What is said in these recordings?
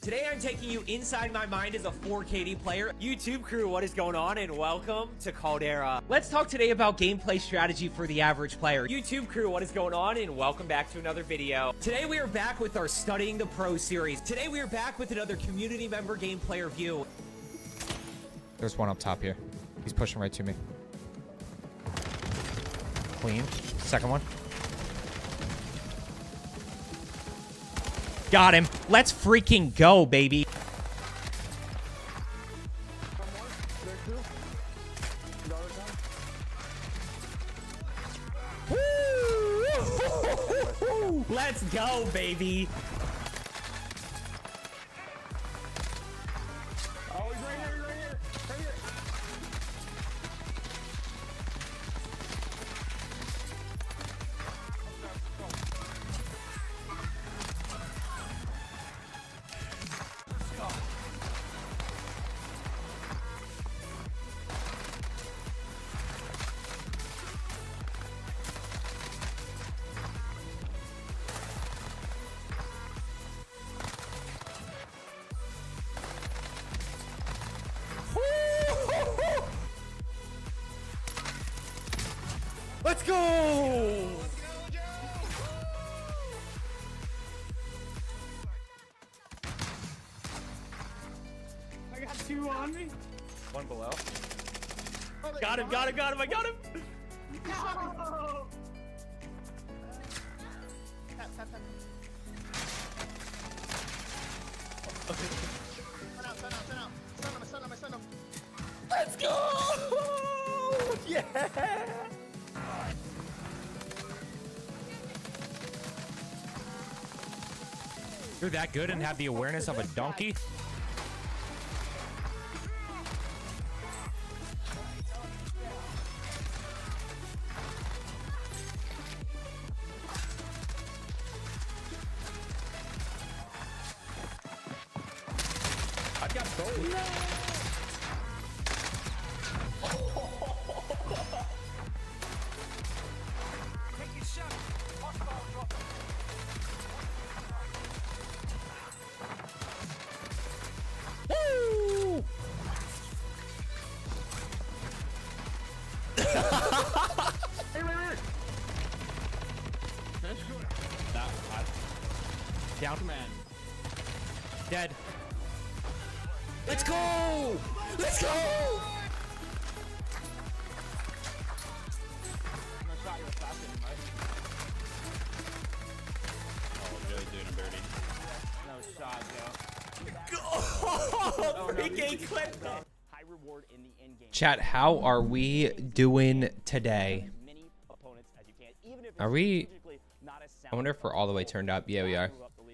Today I'm taking you inside my mind as a 4KD player. YouTube crew, what is going on, and welcome to Caldera. Let's talk today about gameplay strategy for the average player. YouTube crew, what is going on, and welcome back to another video. Today we are back with our Studying the Pro series. Today we are back with another community member gameplay review. There's one up top here. He's pushing right to me. Clean. Second one. Got him. Let's freaking go, baby. Woo! Let's go, baby. Oh, he's right here, right here, right here. Let's go! I got two on me. One below. Got him, got him, got him, I got him! No! Let's go! Yeah! You're that good and have the awareness of a donkey? I've got both. Woo! Hey, wait. That hot. Down. Man. Dead. Let's go! Let's go! No shot, you were faster than right? Oh, really doing a birdie. No shot, yo. Oh, 3K clip. High reward in the end game. Chat, how are we doing today? Many opponents as you can, even if Are we... strategically not as sound. I wonder if we're all the way turned up. Yeah, we are.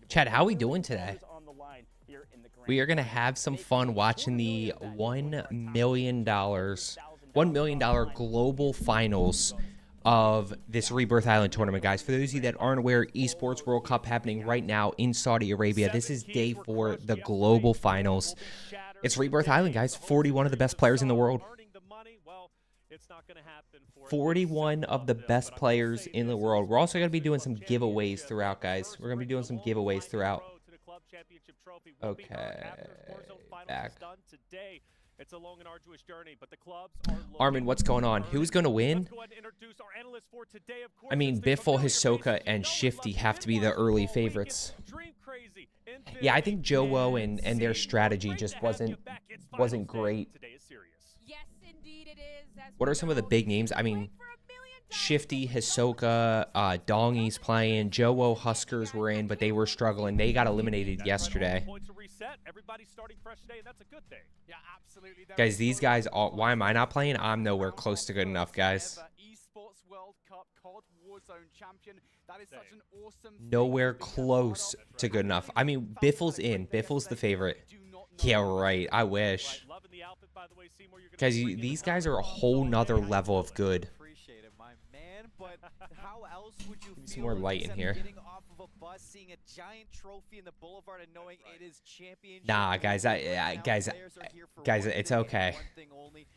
Chat, how are we doing today? On the line here in the grand We are going to have some fun watching the $1 million global finals of this Rebirth Island tournament, guys. For those of you that aren't aware, Esports World Cup happening right now in Saudi Arabia. This is day 4, the global finals. It's Rebirth Island, guys. 41 of the best players in the world. 41 of the best players in the world. We're also going to be doing some giveaways throughout, guys. We're going to be doing some giveaways throughout. Okay. Back. It's a long and arduous journey, but the clubs Armin, what's going on? Who's going to win? I mean, Biffle, Hisoka, and Shifty have to be the early favorites. Yeah, I think Joe and their strategy just wasn't great. What are some of the big names? I mean, Shifty, Hisoka, Dongy's playing. Joe Huskers were in, but they were struggling. They got eliminated yesterday. Guys, these guys, why am I not playing? I'm nowhere close to good enough, guys. ESports World Cup COD Warzone champion. That is such an awesome Nowhere close to good enough. I mean, Biffle's in. Biffle's the favorite. Yeah, right. I wish. Guys, these guys are a whole nother level of good. Appreciate it, my man, but how else would you feel Some more light in except here. getting off of a bus, seeing a giant trophy in the boulevard and knowing it is championship? Nah, guys, guys, it's okay.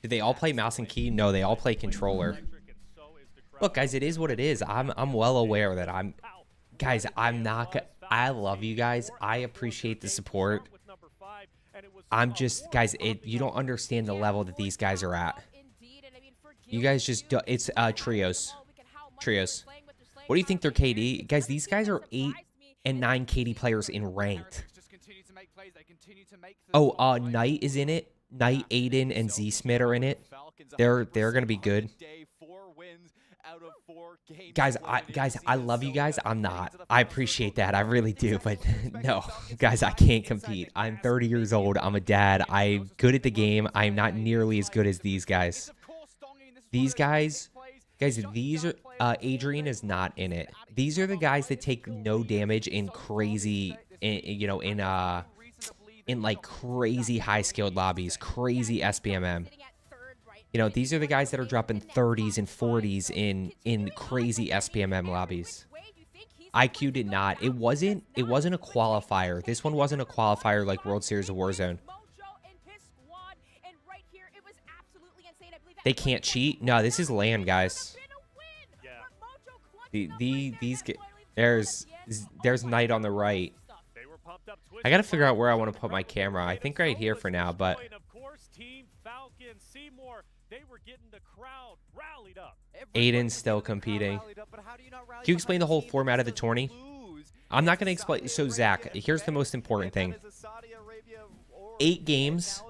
Did they all play mouse and key? No, they all play controller. Look, guys, it is what it is. I'm well aware that guys, I'm not. I love you guys. I appreciate the support. I'm just, guys, you don't understand the level that these guys are at. You guys just do, it's trios. Trios. What do you think their KD? Guys, these guys are 8 and 9 KD players in ranked. Oh, Knight is in it. Knight, Aiden, and Z Smith are in it. They're gonna be good. Guys, I love you guys. I'm not. I appreciate that. I really do. But no, guys, I can't compete. I'm 30 years old. I'm a dad. I'm good at the game. I'm not nearly as good as these guys. These guys, these are, Adrian is not in it. These are the guys that take no damage in crazy, in like crazy high skilled lobbies, crazy SBMM. You know, these are the guys that are dropping 30s and 40s in crazy SPMM lobbies. IQ did not. It wasn't a qualifier. This one wasn't a qualifier like World Series of Warzone. They can't cheat. No, this is LAN, guys. There's Knight on the right. I gotta figure out where I want to put my camera. I think right here for now, but Aiden's still competing. Can you explain the whole format of the tourney? I'm not going to explain. So, Zach, here's the most important thing. 8 games,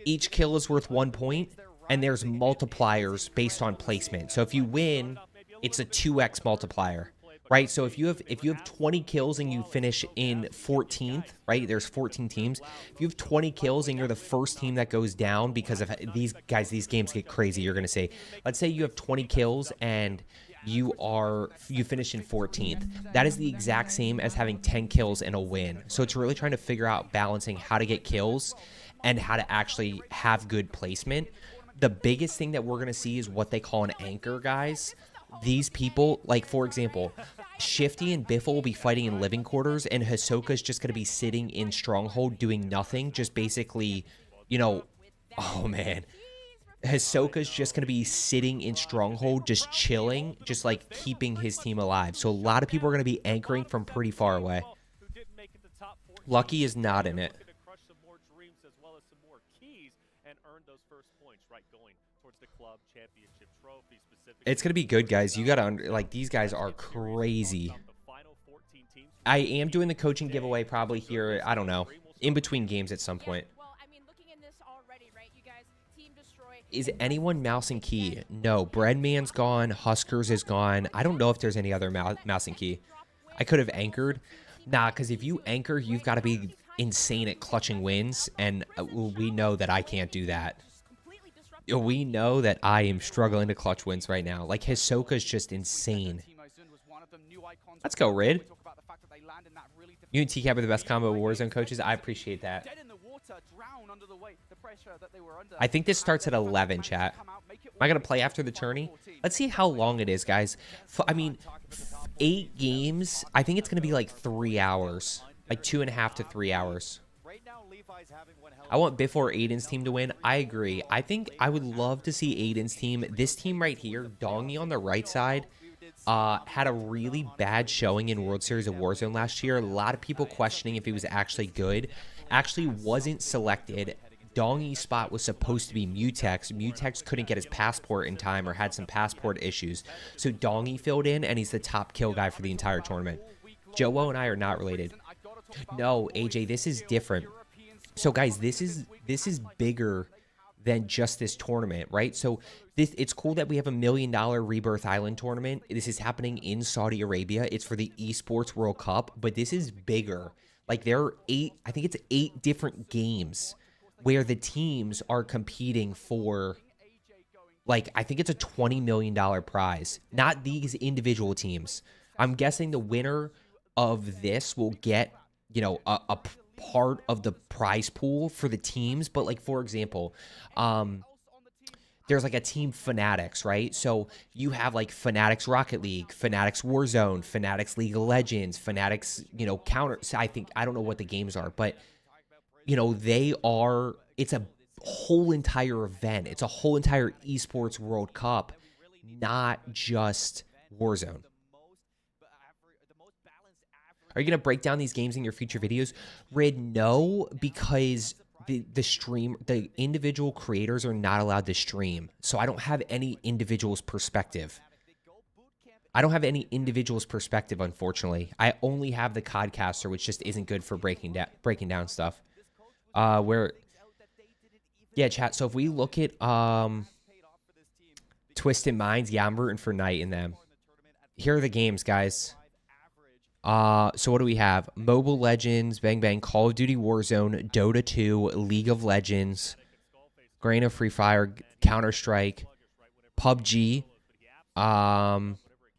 each kill is worth 1 point, and there's multipliers based on placement. So if you win, it's a 2x multiplier. Right, so if you have 20 kills and you finish in 14th, right? There's 14 teams. If you have 20 kills and you're the first team that goes down because of these guys, these games get crazy. You're gonna say, let's say you have 20 kills and you finish in 14th. That is the exact same as having 10 kills and a win. So it's really trying to figure out balancing how to get kills and how to actually have good placement. The biggest thing that we're gonna see is what they call an anchor, guys. These people, like, for example, Shifty and Biffle will be fighting in living quarters, and Hisoka's just going to be sitting in Stronghold doing nothing, just basically, oh, man. Hisoka's just going to be sitting in Stronghold, just chilling, just, like, keeping his team alive. So a lot of people are going to be anchoring from pretty far away. Lucky is not in it. It's going to be good, guys. You got to, like, these guys are crazy. I am doing the coaching giveaway probably here, I don't know, in between games at some point. Is anyone mouse and key? No. Breadman's gone. Huskers is gone. I don't know if there's any other mouse and key. I could have anchored. Nah, because if you anchor, you've got to be insane at clutching wins, and we know that I can't do that. We know that I am struggling to clutch wins right now. Like, Hisoka's just insane. Let's go, Rid. You and TCAP are the best combo Warzone coaches. I appreciate that. I think this starts at 11, chat. Am I going to play after the tourney? Let's see how long it is, guys. I mean, 8 games. I think it's going to be like 3 hours. Like 2.5 to 3 hours. I want Biff or Aiden's team to win. I agree. I think I would love to see Aiden's team. This team right here, Dongy on the right side, had a really bad showing in World Series of Warzone last year. A lot of people questioning if he was actually good. Actually wasn't selected. Dongy's spot was supposed to be Mutex. Mutex couldn't get his passport in time or had some passport issues. So Dongy filled in, and he's the top kill guy for the entire tournament. Joe and I are not related. No, AJ, this is different. So guys, this is bigger than just this tournament, right? So it's cool that we have $1 million Rebirth Island tournament. This is happening in Saudi Arabia. It's for the ESports World Cup, but this is bigger. Like, there are 8, I think it's 8 different games where the teams are competing for, like, I think it's a $20 million prize, not these individual teams. I'm guessing the winner of this will get, a part of the prize pool for the teams. But, like, for example, there's like a team Fanatics, right? So you have like Fanatics Rocket League, Fanatics Warzone, Fanatics League of Legends, Fanatics, Counter. I don't know what the games are, but it's a whole entire event. It's a whole entire esports World Cup, not just Warzone. Are you going to break down these games in your future videos? Rid, no, because the individual creators are not allowed to stream. So I don't have any individual's perspective. I don't have any individual's perspective, unfortunately. I only have the Codcaster, which just isn't good for breaking down stuff. Yeah, chat. So if we look at Twisted Minds, yeah, I'm rooting for Knight in them. Here are the games, guys. So what do we have? Mobile Legends, Bang Bang, Call of Duty Warzone, Dota 2, League of Legends, Grain of Free Fire, Counter-Strike, PUBG,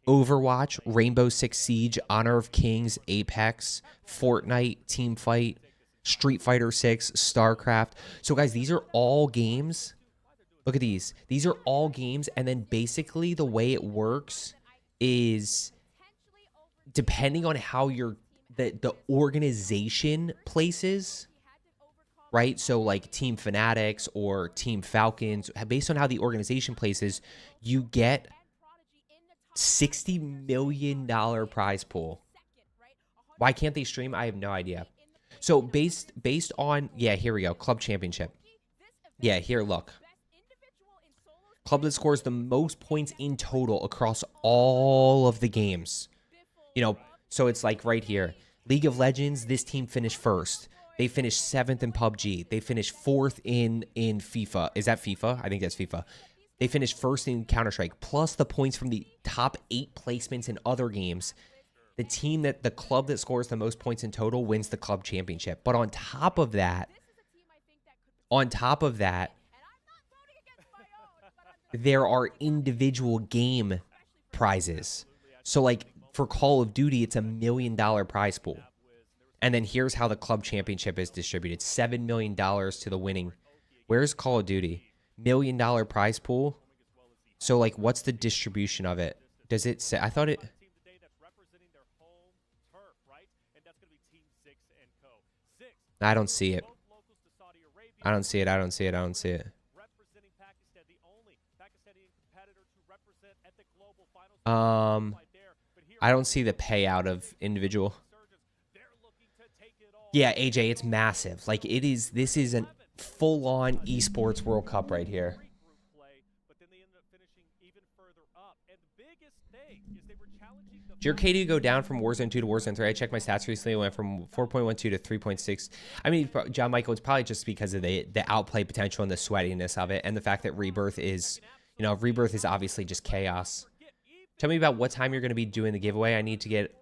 Overwatch, Rainbow Six Siege, Honor of Kings, Apex, Fortnite, Teamfight, Street Fighter 6, StarCraft. So guys, these are all games. Look at these. These are all games, and then basically the way it works is depending on how the organization places, right? So like Team Fanatics or Team Falcons, based on how the organization places, you get $60 million prize pool. Why can't they stream? I have no idea. So based on, yeah, here we go. Club championship. Yeah, here, look. Club that scores the most points in total across all of the games. You know, so it's like right here. League of Legends, this team finished first. They finished 7th in PUBG. They finished 4th in FIFA. Is that FIFA? I think that's FIFA. They finished first in Counter-Strike, plus the points from the top 8 placements in other games. The club that scores the most points in total wins the club championship. But on top of that, there are individual game prizes. So like for Call of Duty, it's $1 million prize pool. And then here's how the club championship is distributed. $7 million to the winning. Where's Call of Duty? $1 million prize pool. So like, what's the distribution of it? Does it say? I thought it. I don't see it. I don't see it. I don't see it. I don't see it. I don't see the payout of individual. Yeah, AJ, it's massive. Like it is. This is a full-on esports World Cup right here. Did your KD go down from Warzone 2 to Warzone 3? I checked my stats recently. It went from 4.12 to 3.6. I mean, John Michael, it's probably just because of the outplay potential and the sweatiness of it, and the fact that Rebirth is, you know, Rebirth is obviously just chaos. Tell me about what time you're going to be doing the giveaway. I need to get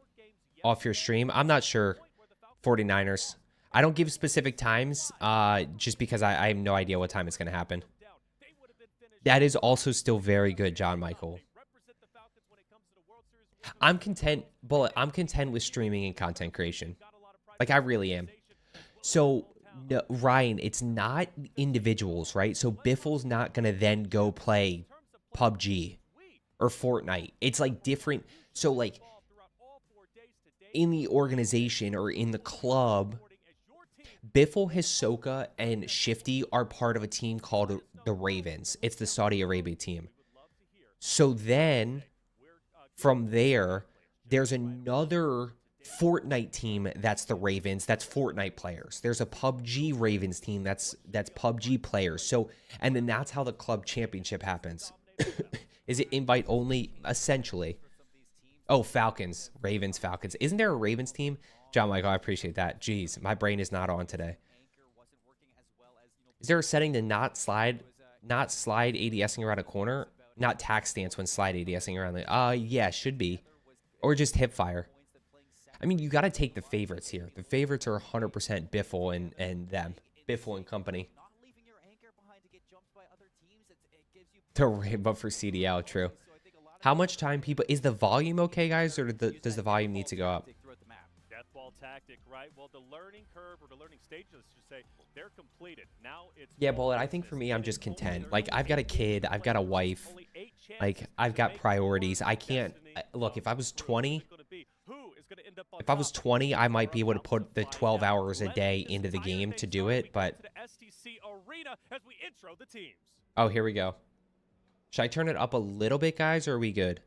off your stream. I'm not sure. 49ers. I don't give specific times just because I have no idea what time it's going to happen. That is also still very good, John Michael. I'm content, Bullet. I'm content with streaming and content creation. Like, I really am. So, no, Ryan, it's not individuals, right? So, Biffle's not going to then go play PUBG or Fortnite. It's, like, different. So, like, in the organization or in the club, Biffle, Hisoka, and Shifty are part of a team called the Ravens. It's the Saudi Arabia team. So, then from there, there's another Fortnite team that's the Ravens. That's Fortnite players. There's a PUBG Ravens team that's PUBG players. So, and then that's how the club championship happens. Is it invite only? Essentially. Oh, Falcons. Ravens, Falcons. Isn't there a Ravens team? John Michael, I appreciate that. Jeez, my brain is not on today. Is there a setting to not slide ADSing around a corner? Not tax stance when slide ADSing around the... yeah, should be. Or just hip fire. I mean, you got to take the favorites here. The favorites are 100% Biffle and them. Biffle and company. But for CDL, true. How much time people... Is the volume okay, guys? Or does the volume need to go up? Deathball tactic, right? Well, the learning curve or the learning stages, should say, they're completed. Now it's... Yeah, Bullet, I think for me, I'm just content. Like, I've got a kid. I've got a wife. Like, I've got priorities. I can't... Look, if I was 20... If I was 20, I might be able to put the 12 hours a day into the game to do it, but... Oh, here we go. Should I turn it up a little bit, guys, or are we good?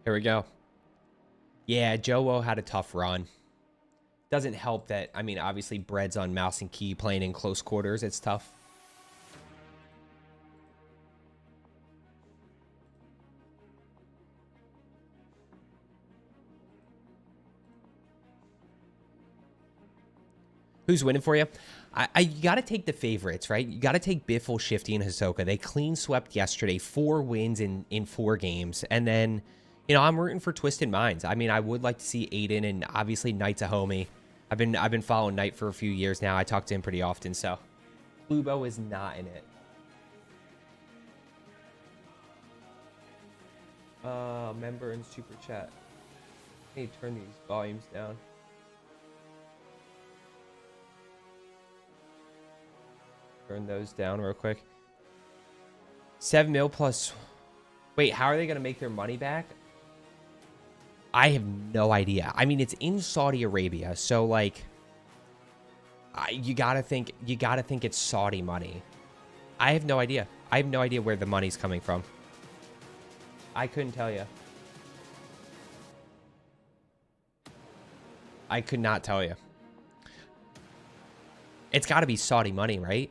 Here we go. Yeah, Joe had a tough run. Doesn't help that, I mean, obviously Bread's on mouse and key playing in close quarters. It's tough. Who's winning for you? You got to take the favorites, right? You got to take Biffle, Shifty, and Hisoka. They clean swept yesterday. 4 wins in 4 games. And then, you know, I'm rooting for Twisted Minds. I mean, I would like to see Aiden, and obviously Knight's a homie. I've been following Knight for a few years now. I talk to him pretty often, so Lubo is not in it. Member and super chat. I need to turn these volumes down. Turn those down real quick. 7 mil plus. Wait, how are they going to make their money back? I have no idea. I mean, it's in Saudi Arabia, so like, you gotta think it's Saudi money. I have no idea. I have no idea where the money's coming from. I couldn't tell you. I could not tell you. It's got to be Saudi money, right?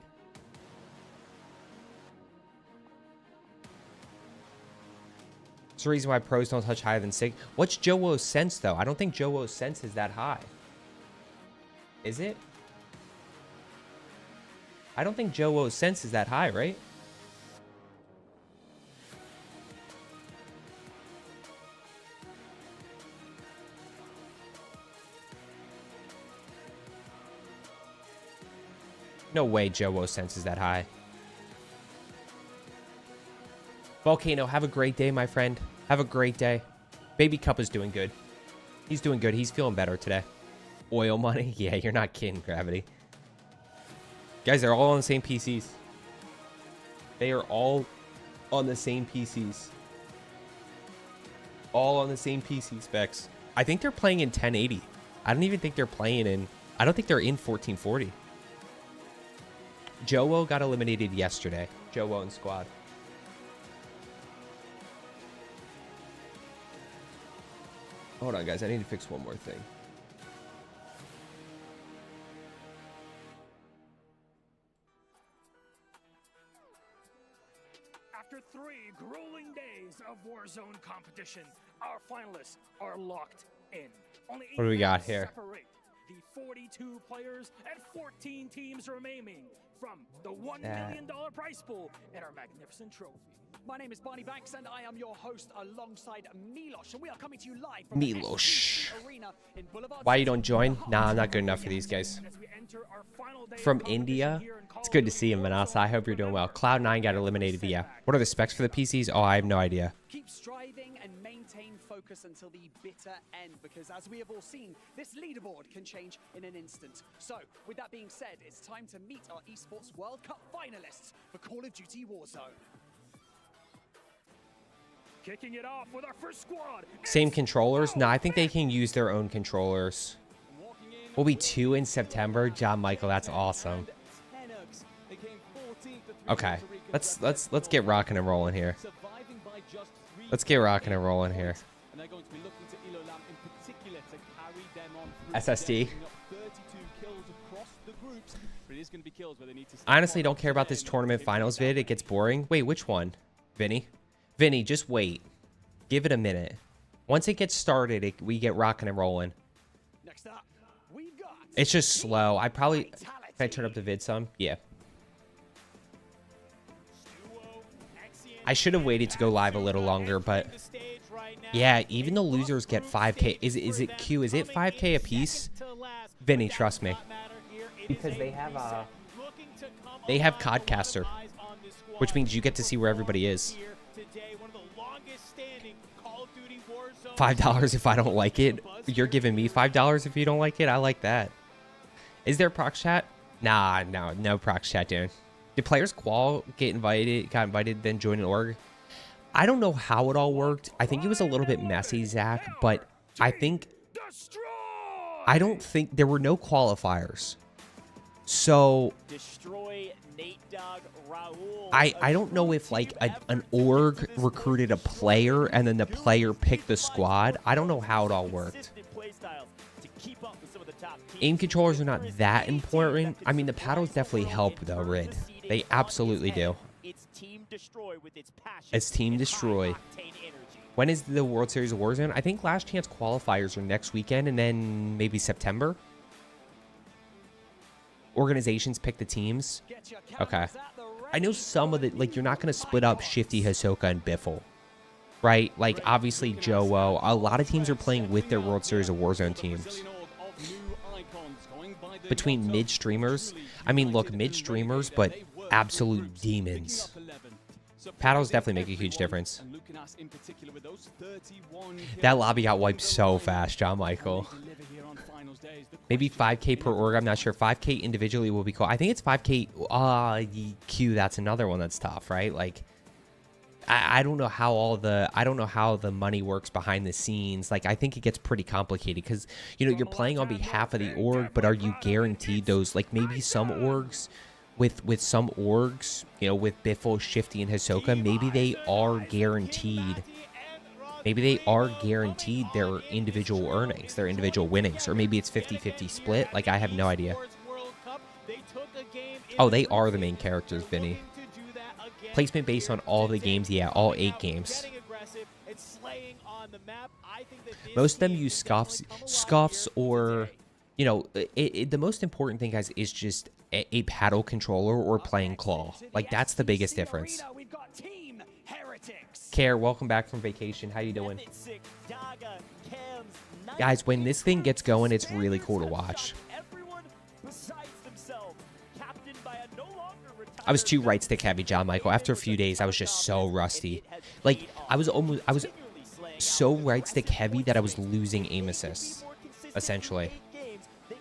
It's the reason why pros don't touch higher than 6. What's Jowo's sense, though? I don't think Jowo's sense is that high. Is it? I don't think Jowo's sense is that high, right? No way Jowo's sense is that high. Volcano, have a great day, my friend. Have a great day. Baby Cup is doing good. He's doing good. He's feeling better today. Oil money? Yeah, you're not kidding, Gravity. Guys, they're all on the same PCs. They are all on the same PCs. All on the same PC specs. I think they're playing in 1080. I don't even think they're playing in... I don't think they're in 1440. Jowo got eliminated yesterday. Jowo and squad. Hold on, guys. I need to fix one more thing. After 3 grueling days of Warzone competition, our finalists are locked in. Only What do we got here? Separate the 42 players and 14 teams remaining from the $1 million prize pool and our magnificent trophy. My name is Barney Banks, and I am your host alongside Milosh, and we are coming to you live from Milosh. the Arena in Boulevard. Why you don't join? Nah, I'm not good enough for these guys. From India. It's good to see him, Manasa. I hope you're doing well. Cloud9 got eliminated. Yeah. What are the specs for the PCs? Oh, I have no idea. Keep striving and maintain focus until the bitter end, because as we have all seen, this leaderboard can change in an instant. So, with that being said, it's time to meet our Esports World Cup finalists for Call of Duty Warzone. Kicking it off with our first squad. Same controllers? No, I think they can use their own controllers. We'll be 2 in September. John Michael, that's awesome. Okay, let's get rocking and rolling here. Let's get rocking and rolling here. SSD. I honestly don't care about this tournament finals vid. It gets boring. Wait, which one? Vinny? Vinny, just wait. Give it a minute. Once it gets started, we get rocking and rolling. Next up, we've got It's just slow. I probably... Can I turn up the vid some? Yeah. I should have waited to go live a little longer, but... Yeah, even the losers get 5K. Is it Q? Is it 5K a piece? Vinny, trust me. Because they have Codcaster, which means you get to see where everybody is. $5 if I don't like it. You're giving me $5 if you don't like it. I like that. Is there prox chat? Nah, no prox chat, dude. Did players got invited, then join an org? I don't know how it all worked. I think it was a little bit messy, Zach, but I don't think there were no qualifiers. So Destroy Nate Dogg, Raul. I don't know if like an org recruited a player and then the player picked the squad. I don't know how it all worked. Aim controllers are not that important. I mean, the paddles definitely help though, Rid. They absolutely do. It's Team Destroy with its passion. It's Team Destroy. When is the World Series of Warzone? I think last chance qualifiers are next weekend and then maybe September. Organizations pick the teams. Okay. I know some of the, like, you're not going to split up Shifty, Hisoka, and Biffle. Right? Like, obviously, Joe. A lot of teams are playing with their World Series of Warzone teams. Between mid-streamers. I mean, look, mid-streamers, but absolute demons. Paddles definitely make a huge difference. That lobby got wiped so fast, John Michael. Maybe 5K per org. I'm not sure. 5K individually will be cool. I think it's 5K. Q. That's another one that's tough, right? Like, I don't know how the money works behind the scenes. Like, I think it gets pretty complicated because, you know, you're playing on behalf of the org, but are you guaranteed those? Like, maybe some orgs. With some orgs, you know, with Biffle, Shifty, and Hisoka, maybe they are guaranteed. Maybe they are guaranteed their individual earnings, their individual winnings, or maybe it's 50-50 split. Like, I have no idea. Oh, they are the main characters, Vinny. Placement based on all the games, yeah, all 8 games. Most of them use scuffs, or, you know, the most important thing, guys, is just a paddle controller or playing claw. Like, that's the biggest difference. Care, welcome back from vacation. How you doing? Guys, when this thing gets going, it's really cool to watch. I was too right stick heavy, John Michael. After a few days, I was just so rusty. Like, I was so right stick heavy that I was losing aim assists, essentially.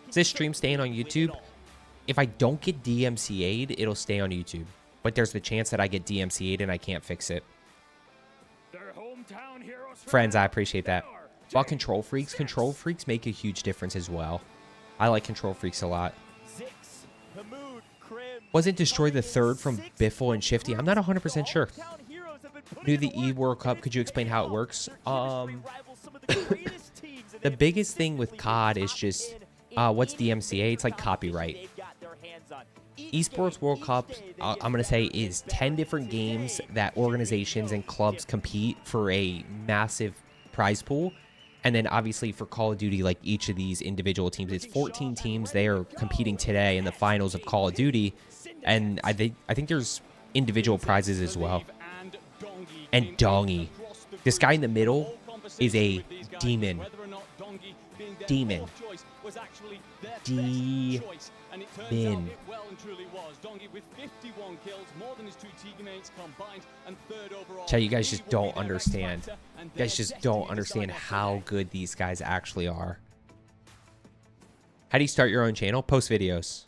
Is this stream staying on YouTube? If I don't get DMCA'd, it'll stay on YouTube. But there's the chance that I get DMCA'd and I can't fix it. Friends, I appreciate that. About control freaks make a huge difference as well. I like control freaks a lot. Wasn't Destroy the third from Biffle and Shifty? I'm not 100% sure. New the E World Cup. Could you explain how it works? The biggest thing with COD is just, what's DMCA? It's like copyright. Esports World Cup, I'm going to say, is 10 different games that organizations and clubs compete for a massive prize pool. And then obviously for Call of Duty, like each of these individual teams, it's 14 teams. They are competing today in the finals of Call of Duty. And I think there's individual prizes as well. And Dongy. This guy in the middle is a demon. Demon. Demon. Chat, you guys just don't understand. You guys just don't understand how good these guys actually are. How do you start your own channel? Post videos.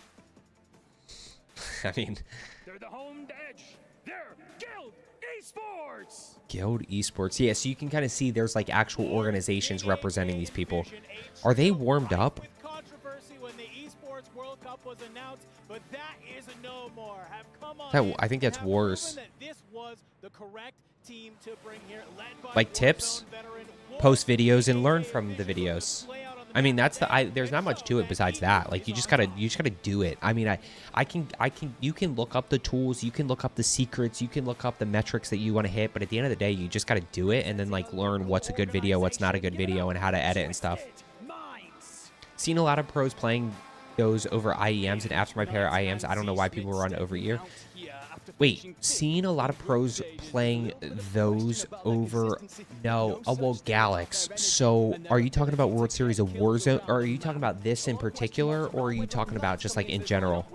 I mean, They're the home edge. They're Guild ESports. Guild Esports. Yeah, so you can kind of see there's like actual organizations representing these people. Are they warmed up? I think that's Wars. Like tips, post videos, and learn from the videos. I mean, that's there's not much to it besides that. Like, you just gotta do it. I mean, you can look up the tools, you can look up the secrets, you can look up the metrics that you want to hit, but at the end of the day, you just gotta do it and then like learn what's a good video, what's not a good video, and how to edit and stuff. Seen a lot of pros playing those over IEMs, and after my pair of IEMs, I don't know why people run over ear. Wait, seen a lot of pros playing those over... No, well, Galax. So, are you talking about World Series of Warzone, or are you talking about this in particular, or are you talking about just, like, in general?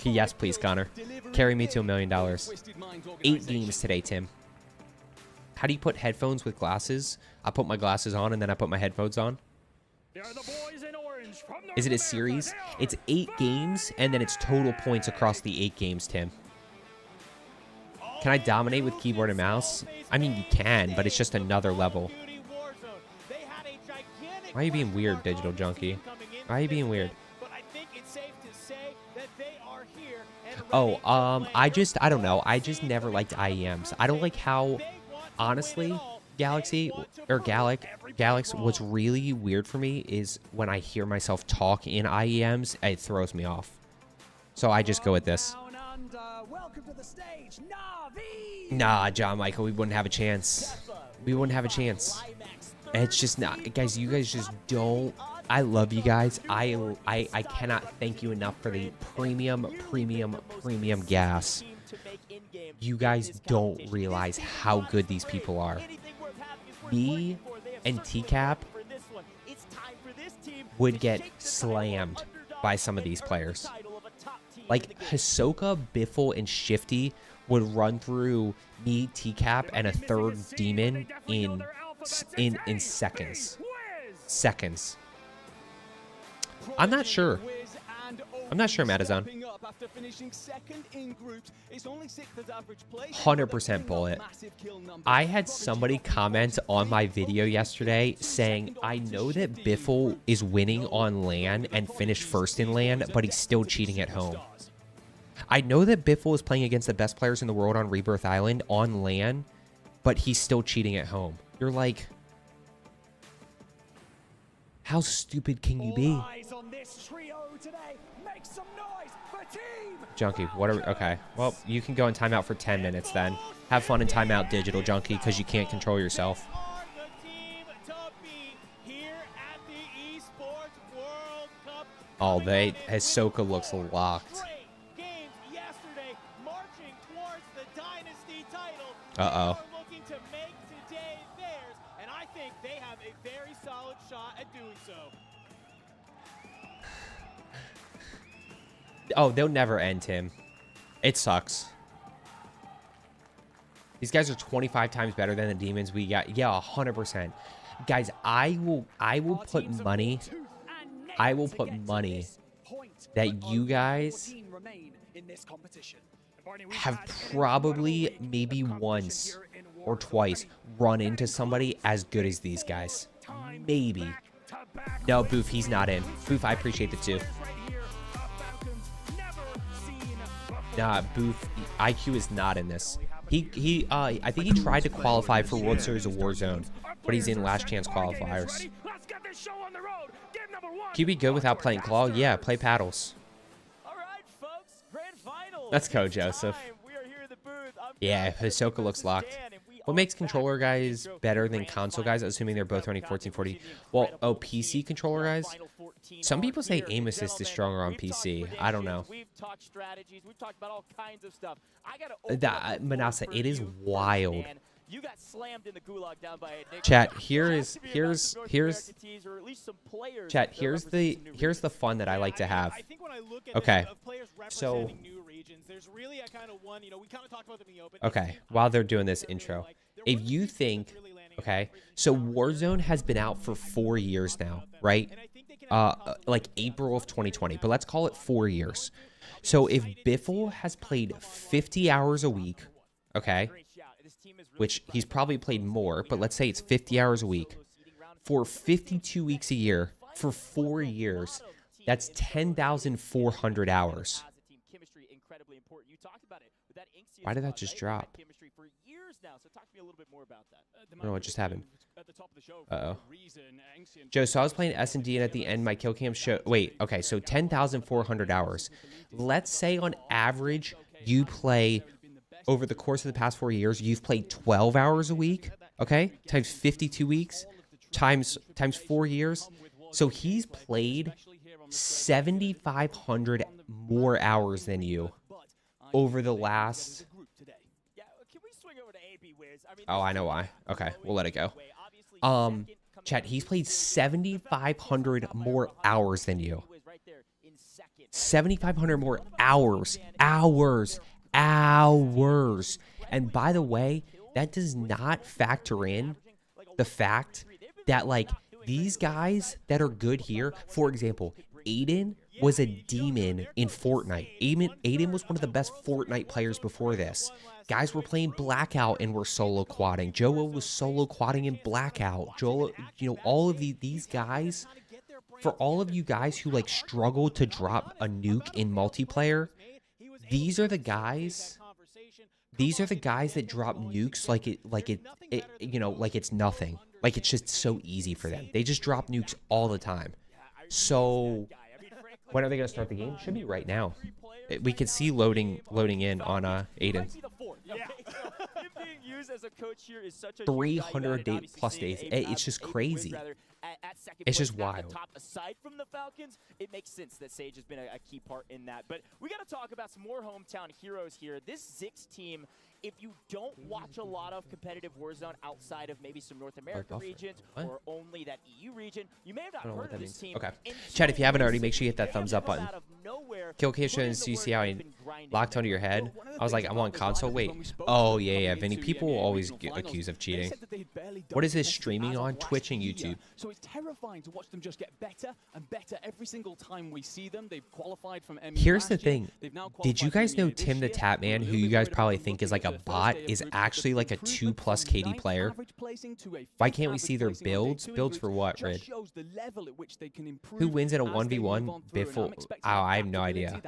Yes, please, Connor. Carry me to $1 million. 8 games today, Tim. How do you put headphones with glasses? I put my glasses on, and then I put my headphones on. Is it a series? It's 8 games, and then it's total points across the 8 games, Tim. Can I dominate with keyboard and mouse? I mean, you can, but it's just another level. Why are you being weird, Digital Junkie? Why are you being weird? Oh, I don't know. I just never liked IEMs. I don't like how, honestly, Galax, what's really weird for me is when I hear myself talk in IEMs, it throws me off. So I just go with this. Welcome to the stage, Na'Vi! Nah, John Michael, we wouldn't have a chance. We wouldn't have a chance. It's just not, guys, you guys just don't. I love you guys. I cannot thank you enough for the premium gas. You guys don't realize how good these people are. Me and TCAP would get slammed by some of these players. Like Hisoka, Biffle, and Shifty would run through me, TCAP, and a third demon in seconds. Seconds. I'm not sure. I'm not sure, Madazon. 100% bullet. I had somebody comment on my video yesterday saying, I know that Biffle is winning on LAN and finished first in LAN, but he's still cheating at home. I know that Biffle is playing against the best players in the world on Rebirth Island on LAN, but he's still cheating at home. You're like, how stupid can you be? Junkie, what are we? Okay, well, you can go in timeout for 10 minutes then. Have fun in timeout, Digital Junkie, because you can't control yourself. Oh, Hisoka looks locked. Uh-oh. Oh, they'll never end him. It sucks. These guys are 25 times better than the demons we got. Yeah, 100%. Guys, I will put money. I will put money that you guys have probably maybe once or twice run into somebody as good as these guys. Maybe. No, Boof, he's not in. Boof, I appreciate the two. Nah, Boof, IQ is not in this. I think he tried to qualify for World Series of Warzone, but he's in last chance qualifiers. QB good without playing Claw? Yeah, play paddles. Let's go, Joseph. Yeah, Hisoka looks locked. What makes controller guys better than console guys, assuming they're both running 1440? Well, oh, PC controller guys? Some people say aim assist is stronger on PC. I don't know. Manasa, it is wild. Chat, here's the fun that I like to have. Okay. So okay, while they're doing this intro, if you think, okay, so Warzone has been out for 4 years now, right? Like April of 2020, but let's call it 4 years. So if Biffle has played 50 hours a week, okay, which he's probably played more, but let's say it's 50 hours a week, for 52 weeks a year, for 4 years, that's 10,400 hours. Why did that just drop? I don't know what just happened. Uh-oh. Joe, so I was playing S&D and at the end my kill cam show. Wait, okay, so 10,400 hours. Let's say on average you play, over the course of the past 4 years, you've played 12 hours a week, okay? Times 52 weeks, times 4 years. So he's played 7,500 more hours than you over the last... Oh, I know why. Okay, we'll let it go. Chat, he's played 7,500 more hours than you. 7,500 more hours. Hours. And by the way, that does not factor in the fact that, like, these guys that are good here, for example, Aiden was a demon in Fortnite. Aiden was one of the best Fortnite players before this. Guys were playing Blackout and were solo quadding. Joe was solo quadding in Blackout. Joel, you know, all of these guys, for all of you guys who like struggle to drop a nuke in multiplayer, These are the guys. These are the guys that drop nukes like you know, like it's nothing. Like it's just so easy for them. They just drop nukes all the time. So when are they gonna start the game? Should be right now. We could see loading in on Aiden. As a coach here is such a 300 plus days. It's just crazy. It's just wild. Aside from the Falcons, it makes sense that Sage has been a key part in that. But we got to talk about some more hometown heroes here. This Zix team, if you don't watch a lot of competitive Warzone outside of maybe some North America regions or only that EU region, you may have not heard of this team. Okay. Chat, if you haven't already, make sure you hit that thumbs up button. Killcation, so you see how he locked onto your head? I was like, I'm on console. Wait. Oh, yeah, Vinny. People will always get accused of cheating. What is this streaming on? Twitch and YouTube. So it's terrifying to watch them just get better and better every single time we see them. They've qualified from ME. Here's the thing. Did you guys know Tim the Tapman, who you guys probably think is like a bot, is actually like a 2+ KD player? Why can't we see their builds? Builds for what, Red? Who wins in a 1v1 before? Oh, I have no idea.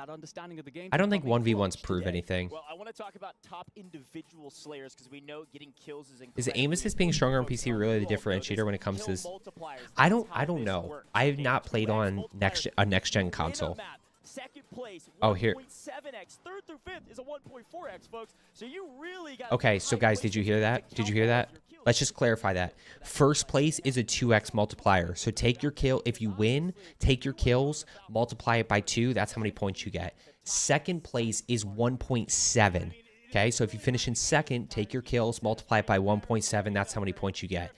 I don't think 1v1s prove anything. Well, I want to talk about top individual slayers because we know getting kills is Amos being stronger on PC really the differentiator when it comes to this? I don't know. I have not played on a next gen console. Oh, here. Okay, so guys, did you hear that? Did you hear that? Let's just clarify that. First place is a 2x multiplier. So take your kill. If you win, take your kills, multiply it by 2. That's how many points you get. Second place is 1.7. Okay, so if you finish in second, take your kills, multiply it by 1.7. That's how many points you get.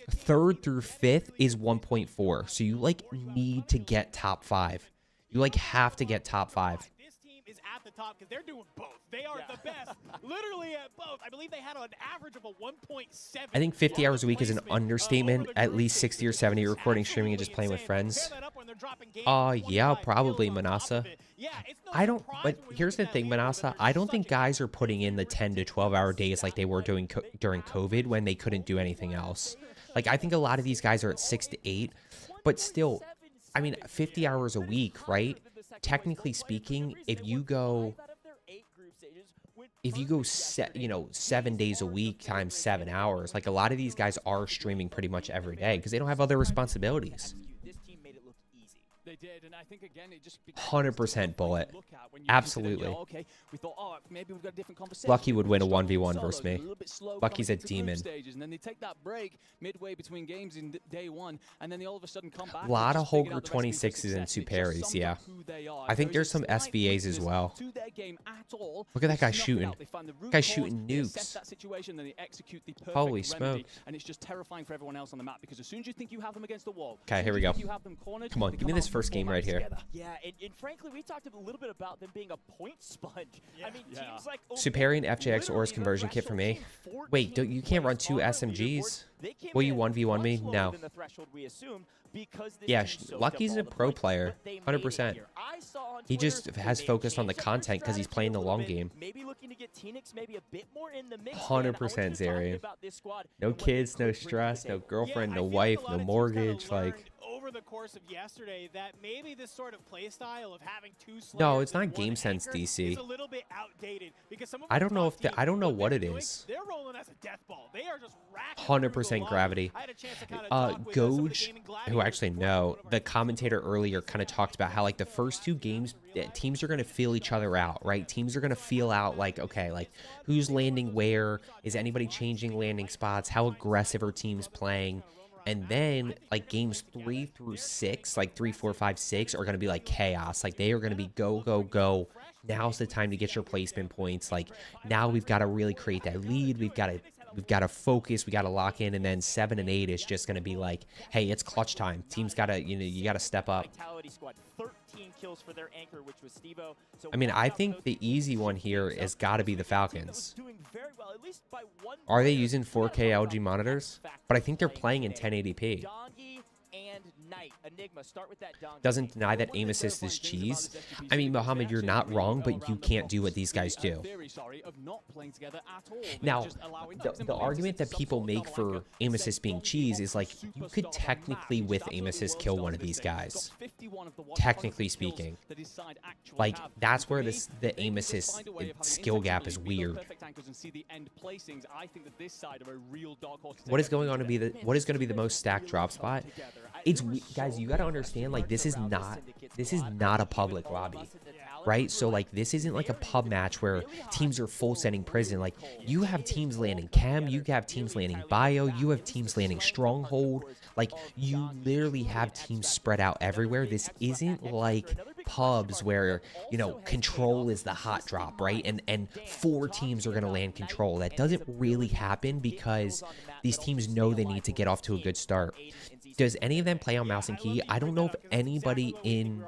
Third through fifth is 1.4. So you like need to get top 5. You like have to get top 5. This team is at the top because they're doing both. They are the best, literally at both. I believe they had an average of a 1.7. I think 50 hours a week is an understatement. At least 60 or 70 recording, streaming, and just playing with friends. Yeah, probably Manasa. I don't, but here's the thing, Manasa. I don't think guys are putting in the 10 to 12-hour days like they were doing during COVID when they couldn't do anything else. Like, I think a lot of these guys are at 6 to 8, but still, I mean, 50 hours a week, right? Technically speaking, if you go 7 days a week times 7 hours, like a lot of these guys are streaming pretty much every day because they don't have other responsibilities. They did, and I think again it just 100% bullet. Absolutely. Okay, we thought, oh, maybe we've got a different conversation. Lucky would win a 1v1 versus me. Lucky's a demon. And then they take that break midway between games in day 1, and then they all of a sudden come back. A lot of Holger 26s and Superis, yeah. I think there's some SVAs as well. Look at that guy shooting. That guy's shooting nukes. Holy smoke. And it's just terrifying for everyone else on the map because as soon as you think you have them against the wall, okay, here we go. Come on, give me this first game right here. Yeah, and frankly, we talked a little bit about them being a point sponge. I mean, teams like Superior FJX Ores conversion kit for me. Wait, you can't run 2 SMGs? Will you 1v1 me? No. Yeah, Lucky's a pro player, 100%. He just has focused on the content because he's playing the long game. 100% Zarian. No kids, no stress, no girlfriend, no wife, no mortgage, like... over the course of yesterday that maybe this sort of play style of having 2 slayers. No, it's not game sense, DC. Is a little bit outdated because some of I don't know if I don't know what it is. They're rolling as a death ball. They are just racking 100% gravity. Goj, who actually know, the commentator earlier kind of talked about how like the first 2 games teams are going to feel each other out, right? Teams are going to feel out like, okay, like who's landing where, is anybody changing landing spots, how aggressive are teams playing? And then, like, games 3 through 6, like 3, 4, 5, 6, are going to be, like, chaos. Like, they are going to be go, go, go. Now's the time to get your placement points. Like, now we've got to really create that lead. We've got to focus. We got to lock in. And then 7 and 8 is just going to be like, hey, it's clutch time. Team's got to, you got to step up. I mean, I think the easy one here has got to be the Falcons. Are they using 4K LG monitors? But I think they're playing in 1080p. And Knight Enigma, start with that dunk. Doesn't deny that aim assist is cheese. I mean, Mohammed, you're not wrong, but you can't do what these guys do. Now, the argument that people make for aim assist being cheese is like, you could technically with aim assist kill one of these guys. Technically speaking. Like, that's where the aim assist skill gap is weird. What is going to be the most stacked drop spot? It's, guys, you got to understand, like, this is not a public lobby, right? So like, this isn't like a pub match where teams are full sending prison. Like, you have teams landing chem, you have teams landing bio, you have teams landing stronghold. Like, you literally have teams spread out everywhere. This isn't like pubs where, you know, control is the hot drop, right? And 4 teams are going to land control. That doesn't really happen because these teams know they need to get off to a good start. Does any of them play on mouse and key? I don't know if anybody in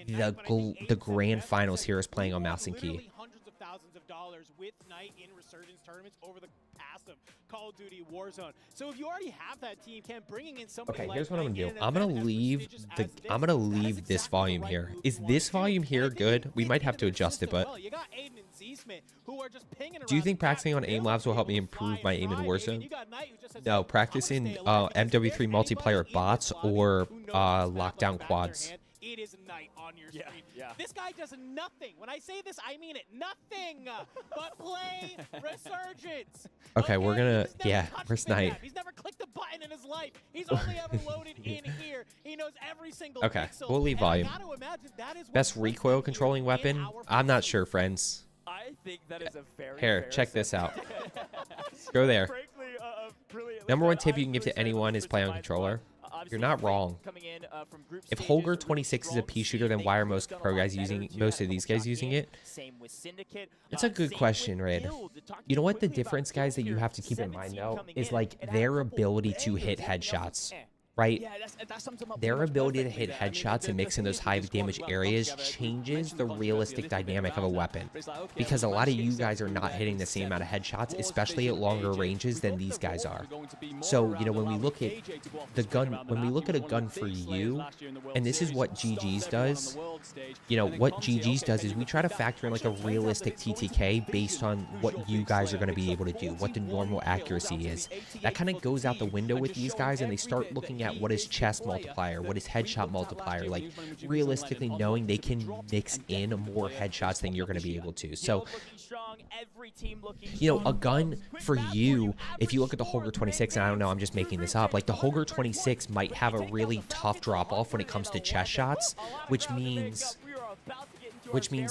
the grand finals here is playing on mouse and key. Hundreds of thousands of dollars with Knight in Resurgence tournaments over the past of Call of Duty Warzone. So if you already have that team, Cam, bringing in somebody Okay, like here's what I'm Knight gonna in do. an I'm gonna event as leave prestigious as I'm gonna this, leave that's this exactly volume the right here. move Is you this wanna do. volume here And I think good? We they might fit have to into the adjust it, system but well. You got Aiden and Z-Smith, who are just pinging do you around think the map. practicing on aim labs will help me improve my aim in Warzone? You got Knight, who just says, No, "I'm gonna practicing stay alive because MW3 there's multiplayer anybody in bots this lobby or who knows this map like lockdown the back of their quads. hand. It is Knight on your screen. Yeah. This guy does nothing. When I say this, I mean it. Nothing but play Resurgence. Okay, we're gonna, He's never yeah, touched where's the map. Knight? He's never clicked a button in his life. He's only ever loaded in here. He knows every single Okay, pixel. we'll leave And I volume. gotta imagine that is what Best puts recoil him controlling in weapon? our I'm not position. sure, friends. I think that is a very Here, fair check this out. assessment. Go there. Frankly, brilliant. Number one Listen, tip you can give to personally anyone is play on my controller. obviously You're not Frank wrong. coming in, from group If stages, Holger a really 26 is a strong pea shooter, then seed. why are They've most done a pro lot guys better using to most have of these a guys shot using in. it? Same with Syndicate. It's a good Same question, with Red. Guild. To talk to You know what the quickly about difference, guys, that Guild you here, have to keep in mind 17 though coming is in, like it had a their couple ability to bangers, hit everything else headshots, was right? Yeah, that sums them up Their pretty much ability to perfectly hit there. I mean, headshots and mix in those high damage areas changes the realistic dynamic of a weapon. Because a lot of you guys are not hitting the same amount of headshots, especially at longer ranges than these guys are. So, you know, when we look at the gun, when we look at a gun for you, and this is what GG's does, you know, what GG's does is we try to factor in like a realistic TTK based on what you guys are going to be able to do, what the normal accuracy is. That kind of goes out the window with these guys, and they start looking at what is chest multiplier, what is headshot multiplier, like realistically knowing they can mix in more headshots than you're going to be able to. So, you know, a gun for you, if you look at the Holger 26, and I don't know, I'm just making this up, like the Holger 26 might have a really tough drop off when it comes to chest shots, which means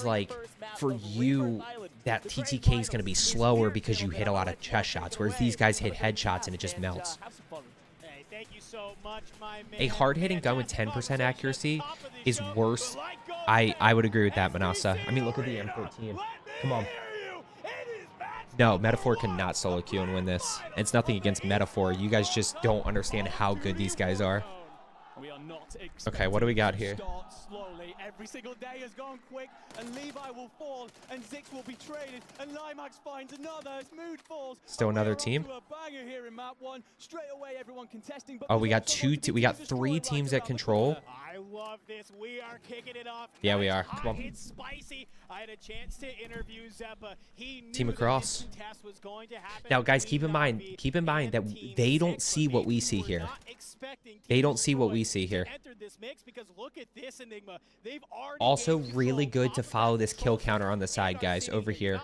like for you that TTK is going to be slower because you hit a lot of chest shots, whereas these guys hit headshots and it just melts. A hard-hitting gun with 10% accuracy is worse. I would agree with that, Manasa. I mean, look at the M13. Come on. No, Metaphor cannot solo queue and win this. It's nothing against Metaphor. You guys just don't understand how good these guys are. Okay, what do we got here? Slowly. Every single day has gone quick, and Levi will fall, and Zix will be traded, and Limax finds another as Mood falls. Still another team. Oh, we got three teams at control. I love this. We are kicking it off. Yeah, we are. Come on. It's spicy. I had a chance to interview Zeppa. He knew Team across. that this test was going to happen. Now, guys, keep in mind that they don't see what we see here. They don't see what we see here. Also, really good to follow this kill counter on the side, guys, over here.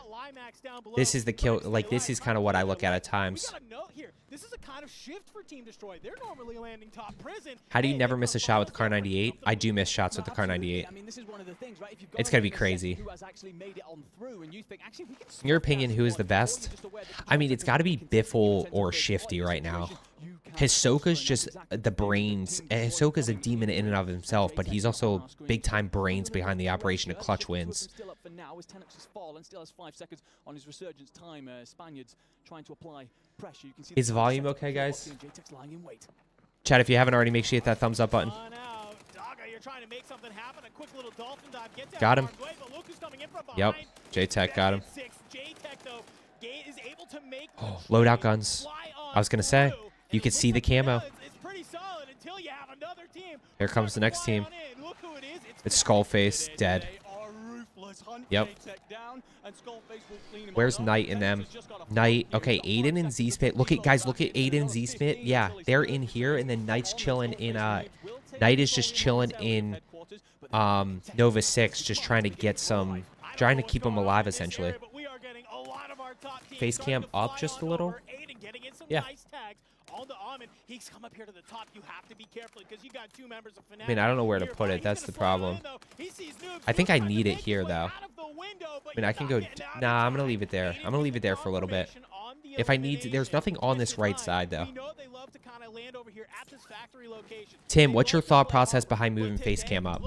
This is the kill, like, this is kind of what I look at times. This is a kind of shift for Team Destroy. They're normally landing top prison. How do you never miss a shot with the Car 98? I do miss shots with the Car 98. It's going to be crazy. In your opinion, who is the best? I mean, it's got to be Biffle or Shifty right now. Hisoka's just the brains. Hisoka's a demon in and of himself, but he's also big-time brains behind the operation of clutch wins. Is volume okay, guys? Chat, if you haven't already, make sure you hit that thumbs up button. Got him. Yep, J-Tech got him. Oh, loadout guns. I was going to say, you could see the camo. Here comes the next team. It's Skullface, dead. Yep. Where's Knight in them? Knight. Okay, Aiden and Z-Smith. Look at, guys, look at Aiden and Z-Smith. Yeah, they're in here, and then Knight's chilling in, Knight is just chilling in, Nova 6, just trying to get some, trying to keep him alive, essentially. Face cam up just a little. Yeah. He's come up here to the top. You have to be careful because you got 2 members of Fnatic. I mean, I don't know where to put it. That's the problem. I think I need it here, though. I mean, I can go... Nah, I'm going to leave it there. I'm going to leave it there for a little bit. If I need to... There's nothing on this right side, though. Tim, what's your thought process behind moving face cam up?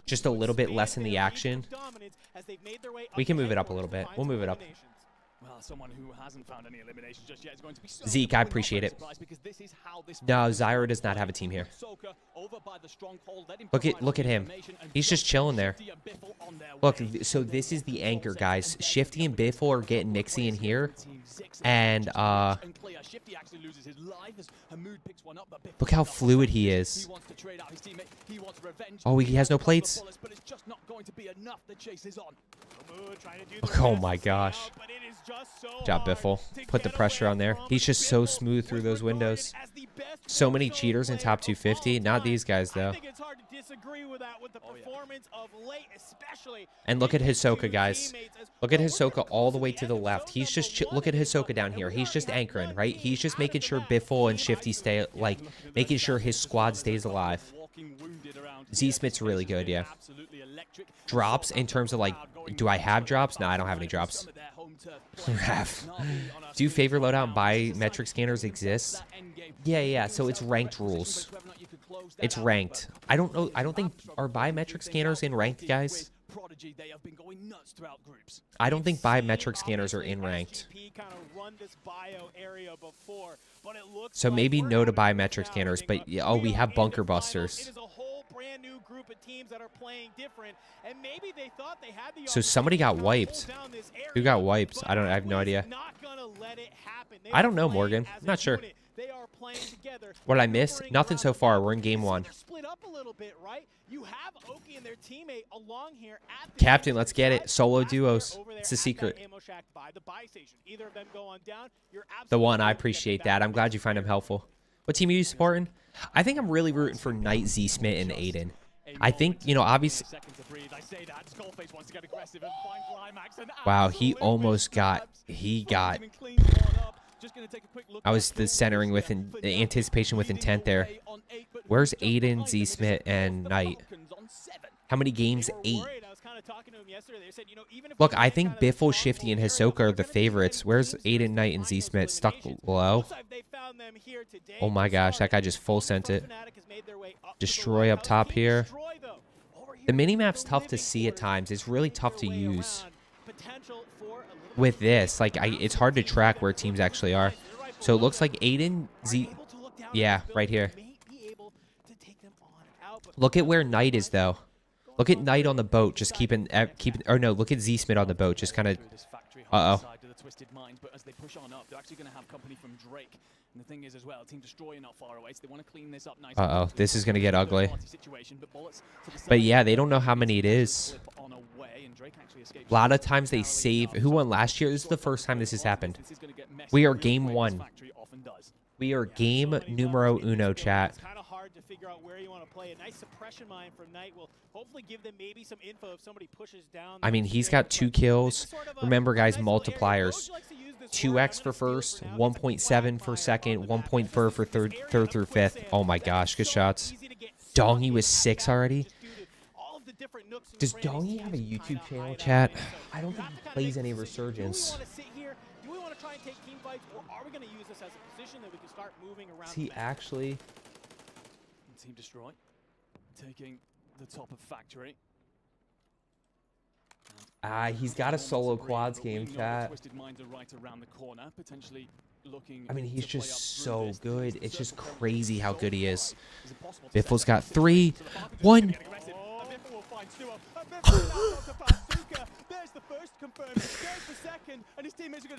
Just a little bit less in the action? We can move it up a little bit. We'll move it up. Well, someone who hasn't found any eliminations just yet is going to be so Zeke, I appreciate it. No, Zyro does not have a team here. Look at him. He's just chilling there. Look, so this is the anchor, guys. Shifty and Biffle are getting Nixie in here. And, look how fluid he is. Oh, he has no plates. Oh my gosh. Good job, Biffle. Put the pressure on there. He's just so smooth through those windows. So many cheaters in top 250. Not these guys, though. And look at Hisoka, guys. Look at Hisoka all the way to the left. He's just... Look at Hisoka down here. He's just anchoring, right? He's just making sure Biffle and Shifty stay... Like, making sure his squad stays alive. Z-Smith's really good, yeah. Drops in terms of, like... Do I have drops? No, I don't have any drops. Do favorite loadout and biometric scanners exist? Yeah. So it's ranked rules. It's ranked. I don't know. I don't think... Are biometric scanners in ranked, guys? I don't think biometric scanners are in ranked. So maybe no to biometric scanners, but oh, we have bunker busters. So somebody got wiped. Who got wiped? I have no idea. I don't know, Morgan. I'm not sure. What did I miss? Nothing so far. We're in game 1. Captain, let's get it. Solo duos. It's the secret. The one. I appreciate that. I'm glad you find him helpful. What team are you supporting? I think I'm really rooting for Knight, Z-Smith, and Aiden. I think, you know, obviously... Wow, he almost got... He got... I was the centering with the anticipation with intent there. Where's Aiden, Z-Smith, and Knight? How many games? 8. Look, I think Biffle, Shifty, and Hisoka are the favorites. Where's Aiden, Knight, and Z-Smith? Stuck below? Oh my gosh, that guy just full sent it. Destroy up top here. The minimap's tough to see at times. It's really tough to use. With this, like, it's hard to track where teams actually are. So it looks like Aiden, yeah, right here. Look at where Knight is, though. Look at Knight on the boat, just keeping, or no, look at Z-Smith on the boat, just kind of, uh-oh. Uh-oh, this is going to get ugly. But yeah, they don't know how many it is. A lot of times they save. Who won last year? This is the first time this has happened. We are game 1. We are game numero uno, chat. To figure out where you want to play. A nice suppression mine from Knight will hopefully give them maybe some info if somebody pushes down. I mean, he's got 2 kills. Remember, guys, multipliers. 2x for first, 1.7 for second, 1.4 for third through fifth. Oh my gosh, good shots. Dongy was 6 already. Does Dongy have a YouTube channel, chat? I don't think he plays any Resurgence. Do we want to try and take team fights, or are we going to use this as a position that we can start moving around? Is he actually... Team destroy, taking the top of factory. He's got a solo quads game, chat. I mean, he's just so good. It's just crazy how good he is. Biffle's got 3, 1.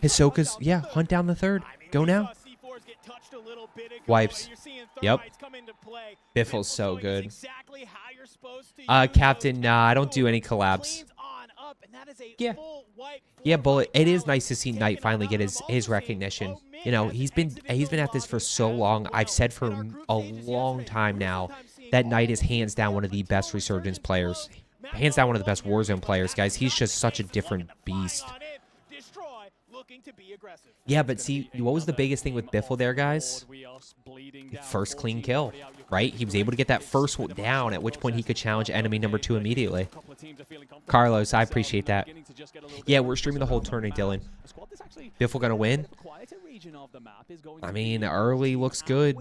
Hisoka's, yeah, hunt down the 3rd. Go now. doors get touched a little bit ago, Wipes. and you're seeing Yep. thermites come into play. Biffle's so showing us good. exactly how you're supposed to use Captain, those nah, I don't do any controls. collabs. Cleans on up, and that is a Yeah. full wipe Yeah, for Bullet. It is Vitality. nice to see Knight finally get his recognition. You know, he's been at this for so long. I've said for a long time now that Knight is hands down one of the best Resurgence players. Hands down one of the best Warzone players, guys. He's just such a different beast. Yeah, but see, what was the biggest thing with Biffle there, guys? First clean kill, right? He was able to get that first one down, at which point he could challenge enemy number 2 immediately. Carlos, I appreciate that. Yeah, we're streaming the whole tournament, Dylan. Biffle gonna win? I mean, early looks good.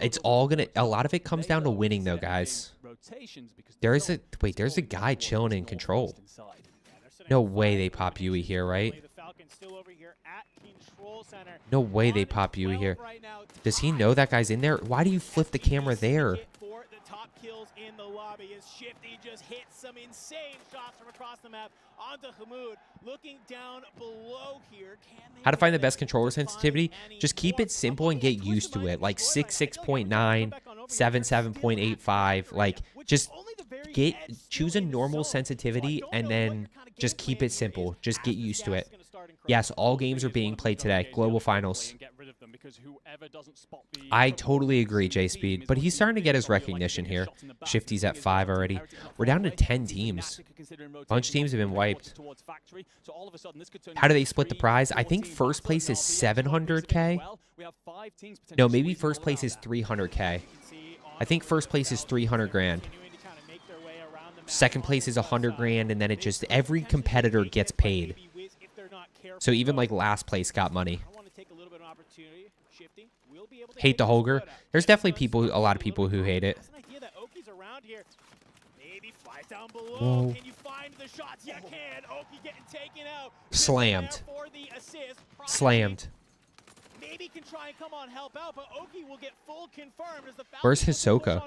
It's all gonna, a lot of it comes down to winning though, guys. There's a guy chilling in control. No way they pop Yui here, right? No way they pop Yui here. Does he know that guy's in there? Why do you flip the camera there? Just hit some insane shots from across the map onto Hamoud. Looking down below here. How to find the best controller sensitivity? Just keep it simple and get used to it. Like 66.9, 77.85. Like just choose a normal sensitivity and then just keep it simple. Just get used to it. Yes, all games are being played today. Global Finals. I totally agree, J-Speed, but he's starting to get his recognition here. Shifty's at 5 already. We're down to 10 teams. A bunch of teams have been wiped. How do they split the prize? I think first place is 700K. No, maybe first place is 300K. I think first place is 300 grand. Second place is 100 grand, and then it just, every competitor gets paid. So even like last place got money. Hate the Holger. There's definitely a lot of people who hate it. Whoa. Slammed. Slammed. Maybe can try and come on help out, but Oki will get full confirmed as the Where's Hisoka?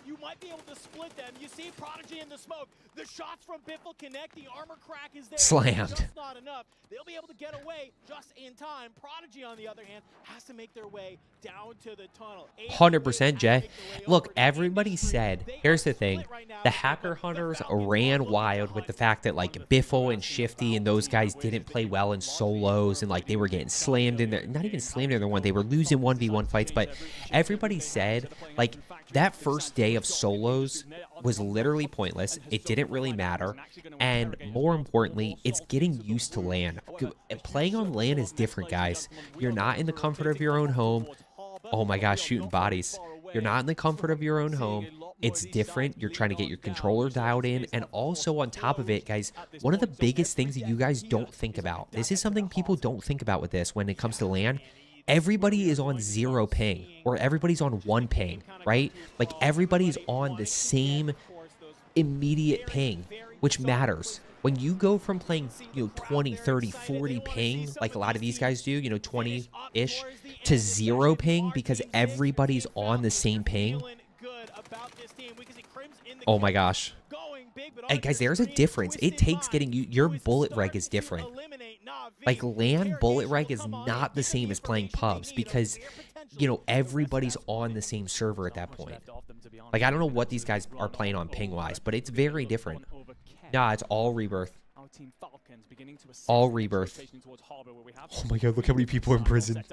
You might be able to split them. You see Prodigy in the smoke. The shots from Biffle connect. The armor crack is there. Slammed. Just not enough. They'll be able to get away just in time. Prodigy, on the other hand, has to make their way down to the tunnel. 100%, Jay. Look, everybody said, here's the thing. The Hacker Hunters ran wild with the fact that, like, Biffle and Shifty and those guys didn't play well in solos, and, like, they were getting slammed in there. Not even slammed in their one. They were losing 1v1 fights, but everybody said, like, that first day of solos was literally pointless. It didn't really matter. And more importantly, it's getting used to LAN. Playing on LAN is different, guys. You're not in the comfort of your own home. Oh my gosh, shooting bodies. You're not in the comfort of your own home. It's different. You're trying to get your controller dialed in. And also on top of it, guys, one of the biggest things that you guys don't think about, this is something people don't think about with this when it comes to LAN. Everybody is on 0 ping, or everybody's on 1 ping, right? Like, everybody's on the same immediate ping, which matters. When you go from playing, 20, 30, 40 ping, like a lot of these guys do, 20-ish, to 0 ping because everybody's on the same ping. Oh my gosh. And guys, there's a difference. It takes getting your bullet reg is different. Like, LAN bullet reg is not the same as playing pubs because, everybody's on the same server at that point. Like, I don't know what these guys are playing on ping-wise, but it's very different. Nah, it's all Rebirth. All Rebirth. Oh my god, look how many people are in prison.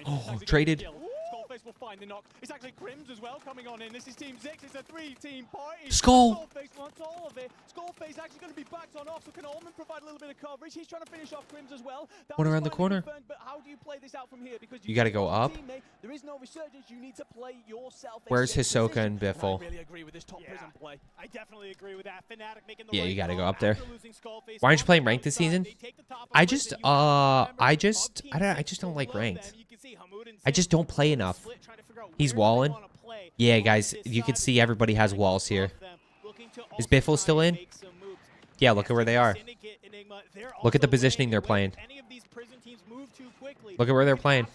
Oh, traded. Skullface will find the knock. It's actually Crims as well coming on in. This is Team 6. It's a 3-team party. Skull! Skullface wants all of it. Skullface actually going to be backed on off, so can Allman provide a little bit of coverage? He's trying to finish off Crims as well. One around the corner. But how do you play this out from here? Because you got to go up. There is no resurgence. You need to play yourself. Where's Hisoka and Biffle? I really agree with this top prison play. I definitely agree with that. Fnatic making the Yeah, you got to go up there. Skullface. Why aren't you playing ranked this season? I just don't like ranked. I just don't play enough. He's walling. Yeah, guys, you can see everybody has walls here. Is Biffle still in? Yeah, look at where they are. Look at the positioning they're playing. Look at where they're playing.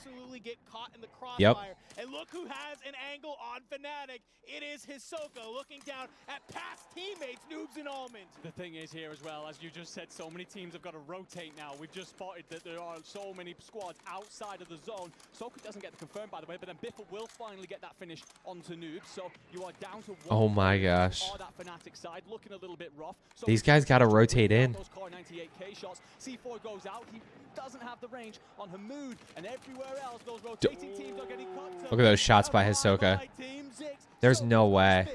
Yep. And look who has an angle on Fnatic. It is Hisoka looking down at past teammates, Noobs and Almond. The thing is here as well, as you just said, so many teams have got to rotate now. We've just spotted that there are so many squads outside of the zone. Soka doesn't get the confirm, by the way, but then Biffle will finally get that finish onto Noobs. So you are down to one. Oh my gosh. That Fnatic side looking a little bit rough. So these guys got to rotate in. those core 98k shots. C4 goes out. He doesn't have the range on Hamoud, and everywhere else those rotating teams are getting cut. Look at those shots by Hisoka. There's no way.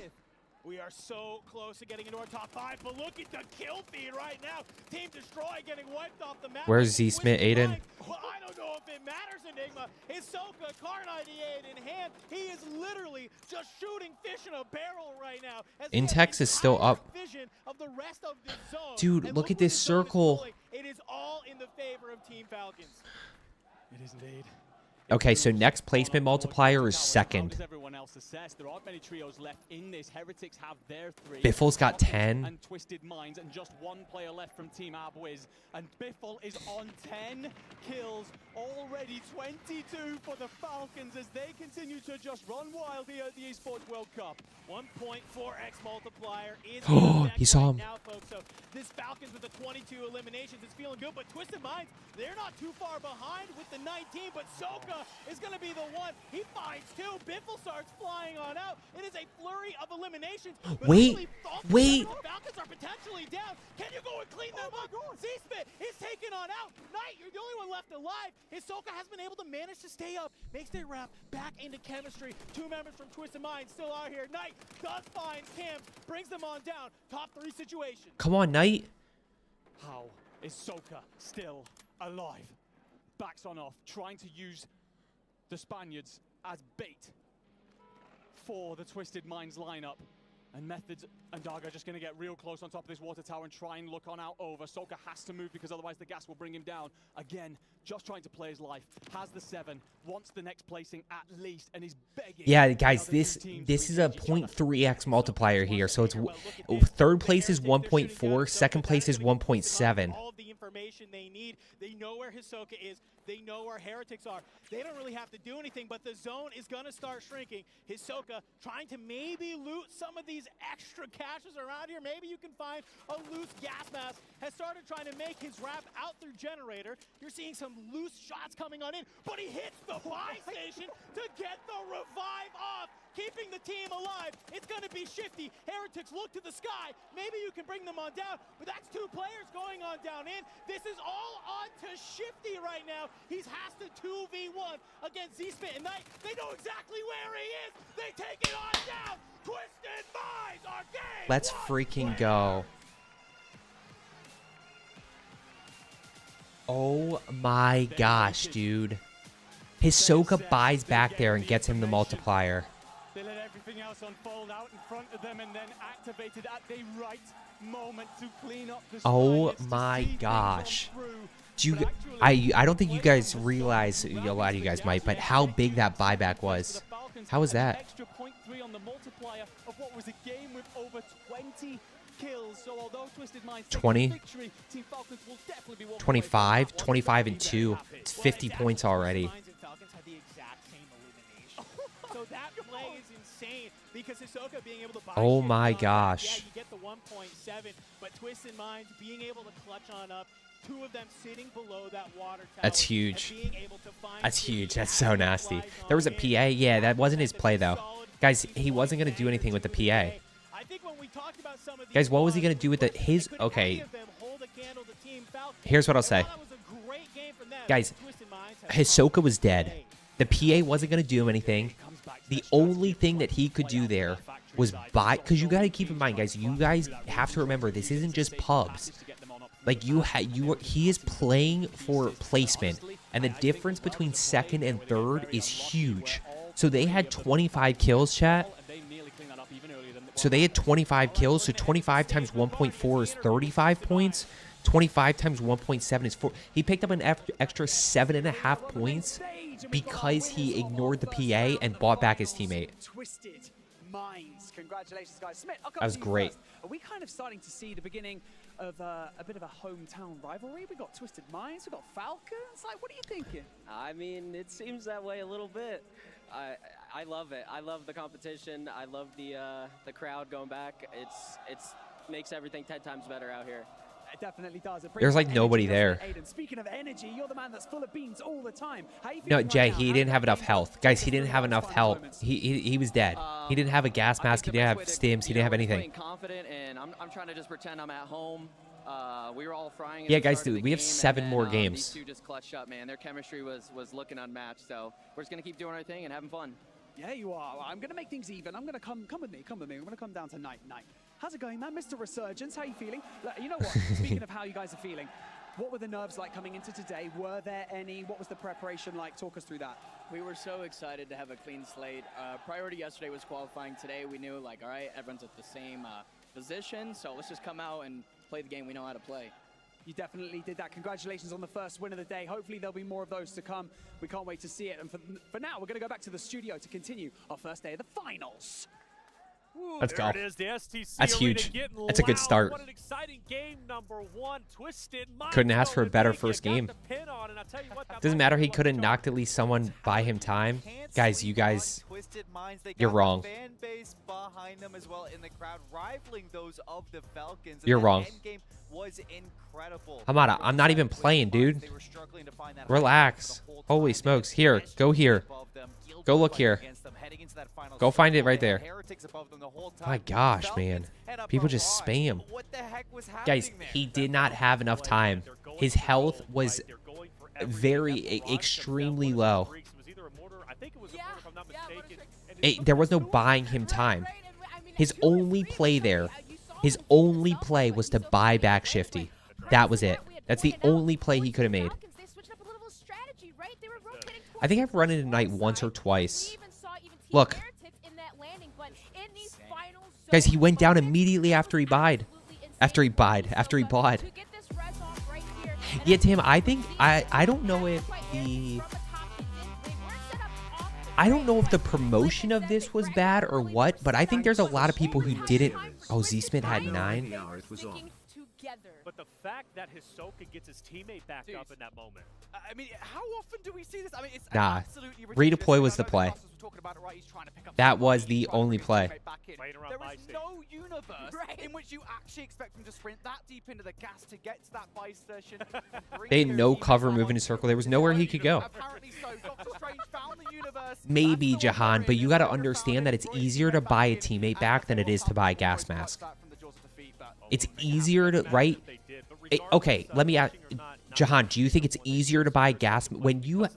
We are so close to getting into our top 5, but look at the kill feed right now. Team Destroy getting wiped off the map. Where's Z-Smith, Aiden? Well, I don't know if it matters, Enigma. Hisoka, Car 98 in hand. He is literally just shooting fish in a barrel right now. Intex is still up. Of the rest of this zone. Dude, look at this circle. It is all in the favor of Team Falcons. It is indeed. Okay, so next placement multiplier is second. Everyone else assessed. There aren't many trios left in this. Heretics have their 3. Biffle's got 10. And Twisted Minds, and just one player left from Team Abwiz. And Biffle is on 10 kills, already 22 for the Falcons as they continue to just run wild here at the Esports World Cup. 1.4x multiplier is He saw him. now, folks. So this Falcons with the 22 eliminations is feeling good, but Twisted Minds, they're not too far behind with the 19, but Soka is going to be the one. He finds 2. Biffle starts flying on out. It is a flurry of eliminations. Wait. Falcons are potentially down. Can you go and clean them up? Z-Spit is taken on out. Knight, you're the only one left alive. Hisoka has been able to manage to stay up. Makes their wrap back into chemistry. 2 members from Twisted Minds still out here. Knight does find Camps, brings them on down. Top 3 situation. Come on, Knight. How is Soka still alive? Backs on off, trying to use the Spaniards as bait for the Twisted Minds lineup. And Methods and Dark are just going to get real close on top of this water tower and try and look on out over. Soka has to move because otherwise the gas will bring him down. Again, just trying to play his life. Has the 7, wants the next placing at least, and he's begging. Yeah, guys, this is a 0.3x multiplier here. So it's third place is 1.4, second place is 1.7. All of the information they need. They know where Hisoka is. They know where Heretics are. They don't really have to do anything, but the zone is going to start shrinking. Hisoka trying to maybe loot some of these extra caches around here. Maybe you can find a loose gas mask. Has started trying to make his wrap out through Generator. You're seeing some loose shots coming on in, but he hits the buy station to get the revive off, keeping the team alive. It's going to be shifty. Heretics look to the sky. Maybe you can bring them on down, but that's 2 players going on down in. This is all on to Shifty right now. He has to 2v1 against Z-Spit and Knight. They know exactly where he is. They take it on down. Twisted Minds are game. Let's freaking go. Oh my gosh, dude. Hisoka buys back there and gets him the multiplier. They let everything else unfold out in front of them and then activated at the right moment to clean up the Oh my gosh. Do you, I don't think you guys realize, a lot of you guys might, but how big that buyback was. How was that? Extra 0.3 on the multiplier of what was a game with over 20 kills. So although Twisted Minds 20, victory, Team Falcons will definitely be 25, 25 and 2. It's 50 points already. Falcons had the exact same elimination. So that play is insane because Hisoka being able to buy Oh shit my on, gosh. Yeah, you get the 1.7, but Twisted Minds being able to clutch on up. 2 of them sitting below that water tower. That's huge. And being able to find That's huge. That's so nasty. There was a PA. Yeah, that wasn't his play, though. Guys, he wasn't going to do anything with the PA. I think when we talked about some of these Guys, what was he going to do with the his? Okay. Here's what I'll say. Guys, Hisoka was dead. The PA wasn't going to do anything. The only thing that he could do there was buy, because you got to keep in mind, guys, you guys have to remember, this isn't just pubs. Like, he is playing for placement, and the difference between second and third is huge. So they had 25 kills, chat. So they had 25 kills, so 25 times 1.4 is 35 points. 25 times 1.7 is 4. He picked up an extra 7.5 points because he ignored the PA and bought back his teammate. Twisted Minds. Congratulations, guys. Smith, I'll come That was to you great. first. Are we kind of starting to see the beginning of a bit of a hometown rivalry? We got Twisted Minds, we got Falcons. Like, what are you thinking? I mean, it seems that way a little bit. I love it. I love the competition. I love the crowd going back. It's makes everything 10 times better out here. It definitely does. There's like nobody there. Aiden, speaking of energy, you're the man that's full of beans all the time. How you No, feeling Jay, right now? he didn't have enough health. Guys, he didn't have enough health. He was dead. He didn't have a gas mask. He didn't have stims. He didn't have anything. Confident, and I'm trying to just pretend I'm at home. We were all frying. Yeah, guys, dude, we have 7 more games. These two just clutched up, man. Their chemistry was looking unmatched. So we're just gonna keep doing our thing and having fun. Yeah, you are. I'm going to make things even. I'm going to come with me. Come with me. I'm going to come down to night. How's it going, man? Mr. Resurgence, how you feeling? Look, you know what? Speaking of how you guys are feeling, what were the nerves like coming into today? Were there any? What was the preparation like? Talk us through that. We were so excited to have a clean slate. Priority yesterday was qualifying. Today we knew, like, all right, everyone's at the same position, so let's just come out and play the game we know how to play. You definitely did that. Congratulations on the first win of the day. Hopefully there'll be more of those to come. We can't wait to see it. And for now, we're going to go back to the studio to continue our first day of the finals. Let's go. There it is, the STC That's arena huge. getting That's a good loud. start. What an exciting game, number 1. Twisted Minds Couldn't ask for a going better big. first You got game. the pin on, and I'll tell you what, that Doesn't might matter. be He what could have the knocked at least someone by him time. Guys, you guys, you're wrong. Fan base behind them as well in the crowd, rivaling those of the Falcons. You're wrong. Endgame was incredible. Hamada, I'm not even playing, dude. Relax. Holy smokes. Here, go here. Go look here. Go find it right there. My gosh, man. People just spam. Guys, he did not have enough time. His health was very, extremely low. There was no buying him time. His only play there, his only play was to buy back Shifty. That was it. That's the only play he could have made. I think I've run into Knight once or twice. Look. Guys, he went down immediately after he buyed. After he bought. Yeah, Tim, I think, I don't know if the... I don't know if the promotion of this was bad or what, but I think there's a lot of people who didn't... Oh, Z-Smith had 9? But the fact that Hisoka gets his teammate back up in that moment. I mean, how often do we see this? I mean, it's Nah, absolutely ridiculous. redeploy was the play. That was the only play. There is no universe in which you actually expect him to sprint that deep into the gas to get to that buy station. They had no cover moving in a circle. There was nowhere he could go. Apparently so. Dr. Strange found the universe. Maybe, Jahan, but you got to understand that it's easier to buy a teammate back than it is to buy a gas mask. It's easier to, right? Okay, let me ask, Jahan, do you think it's easier to buy gas when you...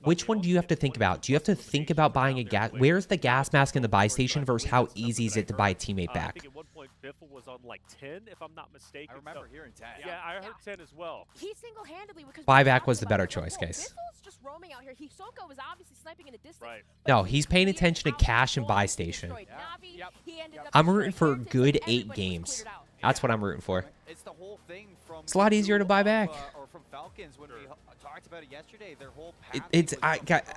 Which one do you have to think about? Do you have to think about buying a gas... Where's the gas mask in the buy station versus how easy is it to buy a teammate back? I think at one point Biffle was on like 10, if I'm not mistaken. I remember hearing 10. Yeah, I heard 10 as well. He single-handedly, because Buyback was the better choice, guys. Biffle's just roaming out here. Hisoka was obviously sniping in the distance. Right. No, he's paying attention to cash and buy station. I'm rooting for a good 8 games. That's what I'm rooting for. It's the whole thing from... It's a lot easier to buy back. Or from Falcons when we talked about it yesterday. Their whole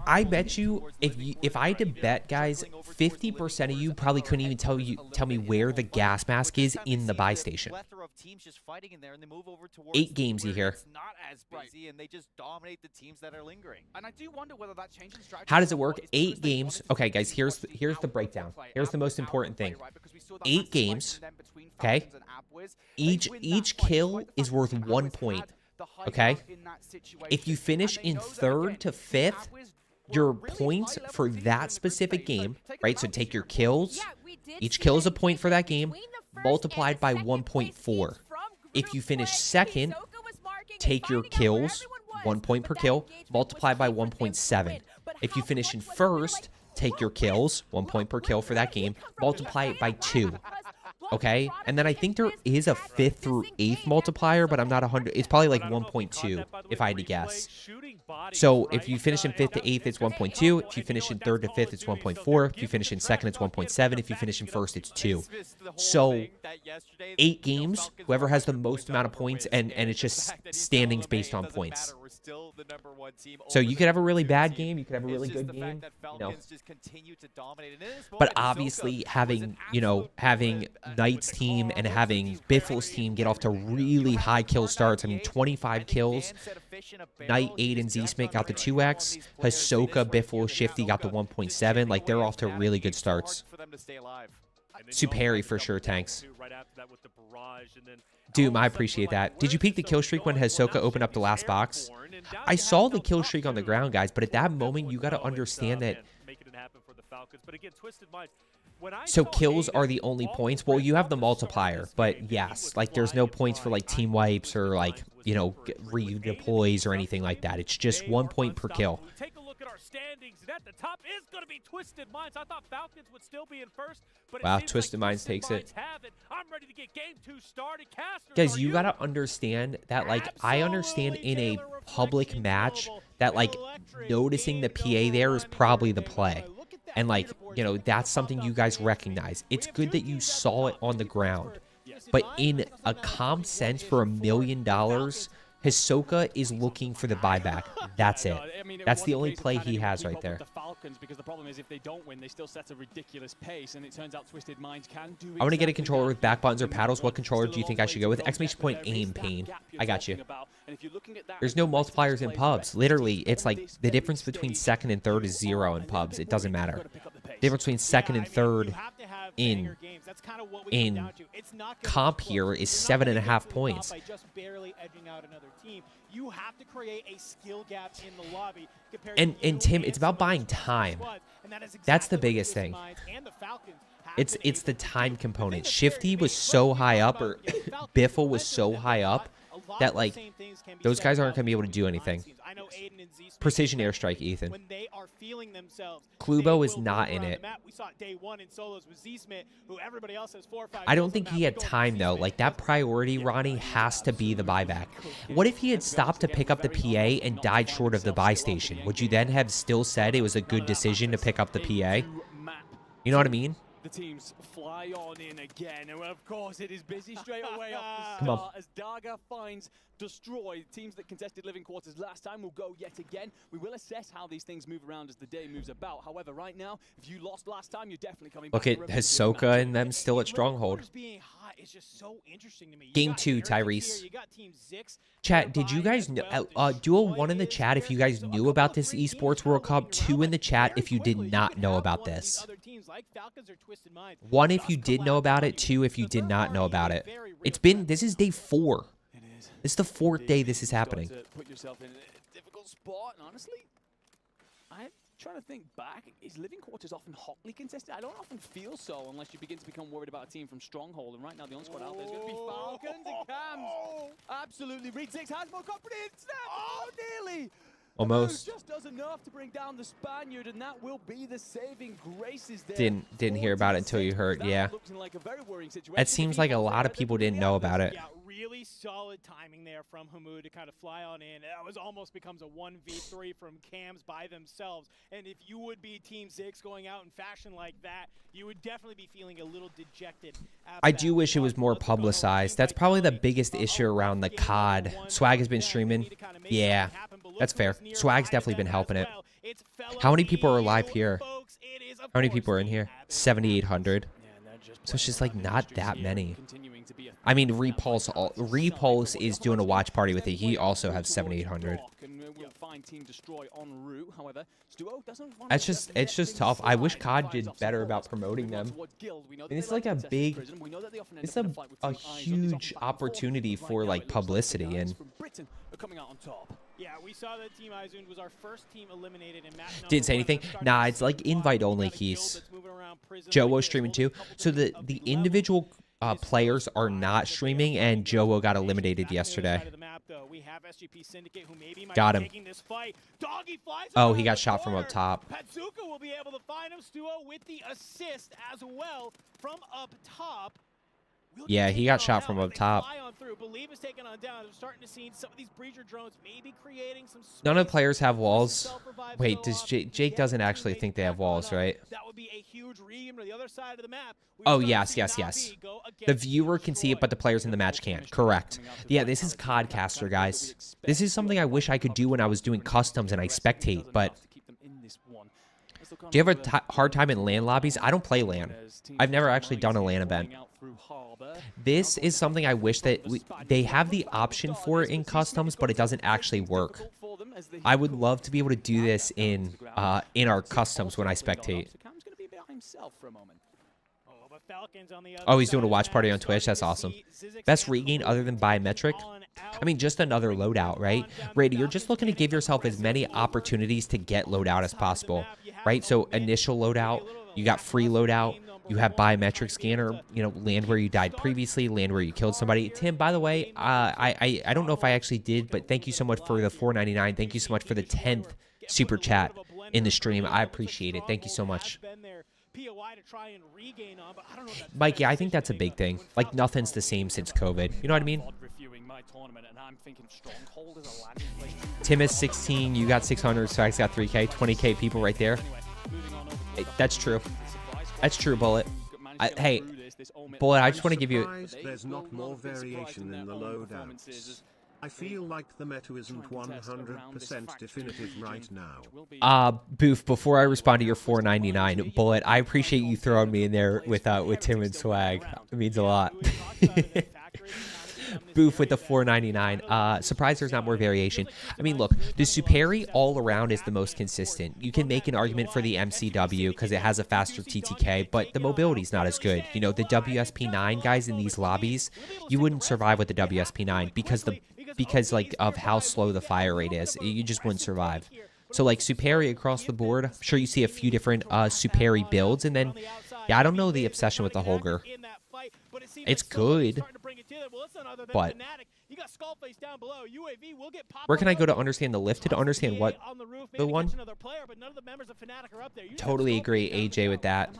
I bet you if I had to bet, guys, 50% of you probably couldn't even tell me where the gas mask is in the buy station. 8 games you hear. It's not as busy, and they just dominate the teams that are lingering. And I do wonder whether that change in strategy. How does it work? 8 games. Okay, guys, here's the breakdown. Here's the most important thing. 8 games. Okay. Each kill is worth 1 point. Okay. If you finish in 3rd to 5th, your points for that specific game, right? So take your kills. Each kill is a point for that game, multiplied by 1.4. If you finish 2nd, take your kills, 1 point per kill, multiplied by 1.7. If you finish in 1st, take your kills, 1 point per kill for that game, multiply it by 2. Okay, and then I think there is a 5th through 8th multiplier, but I'm not 100. It's probably like 1.2 if I had to guess. So if you finish in 5th to 8th, it's 1.2. If you finish in 3rd to 5th, it's 1.4. If you finish in 2nd, it's 1.7. If you finish in 1st, it's 2. So 8 games, whoever has the most amount of points, and it's just standings based on points. the #1 team. So you could have a really bad game, you could have a really good game, you know. Just continue to dominate. But obviously having, you know, having Knight's team and having Biffle's team get off to really high kill starts. I mean, 25 kills. Knight, Aiden, Z-Smith got the 2x. Hisoka, Biffle, Shifty got the 1.7. Like, they're off to really good starts. Superi for sure, Tanks. Doom, I appreciate that. Did you peek the kill streak when Hisoka opened up the last box? I saw the kill streak on the ground, guys, but at that moment, you got to understand that. So kills are the only points. Well, you have the multiplier, but yes, like there's no points for like team wipes or like, you know, redeploys or anything like that. It's just 1 point per kill. Take a look at our standings, and at the top is going to be Twisted Minds. I thought Falcons would still be in first, but wow, Twisted Minds takes it. I'm ready to get game 2 started. Casters, guys, you got to understand that, like, I understand in a public match that, like, noticing the PA there is probably the play. And, like, you know, that's something you guys recognize. It's good that you saw it on the ground. But in a calm sense, for $1 million, Hisoka is looking for the buyback. That's it. That's the only play he has right there. Because the problem is if they don't win, they still set a ridiculous pace, and it turns out Twisted Minds can do. I want to get a controller with back buttons or paddles. What controller do you think I should go with? Exclamation point aim pain. I got you. There's no multipliers in pubs. Literally, it's like the difference between second and third is 0 in pubs. It doesn't matter. The difference between second and third in comp here is 7.5 points. You have to create a skill gap in the lobby. And Tim, it's about buying time. That's the biggest thing. It's the time component. Shifty was so high up, or Biffle was so high up, that, like, those guys aren't going to be able to do anything. Precision airstrike, Ethan. Klubo is not in it. I don't think he had time, though. Like, that priority, Ronnie, has to be the buyback. What if he had stopped to pick up the PA and died short of the buy station? Would you then have still said it was a good decision to pick up the PA? You know what I mean? The teams fly on in again, and of course it is busy straight away off the Come on. start as Daga finds Destroy. Teams that contested living quarters last time will go yet again. We will assess how these things move around as the day moves about. However, right now, if you lost last time, you're definitely coming back. Look at Hisoka and them still at Stronghold. Game 2, Tyrese. Chat, did you guys know, do a 1 in the chat if you guys knew about this Esports World Cup, 2 in the chat if you did not know about this. 1 if you did know about it, 2 if you did not know about it. This is day 4. This is the 4th day this is happening. Put yourself in a difficult spot, and honestly, I'm trying to think back. Is living quarters often hotly contested? I don't often feel so unless you begin to become worried about a team from Stronghold. And right now, the on-squad out there is going to be Falcons and Cams. Absolutely. Reed 6 has more confidence. Oh, nearly. Almost. Just does enough to bring down the Spaniard, and that will be the saving graces there. Didn't hear about it until you heard. Yeah. It seems like a lot of people didn't know about it. Yeah, really solid timing there from Hamu to kind of fly on in. That was almost becomes a 1v3 from Cams by themselves. And if you would be Team 6 going out in fashion like that, you would definitely be feeling a little dejected. I do wish it was more publicized. That's probably the biggest issue around the COD. Swag has been streaming. Yeah, that's fair. Swag's definitely been helping it. How many people are live here? How many people are in here? 7,800. So it's just like not that many. I mean, Repulse is doing a watch party with it. He also has 7,800. It's just tough. I wish COD did better about promoting them. And it's like a big, it's a huge opportunity for like publicity and. Yeah, we saw that Team Izun was our first team eliminated in match number Didn't say anything. Nah, it's like invite only keys. Joe streaming too. So the individual players are not streaming, and Joe got eliminated yesterday. Got him. Oh, he got shot from up top. Patsuka will be able to find him. Stuo with the assist as well from up top. Yeah, he got shot from up top. None of the players have walls. Wait, does Jake doesn't actually think they have walls, right? Oh, yes. The viewer can see it, but the players in the match can't. Correct. Yeah, this is Codcaster, guys. This is something I wish I could do when I was doing customs and I spectate, but... Do you have a hard time in LAN lobbies? I don't play LAN. I've never actually done a LAN event. This is something I wish that they have the option for in customs, but it doesn't actually work. I would love to be able to do this in our customs when I spectate. Oh, he's doing a watch party on Twitch. That's awesome. Best regain other than biometric? I mean, just another loadout, right? Rady, you're just looking to give yourself as many opportunities to get loadout as possible, right? So initial loadout, you got free loadout, you have biometric scanner, you know, land where you died previously, land where you killed somebody. Tim, by the way, I don't know if I actually did, but thank you so much for the $4.99. Thank you so much for the 10th super chat in the stream. I appreciate it. Thank you so much. Mikey, I think that's a big thing. Like, nothing's the same since COVID. You know what I mean? Tim is 16. You got 600. Swags got 3K. 20K people right there. Hey, that's true. That's true, Bullet. Hey, Bullet, I just want to give you... There's not more variation in the loadouts. I feel like the meta isn't 100% definitive right now. Boof, before I respond to your $4.99, Bullet, I appreciate you throwing me in there with Tim and Swag. It means a lot. Boof with the $4.99. Surprised there's not more variation. I mean, look, the Superi all around is the most consistent. You can make an argument for the MCW because it has a faster TTK, but the mobility's not as good. You know, the WSP9 guys in these lobbies, you wouldn't survive with the WSP9 because like of how slow the fire rate is. You just wouldn't survive. So like Superi across the board, I'm sure you see a few different Superi builds, and then yeah, I don't know the obsession with the Holger. It's good, but where can I go to understand the lifted? To understand what? The one? Totally agree, AJ, with that.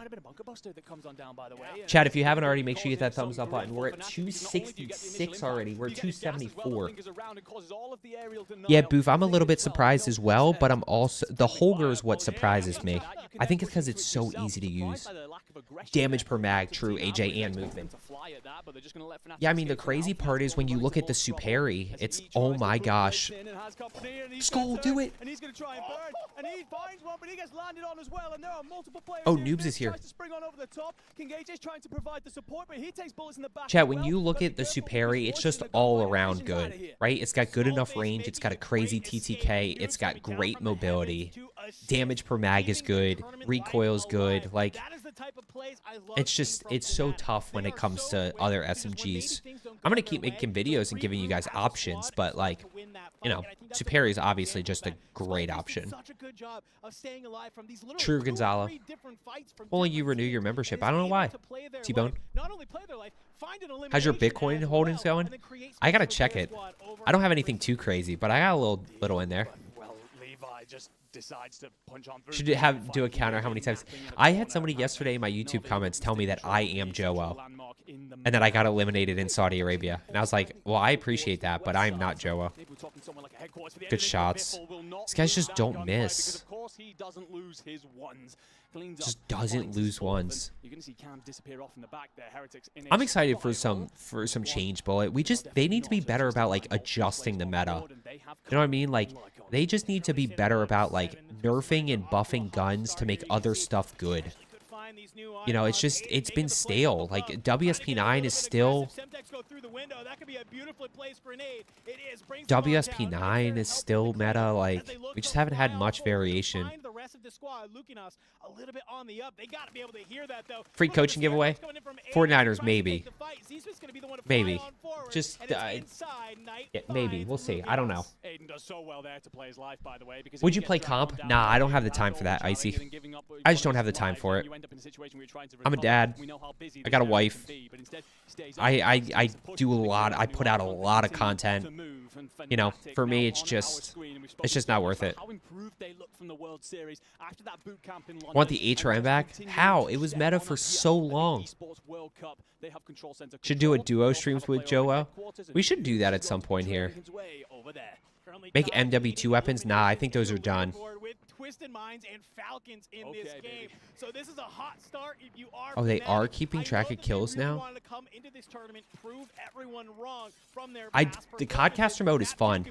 Chad, if you haven't already, make sure you hit that thumbs up button. We're at 266 already. We're 274. Yeah, Boof, I'm a little bit surprised as well, but I'm also... The Holger is what surprises me. I think it's because it's so easy to use. Damage per mag, true, AJ, and movement. Yeah, I mean, the crazy part is when you look at the Superi, it's, oh my gosh. Skull, do it! Oh, Noobs is here. Chat, when you look at the Superi, it's just all around good, right? It's got good enough range, it's got a crazy TTK, it's got great mobility. Damage per mag is good, recoil is good, like... It's just, it's so tough when it comes to other SMGs. I'm going to keep making videos and giving you guys options, but like, you know, Superi is obviously just a great option. True, Gonzalo. Only you renew your membership. I don't know why. T-Bone. How's your Bitcoin holdings going? I got to check it. I don't have anything too crazy, but I got a little in there. Should do a counter how many times. I had somebody yesterday in my YouTube comments tell me that I am Joe and that I got eliminated in Saudi Arabia, and I was like, well, I appreciate that, but I'm not Joe. Good shots. These guys just don't miss. Just doesn't lose ones. I'm excited for some change, Bullet. They need to be better about like adjusting the meta. You know what I mean? Like they just need to be better about like nerfing and buffing guns to make other stuff good. You know, it's just, it's been stale. Like WSP9 is still... WSP9 is still meta. Like, we just haven't had much variation. Free coaching giveaway? 49ers, maybe. Maybe. Just, yeah, maybe. We'll see. I don't know. does so well there to play his life, by the way. Because Would you play comp? Nah, I don't have the time for that, Icy. I just don't have the time for it. I'm a dad. I got a wife. I do a lot. I put out a lot of content. You know, for me, it's just not worth it. I want the HRM back. How? It was meta for so long. Should do a duo streams with Joel. We should do that at some point here. Make MW2 weapons? Nah, I think those are done. Twisted Minds and Falcons in this game. So this is a hot start if you are. Oh, they are keeping track of kills now? The Codcaster mode is fun.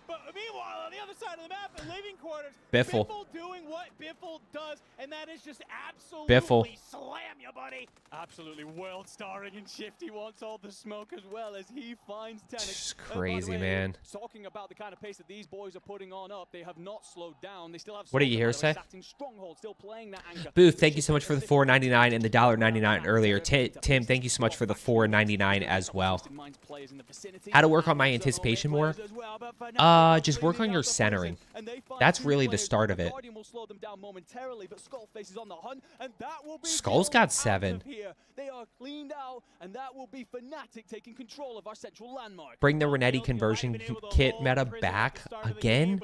But meanwhile, on the other side of the map, in living quarters, Biffle doing what Biffle does, and that is just absolutely slam you, buddy. Absolutely world starring, and Shifty wants all the smoke as well as he finds Tenet. It's crazy, man. Talking about the kind of pace that these boys are putting on up, they have not slowed down. They still have. What do you hear say? Still playing that anchor. Booth, thank you so much for the $4.99 and the $1.99 earlier. Tim, thank you so much for the $4.99 as well. How to work on my anticipation more? Just work on your centering. That's really the start of it. Skull's got 7. Bring the Renetti conversion kit meta back again?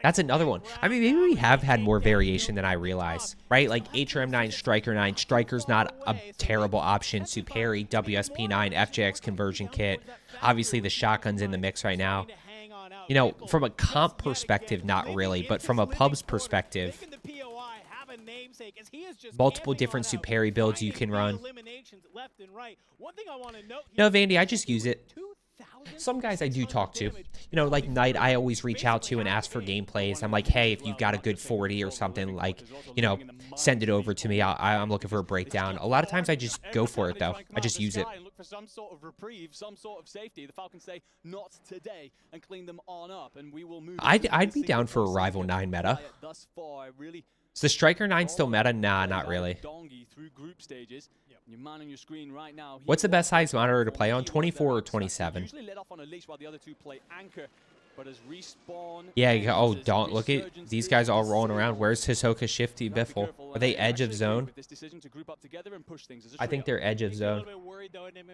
That's another one. I mean, maybe we have had more variation than I realize, right? Like HRM9, Striker 9. Striker's not a terrible option. Superi, WSP9, FJX conversion kit. Obviously, the shotgun's in the mix right now. You know, from a comp perspective, not really, but from a pub's perspective, multiple different Superi builds you can run. No, Vandy, I just use it. Some guys I do talk to. You know, like Knight, I always reach out to and ask for gameplays. I'm like, hey, if you've got a good 40 or something, like, you know, send it over to me. I'm looking for a breakdown. A lot of times I just go for it, though. I just use it. For some sort of reprieve, some sort of safety. The Falcons say not today and clean them on up, and we will move. I'd be down for a Rival 9 meta. Is the Striker 9 still meta? Nah, not really. What's the best size monitor to play on? 24 or 27? Yeah, oh, don't look at these guys all rolling around. Where's Hisoka, Shifty, Biffle? Are they edge of zone? I think they're edge of zone.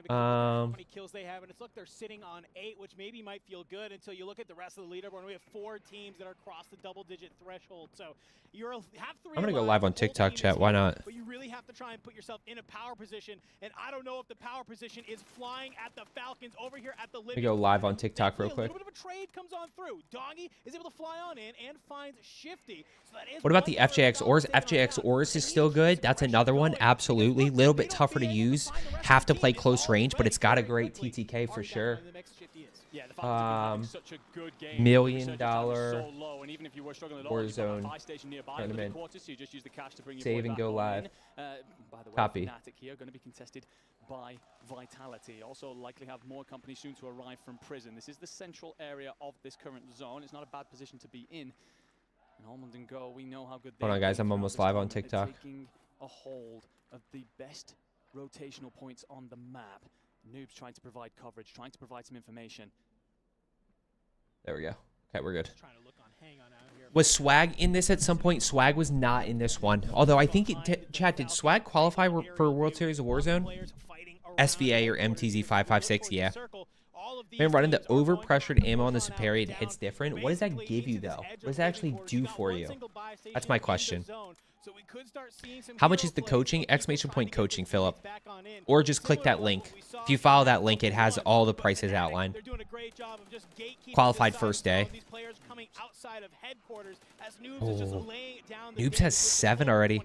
How many kills they have, and it's look, they're sitting on 8, which maybe might feel good until you look at the rest of the leaderboard. We have 4 teams that are across the double-digit threshold. So you're have 3. I'm gonna go live on TikTok chat. Why not? But you really have to try and put yourself in a power position, and I don't know if the power position is flying at the Falcons over here at the. Let me go live on TikTok real quick. A little bit of a trade comes on through. Doggy is able to fly on in and finds Shifty. So that is what about the FJX Ors? FJX Ors is still good. That's another one. Absolutely. A little bit tougher to use. Have to play close range, but it's got a great TTK for sure. $1 million Warzone tournament. Save and go live. Copy. Here going to be contested by Vitality. Also likely have more companies soon to arrive from prison. This is the central area of this current zone. It's not a bad position to be in. And Almond and Go, we know how good they are. Hold on, guys. I'm almost live on TikTok. Taking a hold of the best rotational points on the map. Noobs trying to provide coverage, trying to provide some information. There we go. Okay, we're good. Was Swag in this at some point? Swag was not in this one. Although I think, chat, did Swag qualify for World Series of Warzone? SVA or MTZ 556, yeah. Man, running the overpressured ammo on the Superi, it hits different. What does that give you, though? What does that actually do for you? That's my question. How much is the coaching? Exclamation point coaching, Philip. Or just click that link. If you follow that link, it has all the prices outlined. Qualified first day. Oh. Noobs has 7 already.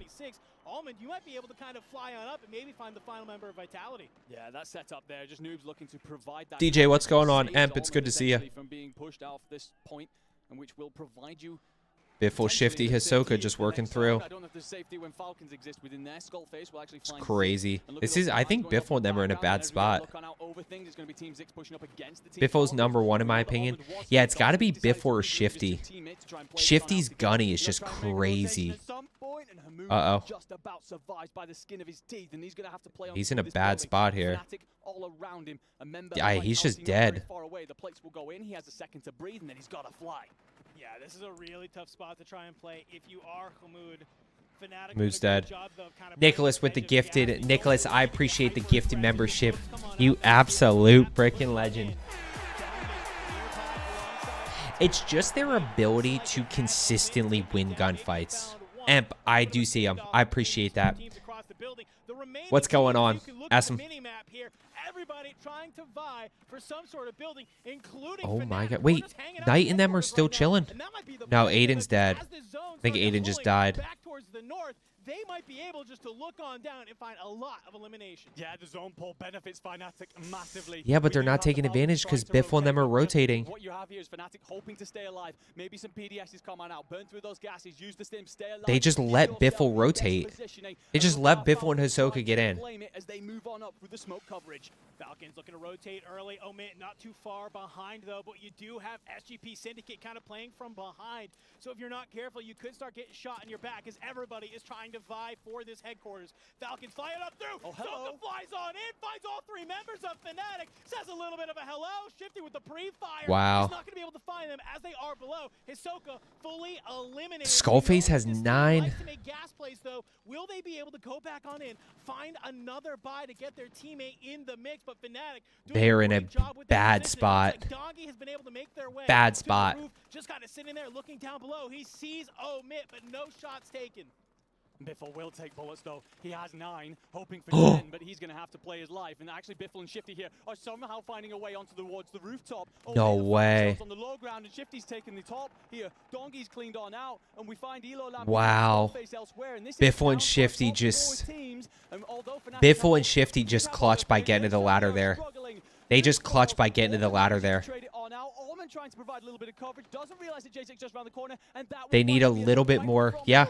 Almond, you might be able to kind of fly on up and maybe find the final member of Vitality. Yeah, that's set up there. Just Noobs looking to provide that. DJ, what's going on? Emp, it's good to see you. From being pushed off this point, and which will provide you Biffle, Shifty, Hisoka just working through. I don't know if there's safety when Falcons exist within their skull face. We'll actually find it's crazy. This is, I think Biffle and them are in a bad spot. Biffle's #1 in my opinion. Yeah, it's got to be Biffle or Shifty. Shifty's gunny is just crazy. Uh-oh. just about survives by the skin of his teeth, and he's going to have to play on He's in a this bad building. spot here. Fnatic all around him. A member Yeah, like he's just Alcine not very dead. Far away. The plates will go in. He has a second to breathe, and then he's got to fly. Yeah, this is a really tough spot to try and play if you are Hamoud. Fnatic Mood's did a dead. good job, though, kind of Nicholas with the gifted. Nicholas, I appreciate the gifted membership. You absolute freaking legend. It's just their ability to consistently win gunfights. Emp, I do see him. I appreciate that. What's going on? Ask him. Everybody trying to vie for some sort of building, including Oh my Fnatic. god. We're Wait, just hanging out Knight in and them are still chilling. and that might be the No, play, Aiden's because dead. as the zone I think starts Aiden just pulling died. back towards the north, they might be able just to look on down and find a lot of elimination. Yeah, the zone pull benefits Fnatic massively. Yeah, but We they're do not have taking the advantage Falcons because trying to Biffle and them are rotate. rotating. What you have here is Fnatic hoping to stay alive. Maybe some PDSs come on out, burn through those gases, use the stim, stay alive. They just let Biffle rotate. They just let Biffle and Hisoka get in. As they move on up through the smoke coverage. Falcons looking to rotate early. Omit not too far behind, though, but you do have SGP Syndicate kind of playing from behind. So if you're not careful, you could start getting shot in your back as everybody is trying to vie for this headquarters. Falcons fly it up through. Soka flies on in, finds all three members of Fnatic, says a little bit of a hello. Shifty with the pre-fire. Wow. He's not going to be able to find them as they are below. Hisoka fully eliminated. Skullface has This team 9. likes to make gas plays, though. Will they be able to go back on in, find another buy to get their teammate in the mix? But Fnatic doing They're in a great job with their bad position. spot. Looks like Doggy has been able to make their way Bad to the spot. roof. Just kind of sitting there looking down below. He sees Omit, but no shots taken. Biffle will take bullets, though. He has 9, hoping for 10, but he's going to have to play his life. And actually, Biffle and Shifty here are somehow finding a way onto towards the rooftop. No they find way. themselves on the low ground, and Shifty's taking the top here. Dongy's cleaned on out, and we find Elo Lamb Wow. elsewhere. And this is Biffle and down for Shifty top just... 4 teams. And although Fnatic Biffle and Shifty just clutched by getting to the ladder there. They just clutched by getting to the ladder there. Trying to provide a little bit of coverage, doesn't realize that J6 just around the corner, and that They need a little bit more. Yeah.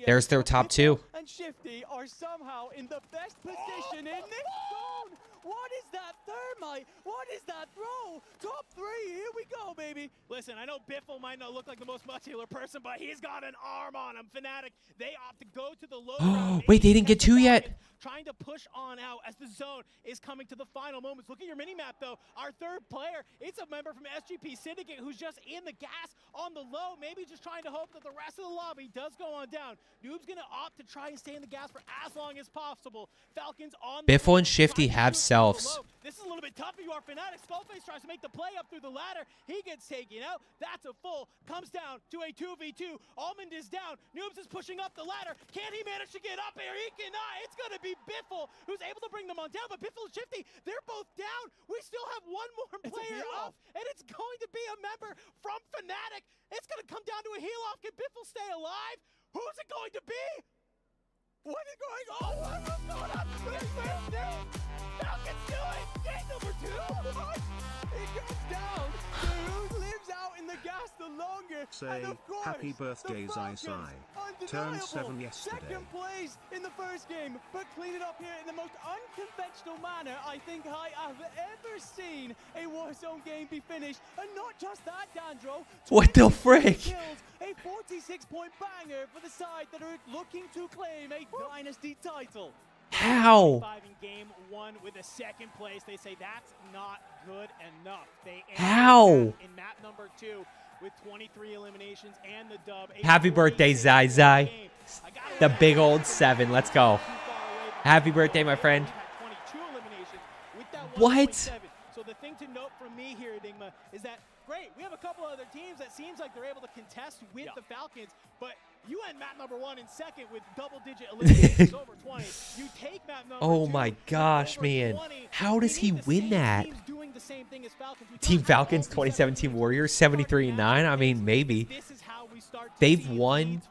There's their top 2. And Shifty are somehow in the best position in this zone. What is that thermite? What is that throw? Top 3, here we go, baby. Listen, I know Biffle might not look like the most muscular person, but he's got an arm on him. Fnatic, they opt to go to the low ground. Wait, they didn't get 2 yet. Trying to push on out as the zone is coming to the final moments. Look at your mini-map, though. Our third player, it's a member from SGP Syndicate who's just in the gas on the low, maybe just trying to hope that the rest of the lobby does go on down. Noob's going to opt to try and stay in the gas for as long as possible. Falcons on Biffle and Shifty have selves. This is a little bit tough for you, our Fnatic. Skullface tries to make the play up through the ladder. He gets taken out. That's a full. Comes down to a 2v2. Almond is down. Noobs is pushing up the ladder. Can he manage to get up here? He cannot. It's going to be Biffle who's able to bring them on down. But Biffle and Shifty, they're both down. We still have one more player up. And it's going to be a member from Fnatic. It's going to come down to a heel off. Can Biffle stay alive? Who's it going to be? What is going on? What's going on? Falcons do it! Game number 2! It goes down. Who lives out in the gas the longer? Say, and of course, happy birthday, the Zai Falcons, Sai. Turned 7 yesterday. Second place in the first game, but clean it up here in the most unconventional manner I think I have ever seen a Warzone game be finished. And not just that, Dandro. What the frick? Kills, a 46-point banger for the side that are looking to claim a Dynasty title. How? 5 in game 1 with a second place. They say that's not good enough. They How? in map number 2 with 23 eliminations and the dub. Happy birthday, Zai Zai. The big old 7. Let's go. Happy birthday, my friend. What? So the thing to note from me here, Enigma, is that great. We have a couple other teams that seems like they're able to contest with the Falcons, but you end map number 1 in second with double-digit eliminations over 20. You take map number 2. Oh my gosh, man. How does he win that? Team Falcons 2017 Warriors 73-9? I mean, maybe. They've won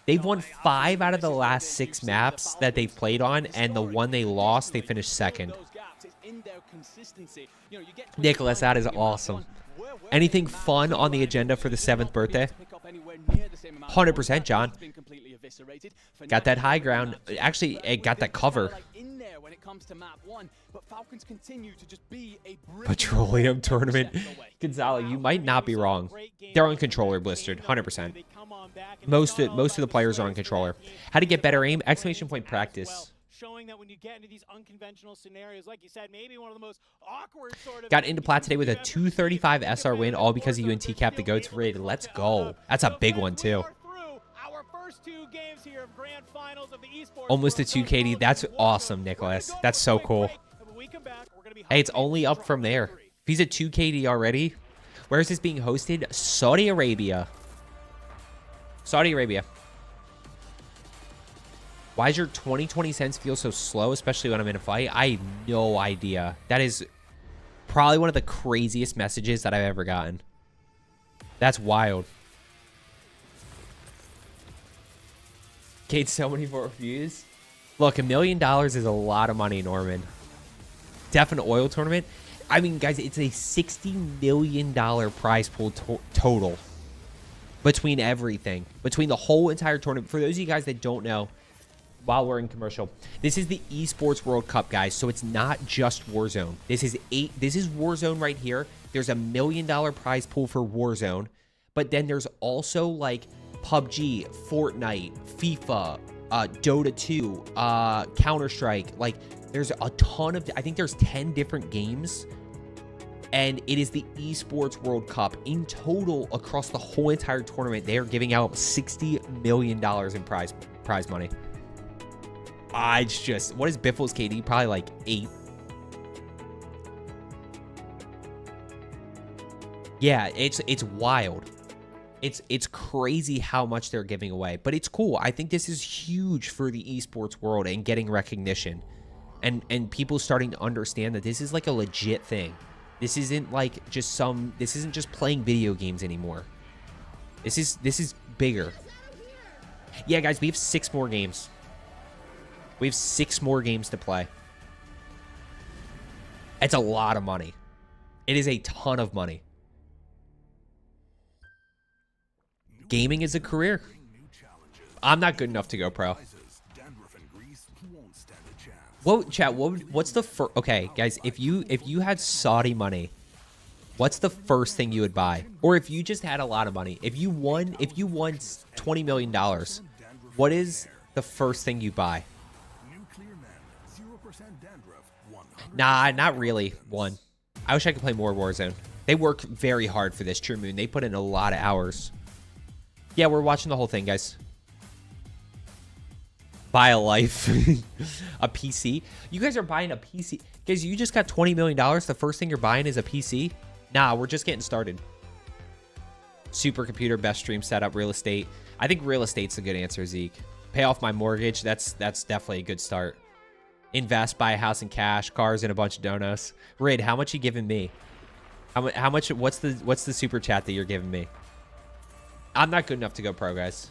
5 out of the last 6 maps that they've played on, and the one they lost, they finished second. Nicholas, that is awesome. Anything fun on the agenda for the 7th birthday? 100%, John. Got that high ground. Actually, it got that cover. Petroleum tournament. Gonzalo, you might not be wrong. They're on controller blistered, 100%. Most of the players are on controller. How to get better aim? Exclamation point practice. Showing that when you get into these unconventional scenarios, like you said, maybe one of the most awkward sort of... Got into plat today with a 235 SR win, all because of UNT cap the GOATs raid. Let's go. That's a big one, too. Our first 2 games here of grand finals of the esports. Almost a 2 KD. That's awesome, Nicholas. That's so cool. Hey, it's only up from there. If he's at 2 KD already, where is this being hosted? Saudi Arabia. Saudi Arabia. Why does your 20 cents feel so slow, especially when I'm in a fight? I have no idea. That is probably one of the craziest messages that I've ever gotten. That's wild. Kate, so many more views. Look, $1 million is a lot of money, Norman. Definite oil tournament. I mean, guys, it's a $60 million prize pool total between everything, between the whole entire tournament. For those of you guys that don't know, while we're in commercial, this is the Esports World Cup, guys. So it's not just Warzone. This is Warzone right here. There's $1 million prize pool for Warzone, but then there's also like PUBG, Fortnite, FIFA, Dota 2, Counter-Strike. Like, there's a ton of, I think there's 10 different games, and it is the Esports World Cup. In total, across the whole entire tournament, they are giving out $60 million in prize money. It's just, what is Biffle's KD? Probably like 8. Yeah, it's wild. It's crazy how much they're giving away, but it's cool. I think this is huge for the esports world and getting recognition, and people starting to understand that this is like a legit thing. This isn't like just this isn't just playing video games anymore. This is bigger. Yeah, guys, we have 6 more games. We have 6 more games to play. It's a lot of money. It is a ton of money. Gaming is a career. I'm not good enough to go pro. Whoa, chat. What's the first? Okay, guys. If you had Saudi money, what's the first thing you would buy? Or if you just had a lot of money, if you won $20 million, what is the first thing you buy? Nah, not really. One. I wish I could play more Warzone. They work very hard for this, True Moon. They put in a lot of hours. Yeah, we're watching the whole thing, guys. Buy a life. A PC. You guys are buying a PC. Guys, you just got $20 million. The first thing you're buying is a PC? Nah, we're just getting started. Supercomputer, best stream setup, real estate. I think real estate's a good answer, Zeke. Pay off my mortgage. That's definitely a good start. Invest, buy a house in cash, cars, and a bunch of donuts. Rid, how much you giving me? How much? What's the super chat that you're giving me? I'm not good enough to go pro, guys.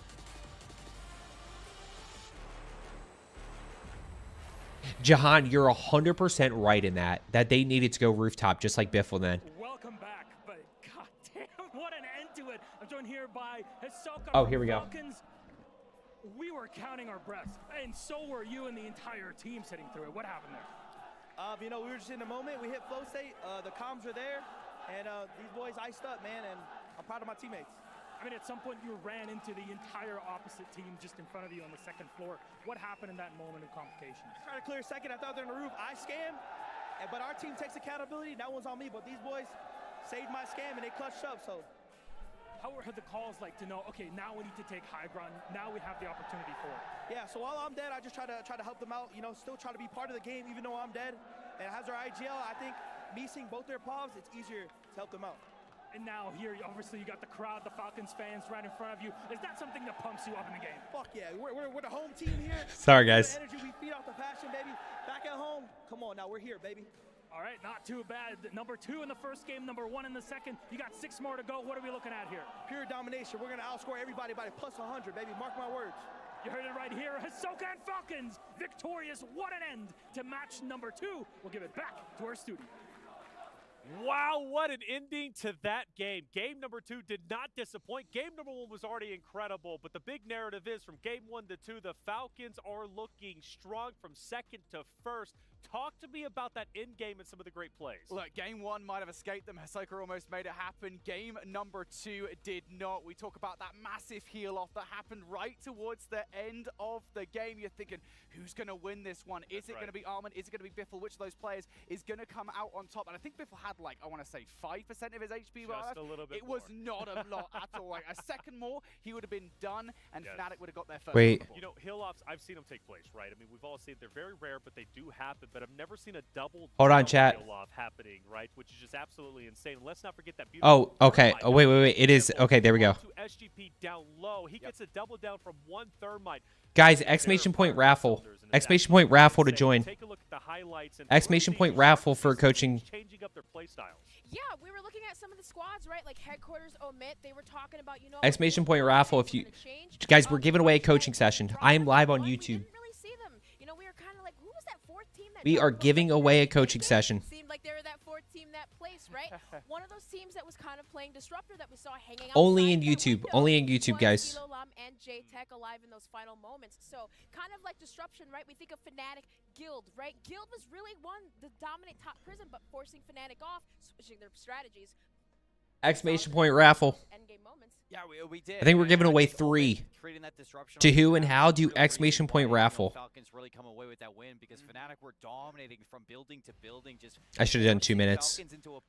Jahan, you're 100% right in that they needed to go rooftop, just like Biffle then. Welcome back, but goddamn, what an end to it! I'm joined here by Hisoka. Oh, here we go. Falcons. We were counting our breaths, and so were you and the entire team sitting through it. What happened there? You know, we were just in the moment. We hit flow state. The comms are there, and these boys iced up, man, and I'm proud of my teammates. I mean, at some point you ran into the entire opposite team just in front of you on the second floor. What happened in that moment of complications? Trying to clear a second. I thought they're in the roof. I scammed, but our team takes accountability. That one's on me, but these boys saved my scam, and they clutched up, so. How were the calls like to know, okay, now we need to take high ground. Now we have the opportunity for it. Yeah, so while I'm dead, I just try to help them out, you know, still try to be part of the game even though I'm dead. And as our IGL, I think me seeing both their pawns, it's easier to help them out. And now here, obviously, you got the crowd, the Falcons fans right in front of you. Is that something that pumps you up in the game? Fuck yeah, we're the home team here. Sorry, guys. The energy, we feed off the passion, baby. Back at home, come on now, we're here, baby. All right, not too bad. Number 2 in the first game, number 1 in the second. You got 6 more to go. What are we looking at here? Pure domination. We're going to outscore everybody by plus 100, baby. Mark my words. You heard it right here. Hisoka and Falcons victorious. What an end to match number 2. We'll give it back to our studio. Wow, what an ending to that game. Game number 2 did not disappoint. Game number 1 was already incredible, but the big narrative is from game 1 to 2, the Falcons are looking strong from second to first. Talk to me about that in game and some of the great plays. Look, game one might have escaped them. Hisoka almost made it happen. Game number 2 did not. We talk about that massive heal off that happened right towards the end of the game. You're thinking, who's going to win this one? Is it going to be Armin? Is it going to be Biffle? Which of those players is going to come out on top? And I think Biffle had, like, I want to say 5% of his HP left. A little bit It was not a lot at all. Like, a second more, he would have been done, and Fnatic would have got their first. Wait. You know, heal offs, I've seen them take place, right? I mean, we've all seen they're very rare, but they do happen. But I've never seen a double Hold on, chat. heal off happening, right? Which is just absolutely insane. Let's not forget that beautiful. Oh, okay. Oh, wait. It is. Okay, there we go. To SGP down low. He gets a double down from one thermite. Guys, exclamation point raffle. Exclamation point raffle to join. Take a look at the highlights and Exclamation point raffle for coaching. Changing up their play styles. Yeah, we were looking at some of the squads, right? Like headquarters omit. They were talking about, you know, Exclamation point raffle if you guys, we're giving away a coaching session. I am live on YouTube. really see them. You know, we were kind of like, who was that fourth team that We are giving away a coaching session. seemed like they were that fourth team that placed, right? One of those teams that was kind of playing Disruptor that we saw hanging out. Only in YouTube. Only in YouTube, guys. And J-Tech alive in those final moments. So kind of like Disruption, right? We think of Fnatic, Guild, right? Guild was really one the dominant top prison, but forcing Fnatic off, switching their strategies. Exclamation point raffle. Endgame moments. Yeah, we did. I think we're giving away 3. Creating that disruption To who and how do exclamation point raffle. Falcons really come away with that win because Fnatic were dominating from building to building. Just I should have done 2 minutes.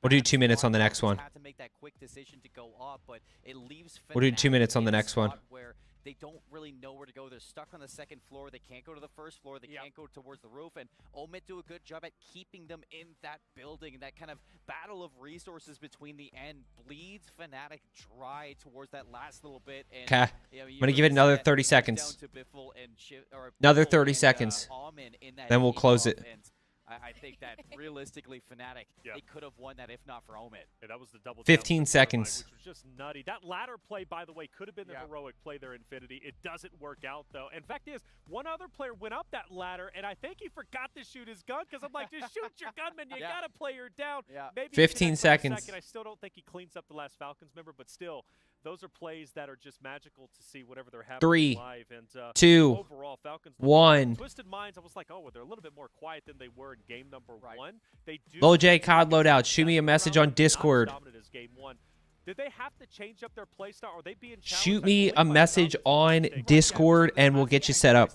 We'll do 2 minutes on the next one. Had to make that quick decision to go up, but it leaves We'll do 2 minutes on the next one. Where they don't really know where to go. They're stuck on the second floor. They can't go to the first floor. They can't go towards the roof. And Omit do a good job at keeping them in that building. That kind of battle of resources between the end bleeds Fnatic dry towards that last little bit. Okay. I'm going to give it another 30 seconds. Another 30 seconds. Then we'll close it. I think that realistically, Fnatic, they could have won that if not for Omit. Yeah, that was the double 15 seconds. Which was just nutty. That ladder play, by the way, could have been the heroic play there, Infinity. It doesn't work out, though. And fact is, one other player went up that ladder, and I think he forgot to shoot his gun because I'm like, just shoot your gunman. You got to play her down. Maybe 15 seconds. I still don't think he cleans up the last Falcons member, but still, those are plays that are just magical to see whenever they're happening 3, live. And, 2, overall, Falcons 1. Twisted Minds, I was like, oh, they're a little bit more quiet than they were in game number 1. They do Low J COD loadout. Shoot me a message on Discord. Game 1. Did they have to change up their play style? Are they being Shoot me a message on Discord and we'll get you set up.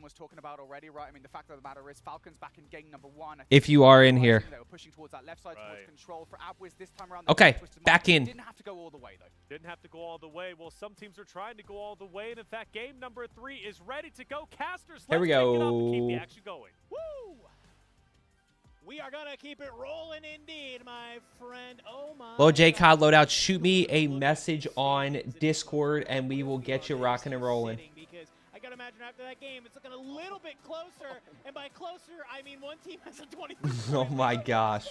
Was talking about already, right? I mean, the fact of the matter is, Falcons back in game number 1. If you are in here. They were pushing towards that left side towards control for Abwiz this time around. Okay, back in. Didn't have to go all the way though. Didn't have to go all the way. Well, some teams are trying to go all the way, and in fact, game number 3 is ready to go. Casters, here we go. It up and keep the action going. Woo! We are gonna keep it rolling indeed, my friend. Oh my. Low J COD loadout. Shoot me a message on Discord and we will get you rocking and rolling. Because I gotta imagine after that game, it's looking a little bit closer, and by closer, I mean one team has a 20. Oh my gosh.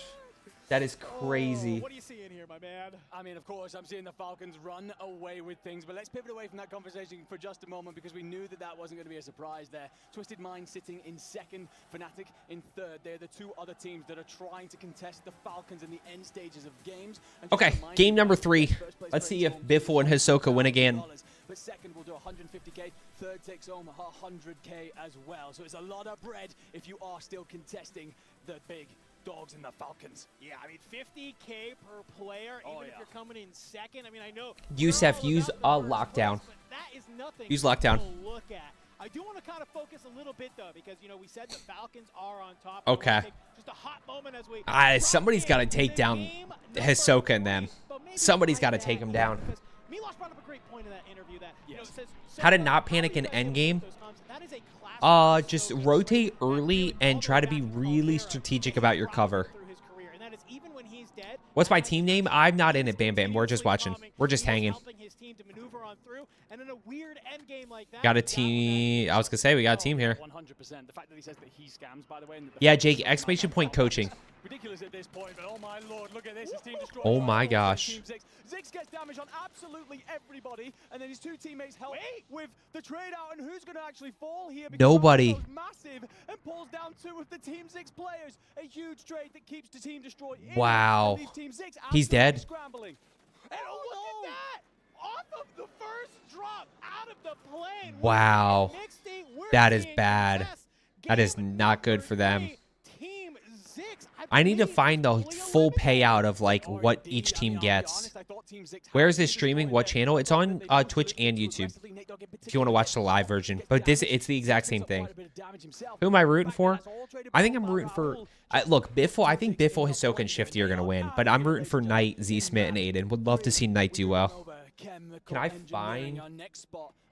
That is crazy. What are you seeing here, my man? I mean, of course, I'm seeing the Falcons run away with things, but let's pivot away from that conversation for just a moment because we knew that wasn't going to be a surprise there. Twisted Mind sitting in second, Fnatic in third. They're the 2 other teams that are trying to contest the Falcons in the end stages of games. Okay, game number 3. Let's see if Biffle and Hisoka win again. But second will do 150k, third takes home 100k as well. So it's a lot of bread if you are still contesting the big dogs in the Falcons. Yeah, I mean 50k per player, even if you're coming in second. I mean, I know Yusef, use a lockdown. That is nothing use lockdown. to look at. I do want to kind of focus a little bit though, because you know we said the Falcons are on top. Okay. Just a hot moment as we. Somebody's got to take down Hisoka and them. Somebody's got to take him down. Milosh brought up a great point in that interview that says How to not panic in endgame? Just rotate early and try to be really strategic about your cover. What's my team name? I'm not in it, Bam Bam. We're just watching. We're just hanging. Got a team. I was going to say, we got a team here. 100%. The fact that he says that he scams, by the way. Yeah, Jake, exclamation point coaching. Ridiculous at this point, but oh my lord, look at this. His team destroyed. Oh my gosh. Ziggs gets damage on absolutely everybody, and then his 2 teammates help with the trade out, and who's going to actually fall here? Nobody. Massive and pulls down 2 of the Team 6 players. A huge trade that keeps the team destroyed. Wow. He's dead. Scrambling. And oh, look at that! Off of the first drop out of the plane. Wow. That is bad. That is not good for them. Team I need to find the full payout of like what each team gets. Where is this streaming? What channel? It's on Twitch and YouTube if you want to watch the live version. But it's the exact same thing. Who am I rooting for? I think I'm rooting for... look, Biffle. I think Biffle, Hisoka, and Shifty are going to win. But I'm rooting for Knight, Z Smith, and Aiden. Would love to see Knight do well. Can I find...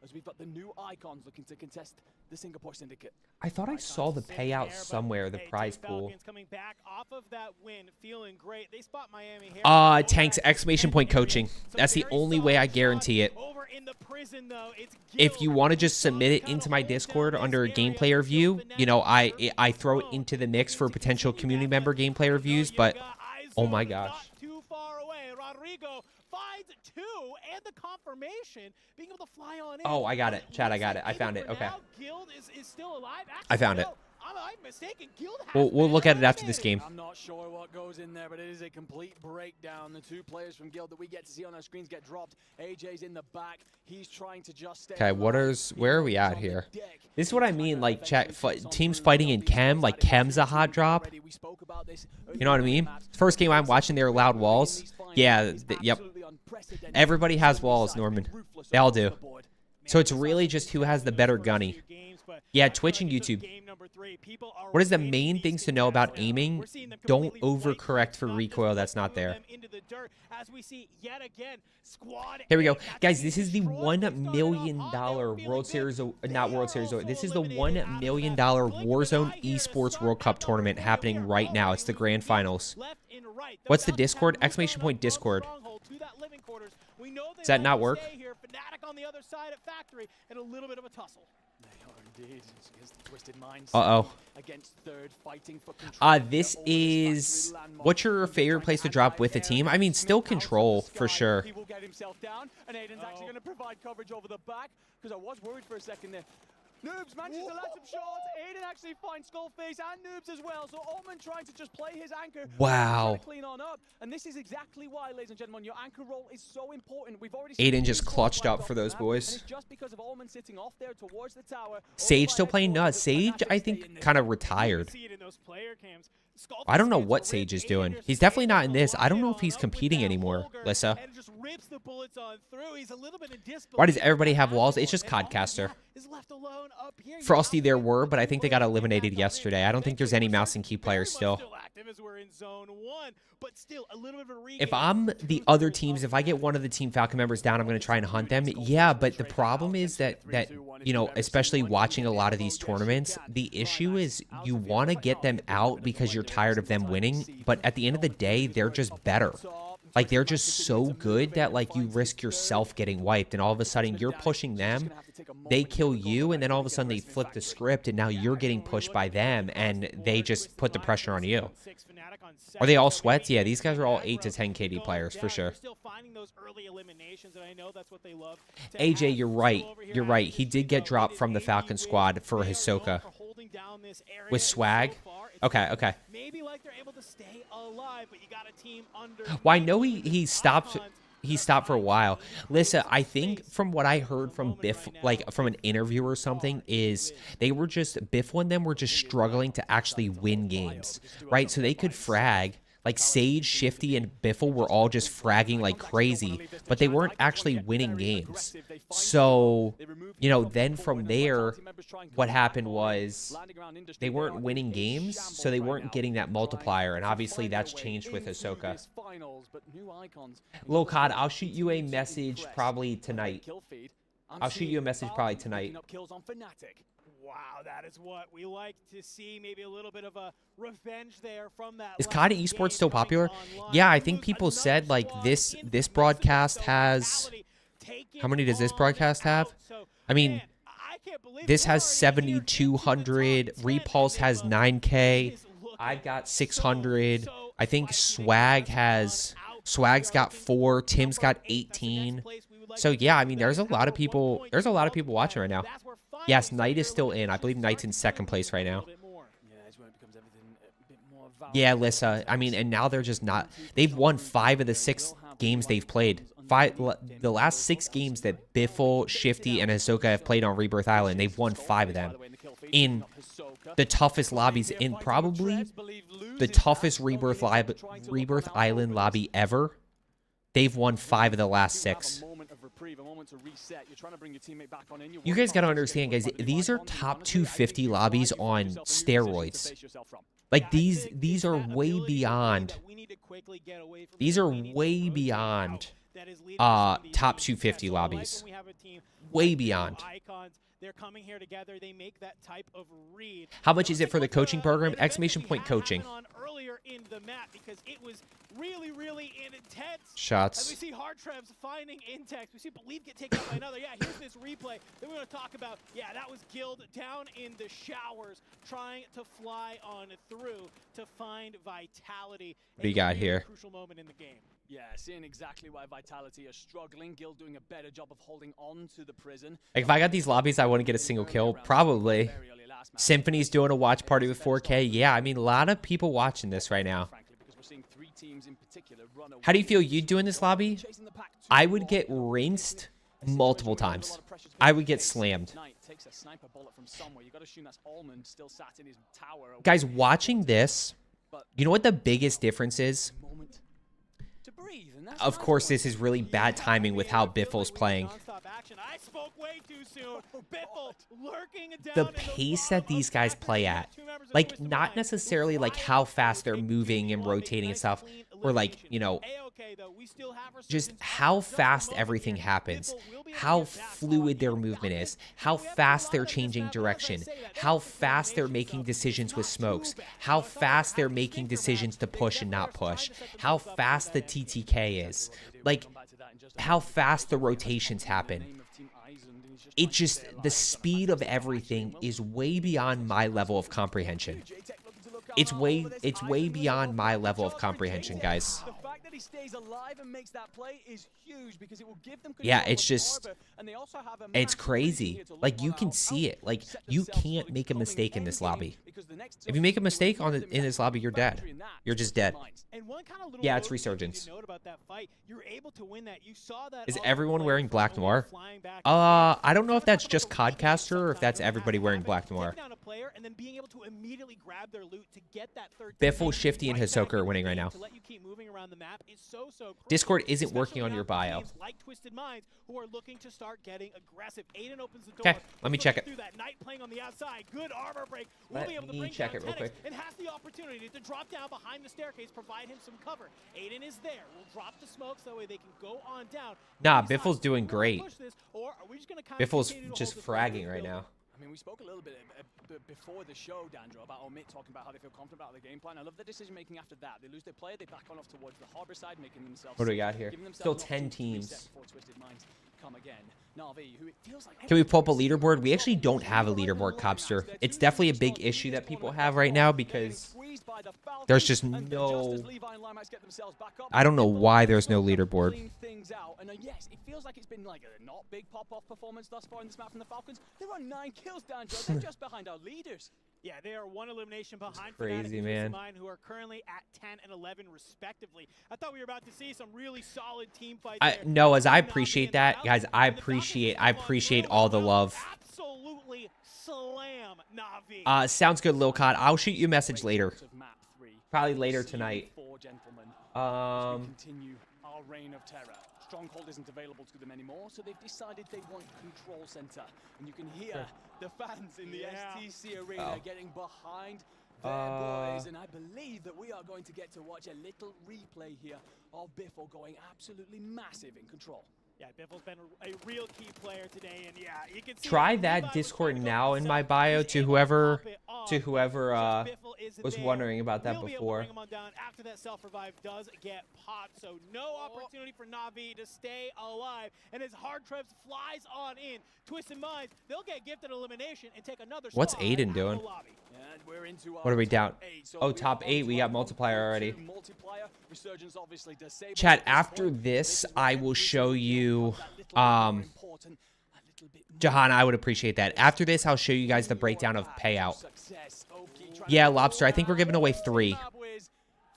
As we've got the new icons looking to contest the Singapore Syndicate. I thought I saw the payout somewhere, the prize pool. Coming back off of that win, feeling great. They spot Miami here. Tanks, exclamation point coaching. That's the only way I guarantee it. If you want to just submit it into my Discord under a gameplay review, you know, I throw it into the mix for potential community member gameplay reviews, but oh my gosh. Too far away. Rodrigo finds two and the confirmation being able to fly on in. Oh, I got it. Chad, I got it. I found it. Okay. Guild is still alive. Actually, I found it. I'm mistaken. Guild We'll look at it after this game. I'm not sure what goes in there, but it is a complete breakdown. The two players from Guild that we get to see on our screens get dropped. AJ's in the back. He's trying to just stay. Okay, where are we at here? This is what I mean, like teams fighting in Chem, like Chem's a hot drop. You know what I mean? First game I'm watching, there are loud walls. Yeah, yep. Everybody has walls, Norman. They all do. So it's really just who has the better gunny. Yeah, Twitch and YouTube. What is the main things to know about aiming? Don't overcorrect for recoil that's not there. Here we go. Guys, this is the $1 million World Series, not World Series, this is the $1 million Warzone Esports World Cup tournament happening right now. It's the grand finals. What's the Discord? Exclamation point Discord. Does that not work? Uh-oh. This is... What's your favorite place to drop with a team? I mean, still Control, for sure. He will get himself down, and Aiden's actually going to provide coverage over the back, because I was worried for a second there. Noobs manages to land some shots. Aiden actually finds Skullface and Noobs as well. So Allman trying to just play his anchor. Wow. To clean on up. And this is exactly why, ladies and gentlemen, your anchor role is so important. We've already Aiden just clutched up for those boys. And it's just because of Allman sitting off there towards the tower. Sage still playing nuts. Sage, I think, kind of retired. I don't know what Sage is doing. He's definitely not in this. I don't know if he's competing anymore, Lissa. Why does everybody have walls? It's just Codcaster. Frosty there were, but I think they got eliminated yesterday. I don't think there's any mouse and key players still. If I'm the other teams, if I get one of the Team Falcon members down, I'm going to try and hunt them. Yeah, but the problem is that you know, especially watching a lot of these tournaments, the issue is you want to get them out because you're tired of them winning, but at the end of the day, they're just better. Like, they're just so good that, like, you risk yourself getting wiped, and all of a sudden, you're pushing them, they kill you, and then all of a sudden, they flip the script, and now you're getting pushed by them, and they just put the pressure on you. Are they all sweats? Yeah, these guys are all 8 to 10 KD players, for sure. AJ, you're right. You're right. He did get dropped from the Falcon squad for Hisoka. With swag? Okay, okay. Well, I know he stopped for a while. Listen, I think from what I heard from Biff, like from an interview or something, is Biff and them were just struggling to actually win games, right? So they could frag. Like Sage, Shifty, and Biffle were all just fragging like crazy, but they weren't actually winning games. So, you know, then from there, what happened was they weren't winning games, so they weren't getting that multiplier, and obviously that's changed with Hisoka. Lil Cod, I'll shoot you a message probably tonight. I'll shoot you a message probably tonight. Wow, that is what we like to see. Maybe a little bit of a revenge there from that. Is COD esports still popular? Yeah, I think people said like this broadcast has... How many does this broadcast have? I mean, this has 7,200. Repulse has 9K. I've got 600. I think Swag's got 4. Tim's got 18. So yeah, I mean, there's a lot of people. There's a lot of people watching right now. Yes, Knight is still in. I believe Knight's in second place right now. Yeah, Lissa. I mean, and now they're just not. They've won 5 of the 6 games they've played. The last 6 games that Biffle, Shifty, and Hisoka have played on Rebirth Island, they've won 5 of them in the toughest lobbies in probably the toughest Rebirth Island lobby ever. They've won 5 of the last 6. You guys got to understand, guys, these are top 250 lobbies on steroids. Like, these are way beyond. These are way beyond top 250 lobbies. Way beyond. They're coming here together. They make that type of read. How much is it for the coaching program? Exclamation point coaching. Earlier in the map because it was really intense. Shots. As we see Hard Trevs finding Intex. We see Believe get taken out by another. Yeah, here's this replay that we're going to talk about. Yeah, that was Guild down in the showers trying to fly on through to find Vitality. What do you got here? Crucial moment in the game. Yeah, seeing exactly why Vitality are struggling. Guild doing a better job of holding on to the prison. Like, if I got these lobbies, I wouldn't get a single kill. Probably. Symphony's doing a watch party with 4K. Yeah, I mean, a lot of people watching this right now. How do you feel you doing this lobby? I would get rinsed multiple times. I would get slammed. Guys, watching this, you know what the biggest difference is? Of course, this is really bad timing with how Biffle's playing. The pace that these guys play at, like, not necessarily like how fast they're moving and rotating and stuff, or like, you know, just how fast everything happens, how fluid their movement is, how fast they're changing direction, how fast they're making decisions with smokes, how fast they're making decisions to push and not push, how fast the TTK is, like how fast the rotations happen. It just, the speed of everything is way beyond my level of comprehension. It's way beyond my level of comprehension, guys. Yeah, it's just, it's crazy. Like, you can see it. Like, you can't make a mistake in this lobby. If you make a mistake in this lobby, you're dead. You're just dead. Yeah, it's Resurgence. Is everyone wearing Black Noir? I don't know if that's just Codcaster or if that's everybody wearing Black Noir. Biffle, Shifty, and Hisoka are winning right now. Discord isn't working on your bio. Okay, let me check it. Let me check it real quick. And has the opportunity to drop down behind the staircase, provide him some cover. Aiden is there. We'll drop the smoke so that way they can go on down. Nah, Biffle's doing great. Biffle's just fragging right now. I mean, we spoke a little bit before the show, Dandro, about Omit talking about how they feel confident about the game plan. I love the decision making after that. They lose their player, they back on off towards the harbor side, making themselves. What do we got here? Still 10 teams. Come again. Navi, who it feels like. Can we pull up a leaderboard? We actually don't have a leaderboard, Copster. It's definitely a big issue that people have right now because there's just no. I don't know why there's no leaderboard. And yes, it feels like it's been like a not big pop-off performance thus far in this map from the Falcons. They're on 9 kills, Dandro. They're just behind our leaders. Yeah, they are 1 elimination behind. Crazy, man. Who are currently at 10 and 11 respectively. I thought we were about to see some really solid team fights. No, as I appreciate that, guys. I appreciate all the love. Absolutely slam Navi. Sounds good, Lil Cod. I'll shoot you a message later. Probably later tonight. Continue our reign of terror. Stronghold isn't available to them anymore, so they've decided they want control center. And you can hear the fans in the STC arena getting behind their boys. And I believe that we are going to get to watch a little replay here of Biffle going absolutely massive in control. Yeah, Biffle's been a real key player today, and yeah, you can see try that Discord now in my bio to whoever was wondering about that before. After that self-revive does get popped, so no opportunity for Navi to stay alive. And as Hard Trevs flies on in, Twisted Minds, they'll get gifted elimination and take another. What's Aiden doing? What are we down? Oh, top 8. We got multiplier already. Chat, after this, I will show you. Jahan, I would appreciate that. After this, I'll show you guys the breakdown of payout. Yeah, Lobster, I think we're giving away 3.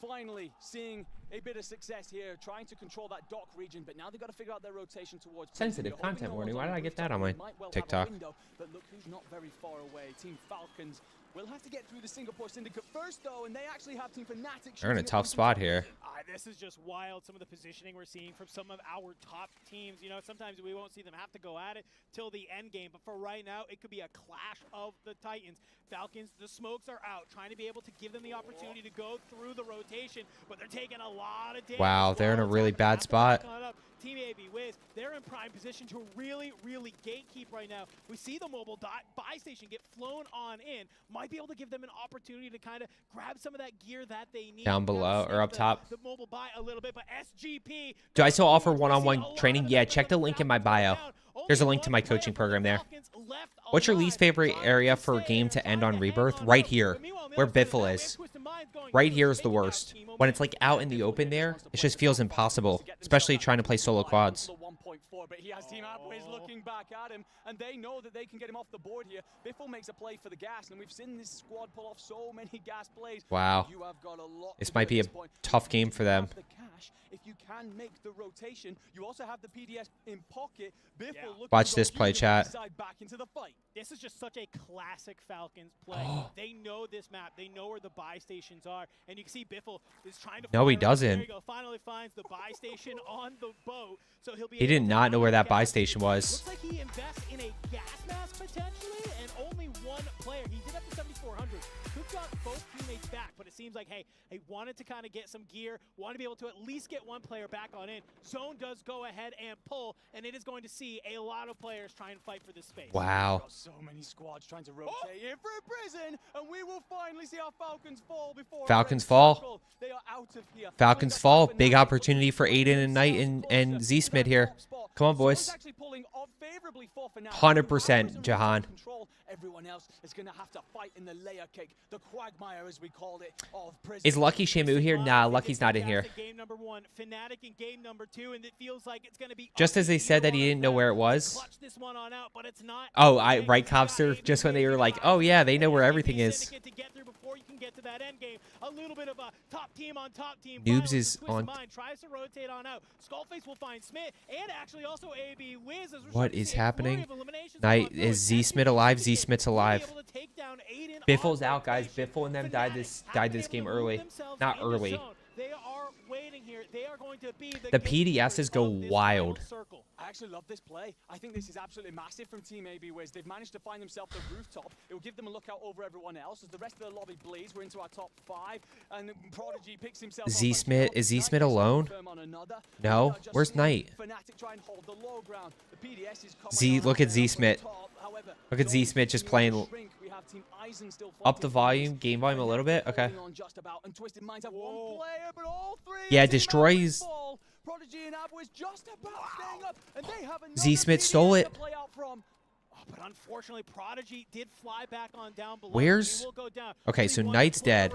Finally seeing a bit of success here, trying to control that dock region, but now they've got to figure out their rotation towards sensitive content warning. Why did I get that on my TikTok? But look who's not very far away. Team Falcons We'll have to get through the Singapore Syndicate first, though, and they actually have Team Fnatic. They're in a tough spot here. This is just wild. Some of the positioning we're seeing from some of our top teams. You know, sometimes we won't see them have to go at it till the end game, but for right now, it could be a clash of the Titans. Falcons, the smokes are out, trying to be able to give them the opportunity to go through the rotation, but they're taking a lot of damage. Wow, they're in a really bad spot. Team AB Wiz, they're in prime position to really, really gatekeep right now. We see the mobile buy station get flown on in. Might be able to give them an opportunity to kind of grab some of that gear that they need. Down below or up top. The mobile buy a little bit, but SGP. Do I still offer one-on-one training? Yeah, check the link in my bio. There's a link to my coaching program there. What's your least favorite area for a game to end on Rebirth? Right here, where Biffle is. Right here is the worst. When it's like out in the open there, it just feels impossible, especially trying to play solo quads. But he has Team Abways looking back at him, and they know that they can get him off the board here. Biffle makes a play for the gas, and we've seen this squad pull off so many gas plays. Wow. This might be a tough game for them. If you can make the rotation, you also have the PDS in pocket. Biffle Watch this play, chat. Back into the fight. This is just such a classic Falcons play. They know this map. They know where the buy stations are, and you can see Biffle is trying to. No, he doesn't. There you go. Finally finds the buy station on the boat, so he'll be. He did not know where that buy station was. Looks like he invests in a gas mask potentially, and only one player. He did up to 7,400. Cook got both teammates back, but it seems like, hey, he wanted to kind of get some gear, wanted to be able to at least get one player back on in. Zone does go ahead and pull, and it is going to see a lot of players try and fight for this space. Wow. So many squads trying to rotate in for a prison, and we will finally see our Falcons fall before. Falcons fall. They are out of here. Falcons fall. Big opportunity for Aiden and Knight and Z-Smith here. Come on, boys. 100%, Jahan. Everyone else is going to have to fight in the layer cake, the quagmire as we called it, of prison. Is Lucky Shamu here? Nah, Lucky's not in here. Game number 1, Fnatic in game number 2, and it feels like it's going to be Just as they said that he didn't know where it was. this one on out, but it's not. Oh, right, Cobster. Just when they were like, oh yeah, they know where everything is. To that end game, a little bit of a top team on top team. Noobs is on. Tries to rotate on out. Skullface will find Smith and actually also AB Wiz. What is happening? Knight is Z-Smith alive? Z-Smith's alive. Biffle's out, guys. Biffle and them died this game early. Not early. They are waiting here. They are going to be the PDSs go wild. I actually love this play. I think this is absolutely massive from Team AB Wiz. They've managed to find themselves the rooftop. It will give them a lookout over everyone else as the rest of the lobby bleeds. We're into our top 5, and Prodigy picks himself up. Z-Smith, is Z-Smith alone? No. Where's Knight? Look at Z-Smith. Look at Z-Smith just playing up the volume, game volume a little bit. Okay. Yeah, destroys. Z-Smith stole it. But unfortunately, Prodigy did fly back on down below. Where's? Okay, so Knight's dead.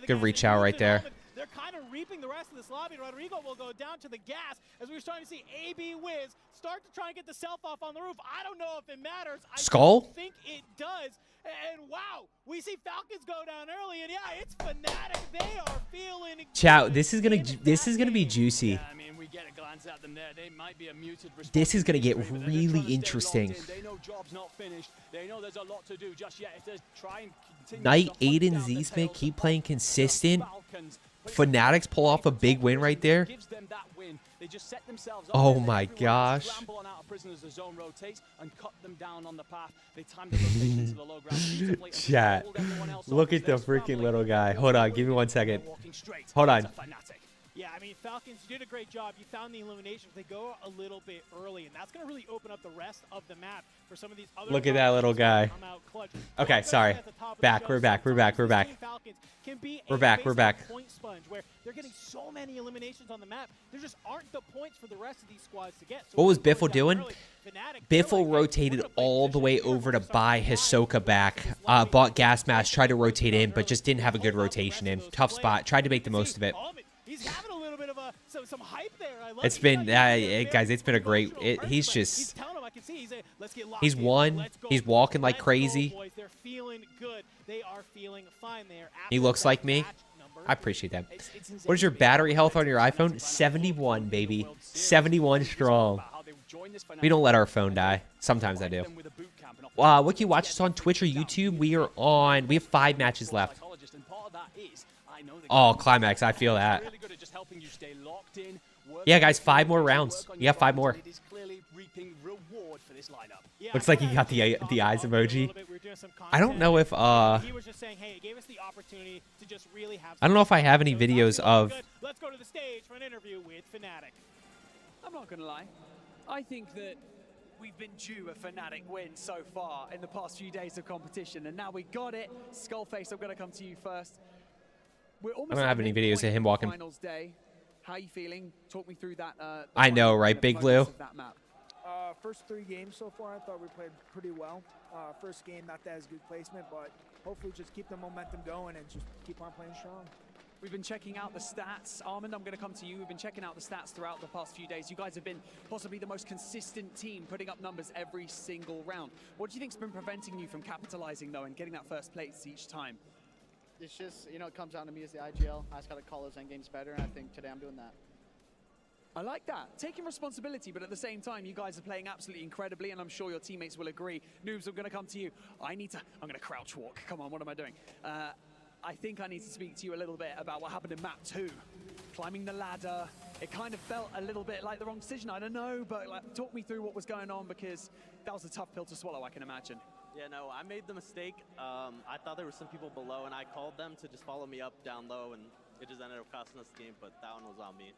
Good reach out right there. They're kind of reaping the rest of this lobby. Rodrigo will go down to the gas as we're starting to see AB Wiz start to try and get the self off on the roof. I don't know if it matters. Skull? I think it does. And wow, we see Falcons go down early, and yeah, it's Fnatic. They are feeling. Chow, this is gonna be juicy. Yeah, I mean, we get a glance at them there. They might be a muted response. This is gonna get really interesting. They know job's not finished. They know there's a lot to do just yet. If they try and continue Knight, Aiden, Z-Smith keep playing consistent. Fanatics pull off a big win right there. Oh my gosh. Chat. Look at the freaking little guy. Hold on, give me 1 second. Hold on. Yeah, I mean, Falcons did a great job. You found the eliminations. They go a little bit early, and that's going to really open up the rest of the map for some of these other. Look at that little guy. Okay, sorry. We're back. We're back. Point sponge where they're getting so many eliminations on the map. There just aren't the points for the rest of these squads to get. So what was Biffle doing? Biffle rotated all the way over to buy Hisoka back. Bought gas mask, tried to rotate in, but just didn't have a good rotation in. Tough spot. Tried to make the most of it. He's having a little bit of some hype there. I love it's been, guys, it's been a great. He's just. He's won. He's walking like crazy. They're feeling good. They are feeling fine there. He looks like me. I appreciate that. What is your battery health on your iPhone? 71, baby. 71 strong. We don't let our phone die. Sometimes I do. Wiki, watch us on Twitch or YouTube. We have 5 matches left. Oh, climax. I feel that. Yeah, guys, 5 more rounds. You got 5 more. Looks like he got the eyes emoji. I don't know if I don't know if I have any videos of. Let's go to the stage for an interview with Fnatic. I'm not gonna lie. I think that we've been due a Fnatic win so far in the past few days of competition, and now we got it. Skullface, I'm gonna come to you first. We're almost I don't have any videos of him walking. Finals day. How are you feeling? Talk me through that. I know, right, Big Blue? First 3 games so far, I thought we played pretty well. First game, not that as good placement, but hopefully just keep the momentum going and just keep on playing strong. We've been checking out the stats. Armand, I'm going to come to you. We've been checking out the stats throughout the past few days. You guys have been possibly the most consistent team, putting up numbers every single round. What do you think's been preventing you from capitalizing, though, and getting that first place each time? It's just, it comes down to me as the IGL. I just got to call those end games better, and I think today I'm doing that. I like that. Taking responsibility, but at the same time, you guys are playing absolutely incredibly, and I'm sure your teammates will agree. Noobs, I'm going to come to you. I'm going to crouch walk. Come on, what am I doing? I think I need to speak to you a little bit about what happened in map 2. Climbing the ladder. It kind of felt a little bit like the wrong decision. I don't know, but talk me through what was going on, because that was a tough pill to swallow, I can imagine. Yeah, no, I made the mistake. I thought there were some people below, and I called them to just follow me up down low, and it just ended up costing us the game, but that one was on me.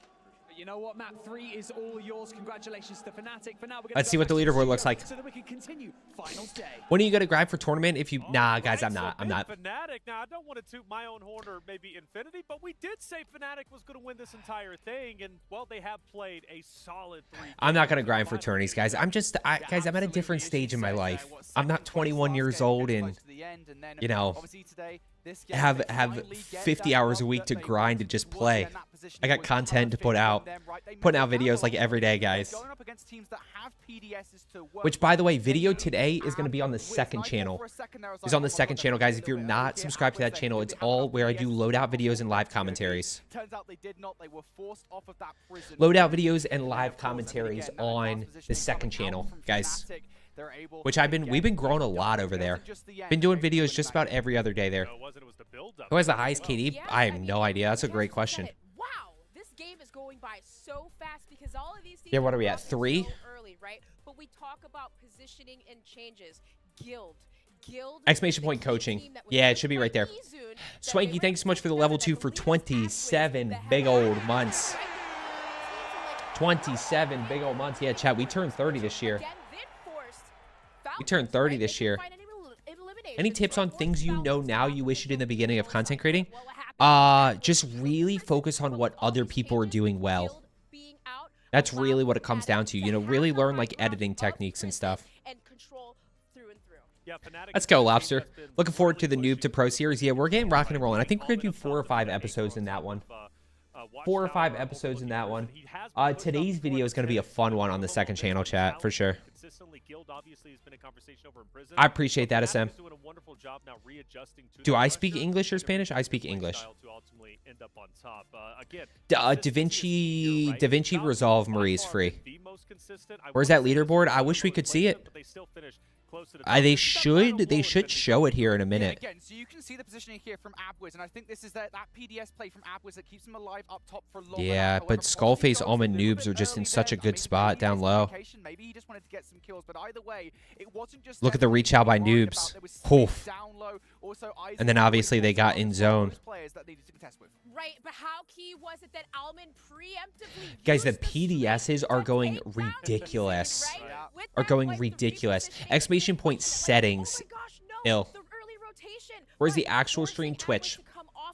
But you know what? Map 3 is all yours. Congratulations to Fnatic. For now, we're Let's see what the leaderboard looks like. So that we can continue. Finals day. When are you going to grind for tournament? If you... Nah, guys, I'm not. Fnatic. Now, I don't want to toot my own horn or maybe Infinity, but we did say Fnatic was going to win this entire thing, and, well, they have played a solid 3 games. I'm not going to grind for tourneys, guys. Guys, I'm at a different stage in my life. I'm not 21 years old and, you know, have 50 hours a week to grind to just play. I got content to put out. Putting out videos like every day, guys. Which, by the way, video today is going to be on the second channel. It's on the second channel, guys. If you're not subscribed to that channel, it's all where I do loadout videos and live commentaries. Loadout videos and live commentaries on the second channel, guys. Which we've been growing a lot over there. Been doing videos just about every other day there. Who has the highest KD? I have no idea. That's a great question. Wow, this game is going by so fast because all of these teams. Yeah, what are we at? 3? So early, right? But we talk about positioning and changes. Guild. Exclamation point coaching. Yeah, it should be right there. Swanky, thanks so much for the level 2 for 27 big old months. 27 big old months. Yeah, chat, we turned 30 this year. We turned 30 this year. Any tips on things you know now you wish you did in the beginning of content creating? Just really focus on what other people are doing well. That's really what it comes down to. You know, really learn like editing techniques and stuff. Let's go, Lobster. Looking forward to the Noob to Pro series. Yeah, we're getting rocking and rolling. I think we're going to do 4 or 5 episodes in that one. 4 or 5 episodes in that one. Today's video is going to be a fun one on the second channel, chat, for sure. I appreciate that, SM. Do I speak English or Spanish? I speak English. Da Vinci Resolve Marie's free. Where's that leaderboard? I wish we could see it. They should show it here in a minute. Again, so you can see the positioning here from Abwiz, and I think this is that PDS play from Abwiz that keeps him alive up top for long. Yeah, but Skullface, Almond, Noobs are just in such a good spot down low. Maybe he just wanted to get some kills, but either way, it wasn't just look at the reach out by Noobs. Oof. And then obviously they got in zone. Right, but how key was it that Almond preemptively? Guys, the PDSs are going ridiculous. Are going ridiculous. Exclamation point settings. Ill. Where's the actual stream? Twitch.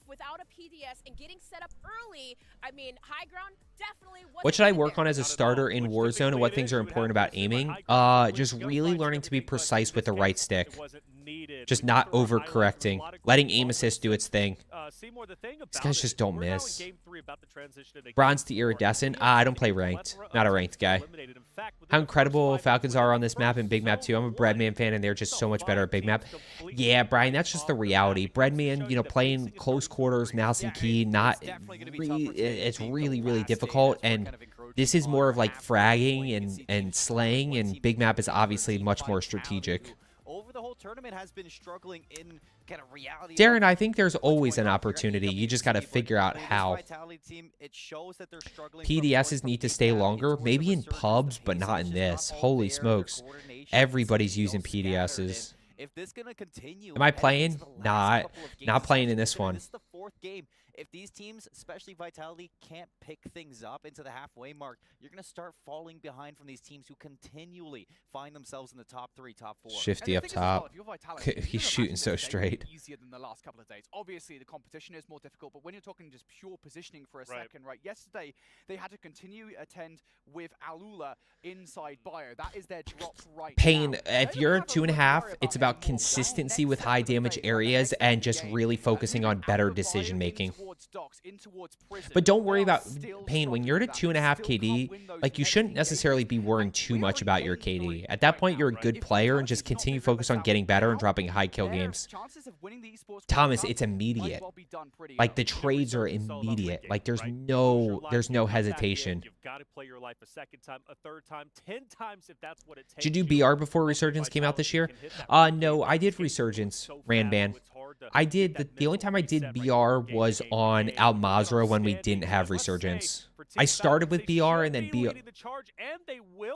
Without a PDS and getting set up early, I mean, high ground definitely. What should I work on as a starter in Warzone, and what things are important about aiming? Just really learning to be precise with the right stick. Just not overcorrecting. Letting aim assist do its thing. These guys just don't miss. Bronze to iridescent. I don't play ranked. Not a ranked guy. How incredible Falcons are on this map and Big Map 2. I'm a Breadman fan, and they're just so much better at Big Map. Yeah, Brian, that's just the reality. Breadman, you know, playing close quarters, mouse and key, it's really, really difficult. And this is more of like fragging and slaying, and Big Map is obviously much more strategic. over the whole tournament has been struggling in kind of reality. Darren, I think there's always an opportunity. You just got to figure out how. Vitality team, it shows that they're struggling. PDSs need to stay longer, maybe in pubs, but not in this. Holy smokes. Everybody's using PDSs. If this gonna continue, am I playing? Not playing in this one. This is the 4th game. If these teams, especially Vitality, can't pick things up into the halfway mark, you're going to start falling behind from these teams who continually find themselves in the top 3, top 4. Shifty up top. He's shooting so straight. Easier than the last couple of days. Obviously, the competition is more difficult, but when you're talking just pure positioning for a second, right? Yesterday, they had to continue attend with Alula inside bio. That is their drop right Pain, now. if you're 2.5, it's about consistency with high damage areas and just really focusing on better decision making. But don't worry about Pain. When you're at a 2.5 KD, like, you shouldn't necessarily be worrying too much about your KD. At that point, you're a good player and just continue focus on getting better and dropping high kill games. Thomas, it's immediate. Like, the trades are immediate. Like, there's no hesitation. You've got to play your life a second time, a third time, 10 times if that's what it takes. Did you do BR before Resurgence came out this year? No, I did Resurgence, Ranban. I did, the only time I did BR was on Al Mazrah when we didn't have Resurgence. I started with BR and then BR.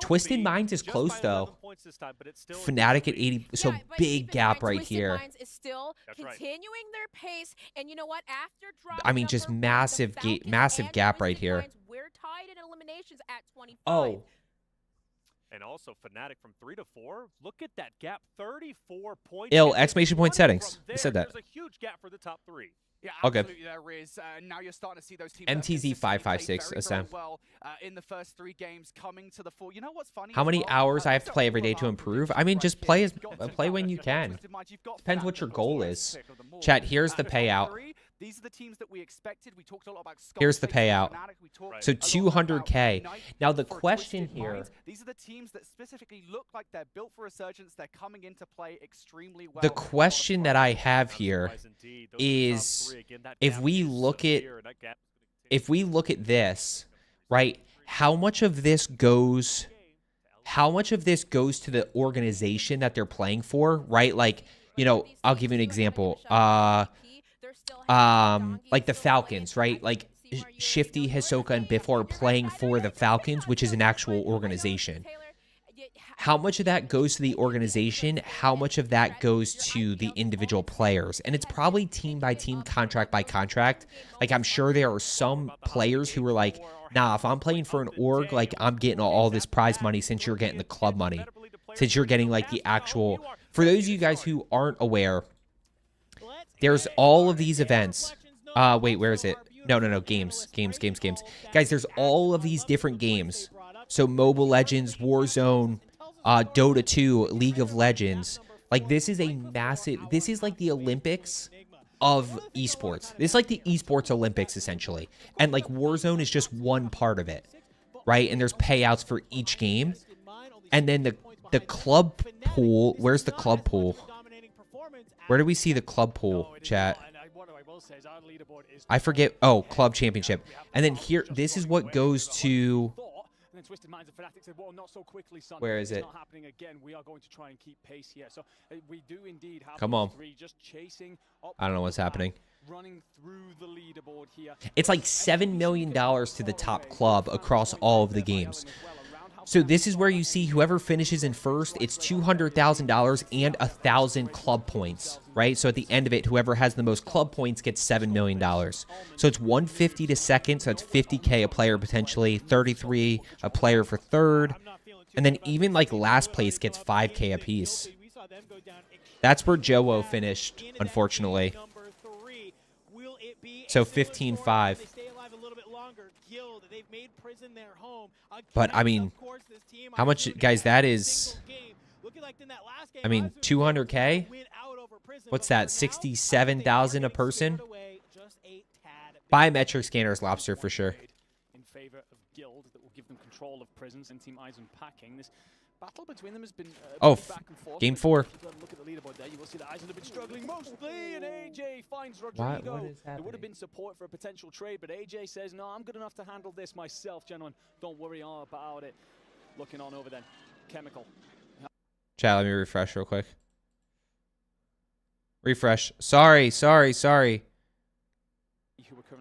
Twisted Minds is close though. Fnatic at 80, so big gap right here. Minds is still continuing their pace, and you know what? After dropping I mean, just massive gap right here. We're tied in eliminations at 25. Oh. And also Fnatic from 3 to 4. Look at that gap, 34 points. Ill, exclamation point settings. I said that. There's a huge gap for the top 3. Yeah, okay. Absolutely there is. Now you're starting to see those teams MTZ 556 very well in the first 3 games coming to the 4. You know what's funny? How many hours I have to play every day to improve? I mean, just play when you can. Depends what your goal is. Chat, here's the payout. These are the teams that we expected. We talked a lot about here's the payout. So 200K. Now the question here. These are the teams that specifically look like they're built for Resurgence. They're coming into play extremely well. The question that I have here is, if we look at this, right? How much of this goes to the organization that they're playing for, right? Like, you know, I'll give you an example. Like the Falcons, right? Like Shifty, Hisoka, and Biff are playing for the Falcons, which is an actual organization. How much of that goes to the organization? How much of that goes to the individual players? And it's probably team by team, contract by contract. Like, I'm sure there are some players who are like, nah, if I'm playing for an org, like, I'm getting all this prize money since you're getting the club money. Since you're getting, like, the actual... For those of you guys who aren't aware, there's all of these events. Wait, where is it? No, games. Guys, there's all of these different games. So Mobile Legends, Warzone, Dota 2, League of Legends. Like, this is a massive... This is like the Olympics of esports. This is like the esports Olympics, essentially. And, like, Warzone is just one part of it, right? And there's payouts for each game. And then the club pool... Where's the club pool? Where do we see the club pool, chat? I forget. Oh, club championship. And then here, this is what goes to... Where is it? Come on. I don't know what's happening. It's like $7 million to the top club across all of the games. So this is where you see whoever finishes in first, it's $200,000 and 1,000 club points, right? So at the end of it, whoever has the most club points gets $7 million. So it's 150 to second, so that's 50K a player potentially, 33 a player for third, and then even like last place gets 5K a piece. That's where Joe finished, unfortunately. So 15-5. But, I mean, how much, guys, that is, I mean, 200K? What's that, 67,000 a person? Biometric scanners, Lobster, for sure. In favor of Guild that will give them control of prisons and Team Eisen packing. This battle between them has been back and forth. Game 4. Look at the leaderboard there. You will see that Eisen have been struggling mostly, and AJ finds Rodrigo. What is happening? There would have been support for a potential trade, but AJ says, no, I'm good enough to handle this myself, gentlemen. Don't worry all about it. Looking on over then. Chemical. Chat, let me refresh real quick. Refresh. Sorry.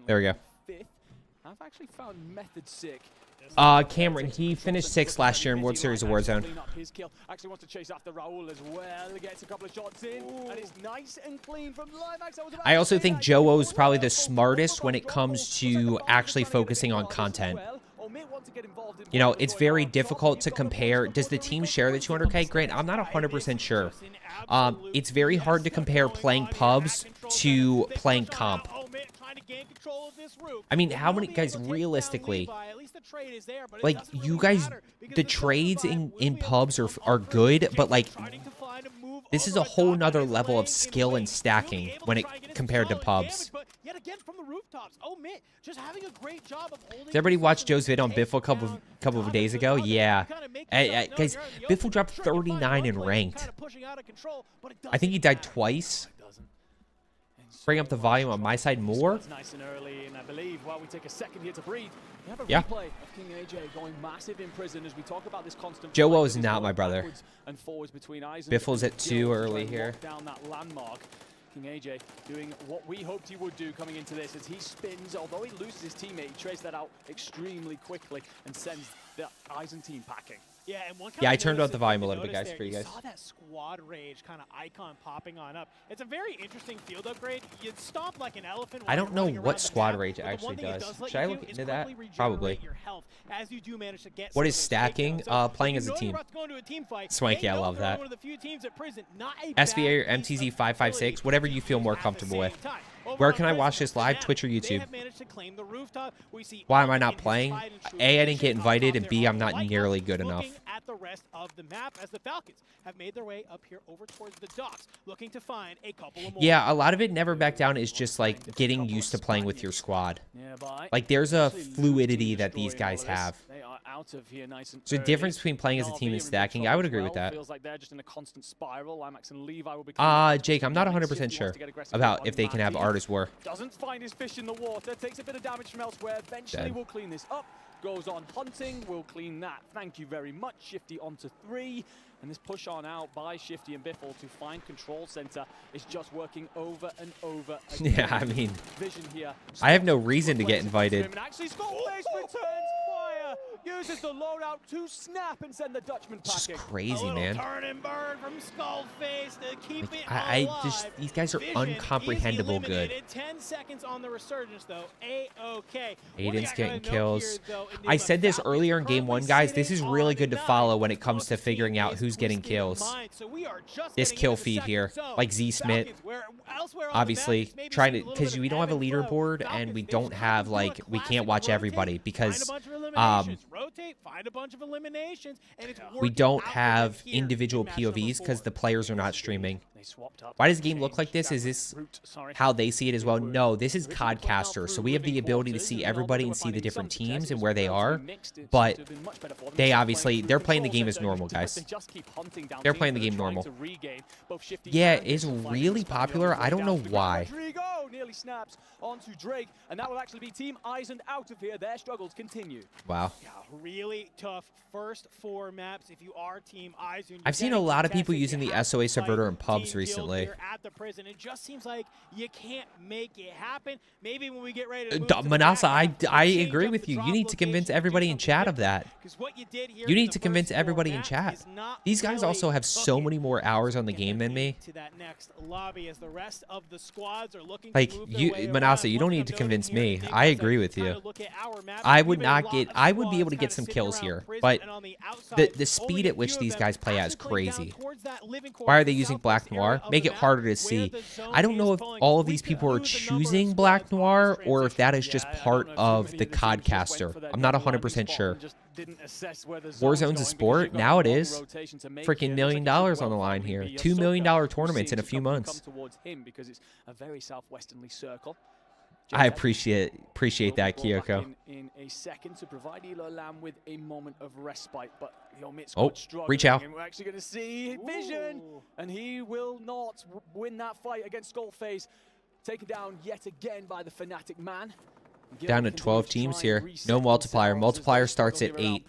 There we go. I've actually found Method sick. Cameron, he finished 6th last year in World Series of Warzone. Actually wants to chase after Raul as well. Gets a couple of shots in, and it's nice and clean from Limax. I also think Joe-O's probably the smartest when it comes to actually focusing on content. You know, it's very difficult to compare. Does the team share the 200K? Grant, I'm not 100% sure. It's very hard to compare playing pubs to playing comp. I mean, how many guys realistically, like, you guys, the trades in pubs are good, but like, this is a whole nother level of skill and stacking when it compared to pubs. Did everybody watch Joe's vid on Biffle a couple of days ago? Yeah. Guys, Biffle dropped 39 in ranked. I think he died twice. Bring up the volume on my side more. Nice and early, and I believe while we take a second here to breathe, we have a yeah. replay of King AJ going massive in prison as we talk about this constant. Joe is not my brother. And forwards between Biffle's at 2 early here. Down that landmark. King AJ doing what we hoped he would do coming into this as he spins. Although he loses his teammate, he trades that out extremely quickly and sends the Eisen team packing. Yeah, and one I turned up the volume a little bit, guys, for you guys. Saw that squad rage kind of icon popping on up. It's a very interesting field upgrade. You stomp like an elephant. I don't know what squad rage actually does. Should I look into that? Probably. As you do manage to get what is stacking? Playing as a team. Swanky, I love that. SVA or MTZ 556, whatever you feel more comfortable with. Where can I watch this live? Twitch or YouTube? Why am I not playing? A, I didn't get invited, and B, I'm not nearly good enough. At the rest of the map as the Falcons have made their way up here over towards the docks, looking to find a couple of more. Yeah, a lot of it never back down is just like getting used to playing with your squad. Like there's a fluidity that these guys have. There's a difference between playing as a team and stacking. I would agree with that. Jake, I'm not 100% sure about if they can have Art as War. Doesn't find his fish in the water, takes a bit of damage from elsewhere. Eventually we'll clean this up. Goes on hunting, we'll clean that. Thank you very much. Shifty onto 3. And this push on out by Shifty and Biffle to find control center is just working over and over again. Yeah, I mean, Vision here. I have no reason to get invited. And actually, Skullface returns fire, uses the loadout to snap and send the Dutchman packing. It's just crazy, man. Turn and burn from Skullface to keep it I alive. just, these guys are uncomprehendable good. 10 seconds on the resurgence, though. A-okay. Aiden's getting kills. I said this earlier in game 1, guys. This is really good to follow when it comes to figuring out who's getting kills. This kill feed here, like Z Smith, obviously trying to, because we don't have a leaderboard and we don't have like, we can't watch everybody because we don't have individual POVs because the players are not streaming. Why does the game look like this? Is this how they see it as well? No, this is Codcaster, so we have the ability to see everybody and see the different teams and where they are, but they obviously, they're playing the game as normal, guys. They're playing the game normal. Yeah, it's really popular. I don't know why. Nearly snaps onto Drake, and that will actually be Team Eisen out of here. Their struggles continue. Wow. Yeah, really tough first 4 maps if you are Team Eisen. I've seen a lot of people using the SOA Subverter in pubs recently. At the prison, it just seems like you can't make it happen. Maybe when we get ready to move Manasa, I agree with you. You need to convince everybody in chat of that. You need to convince everybody in chat. These guys also have so many more hours on the game than me. To that next lobby as the rest of the squads are looking like you, Manasa, you don't need to convince me. I agree with you. I would not get, I would be able to get some kills here, but the speed at which these guys play at is crazy. Why are they using Black Noir? Make it harder to see. I don't know if all of these people are choosing Black Noir or if that is just part of the Codcaster. I'm not 100% sure. Warzone's a sport? Now it is. Freaking $1 million on the line here. $2 million tournaments in a few months. I appreciate that, Kyoko. In a second to provide Elo Lamb with a moment of respite, but oh, reach out. We're actually going to see Vision, and he will not win that fight against Skullface. Taken down yet again by the Fnatic man. Down to 12 teams here. No multiplier. Multiplier starts at 8.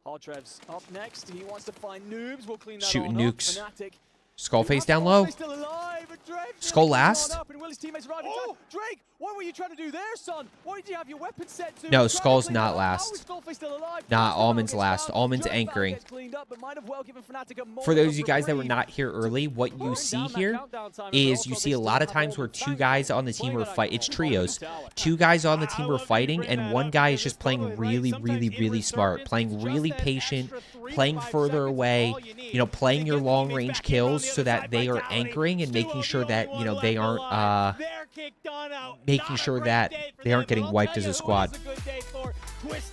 Hardtrev's up next. He wants to find noobs. We'll clean that shooting all nukes. Fnatic Skull face down low. Skull last. Oh! Drake, what were you trying to do there, son? Why did you have your weapon set to? No, Skull's not last. Nah, Almond's last. Almond's anchoring. For those of you guys that were not here early, what you see here is you see a lot of times where two guys on the team are fighting. It's trios. Two guys on the team are fighting, and one guy is just playing really smart, playing really patient, playing further away, you know, playing your long-range kills so that they are anchoring and making sure that, you know, they aren't getting wiped as a squad.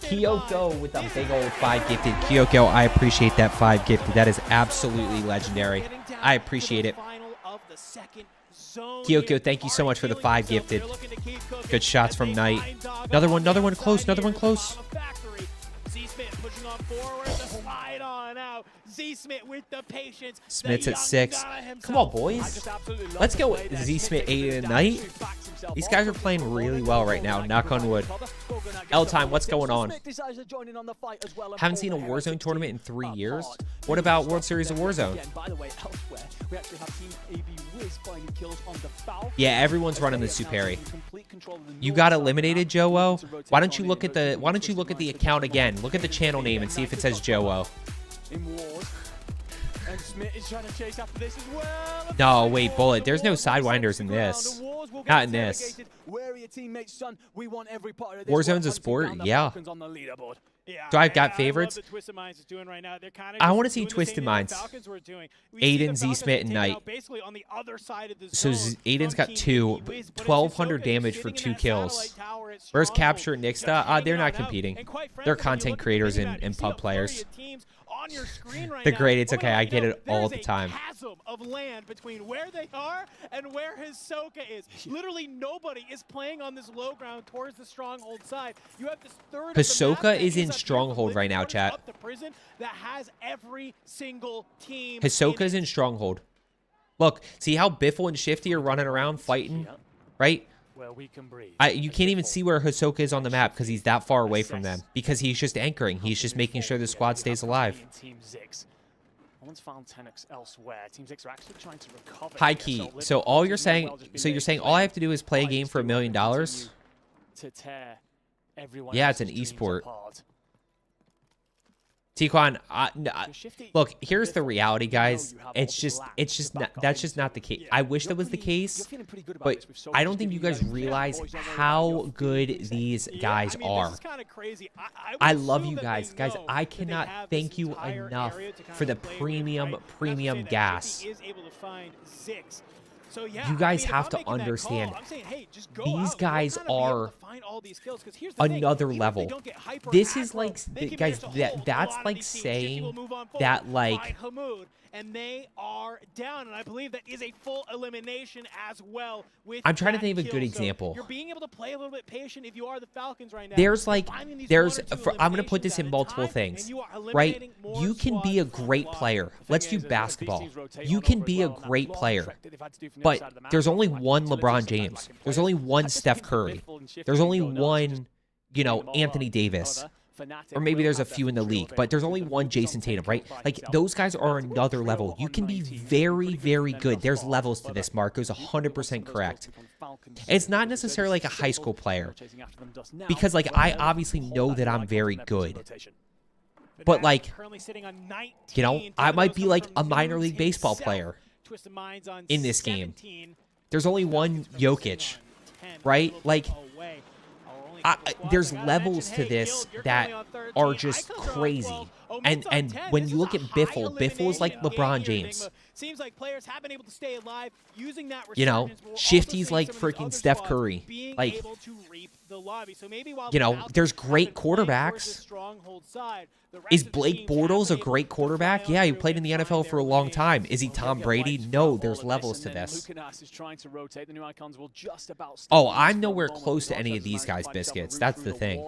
Kyoko with a big old 5 gifted. Kyoko, I appreciate that 5 gifted. That is absolutely legendary. I appreciate it. Kyoko, thank you so much for the 5 gifted. Good shots from Knight. Another one close, another one close. Smith's at 6. Come on, boys. Let's go Z-Smith, Aiden, and Knight. These guys are playing really well right now, knock on wood. L-Time, what's going on? Haven't seen a Warzone tournament in 3 years. What about World Series of Warzone? Yeah, everyone's running the Superi. You got eliminated, Joe-O? Why don't you look at the account again? Look at the channel name and see if it says Joe-O. No, wait, Bullet. There's no sidewinders in this. Not in this. Warzone's a sport? Yeah. Do I got favorites? I want to see Twisted Minds. Aiden, Z-Smith, and Knight. So Aiden's got 1,200 damage for 2 kills. Where's Capture and Nixta? They're not competing. They're content creators and pub players. The grade, it's okay. I get it all the time. Of land between where they are and where Hisoka is. Literally nobody is playing on this low ground towards the stronghold side. You have this third Hisoka is in stronghold right now, chat. Up the prison that has every single team. Hisoka's in stronghold. Look, see how Biffle and Shifty are running around fighting, right? You can't even see where Hisoka is on the map because he's that far away from them. Because he's just anchoring. He's just making sure the squad stays alive. High key. So all you're saying, all I have to do is play a game for $1 million? Yeah, it's an esport. Tiquan, look, here's the reality, guys. It's just not, that's just not the case. I wish that was the case, but I don't think you guys realize how good these guys are. I love you guys. Guys, I cannot thank you enough for the premium gas. You guys have to understand, these guys are another level. This is like, guys, that's like saying that, like, and they are down, and I believe that is a full elimination as well. I'm trying to think of a good example. You're being able to play a little bit patient if you are the Falcons right now. I'm going to put this in multiple things, right? You can be a great player. Let's do basketball. You can be a great player, but there's only one LeBron James. There's only one Steph Curry. There's only one, you know, Anthony Davis. Or maybe there's a few in the league, but there's only one Jason Tatum, right? Like, those guys are another level. You can be very, very good. There's levels to this. Marco's 100% correct. It's not necessarily like a high school player, because, like, I obviously know that I'm very good. But, like, you know, I might be like a minor league baseball player in this game. There's only one Jokic, right? Like, there's levels to this that are just crazy. And when you look at Biffle is like LeBron James. Seems like players have been able to stay alive using that. You know, Shifty's like freaking Steph Curry. Like, you know, there's great quarterbacks. Is Blake Bortles a great quarterback? Yeah, he played in the NFL for a long time. Is he Tom Brady? No, there's levels to this. Oh, I'm nowhere close to any of these guys' biscuits. That's the thing.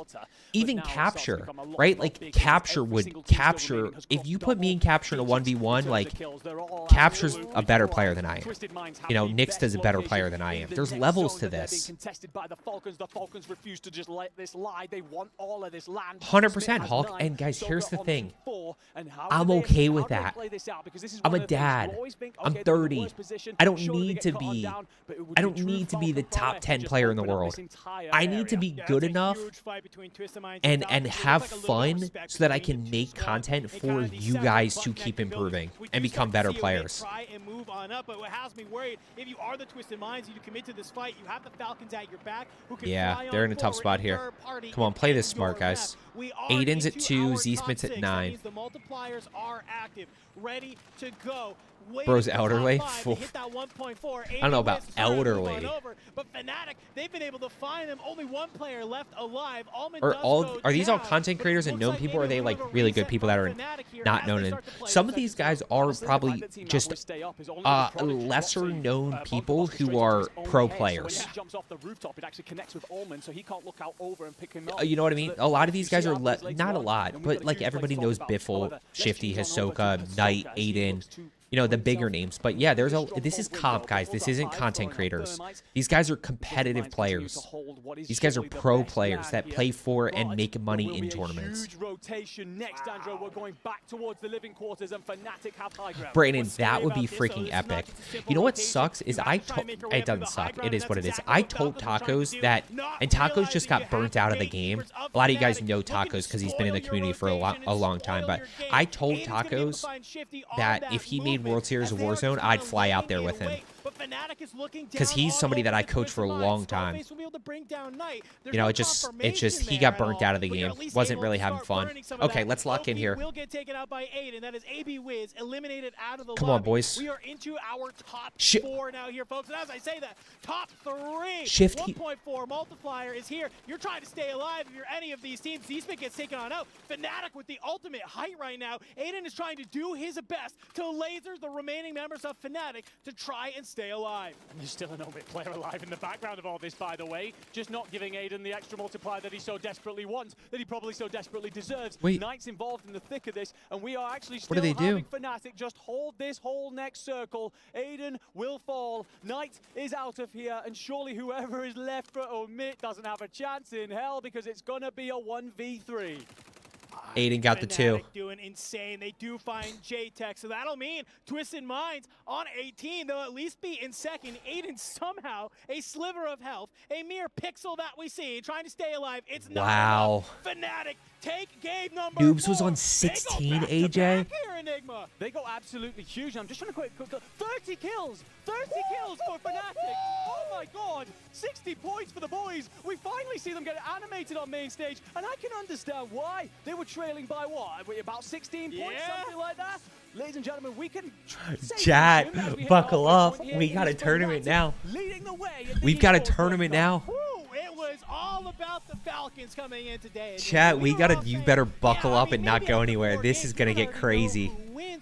Even Capture, right? Like, Capture would Capture, if you put me and Capture in a 1v1, like, Capture's a better player than I am. You know, Nyx is a better player than I am. There's levels to this. 100% Hulk. And guys, here's the thing. I'm okay with that. I'm a dad. I'm 30. I don't need to be the top 10 player in the world. I need to be good enough and have fun so that I can make content for you guys to keep improving and become better players. And move on up, but what has me worried, if you are the Twisted Minds, you commit to this fight, you have the Falcons at your back who can yeah, they're in a tough spot here. Come on, play this smart, guys. Aiden's at 2, Z-Smith's at 9. The multipliers are active, ready to go. Bro's elderly. I don't know about elderly. But Fnatic, they've been able to find them. Only one player left alive. Are these all content creators and known people, or are they like really good people that are not known? And some of these guys are probably just lesser known people who are pro players. You know what I mean? A lot of these guys are not a lot, but like everybody knows Biffle, Shifty, Hisoka, Knight, Aiden. You know, the bigger names. But yeah, this is comp, guys. This isn't content creators. These guys are competitive players. These guys are pro players that play for and make money in tournaments. Brandon, that would be freaking epic. You know what sucks is it doesn't suck. It is what it is. I told Tacos that, and Tacos just got burnt out of the game. A lot of you guys know Tacos because he's been in the community for a long time. But I told Tacos that if he made World Series of Warzone, I'd fly out there with him. Because he's somebody that I coached for a long time. You know, it just he got burnt out of the game. Wasn't really having fun. Okay, let's lock in here. Come on, boys. We are into our top 4 now here, folks. And as I say that, top 3. 1.4 multiplier is here. You're trying to stay alive if you're any of these teams. Z-Smith gets taken on out. Fnatic with the ultimate height right now. Aiden is trying to do his best to laser the remaining members of Fnatic to try and stay alive. And there's still an Omit player alive in the background of all this, by the way. Just not giving Aiden the extra multiplier that he so desperately wants, that he probably so desperately deserves. Wait. Knight's involved in the thick of this, and we are actually still having Fnatic just hold this whole next circle. Aiden will fall. Knight is out of here, and surely whoever is left for Omit doesn't have a chance in hell, because it's gonna be a 1v3. Aiden got the 2. Doing insane. They do find J-Tech, so that'll mean Twisted Minds on 18. They'll at least be in second. Aiden somehow a sliver of health, a mere pixel that we see, trying to stay alive. It's not enough. Fnatic take game number 4. Noobs was on 16, AJ. They go absolutely huge. I'm just trying to quick 30 kills. 30 kills for Fnatic. Oh my god. 60 points for the boys. We finally see them get animated on main stage, and I can understand why. They were trailing by what? About 16 points, something like that. Ladies and gentlemen, we can chat, buckle up. We got a tournament now. We've got a tournament now. It was all about the Falcons coming in today. Chat, you better buckle up and not go anywhere. This is gonna get crazy.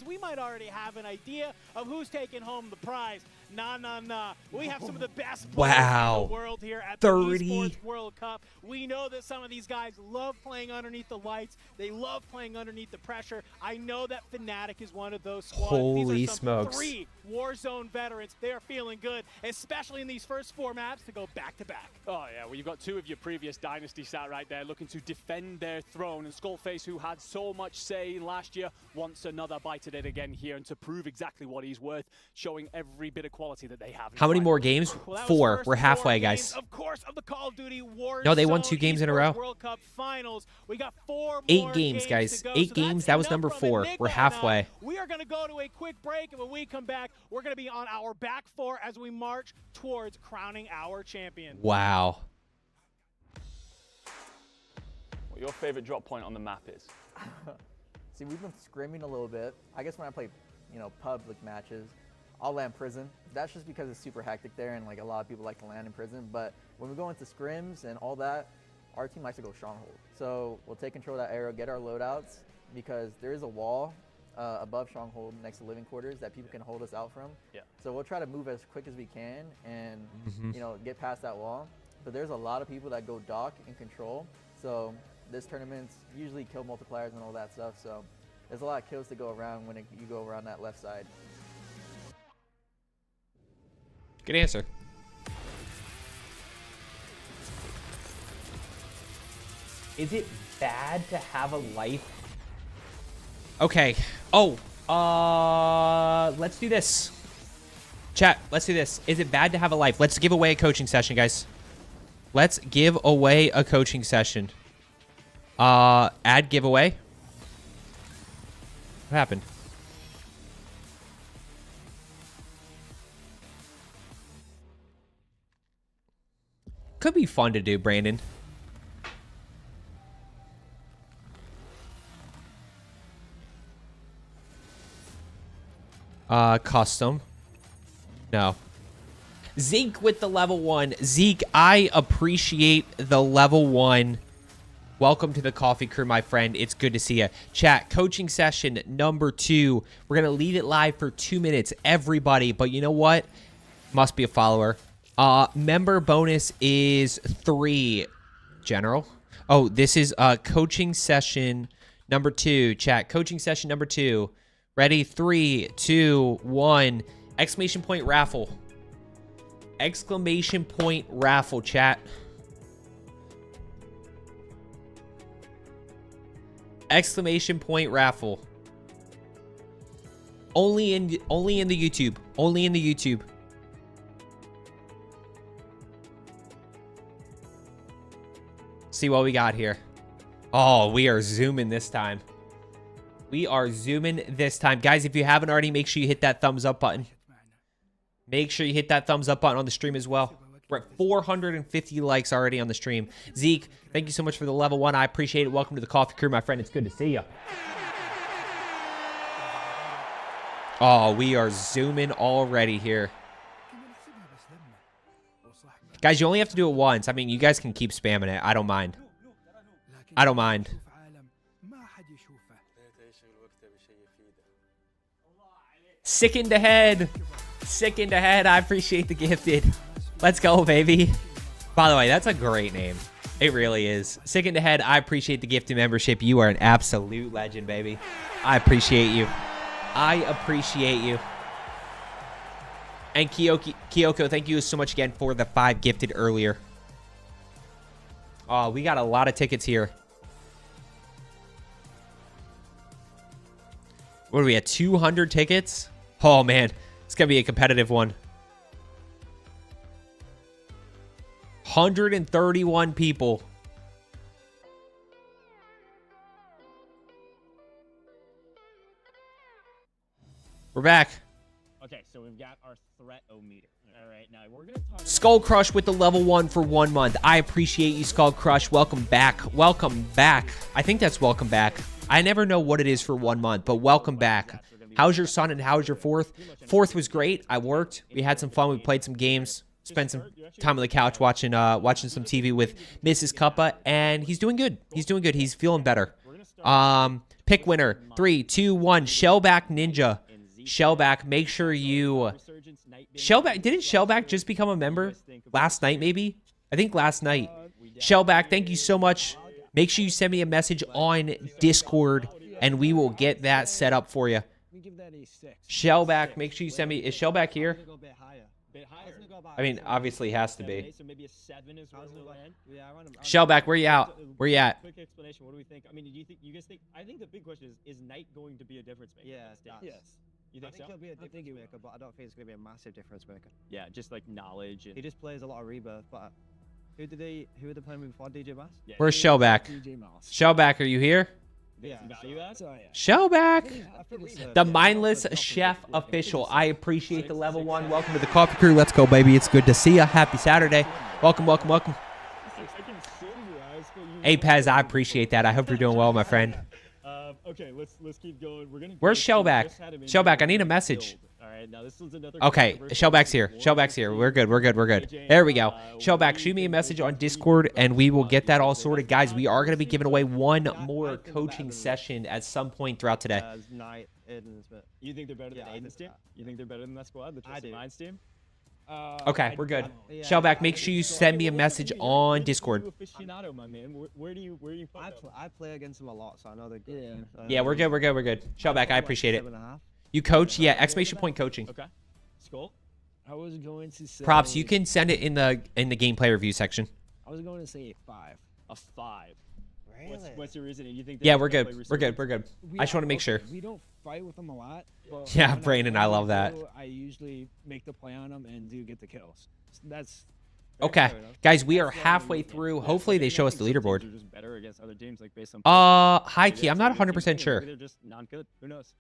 We might already have an idea of who's taking home the prize. Nah. We have some of the best players in the world here at the ESports World Cup. We know that some of these guys love playing underneath the lights. They love playing underneath the pressure. I know that Fnatic is one of those squads. Holy these are smokes. 3 Warzone veterans. They are feeling good, especially in these first 4 maps to go back-to-back. Oh, yeah. Well, you've got 2 of your previous Dynasty sat right there looking to defend their throne. And Skullface, who had so much say last year, wants another bite at it again here, and to prove exactly what he's worth, showing every bit of quality that they have. How many more games? 4. We're halfway, guys. Of course, of the Call of Duty Warzone. No, they won 2 games in a row. World Cup Finals. We got 4 8 games, guys. 8 games. That was number 4. We're halfway. We are going to go to a quick break, and when we come back, we're going to be on our back 4 as we march towards crowning our champion. Wow. What your favorite drop point on the map is? See, we've been scrimming a little bit. I guess when I play, public matches, I'll land prison. That's just because it's super hectic there, and like a lot of people like to land in prison. But when we go into scrims and all that, our team likes to go stronghold. So we'll take control of that arrow, get our loadouts, because there is a wall above stronghold next to living quarters that people can hold us out from. Yeah. So we'll try to move as quick as we can and get past that wall. But there's a lot of people that go dock and control. So this tournament's usually kill multipliers and all that stuff. So There's a lot of kills to go around when you go around that left side. Good answer. Is it bad to have a life? Okay. Oh, let's do this. Chat, let's do this. Is it bad to have a life? Let's give away a coaching session, guys. Let's give away a coaching session. Add giveaway. What happened? Could be fun to do, Brandon. Custom. No. Zeke with the level 1. Zeke, I appreciate the level 1. Welcome to the coffee crew, my friend. It's good to see you. Chat, coaching session number 2. We're going to leave it live for 2 minutes, everybody. But you know what? Must be a follower. Member bonus is 3. General. Oh, this is coaching session number 2. Chat, coaching session number 2. Ready? 3, 2, 1. Exclamation point raffle. Exclamation point raffle, chat. Exclamation point raffle. Only in the YouTube. Only in the YouTube. See what we got here. Oh, we are zooming this time. We are zooming this time. Guys, if you haven't already, make sure you hit that thumbs up button. Make sure you hit that thumbs up button on the stream as well. We're at 450 likes already on the stream. Zeke, thank you so much for the level 1. I appreciate it. Welcome to the coffee crew, my friend. It's good to see you. Oh, we are zooming already here. Guys, you only have to do it once. I mean, you guys can keep spamming it. I don't mind. I don't mind. Sickened ahead. Sickened ahead. I appreciate the gifted. Let's go, baby. By the way, that's a great name. It really is. Sickened ahead. I appreciate the gifted membership. You are an absolute legend, baby. I appreciate you. I appreciate you. And Kyoko, thank you so much again for the 5 gifted earlier. Oh, we got a lot of tickets here. What are we at? 200 tickets? Oh, man. It's going to be a competitive one. 131 people. We're back. Okay, so we've got our threat-o-meter. All right, now we're going to talk Skull Crush with the level 1 for 1 month. I appreciate you, Skull Crush. Welcome back. Welcome back. I think that's welcome back. I never know what it is for 1 month, but welcome back. How's your son and how's your 4th? 4th was great. I worked. We had some fun. We played some games. Spent some time on the couch watching some TV with Mrs. Cuppa, and he's doing good. He's doing good. He's feeling better. Pick winner. 3, 2, 1. Shellback Ninja. Shellback, make sure you... Shellback, didn't Shellback just become a member last night, maybe? I think last night. Shellback, thank you so much. Make sure you send me a message on Discord, and we will get that set up for you. Shellback, make sure you send me... Is Shellback here? I mean, obviously he has to be. Shellback, where you at? Where you at? Quick explanation. What do we think? I mean, do you guys think? I think the big question is Knight going to be a difference maker? Yes. You think so? I think he'll be a difference maker, but I don't think it's going to be a massive difference maker. Yeah, just like knowledge. And he just plays a lot of Rebirth, but who were they playing with before? DJ Mass? Yeah, where's Shellback? Shellback, are you here? Yeah. Shellback, the mindless chef official. I appreciate the level 1. Welcome to the coffee crew. Let's go, baby. It's good to see you. Happy Saturday. Welcome, welcome, welcome. Hey, Pez, I appreciate that. I hope you're doing well, my friend. Okay, let's keep going. Where's Shellback? Shellback, I need a message. All right, now this is another. Okay, Shellback's here. Shellback's here. We're good. We're good. We're good. There we go. Shellback, shoot me a message on Discord, and we will get that all sorted. Guys, we are going to be giving away 1 more coaching session at some point throughout today. You think they're better than Aiden's team? You think they're better than that squad, the Twisted Minds team? Okay, we're good. Shellback, make sure you send me a message on Discord. Aficionado, my man. Where do you I play against them a lot, so I know they're good. Yeah, we're good. We're good. Shellback, I appreciate it. You coach? Yeah, exclamation point coaching. Okay. Skull. I was going to say. Props. You can send it in the gameplay review section. I was going to say a 5. A 5. Really? What's your reasoning? You think? Yeah, we're good. We're good. I just want to make sure. We don't fight with them a lot. But Yeah, Brandon, I love that. I usually make the play on them and do get the kills. That's okay, guys. We are halfway through. Hopefully, they show us the leaderboard. Just better against other teams, like based on. High key. I'm not 100% sure. They're just not good. Who knows?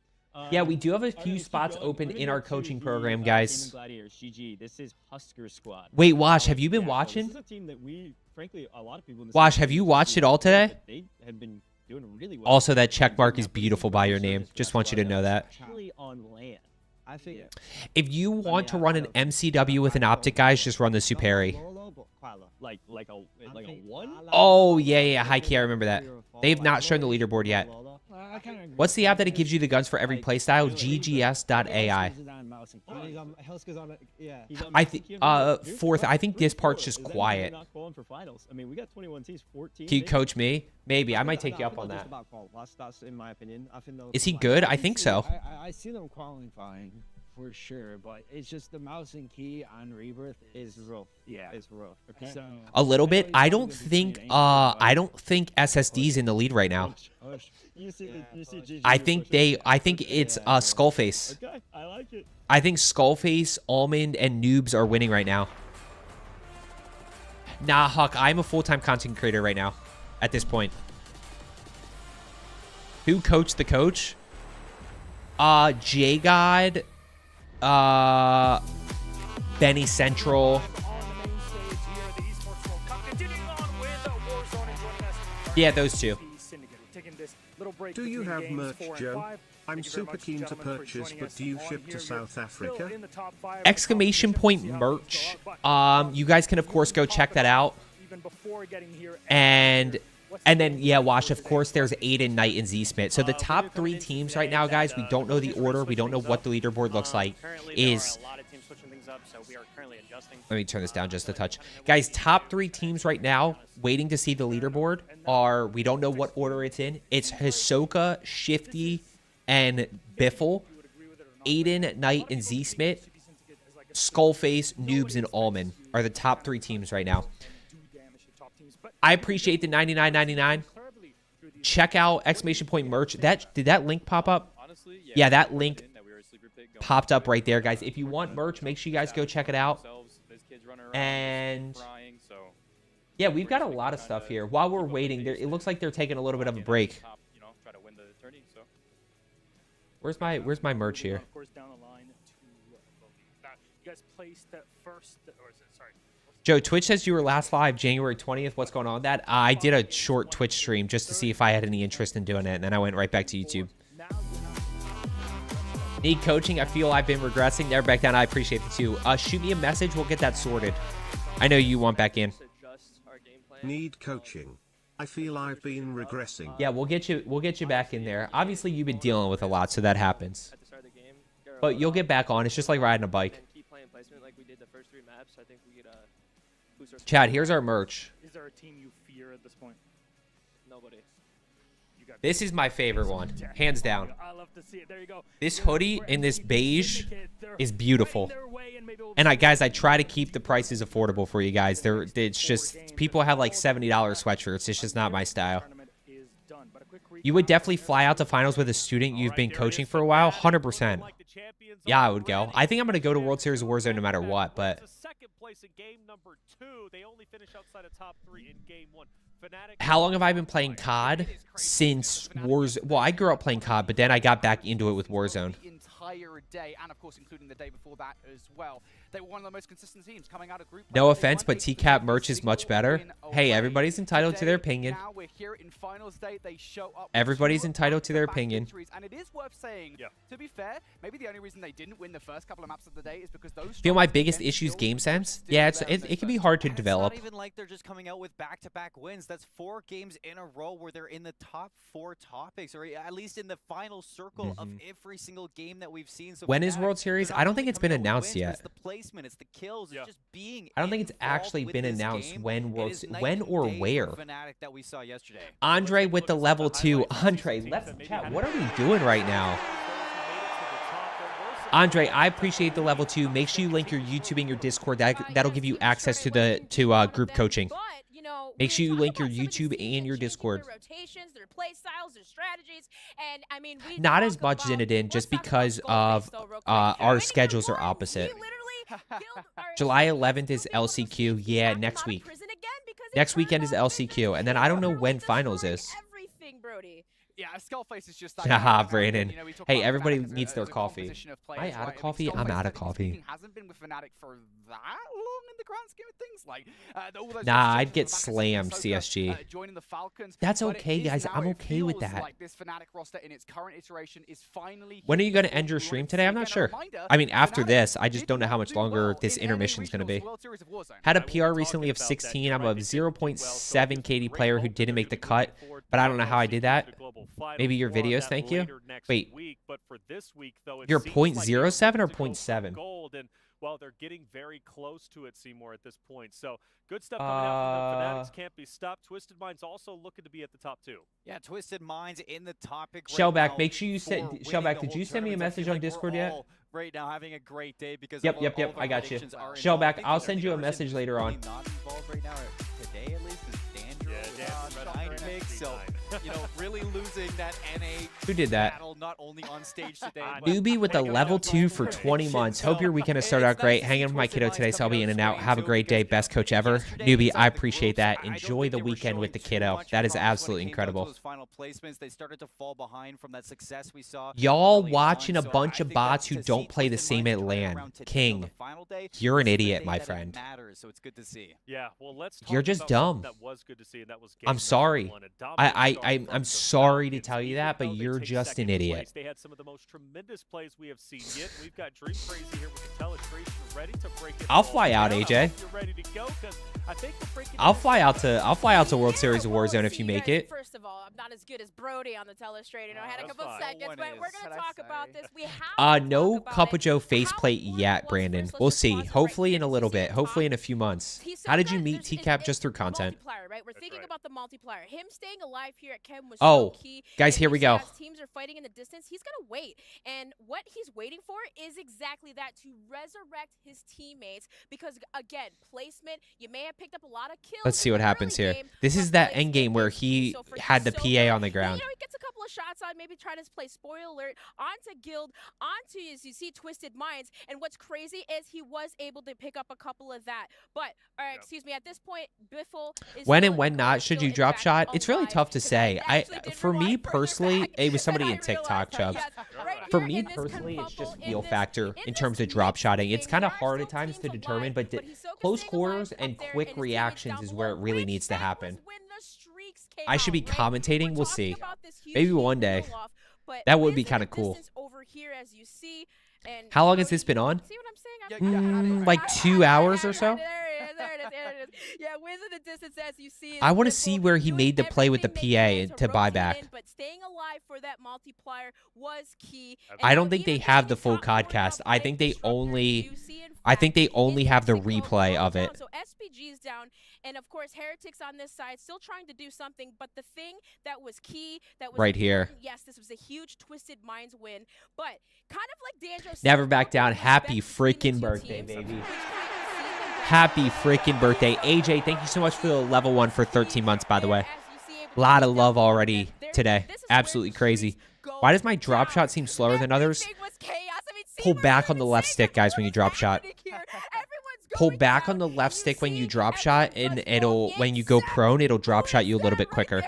Yeah, we do have a few spots open in our coaching program, guys. GG. This is Husker Squad. Wait, Wash, have you been watching? This is a team that we, frankly, a lot of people. Wash, have you watched it all today? They have been doing really well. Also, that check mark is beautiful by your name. Just want you to know that. Actually, on land. I think. If you want to run an MCW with an optic, guys, just run the Superi. Like a 1? Oh, yeah. High key, I remember that. They've not shown the leaderboard yet. What's the app that it gives you the guns for every playstyle? GGS.ai. I think fourth. I think this part's just quiet. I mean, we got 21 teams, 14. Can you coach me? Maybe I might take you up on that. That's in my opinion. Is he good? I think so. I see them qualifying for sure, but it's just the mouse and key on Rebirth is rough. Yeah, it's rough. So, a little bit. I don't think SSD's in the lead right now. I think it's Skullface. Okay, I like it. I think Skullface, Almond, and Noobs are winning right now. Nah, Huck, I'm a full-time content creator right now at this point. Who coached the coach? J-God, Benny Central. Yeah, those two. Do you have merch, Joe? I'm super keen to purchase, but do you ship to South Africa? Exclamation point merch. You guys can, of course, go check that out. And then, yeah, Wash, of course, there's Aiden, Knight, and Z-Smith. So the top 3 teams right now, guys, we don't know the order. We don't know what the leaderboard looks like. Let me turn this down just a touch. Guys, top 3 teams right now waiting to see the leaderboard are, we don't know what order it's in. It's Hisoka, Shifty, and Biffle. Aiden, Knight, and Z-Smith. Skullface, Noobs, and Almond are the top 3 teams right now. I appreciate the $99.99. Check out exclamation point merch. Did that link pop up? Yeah, that link popped up right there, guys. If you want merch, make sure you guys go check it out. And yeah, we've got a lot of stuff here. While we're waiting, it looks like they're taking a little bit of a break. Where's my merch here? Joe, Twitch says you were last live January 20th. What's going on with that? I did a short Twitch stream just to see if I had any interest in doing it, and then I went right back to YouTube. Need coaching? I feel I've been regressing. Never back down. I appreciate it too. Shoot me a message. We'll get that sorted. I know you want back in. Need coaching. I feel I've been regressing. Yeah, we'll get you back in there. Obviously, you've been dealing with a lot, so that happens. But you'll get back on. It's just like riding a bike. Chad, here's our merch. Is there a team you fear at this point? Nobody. This is my favorite one, hands down. I love to see it. There you go. This hoodie in this beige is beautiful. And guys, I try to keep the prices affordable for you guys. It's just people have like $70 sweatshirts. It's just not my style. You would definitely fly out to finals with a student you've been coaching for a while. 100%. Yeah, I would go. I think I'm gonna go to World Series of Warzone no matter what. But how long have I been playing COD? Since Warzone. Well, I grew up playing COD, but then I got back into it with Warzone. Entire day, and of course including the day before that as well. They were one of the most consistent teams coming out of group. No offense, but TCAP merch is much better. Hey, everybody's entitled to their opinion. Now we're here in finals day. They show up. Everybody's entitled to their opinion. And it is worth saying, to be fair, maybe the only reason they didn't win the first couple of maps of the day is because those. Feel my biggest issue is game sense. Yeah, it can be hard to develop. It's not even like they're just coming out with back-to-back wins. That's 4 games in a row where they're in the top 4 topics, or at least in the final circle of every single game that we've seen. So when is World Series? I don't think it's been announced yet. The play placement, it's the kills, it's just being I don't think it's actually been announced when or where. Fnatic that we saw yesterday. Andre with the level 2. Andre, let's chat. What are we doing right now? Andre, I appreciate the level 2. Make sure you link your YouTube and your Discord. That'll give you access to group coaching. Make sure you link your YouTube and your Discord. Rotations, their play styles, their strategies, and I mean, Not as much Zinedine, just because of our schedules are opposite. July 11th is LCQ. Yeah, next week. Next weekend is LCQ, and then I don't know when finals is. Everything, Brody. Yeah, Skullface is just that. Haha, Brandon. Hey, everybody needs their coffee. Am I out of coffee? I'm out of coffee. Hasn't been with Fnatic for that long in the grand scheme of things. Like, nah, I'd get slammed, CSG. Joining the Falcons. That's okay, guys. I'm okay with that. Like this Fnatic roster in its current iteration is finally. When are you going to end your stream today? I'm not sure. I mean, after this, I just don't know how much longer this intermission is going to be. Had a PR recently of 16. I'm a 0.7 KD player who didn't make the cut, but I don't know how I did that. Maybe your videos, thank you. Wait, you're 0.07 or 0.7? And well, they're getting very close to it, Seymour, at this point. So good stuff coming out from the Fanatics. Can't be stopped. Twisted Mind's also looking to be at the top 2. Yeah, Twisted Mind's in the topic. Shellback, make sure you send. Shellback, did you send me a message on Discord yet? Right now, having a great day because yep. I got you. Shellback, I'll send you a message later on. Not involved right now, today at least, is Dandro. So, you know, really losing that NA Who did that? battle, not only on stage today. Newbie with the level 2 for 20 months. Hope your weekend has started out great. Hanging with my kiddo today, so I'll be in and out. Have a great day. Best coach ever. Newbie, I appreciate that. Enjoy the weekend with the kiddo. That is absolutely incredible. They started to fall behind from that success we saw. Y'all watching a bunch of bots who don't play the same at LAN. King, you're an idiot, my friend. So it's good to see. Yeah, well, let's talk You're just about dumb. that was good to see, and that was I'm sorry. I'm sorry to tell you that, but you're just an idiot. They had some of the most tremendous plays we have seen yet. We've got Dream Crazy here with the Telestration ready to break it. I'll fly out, AJ. You're ready to go, 'cause I think I'll fly out to World Series of Warzone if you make it. First of all, I'm not as good as Brody on the Telestrator. I had a couple seconds, but we're gonna talk about this. We have no Cup of Joe faceplate yet, Brandon. We'll see. Hopefully in a little bit. Hopefully in a few months. How did you meet TCAP? Just through content? Right? We're thinking about the multiplier. Him staying alive here at Chem was so key. Guys, here we go. As teams are fighting in the distance, he's gonna wait, and what he's waiting for is exactly that, to resurrect his teammates. Because again, placement. You may have picked up a lot of kills. Let's see what happens here. This is that end game where he had the PA on the ground. You know, he gets a couple of shots on, maybe try to play spoiler alert onto Guild, onto, as you see, Twisted Minds. And what's crazy is he was able to pick up a couple of that. But, excuse me, at this point, Biffle is when and when not should you drop shot? It's really tough to say. For me personally, it was somebody in TikTok, Chubbs. For me personally, it's just feel factor in terms of drop shotting. It's kind of hard at times to determine, but close quarters and quick reactions is where it really needs to happen. I should be commentating. We'll see. Maybe one day. That would be kind of cool. How long has this been on? Like 2 hours or so? Yeah, wins in the distance, as you see. I want to see where he made the play with the PA to buy back. But staying alive for that multiplier was key. I don't think they have the full podcast. I think they only have the replay of it. So SPG's down, and of course Heretics on this side still trying to do something. But the thing that was key, that was right here. Yes, this was a huge Twisted Minds win. But kind of like Dandro said, never back down. Happy freaking birthday, baby. Happy freaking birthday. AJ, thank you so much for the level 1 for 13 months, by the way. A lot of love already today. Absolutely crazy. Why does my drop shot seem slower than others? Pull back on the left stick, guys, when you drop shot. Pull back on the left stick when you drop shot, and when you go prone, it'll drop shot you a little bit quicker.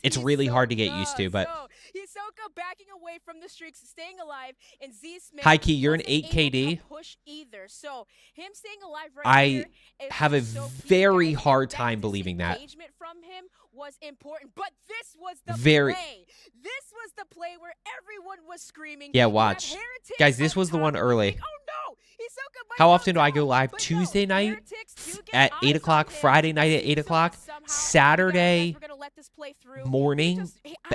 It's really hard to get used to, but Hisoka backing away from the streaks, staying alive, and Z Smith. High key, you're an 8 KD. Push either. So him staying alive right I here have a very hard time believing that. Engagement from him was important, but this was the play. This was the play where everyone was screaming. Yeah, watch, guys. This was the one early. Oh no! How often do I go live? Tuesday night at 8 o'clock, Friday night at 8 o'clock, Saturday morning,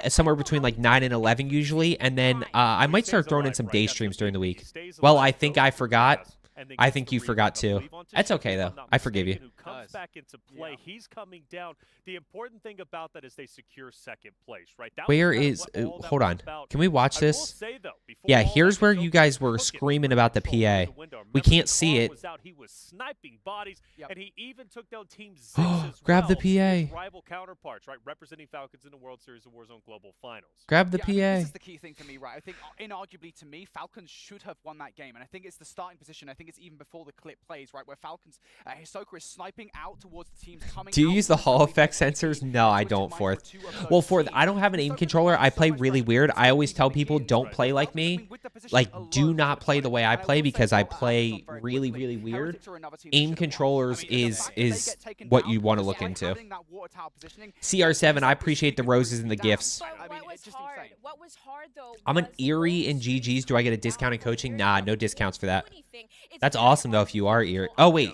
somewhere between like 9 and 11 usually, and then I might start throwing in some day streams during the week. Well, I think I forgot. and then I gets think the you rebound, forgot I too. believe, onto That's Shaq, okay, if though. I'm not I forgive you. mistaken, who comes back into play. He's coming down. The important thing about that is they secure second place, right? That Where was kind of is... what all that hold was on. about. Can we watch I will this? say, though, before Yeah, all here's that, where Hisoka you guys were took it screaming for about the control through PA. the window. We Remember, can't the see car it. was out. He was sniping bodies, and he even took down Team Zix as Grab the well, his PA. rival counterparts, right, representing Falcons in the World Series of Warzone Global Finals. Grab the I mean, PA. this is the key thing for me, right? I think, inarguably to me, Falcons should have won that game. And I think it's the starting position. I think it's even before the clip plays, right? Where Falcons, Hisoka is sniping out towards the teams coming Do you out use the from Hall lead effect HP. sensors? No, I don't, Fourth. Well, Fourth, I don't have an aim controller. I play really weird. I always tell people, don't play like me. Like, do not play the way I play because I play really, really weird. Aim controllers is what you want to look into. CR7, I appreciate the roses and the gifts. What was hard though? I'm an Erie in GG's. Do I get a discount in coaching? Nah, no discounts for that. That's awesome, though, if you are Erie. Oh, wait.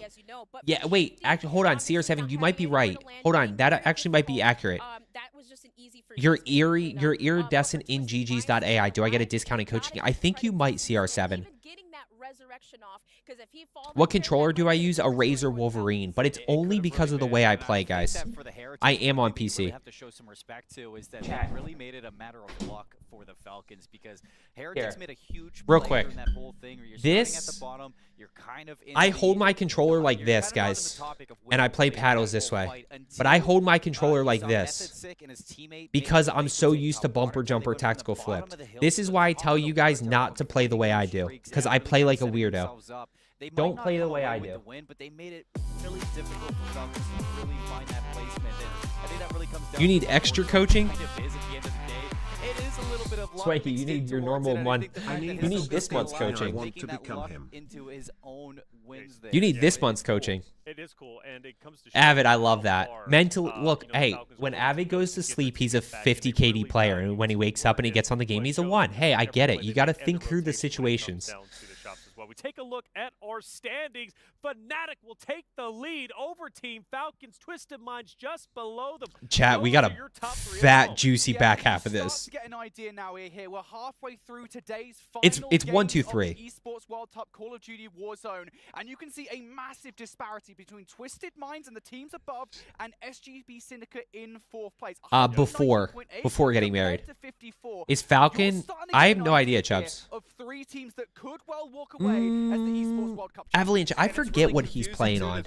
Yeah, wait. Actually, hold on. CR7, you might be right. Hold on. That actually might be accurate. You're iridescent in GG's.ai. Do I get a discount in coaching? I think you might, CR7. What controller do I use? A Razer Wolverine, but it's only because of the way I play, guys. I am on PC. Have to show some respect to is that they really made it a matter of luck for the Falcons because Heretics made a huge Real play quick. in that whole thing where you're This, starting at the bottom, you're kind of in I the hold lead, my controller like you're this, kind of guys, on the topic of and I winning play the paddles whole this way. fight But I until, hold my controller like saw this Method Sick and his teammate because basically I'm so used to bumper jumper tactical flip. This is why I tell you guys not to play the way I do, because I play like a weirdo. They might Don't not play the come way away I with do. the win, but they made it really difficult for Falcons to really find that placement. And I think that really comes down You need to extra what coaching? kind of is at the end of the day. It is a little bit of luck Swanky, you mixed need in your towards normal it, and one. I think the fact that You need Hisoka this still month's alive, coaching. taking that luck into his own wins there. You need this it month's is cool. coaching. It is cool, and it comes to Avid, I how love that. far, Mental, look, you know, the hey, Falcons when were Avid goes to able get sleep, their he's a team back, and 50 they KD really player, valued and when he wakes up and he gets on the game, he's a 1. Hey, I get it. You got to think through the situations. Well, we take a look at our standings. Fnatic will take the lead over Team Falcons. Twisted Minds just below them. Chat, we got a fat, juicy back half of this. To get an idea now here. We're halfway through today's It's final 1, 2, games of 3. the Esports World Cup Call of Duty Warzone, and you can see a massive disparity between Twisted Minds and the teams above, and SGB Syndicate in 4th place. Before getting married. To 54. Is Falcon? I have no idea, Chubbs. Of 3 teams that could well walk away as the Esports World Cup. Avalanche, I forget what he's playing on.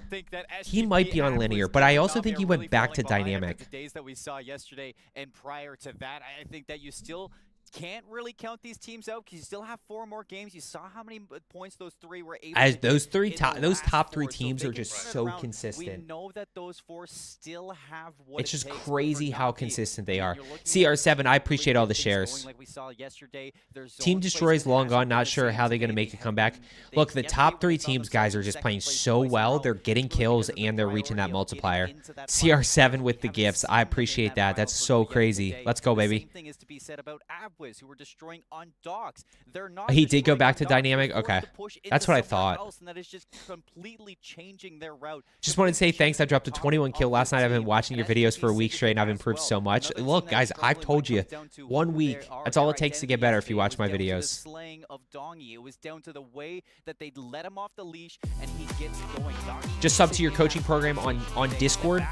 He might be on linear, but I also think he went back to dynamic. The days that we saw yesterday and prior to that, I think that you still can't really count these teams out because you still have 4 more games. You saw how many points those 3 were able As to those get three in top, the those last top 3 4, teams so are they can just turn it so around. consistent. We know that those 4 still have what It's it just takes, but crazy for how Navi, consistent they are. you're looking at CR7, I appreciate all the things shares. going like we saw yesterday. There's Team zone Destroy's placement long has gone. been Not the sure same how they're today. going to make a They comeback. have been Look, the yesterday top 3 we found teams, guys, are themselves just second playing place so twice in a well. row, They're getting purely kills because of the and they're reaching that priority of multiplier. getting into that CR7 with the Haven't gifts. seen I them in appreciate that. final That's for so the beginning of the crazy. day. Let's go, The baby. same thing is to be said about Abwiz, who were destroying on docks. They're not He did go destroying back on to docks, dynamic? they're forced Okay. to push into That's what I somewhere thought. else, and that is just completely changing their route. Just wanted to say thanks. I dropped a 21 kill last night. I've been watching your videos for a week straight, and I've improved so much. Look, guys, I've told you. 1 week. That's all it takes to get better if you watch my videos. Slaying of Dongy. It was down to the way that they let him off the leash, and he gets going. Just sub to your coaching program on Discord.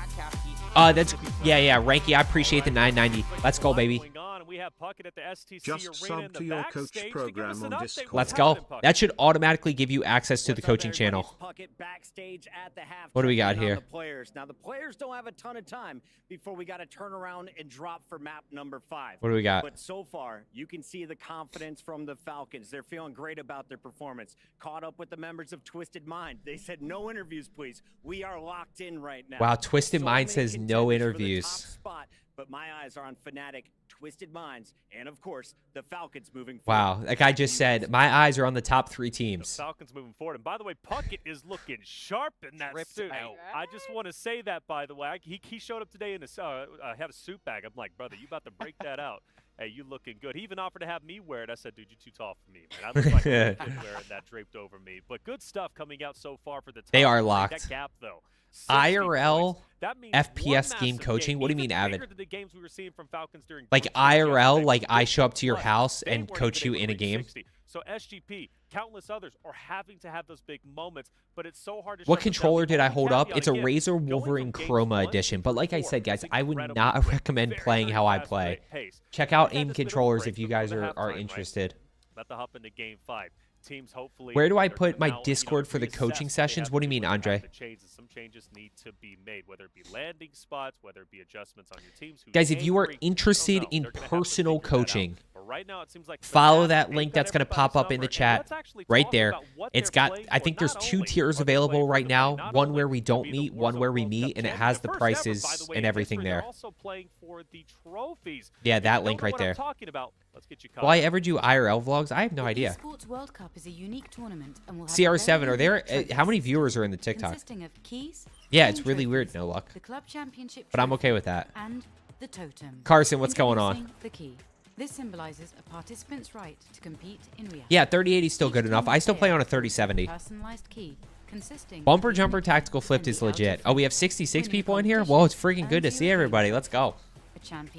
That's yeah, Ranky. I appreciate the 990. Let's go, baby. We have Puckett at the STC Just Arena in sub the to your backstage coach to program give us an on update. Discord. Let's go. That should automatically give you access to the coaching channel. Puckett backstage at the half. What do we got checking in here? on the players. Now the players don't have a ton of time before we got to turn around and drop for map number 5. What do we got? But so far, you can see the confidence from the Falcons. They're feeling great about their performance. Caught up with the members of Twisted Mind. They said no interviews, please. We are locked in right now. Wow, Twisted Mind many says no contenders for the top interviews. spot, but my eyes are on Fnatic, Twisted Minds, and of course, the Falcons moving forward. Wow, that guy just said, my eyes are on the top 3 The teams. Falcons moving forward. And by the way, Puckett is looking sharp in that suit. I just want to say that, by the way. He showed up today in a had a suit bag. I'm like, brother, you about to break that out. Hey, you looking good. He even offered to have me wear it. I said, dude, you're too tall for me, man. I look like a kid wearing that draped over me. But good stuff coming out so far for the top. They are three. locked. That gap, though. IRL That means FPS one game massive coaching? game, What do you even mean, Avid? bigger than the games we were seeing from Falcons during Like group stages IRL, yesterday. like I show up to your Plus, house they and weren't coach even you able in to a reach game? 60. So SGP, countless others are having to have those big moments, but it's so hard to What controller did I hold up? It's a Razer Wolverine Chroma edition. But like I said, guys, I would not recommend playing how I play. Check out AIM controllers if you guys are interested. About to hop into game 5. Teams hopefully. Where do I put my Discord for the coaching sessions? What do you mean, Andre? Some changes need to be made, whether it be landing spots, whether it be adjustments on your teams. Guys, if you are interested in personal coaching, follow that link that's going to pop up in the chat right there. It's got, I think there's 2 tiers available right now. One where we don't meet, one where we meet, and it has the prices and everything there. Yeah, that link right there. Will I ever do IRL vlogs? I have no idea. ESports World Cup is a unique tournament and will have CR7, are there, how many viewers are in the TikTok? consisting of keys, Yeah, it's really weird, no luck. the club championship But I'm okay with that. and the totem. Carson, what's going on? Introducing the key. This symbolizes a participant's right to compete in reality. Yeah, 3080 is still good enough. I still play on a 3070. Personalized key consisting Bumper Jumper Tactical Flipped is legit. Oh, we have 66 people in here? Whoa, it's freaking good to see everybody. Let's go.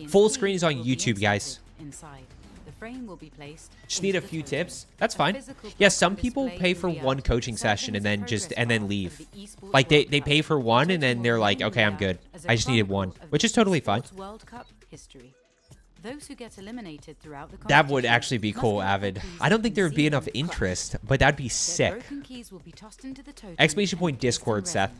Full screen is on YouTube, guys. inside. The frame will be placed. Just need a few tips. That's fine. Yeah, some people pay for one coaching session and then leave. Like they pay for one and then they're like, okay, I'm good. I just needed one, which is totally fine. World Cup history. Those who get eliminated throughout the That would actually be cool, Avid. I don't think there would be enough interest, but that'd be sick. Broken keys will be tossed into the totem. Exclamation point Discord, Seth.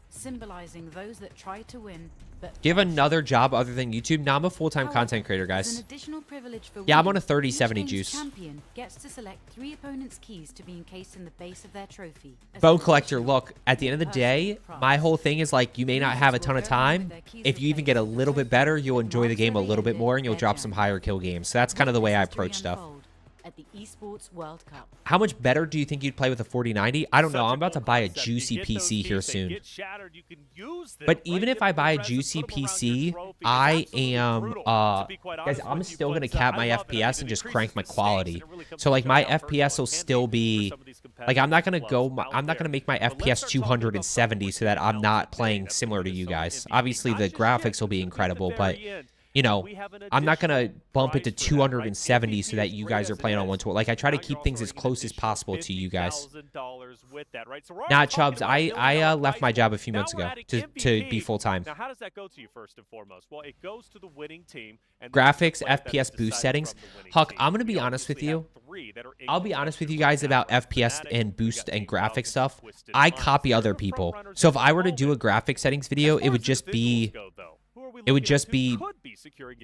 Symbolizing those that try to win. But Do you have another job other than YouTube? No, I'm a full-time content creator, guys. an additional privilege for Yeah, I'm on winning, a 3070 each game's juice. champion gets to select 3 opponents' keys to be encased in the base of their trophy. Bone Collector, look, at the end of the day, my whole thing is like, you may not have a ton of time. If you even get a little bit better, you'll enjoy the game a little bit more and you'll drop some higher kill games. So that's kind of the way I approach stuff. At the ESports World Cup. How much better do you think you'd play with a 4090? I don't know. I'm about to buy a juicy PC here soon. But even if I buy a juicy PC, I am, guys, I'm still going to cap my FPS and just crank my quality. So like my FPS will still be, like I'm not going to make my FPS 270 so that I'm not playing similar to you guys. Obviously the graphics will be incredible, but you know, I'm not going to bump it to 270 so that you guys are playing on 120. Like, I try to keep things as close as possible to you guys. Nah, Chubbs, I left my job a few months ago to be full-time. Now, how does that go to you first and foremost? Well, it goes to the winning team. And graphics, FPS boost settings. Huck, I'm going to be honest with you. I'll be honest with you guys about FPS and boost and graphic stuff. I copy other people. So if I were to do a graphic settings video, it would just be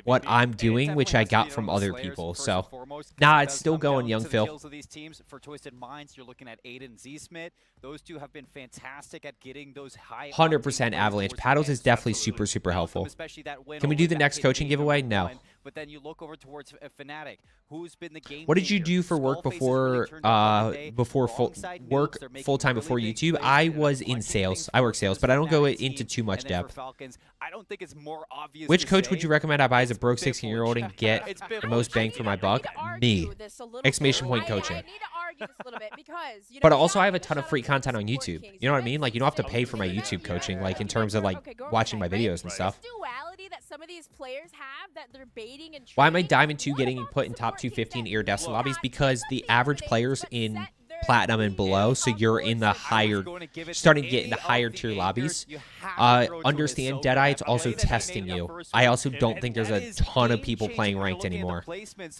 what I'm doing, which I got from other people. So, nah, it's still going, young Phil. These teams for Twisted Minds, you're looking at Aiden Z-Smith. Those two have been fantastic at getting those high 100% Avalanche. Paddles is definitely super, super helpful. Can we do the next coaching giveaway? No. But then you look over towards Fnatic, who's been the game. What did you do for work before full-time before YouTube? I was in sales. I work sales, but I don't go into too much depth. I don't think it's more obvious. Which coach would you recommend I buy as a broke 16-year-old and get the most bang for my buck? Me. Exclamation point coaching. But also, I have a ton of free content on YouTube. You know what I mean? Like, you don't have to pay for my YouTube coaching, like in terms of like watching my videos and stuff. That some of these players have that they're baiting and Why am I Diamond 2 getting put in top 215 iridescent lobbies? Because the average players in platinum and below, so you're in the higher, starting to get into higher tier lobbies. Understand, Deadeye, it's also testing you. I also don't think there's a ton of people playing ranked anymore,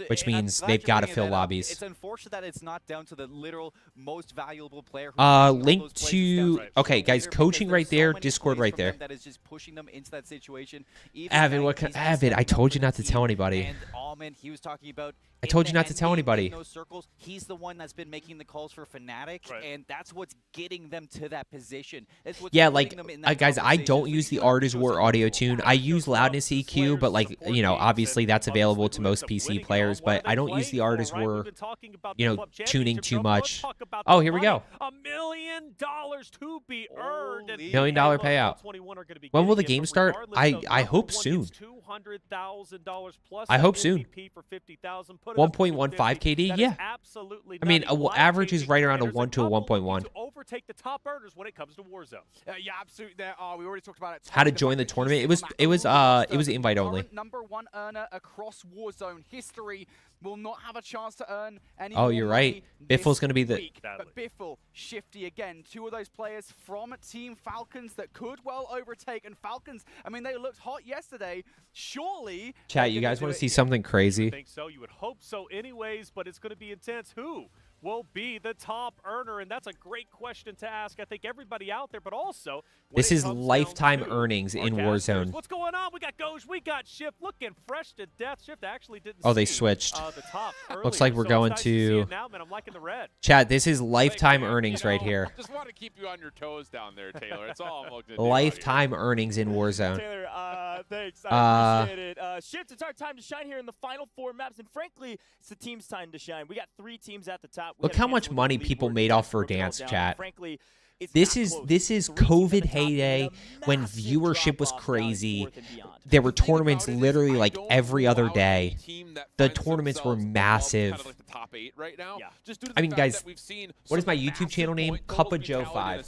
which means they've got to fill lobbies. It's unfortunate that it's not down to the literal most valuable player. Link to, okay, guys, coaching right there, Discord right there. That is just pushing them into that situation. Avid, Avid, I told you not to tell anybody. He was talking about. I told you not to tell anybody. Those circles, he's the one that's been making the calls for Fnatic, and that's what's getting them to that position. Yeah, like, guys, I don't use the Artist War audio tune. I use loudness EQ, but like, you know, obviously that's available to most PC players, but I don't use the Artist War, you know, tuning too much. Oh, here we go. $1 million to be earned. $1 million payout. When will the game start? I hope soon. I hope soon. 1.15 KD, yeah. I mean, average is is right around a 1 to a 1.1. To overtake the top earners when it comes to Warzone. Yeah, absolutely. There are. We already talked about it. How to join the tournament? It was invite only. #1 earner across Warzone history will not have a chance to earn any. Oh, you're right. Biffle's going to be the. But Biffle, Shifty again, two of those players from Team Falcons that could well overtake. And Falcons, I mean, they looked hot yesterday. Surely. Chat, you guys want to see something crazy? I think so. You would hope so, anyways. But it's going to be intense. Who will be the top earner? And that's a great question to ask. I think everybody out there, but also this is lifetime earnings in Warzone. What's going on? We got Goj, we got Shift, looking fresh to death. Shift actually didn't. Oh, they switched. The top Looks like we're going to. Now, man, I'm liking the red. Chat, this is lifetime earnings right here. Just want to keep you on your toes down there, Taylor. It's all I'm looking at. Lifetime earnings in Warzone. Taylor, thanks. I appreciate it. Shift, it's our time to shine here in the final 4 maps, and frankly, it's the team's time to shine. We got 3 teams at the top. Look how much money people made off for dance, chat. This is COVID heyday when viewership was crazy. There were tournaments literally like every other day. The tournaments were massive. I mean, guys, what is my YouTube channel name? Cup of Joe 5.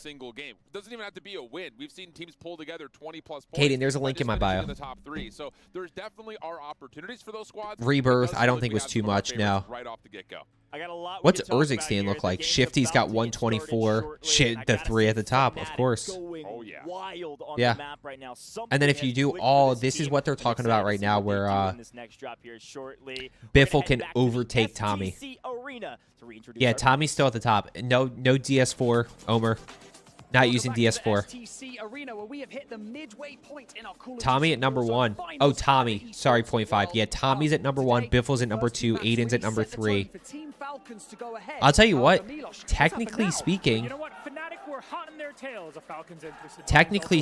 Doesn't even have to be a win. We've seen teams pull together 20+ points. Kaden, there's a link in my bio. In the top 3. So there's definitely are opportunities for those squads. Rebirth, I don't think was too much. No. Right off the get-go. I got a lot. What's Urzikstan look like? Shifty's got 124. Shit, the 3 at the top, of course. Oh yeah. Wild on yeah. The map right now. And then if you do all, this is what they're talking about right now, where Biffle can overtake Tommy. Yeah, Tommy's still at the top. No DS4, Omer. Not using DS4. Arena, where we have hit the midway point in our Tommy at #1. Oh, Tommy. Sorry, 0.5. Yeah, Tommy's at #1. Biffle's at #2. Aiden's at #3. I'll tell you what. Technically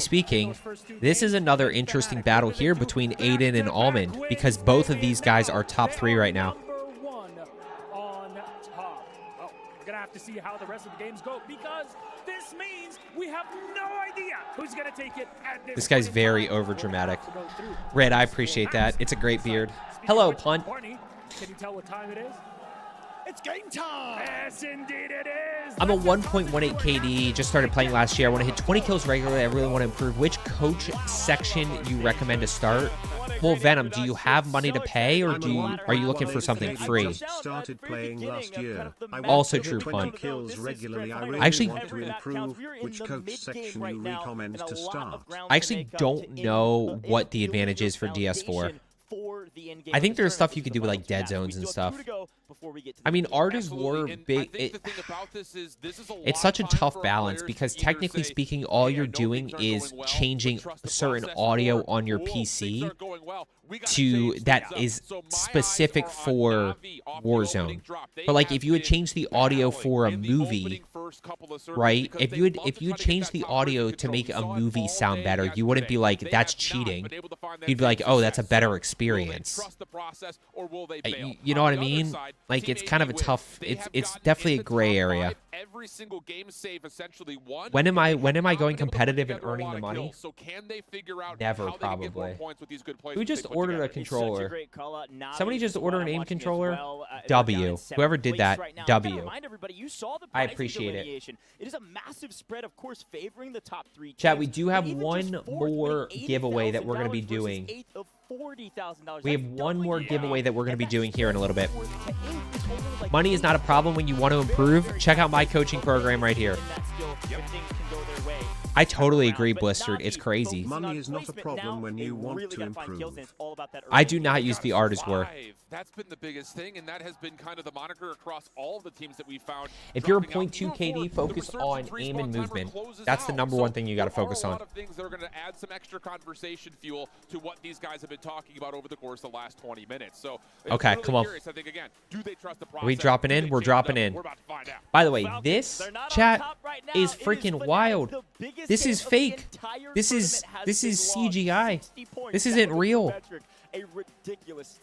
speaking, this is another interesting battle here between Aiden and Almond because both of these guys are top 3 right now. We're gonna have to see how the rest of the games go because this means we have no idea who's gonna take it at this guy's very overdramatic. Red, I appreciate that. It's a great beard. Hello, Punt. Can you tell what time it is? It's game time! Yes, indeed it is! I'm a 1.18 KD. Just started playing last year. I want to hit 20 kills regularly. I really want to improve. Which coach section you recommend to start? Well, Venom, do you have money to pay, or are you looking for something free? Started playing last year. Also true, Punt. Kills regularly. I really actually want to improve. Which coach section you recommend to start? I actually don't know what the advantage is for DS4. I think there's stuff you could do with like dead zones and stuff. I mean, Art is War big. It's such a tough balance because technically speaking, all you're doing is changing certain audio on your PC to that is specific for Warzone. But like if you had changed the audio for a movie, right? If you had changed the audio to make a movie sound better, you wouldn't be like that's cheating. You'd be like, oh, that's a better experience. You know what I mean? Like it's kind of a tough. It's definitely a gray area. Every single game save essentially won. When am I going competitive and earning the money? Never, probably. Who just ordered a controller? Somebody just ordered an aim controller? W. Whoever did that, W. I appreciate it. It is a massive spread, of course, favoring the top 3. Chat, we do have one more giveaway that we're going to be doing. We have one more giveaway that we're going to be doing here in a little bit. Money is not a problem when you want to improve. Check out my coaching program right here. I totally agree, Blistered. It's crazy. Money is not a problem when you want to improve. I do not use the Art as War. That's been the biggest thing, and that has been kind of the moniker across all of the teams that we found. If you're a 0.2 KD, focus on aim and movement. That's the #1 thing you got to focus on. A lot of things that are going to add some extra conversation fuel to what these guys have been talking about over the course of the last 20 minutes. So, okay, really come on. Curious, I think, again, do they trust the process? Are we dropping in? We're dropping in. We're about to find out. By the way, this chat is freaking wild. This is fake. This is CGI. This isn't real.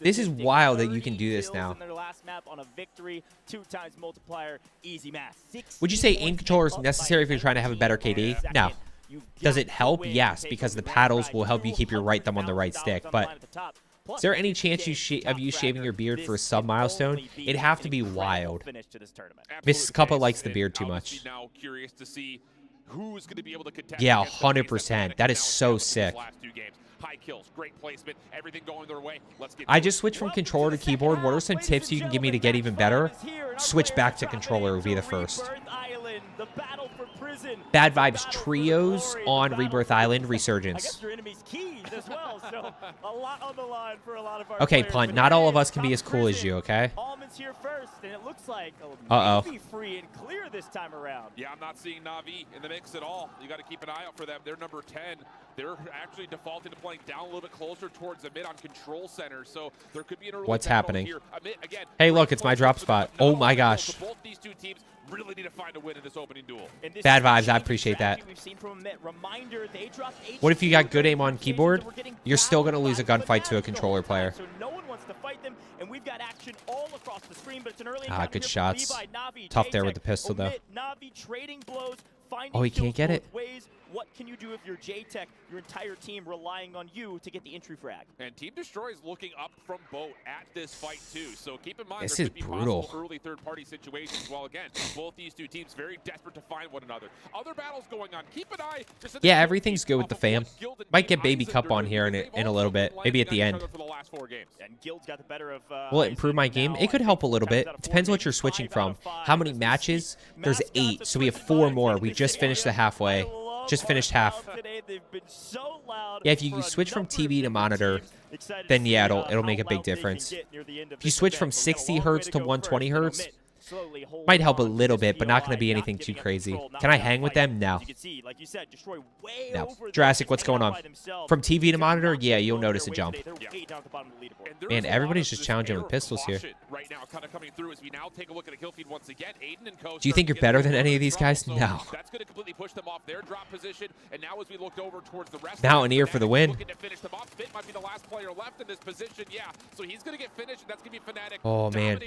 This is wild that you can do this now. Would you say aim controller is necessary if you're trying to have a better KD? No. Does it help? Yes, because the paddles will help you keep your right thumb on the right stick. But Is there any chance of you shaving your beard for a sub milestone? It'd have to be wild. Miss Cuppa likes the beard too much. Now curious to see who's going to be able to contest. Yeah, 100%. That is so sick. High kills, great placement, everything going their way. Let's get I just switched from controller to keyboard. What are some tips you can give me to get even better? Switch back to controller would be the first. Bad Vibes Trios on Rebirth Island Resurgence. Okay, Punt, not all of us can be as cool as you, okay? Here first, and it looks like maybe free and clear this time around. Yeah, I'm not seeing Na'Vi in the mix at all. You got to keep an eye out for them. They're number 10. They're actually defaulting to playing down a little bit closer towards the mid on control center, so there could be an early What's battle happening? Here. Again, Hey, look, it's my drop spot. Oh my gosh. Both these two teams really need to find a win in this opening duel. Bad Vibes, I appreciate that. What if you got good aim on keyboard? You're still going to lose a gunfight to a controller player. So no one wants to fight them, and we've got action all across the screen, but it's an early Good shots. Tough there with the pistol, though. Na'Vi trading blows, Oh, he can't get it. What can you do if you're J-Tech, your entire team relying on you to get the entry frag? And Team Destroy is looking up from boat at this fight too. So keep in mind this there is could be brutal. Possible early third-party situations. While again, both these two teams very desperate to find one another. Other battles going on. Keep an eye. Yeah, everything's good with the fam. Might get Baby Cup on here in a little bit, maybe at the end. And Guild's got the better of. Will it improve my game? It could help a little bit. Depends what you're switching from. How many matches? There's 8, so we have 4 more. We just finished the halfway. Just finished half. Yeah, if you switch from TV to monitor, then yeah, it'll make a big difference. If you switch from 60 hertz to 120 hertz, might help a little bit, but not going to be anything too crazy. Can I hang with them? No. No. Jurassic, what's going on? From TV to monitor, yeah, you'll notice a jump. Man, everybody's just challenging with pistols here. Do you think you're better than any of these guys? No. Now an ear for the win. Oh, man.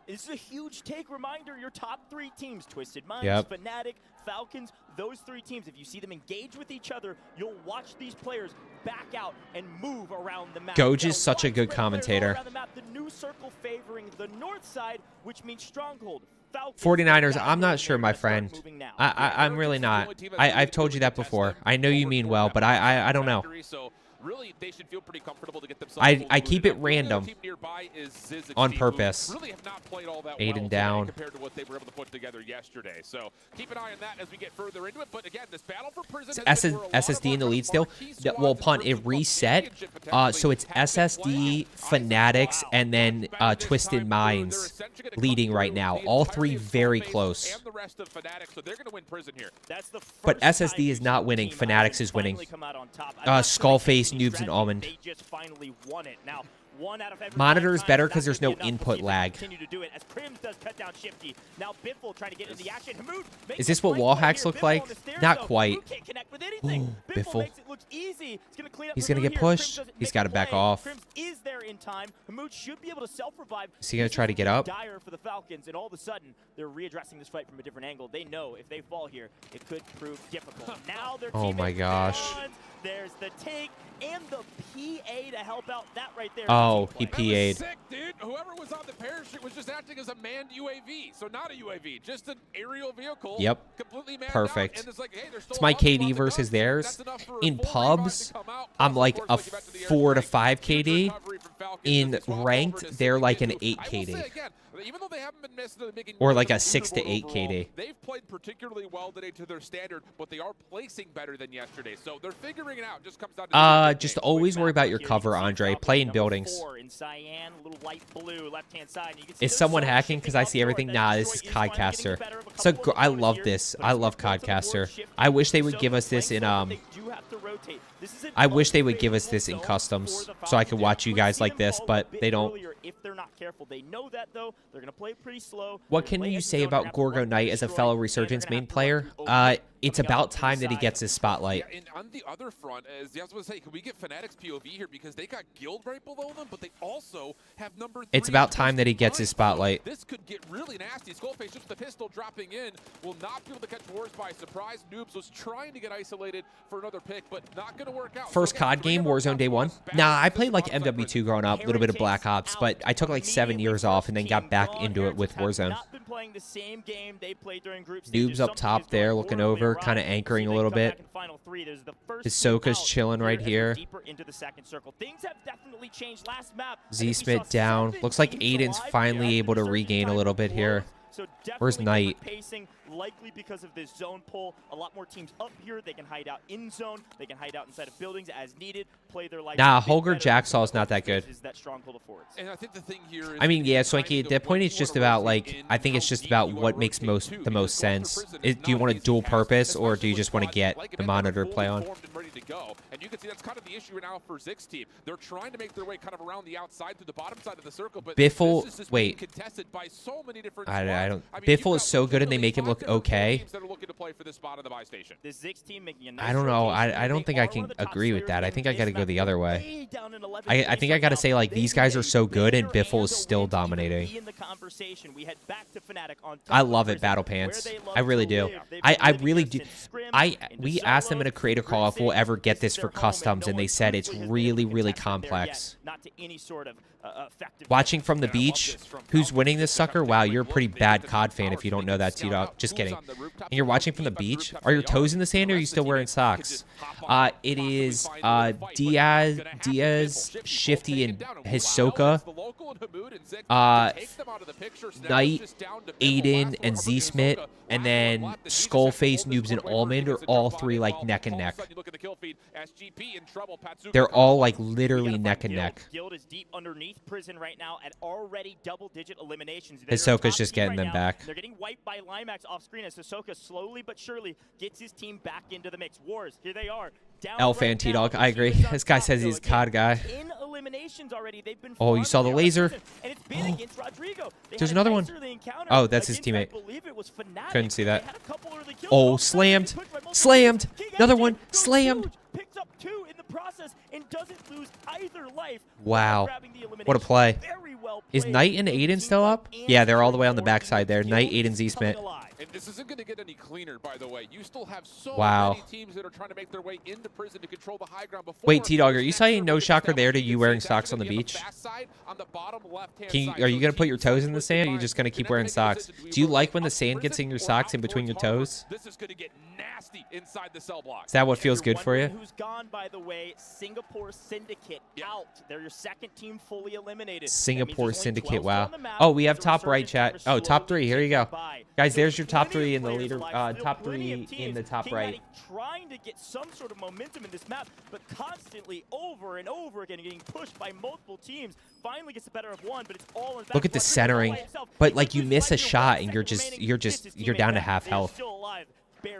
This is a huge take. Reminder, your top 3 teams, Twisted Minds, Fnatic, Falcons, those 3 teams, if you see them engage with each other, you'll watch these players back out and move around the map. Goj is such a good commentator. The new circle favoring the north side, which means Stronghold. 49ers, I'm not sure, my friend. I'm really not. I've told you that before. I know you mean well, but I don't know. Really, they should feel pretty comfortable to get themselves. I keep it random on purpose. Really have not played all that Aiden down compared to what they were able to put together yesterday. So keep an eye on that as we get further into it. But again, this battle for prison. SSD in the lead still. Well, Punt, it reset. So it's SSD, Fanatics, and then Twisted Minds leading right now. All 3 very close. But SSD is not winning. Fanatics is winning. Skullface, Noobs, and Almond. Monitor is better because there's no input lag. Is this what wall hacks look like? Not quite. Ooh, Biffle. He's going to get pushed. He's got to back off. Is he going to try to get up? For the Falcons, and all of a sudden, they're readdressing this fight from a different angle. They know if they fall here, it could prove difficult. Now they're oh my gosh. There's the take and the PA to help out. That right there. Oh, he PA'd. Sick, dude. Whoever was on the parachute was just acting as a manned UAV. So not a UAV, just an aerial vehicle. Yep. Completely manned perfect. Out, and it's like, hey, it's my KD versus theirs. In pubs, I'm like a 4 to 5 KD. In ranked, they're like an 8 KD. Even though they haven't been missed at the beginning, or like a 6 to 8 KD. They've played particularly well today to their standard, but they are placing better than yesterday. So they're figuring it out. Just comes down to just always worry about your cover, Andre. Play in buildings. Is someone hacking? Because I see everything. Nah, this is Codcaster. So I love this. I love Codcaster. I wish they would give us this in I wish they would give us this in customs so I could watch you guys like this, but they don't. If they're not careful, they know that though. They're gonna play pretty slow. What can you say about Gorgo Knight as a fellow Resurgence main player? it's about time that he gets his spotlight. Yeah, and on the other front, as I was going to say, can we get Fnatic's POV here? Because they got Guild right below them, but they also have number 3. It's about time that he gets his spotlight. This could get really nasty. Skullface, just the pistol dropping in, will not be able to catch Wars by surprise. Noobs was trying to get isolated for another pick, but not going to work out. First COD game, Warzone day 1. Nah, I played like MW2 growing up, a little bit of Black Ops, but I took like 7 years off and then got back into it with Warzone. Playing the same game they played during group Noobs up top there, looking over, kind of anchoring a little bit. Hisoka's chilling right here. Z-Smith down. Looks like Aiden's finally able to regain a little bit here. Where's Knight? Likely because of this zone pull. A lot more teams up here. They can hide out in zone. They can hide out inside of buildings as needed. Play their life. Nah, Holger Jacksaw is not that good. And I think the thing here is, I mean, yeah, Swanky, at that point, it's just about, like, I think it's just about what makes the most sense. Do you want a dual purpose, or do you just want to get the monitor play on? And you can see that's kind of the issue now for Zig's team. They're trying to make their way kind of around the outside through the bottom side of the circle, but Biffle, this is just wait. being contested by so many different I don't. I mean, Biffle is so good, and they make him look okay. that are looking to play for this spot on the buy station. The Zig's team making a nice I don't know. I don't think I can agree with that. I think I got to go the other way. I think I got to say, like, these guys are so good, and Biffle is still dominating. I love it, Battle Pants. I really do. I really do. We asked them in a creator call if we'll ever get this for customs, and they said it's really, really complex. Watching from the beach, who's winning this sucker? Wow, you're a pretty bad COD fan if you don't know that, T-Dog. Just kidding. And you're watching from the beach? Are your toes in the sand, or are you still wearing socks? It is Diaz, Shifty, and Hisoka. Knight, Aiden, and Z-Smith, and then Skullface, Noobs, and Almond are all three like neck and neck. They're all like literally neck and neck. Guild is deep underneath prison right now at already double-digit eliminations. Hisoka's just getting them back. They're getting wiped by Limax off screen as Hisoka slowly but surely gets his team back into the mix. Wars, here they are. Elfan T-Dog, I agree. This guy says he's a COD guy. In eliminations already, they've been oh, you saw the laser? And it's been against Rodrigo. There's another one. Oh, that's his teammate. Couldn't see that. Oh, slammed. Slammed. Another one. Slammed. Picks up 2 in the process and doesn't lose either life. Wow. What a play. Is Knight and Aiden still up? Yeah, they're all the way on the backside there. Knight, Aiden, Z-Smith. And this isn't going to get any cleaner, by the way. You still have so many teams that are trying to make their way into prison to control the high ground before. Wait, T-Dog, are you saying no shocker there to you wearing socks on the beach? Are you going to put your toes in the sand, or are you just going to keep wearing socks? Do you like when the sand gets in your socks in between your toes? This is going to get nasty inside the cell block. Is that what feels good for you? Who's gone, by the way, Singapore Syndicate out. They're your second team fully eliminated. Singapore Syndicate, wow. Oh, we have top right chat. Oh, top 3. Here you go. Guys, there's your top 3 in the leader. Top 3 in the top right. Trying to get some sort of momentum in this map, but constantly over and over again getting pushed by multiple teams. Finally gets the better of one, but it's all in. Look at the centering. But like you miss a shot and you're down to half health.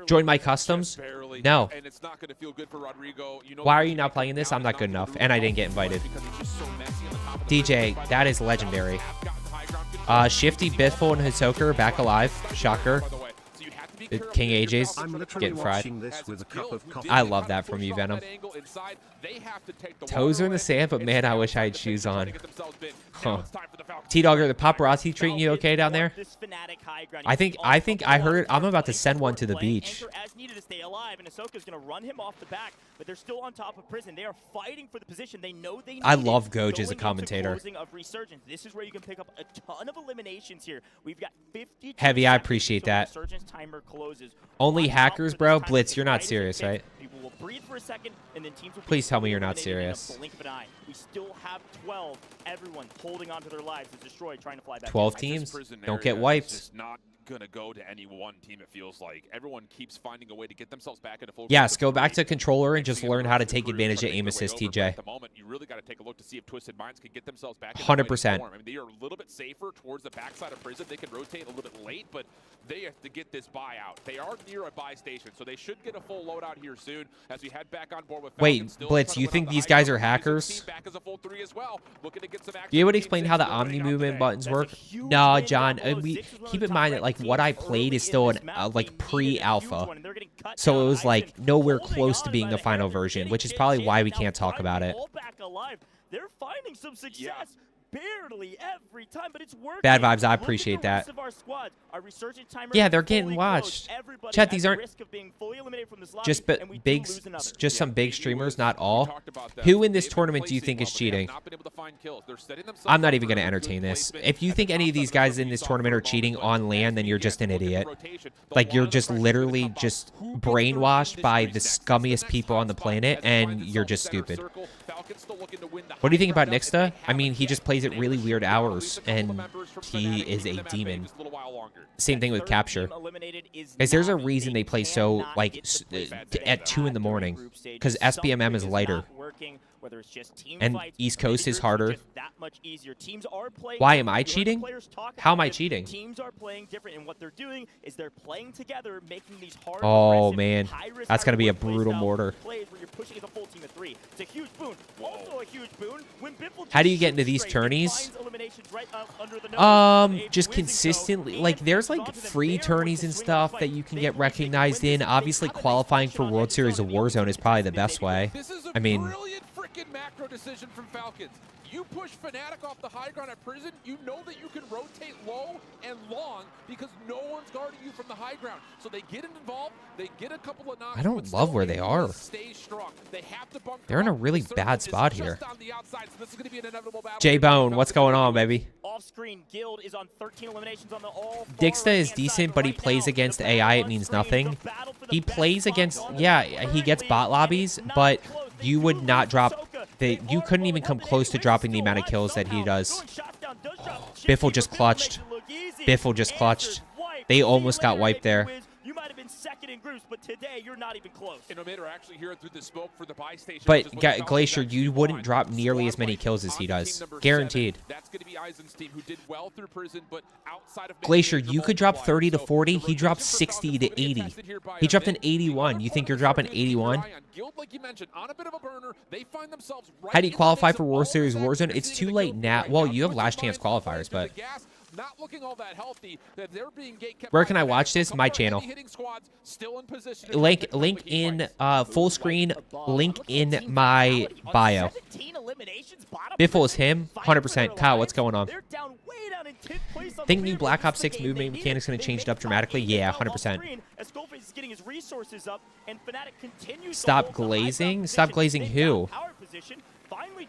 Join my customs? No. And it's not going to feel good for Rodrigo. You know, why are you not playing this? I'm not good enough, and I didn't get invited. DJ, that is legendary. Shifty, Biffle, and Hisoka are back alive. Shocker. King AJ's getting fried. I love that from you, Venom. Toes are in the sand, but man, I wish I had shoes on. Huh. T-Dog, are the paparazzi treating you okay down there? I think I heard. I'm about to send one to the beach. As needed to stay alive, and Ahsoka's going to run him off the back, but they're still on top of prison. They are fighting for the position. They know they need. I love Goj as a commentator. This is where you can pick up a ton of eliminations here. We've got 50. Heavy, I appreciate that. Only hackers, bro. Blitz, you're not serious, right? People will breathe for a second, and then teams will. Please tell me you're not serious. We still have 12. Everyone holding on to their lives is destroyed, trying to fly back. 12 teams. Don't get wiped. Gonna go to any one team. It feels like everyone keeps finding a way to get themselves back into full. Yes, go back to controller and just learn how to take advantage of aim assist, TJ. At the moment, you really got to take a look to see if Twisted Minds can get themselves back. 100%. I mean, they are a little bit safer towards the backside of prison. They can rotate a little bit late, but they have to get this buy out. They are near a buy station, so they should get a full loadout here soon as we head back on board with. Wait, Blitz, you think these guys are hackers? You able to explain how the Omni movement buttons work? No, John. We keep in mind that like like what I played is still an like pre-alpha, so it was like nowhere close to being the final version, which is probably why we can't talk about it. They're finding some success. Barely every time, but it's working. Bad vibes, I appreciate that. Yeah, they're getting watched. Chat, these aren't just just some big streamers, not all. Who in this tournament do you think is cheating? I'm not even going to entertain this. If you think any of these guys in this tournament are cheating on LAN, then you're just an idiot. Like, you're just literally just brainwashed by the scummiest people on the planet, and you're just stupid. What do you think about Nixta? I mean, he just plays at really weird hours, and he is a demon. Same thing with Capture. Guys, there's a reason they play so, like, at 2 in the morning, because SBMM is lighter. And East Coast is harder. Why am I cheating? How am I cheating? Teams are playing different, and what they're doing is they're playing together, making these hard. Oh man, that's gonna be a brutal mortar. Plays where you're pushing as a full team of 3. It's a huge boon. Also a huge boon. When Biffle how do you get into these tourneys? Just consistently. Like, there's like free tourneys and stuff that you can get recognized in. Obviously, qualifying for World Series of Warzone is probably the best way. I mean. Macro decision from Falcons. You push Fnatic off the high ground at Prison, you know that you can rotate low and long because no one's guarding you from the high ground. So they get involved, they get a couple of knocks. I don't love where they are. They're in a really bad spot here. J-Bone, what's going on, baby? Off-screen, Guild is on 13 eliminations on the all. Dixta is decent, but he plays against AI. It means nothing. He plays against, yeah, he gets bot lobbies, but you would not drop. You couldn't even come close to dropping the amount of kills that he does. Biffle just clutched. Biffle just clutched. They almost got wiped there. You might have been second in groups, but today you're not even close. Actually here through the smoke for the buy station. But Glacier, you wouldn't drop nearly as many kills as he does. Guaranteed. That's going to be Eisen's team, who did well through Prison, but outside of Glacier, you could drop 30 to 40. He dropped 60 to 80. He dropped an 81. You think you're dropping 81? How do you qualify for World Series Warzone? It's too late now. Well, you have last chance qualifiers, but not looking all that healthy. They're being gate-kept. Where can I watch this? My channel. Link in full screen. Link in my bio. Biffle is him. 100%. Kyle, what's going on? Think new Black Ops 6 movement mechanics going to change it up dramatically? Yeah, 100%. Stop glazing? Stop glazing who?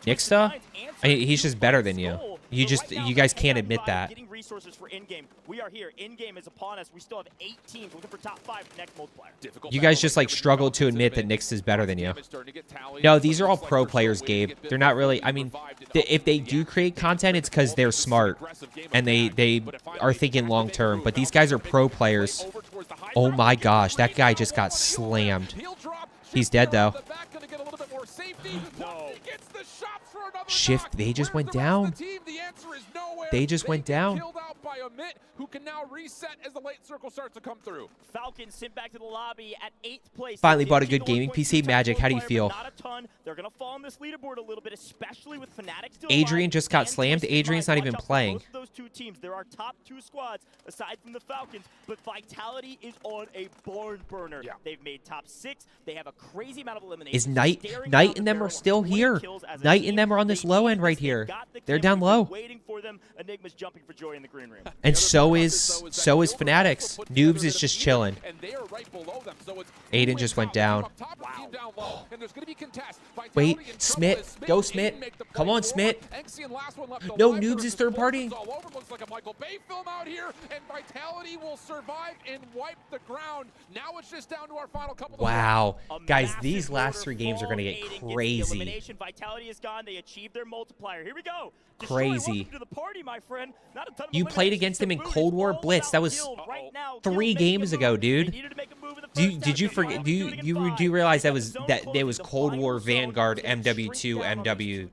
Nixta? He's just better than you. You guys can't admit that. Resources for in-game. We are here. In-game is upon us. We still have 8 teams looking for top 5 next multiplier. You guys just like struggle to admit that Nyx is better than you. No, these are all pro players, Gabe. They're not really. I mean, if they do create content, it's because they're smart and they are thinking long term. But these guys are pro players. Oh my gosh, that guy just got slammed. He's dead though. Shift. They just went down. They just went down. Who can now reset as the late circle starts to come through. Falcons sent back to the lobby at 8th place. Finally bought a good gaming PC. Magic, how do you feel? Not a ton. They're going to fall on this leaderboard a little bit, especially with Fnatic still Adrian just got slammed. Adrian's not even playing. Both of those 2 teams, there are top 2 squads aside from the Falcons, but Vitality is on a barn burner. Yeah. They've made top 6. They have a crazy amount of eliminations. Is Knight and them are still here. Knight and them are on this low end right here. They're down low. Waiting for them. Enigma's jumping for joy in the green room. And so is Fanatics. Noobs is just chilling. Aiden just went down. Wait, Smith. Go, Smith. Come on, Smith. No, Noobs is third party. Wow. Guys, these last 3 games are going to get crazy. Vitality is gone. They achieved their multiplier. Here we go. Crazy. To the party, my friend. Not a ton of you played against him in Cold War Blitz. That was 3 games ago, dude. Did you forget? Do you realize that was Cold War Vanguard MW2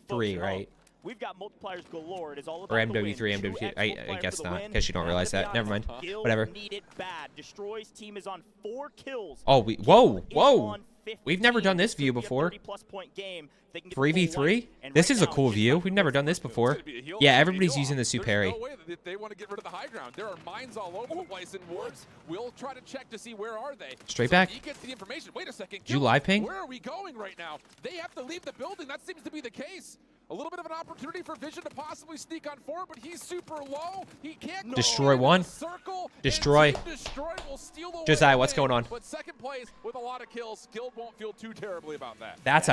MW3, right? we've got multipliers galore. It is all about Or the win. MW3, True MW2. X I multiplier guess for the not. win. Guess you don't And realize to be that. Never honest, mind. Guild Whatever. need it bad. Destroy's team is on 4 kills. Oh, whoa. We've never done this view before. 3v3? This is a cool view. We've never done this before. Yeah, everybody's using the Superi. No way that they want to get rid of the high ground. There are mines all over the place, and Wards will try to check to see where are they. Straight back. He gets the information. Wait a second. Did you live ping? Where are we going right now? They have to leave the building. That seems to be the case. A little bit of an opportunity for Vision to possibly sneak on forward, but he's super low. He can't Destroy one. Destroy. Josiah, what's going on? But second place with a lot of kills. Guild won't feel too terribly about that. That's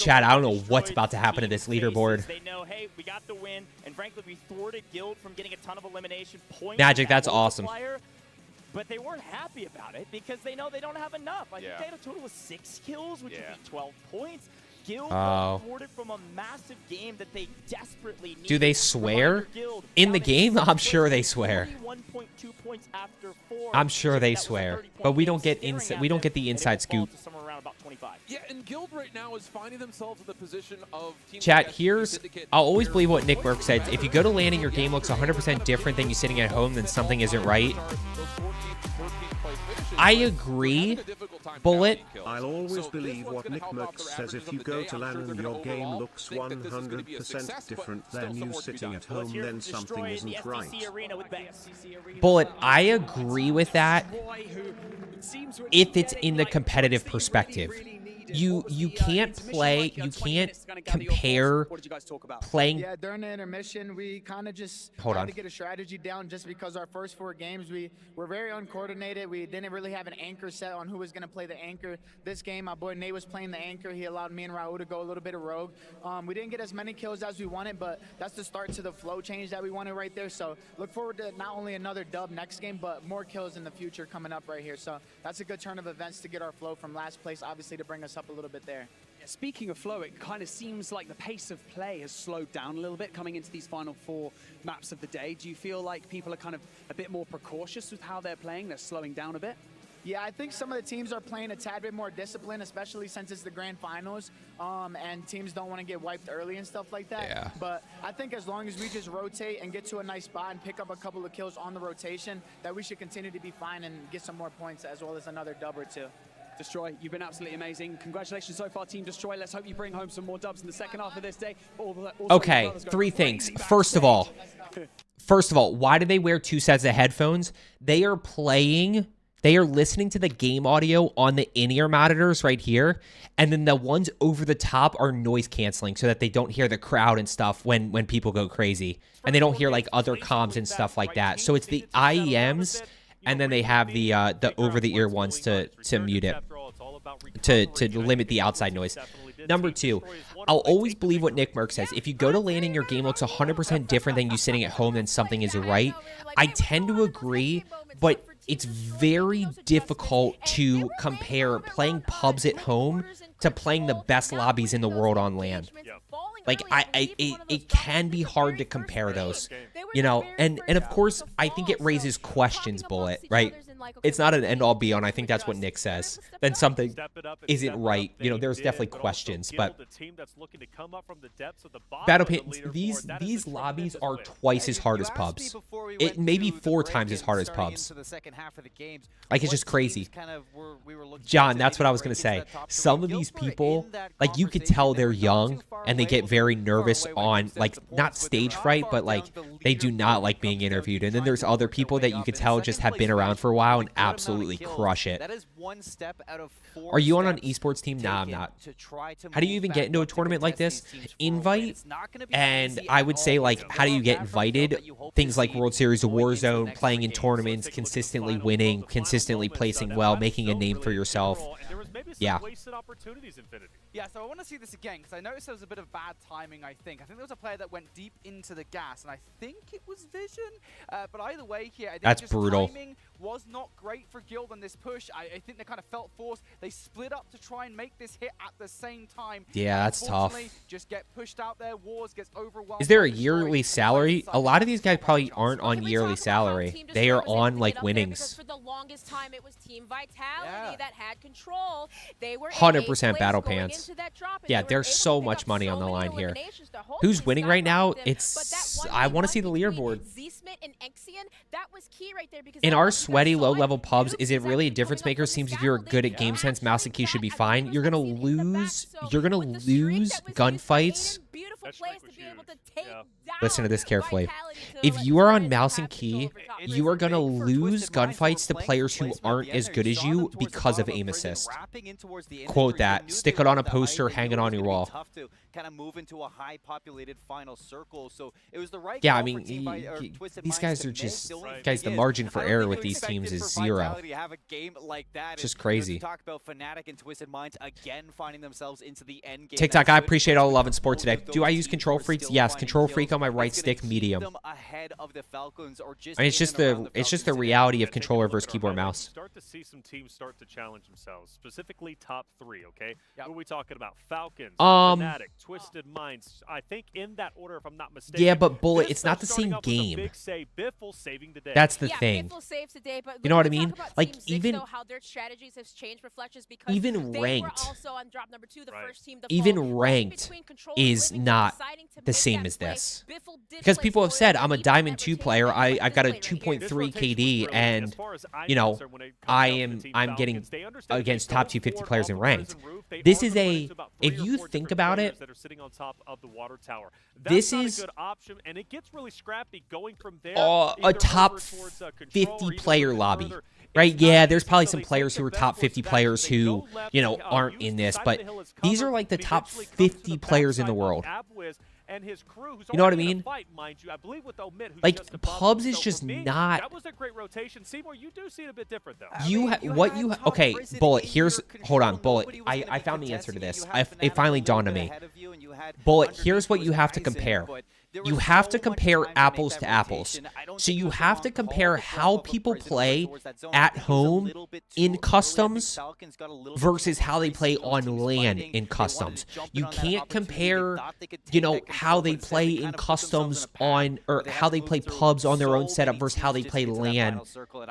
Chad, I don't know what's about to happen to this leaderboard. They know, hey, we got the win, and frankly, we thwarted Guild from getting a ton of elimination points. Magic, that's awesome. But they weren't happy about it because they know they don't have enough. I think they had a total of 6 kills, which would be 12 points. Guild got thwarted from a massive game that they desperately need. Do they swear in the game? I'm sure they swear. 41.2 points after 4. I'm sure they swear, but we don't get the inside scoop. Yeah, and Guild right now is finding themselves in the position of teams. Chat, I'll always believe what Nick Burke said. If you go to LAN and your game looks 100% different than you sitting at home, then something isn't right. I agree, Bullet. I'll always believe what Nick Merckx says. If you go to LAN and your game looks 100% different than you sitting at home, then something isn't right. Bullet, I agree with that if it's in the competitive perspective. You can't compare playing. Yeah, during the intermission, we kind of just had to get a strategy down just because our first 4 games, we were very uncoordinated. We didn't really have an anchor set on who was going to play the anchor. This game, my boy Nate was playing the anchor. He allowed me and Raul to go a little bit of rogue. We didn't get as many kills as we wanted, but that's the start to the flow change that we wanted right there. So look forward to not only another dub next game, but more kills in the future coming up right here. So that's a good turn of events to get our flow from last place, obviously, to bring us up a little bit there. Yeah, speaking of flow, it kind of seems like the pace of play has slowed down a little bit coming into these final 4 maps of the day. Do you feel like people are kind of a bit more precautious with how they're playing? They're slowing down a bit? Yeah, I think some of the teams are playing a tad bit more disciplined, especially since it's the grand finals, and teams don't want to get wiped early and stuff like that. Yeah. But I think as long as we just rotate and get to a nice spot and pick up a couple of kills on the rotation, that we should continue to be fine and get some more points as well as another dub or 2. Destroy, you've been absolutely amazing. Congratulations so far, Team Destroy. Let's hope you bring home some more dubs in the second half of this day. Okay, 3 things. First of all, why do they wear 2 sets of headphones? They are listening to the game audio on the in-ear monitors right here, and then the ones over the top are noise canceling so that they don't hear the crowd and stuff when people go crazy, and they don't hear like other comms and stuff like that. So it's the IEMs, and then they have the over-the-ear ones to mute it, to limit the outside noise. Number 2, I'll always believe what Nick Merckx says. If you go to LAN and your game looks 100% different than you sitting at home, then something isn't right. I tend to agree, but it's very difficult to compare playing pubs at home to playing the best lobbies in the world on LAN. Like, it can be hard to compare those, you know, and of course, I think it raises questions, Bullet, right? It's not an end-all be-all, and I think that's what Nick says. Then something isn't right. You know, there's definitely questions, but Battle Pit, these lobbies are twice as hard as pubs. It may be 4 times as hard as pubs. Like, it's just crazy. John, that's what I was going to say. Some of these people, like, you could tell they're young, and they get very nervous on, like, not stage fright, but, like, they do not like being interviewed. And then there's other people that you could tell just have been around for a while and absolutely crush it. That is 1 step out of 4. Are you on an esports team? Nah, I'm not. How do you even get into a tournament like this? Invite, and I would say, like, how do you get invited? Things like World Series of Warzone, playing in tournaments, consistently winning, consistently placing well, making a name for yourself. Yeah. Yeah, so I want to see this again, because I noticed there was a bit of bad timing, I think. I think there was a player that went deep into the gas, and I think it was Vision. But either way here, I think that's just brutal. Timing was not great for Guild on this push. I think they kind of felt forced. They split up to try and make this hit at the same time. Yeah, that's tough. Just get pushed out there. Wars gets overwhelmed. Is there a yearly salary? A lot of these guys probably aren't on yearly salary. They are on, like, winnings. For the longest time, it was Team Vitality that had control. 100% battle pants. Yeah, there's so much money on the line here. Who's winning right now? It's I want to see the leaderboard. In our sweaty low-level pubs, is it really a difference maker? Seems if you're good at game sense, mouse and key should be fine. You're gonna lose gunfights. Listen to this carefully. If you are on mouse and key, you are going to lose gunfights to players who aren't as good as you because of aim assist. Quote that. Stick it on a poster, hang it on your wall. Kind of move into a high populated final circle. So it was the right yeah, I mean, these guys are just guys. The margin for error with these teams is zero. It's just crazy. Talk about Fnatic and Twisted Minds again finding themselves into the end game. TikTok, I appreciate all the love and support today. Do I use control freaks? Yes, control freak on my right stick, medium. I mean, it's just the reality of controller versus keyboard mouse. Start to see some teams start to challenge themselves, specifically top 3. Okay, who are we talking about? Falcons, Fnatic, Twisted Minds. I think in that order, if I'm not mistaken. Yeah, but Bullet, it's not the same game. That's the thing. Biffle saves today, but you know what I mean? Like even how their strategies have changed reflections because even ranked, were also on drop number 2, the first team to even ranked is not the same as this. Because people have said I'm a Diamond 2 player. I've got a 2.3 KD, and you know I'm getting against top 250 players in ranked. This is a if you think about it. That are sitting on top of the water tower. This is a good option, and it gets really scrappy going from there. A top 50 player lobby, right? Yeah, there's probably some players who are top 50 players who aren't in this, but these are like the top 50 players in the world. And his crew, who's you know what I mean? Fight, mind you. I believe with Omit, who's like pubs is just not. That was a great rotation. Seymour, you do see it a bit different though. Okay, Bullet. Hold on, Bullet. I found the answer to this. It finally dawned on me. Bullet. Here's what you have to compare. You have to compare apples to apples. So you have to compare how people play at home in customs versus how they play on LAN in customs. You can't compare, how they play in customs or how they play pubs on their own setup versus how they play LAN.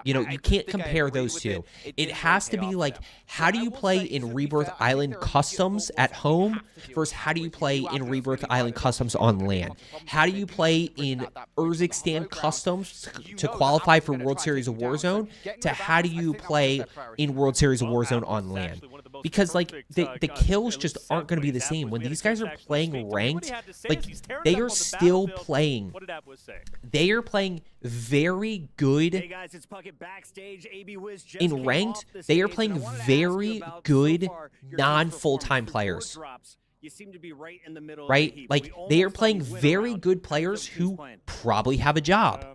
You can't compare those two. It has to be like, how do you play in Rebirth Island customs at home versus how do you play in Rebirth Island customs on LAN? How do you play in Urzikstan customs to qualify for World Series of Warzone to how do you play in World Series of Warzone on LAN? Because like the kills just aren't going to be the same. When these guys are playing ranked, like they are still playing. They are playing very good in ranked. They are playing very good non-full-time players. You seem to be right in the middle. Right? Like they are playing very good players who probably have a job.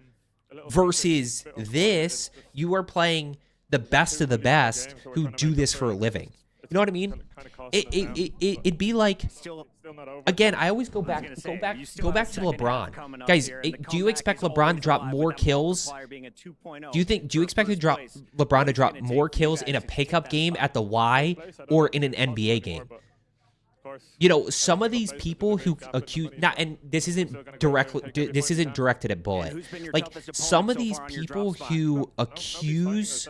Versus this, you are playing the best of the best who do this for a living. You know what I mean? It'd be like, again, I always go back to LeBron. Guys, do you expect LeBron to drop more kills? Do you expect LeBron to drop more kills in a pickup game at the Y or in an NBA game? Some of these people who accuse and this isn't directed at Bullet. Like some of these people who accuse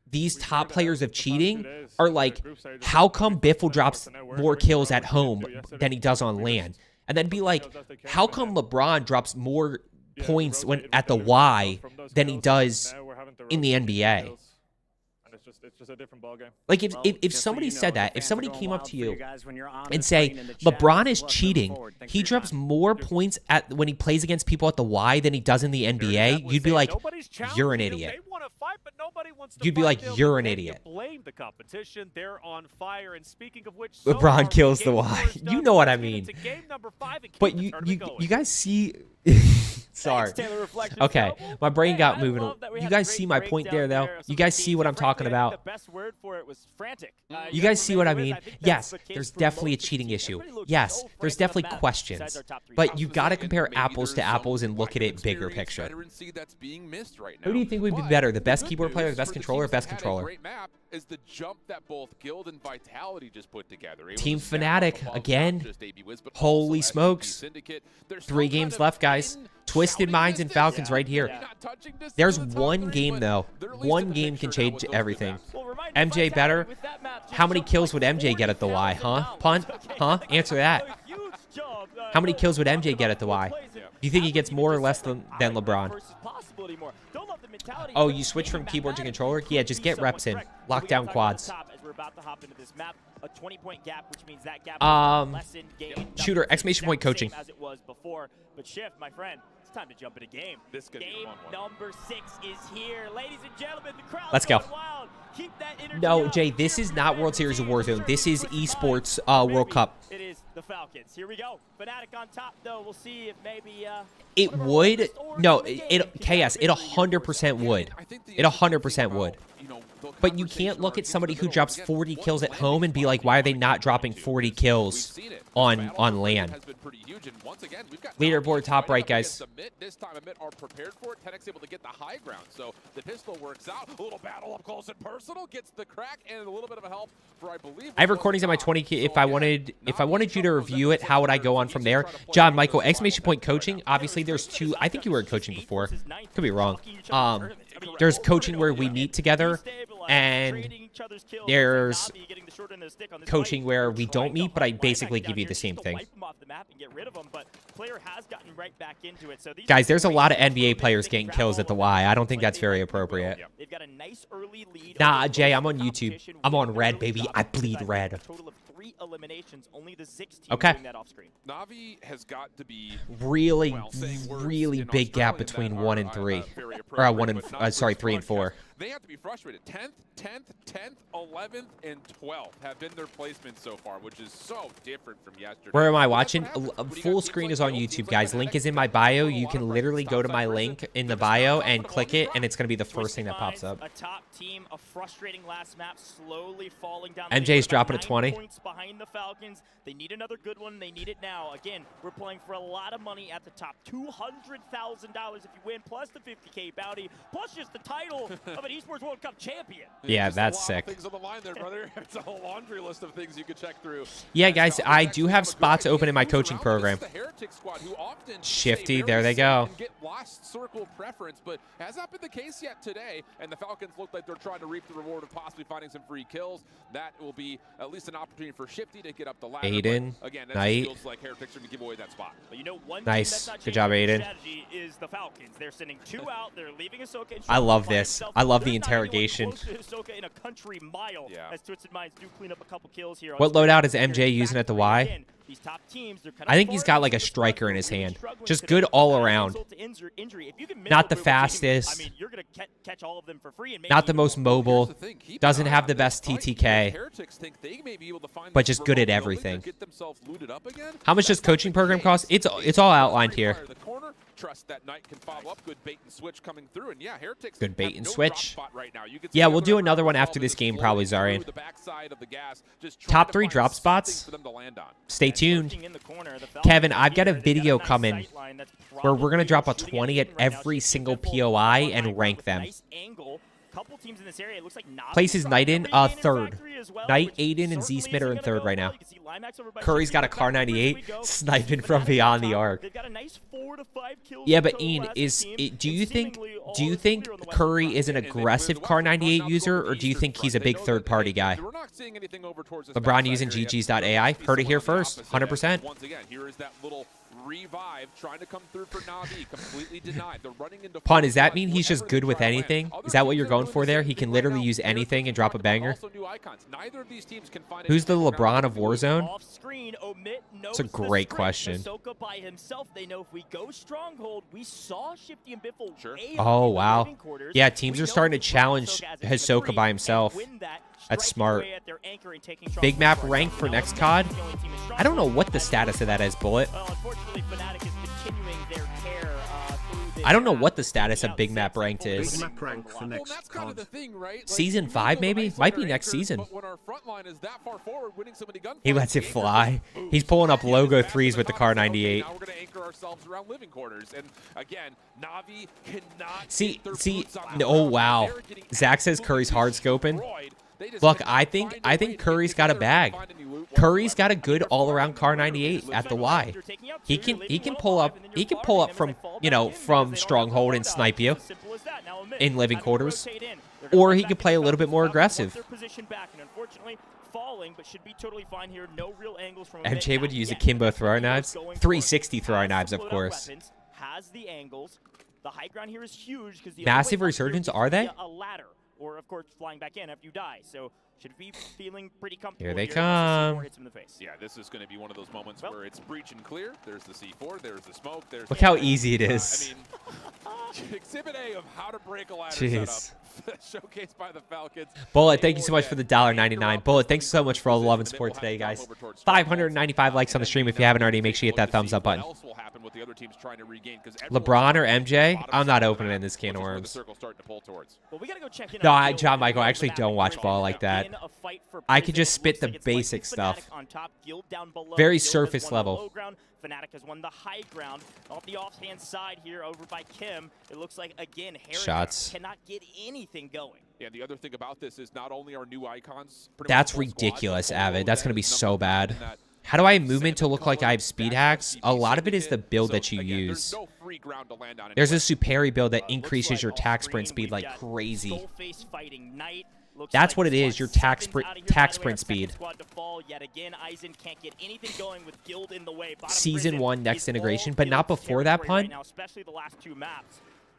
these top players of cheating are like, how come Biffle drops more kills at home than he does on LAN? And then be like, how come LeBron drops more points at the Y than he does in the NBA? It's just a different ballgame. Like if somebody said that, if somebody came up to you and say LeBron is cheating, he drops more points when he plays against people at the Y than he does in the NBA, you'd be like, you're an idiot. You'd be like, you're an idiot. Blame the competition. They're on fire. And speaking of which, LeBron kills the Y. You know what I mean. But you guys see. Sorry. Okay, my brain got moving. You guys see my point there, though? You guys see what I'm talking about? The best word for it was frantic. You guys see what I mean? Yes, there's definitely a cheating issue. Yes, there's definitely questions. But you got to compare apples to apples and look at it bigger picture. Who do you think would be better, the best keyboard player, the best controller, best controller? Is the jump that both Guild and Vitality just put together. Team Fnatic again. Holy smokes. 3 games left, guys. Twisted Minds and Falcons right here. There's one game, though. One game can change everything. MJ better. How many kills would MJ get at the Y, huh? Punt? Huh? Answer that. How many kills would MJ get at the Y? Do you think he gets more or less than LeBron? Oh, you switch from keyboard to controller? Yeah, just get reps in. Lock down quads. Shooter, exclamation point coaching. As it was before, but Shift, my friend, it's time to jump into game. This could game number 6 is here, ladies and gentlemen. The crowd. Let's go. Wild. Keep that energy No, up. Jay, this is not World Series of Warzone. This is eSports World Cup. It is the Falcons. Here we go. Fnatic on top, though. We'll see if maybe. It would. No, KS. It 100% would. It 100% would. But you can't look at somebody who drops 40 kills at home and be like, why are they not dropping 40 kills on LAN? Leaderboard top right, guys. This time Amit are prepared for it. Tenek's able to get the high ground, so the pistol works out. A little battle up close and personal, gets the crack and a little bit of a help for, I believe. I have recordings on my 20K. If I wanted you to review it, how would I go on from there? John Michael, exclamation point coaching. Obviously, there's two. I think you were coaching before. Could be wrong. There's coaching where we meet together, and there's coaching where we don't meet, but I basically give you the same thing. Guys, there's a lot of NBA players getting kills at the Y. I don't think that's very appropriate. Nah, Jay, I'm on YouTube. I'm on red, baby. I bleed red. Okay. Navi has got to be really big gap between 1 and 3, or 3 and 4. They have to be frustrated. 10th, 11th, and 12th have been their placements so far, which is so different from yesterday. Where am I watching? Full screen is on YouTube, guys. Link is in my bio. You can literally go to my link in the bio and click it, and it's going to be the first thing that pops up. A top team, a frustrating last map, slowly falling down. MJ's dropping a 20. Points behind the Falcons. They need another good one. They need it now. Again, we're playing for a lot of money at the top. $200,000 if you win, plus the 50K bounty, plus just the title of an eSports World Cup champion. Yeah, that's sick. Things on the line there, brother. It's a laundry list of things you could check through. Yeah, guys, I do have spots open in my coaching program. Shifty, there they go. Get lost circle preference, but has not been the case yet today. And the Falcons look like they're trying to reap the reward of possibly finding some free kills. That will be at least an opportunity for Shifty to get up the ladder. Aiden, again, that Knight. Feels like Heretics are going to give away that spot. But you know, one nice. Good job, Aiden. Is the Falcons. They're sending 2 out. They're leaving Ahsoka. I love this. I love the interrogation. In a country mile, as Twisted Minds do clean up a couple kills here. What loadout is MJ using at the Y? I think he's got like a striker in his hand. Just good all around. Not the fastest. Not the most mobile. Doesn't have the best TTK. But just good at everything. How much does coaching program cost? It's all outlined here. Trust that Knight can follow up. Good bait and switch coming through, and yeah, Heretics. Good bait and switch. Yeah, we'll do another one after this game, probably, Zarian. Top 3 drop spots. Stay tuned. Kevin, I've got a video coming where we're gonna drop a 20 at every single POI and rank them. Couple teams in this area. It looks like Places Knight in 3rd. Knight, Aiden, and Z-Smith are in 3rd right now. Curry's got a Car 98 sniping from beyond the arc. Yeah, but Ian, do you think Curry is an aggressive Car 98 user, or do you think he's a big third-party guy? LeBron using GGs.ai. Heard it here first. 100%. Once again, here is that little revive trying to come through for Navi, completely denied. They're running into Pun, does that mean he's just good with anything? Is that what you're going for there? He can literally use anything and drop a banger? Who's the LeBron of Warzone? That's a great question. Oh, wow. Yeah, teams are starting to challenge Hisoka by himself. That's smart. Big map rank for next COD? I don't know what the status of that is, Bullet. I don't know what the status of Big Map ranked is. Big Map rank for next COD. Season 5, maybe? Might be next season. He lets it fly. He's pulling up logo 3s with the Car 98. Now we're going to anchor ourselves around living quarters. And again, Navi cannot See, oh wow. Zach says Curry's hard scoping. Look, I think Curry's got a bag. Curry's got a good all-around car 98 at the Y. He can pull up from, you know, from stronghold and snipe you in living quarters, or he could play a little bit more aggressive. MJ would use akimbo throwing knives, 360 throwing knives, of course. Has the angles. The high ground here is huge because the massive resurgence, are they? A ladder, or of course flying back in after you die. So should be feeling pretty comfortable. Here they come. Yeah, this is going to be one of those moments where it's breach and clear. There's the C4, there's the smoke, there's. Look how easy it is. I mean, Exhibit A of how to break a ladder Jeez. setup, showcased by the Falcons. Bullet, thank you so much for the $1.99. Bullet, thanks so much for all the love and support today, guys. 595 likes on the stream. If you haven't already, make sure you hit that thumbs up button. LeBron or MJ? I'm not opening this can of worms. No, John Michael, I actually don't watch ball like that. I could just spit the basic stuff. Very surface level. Fnatic has won the high ground off the offhand side here over by Kim. It looks like, again, Shots. cannot get anything going. Yeah, the other thing about this is not only are new icons. That's ridiculous, Avid. That's going to be so bad. How do I movement to look like I have speed hacks? A lot of it is the build that you use. There's a Superi build that increases your tack sprint speed like crazy. That's what it is, your tack sprint speed. Season 1 next integration, but not before that punt.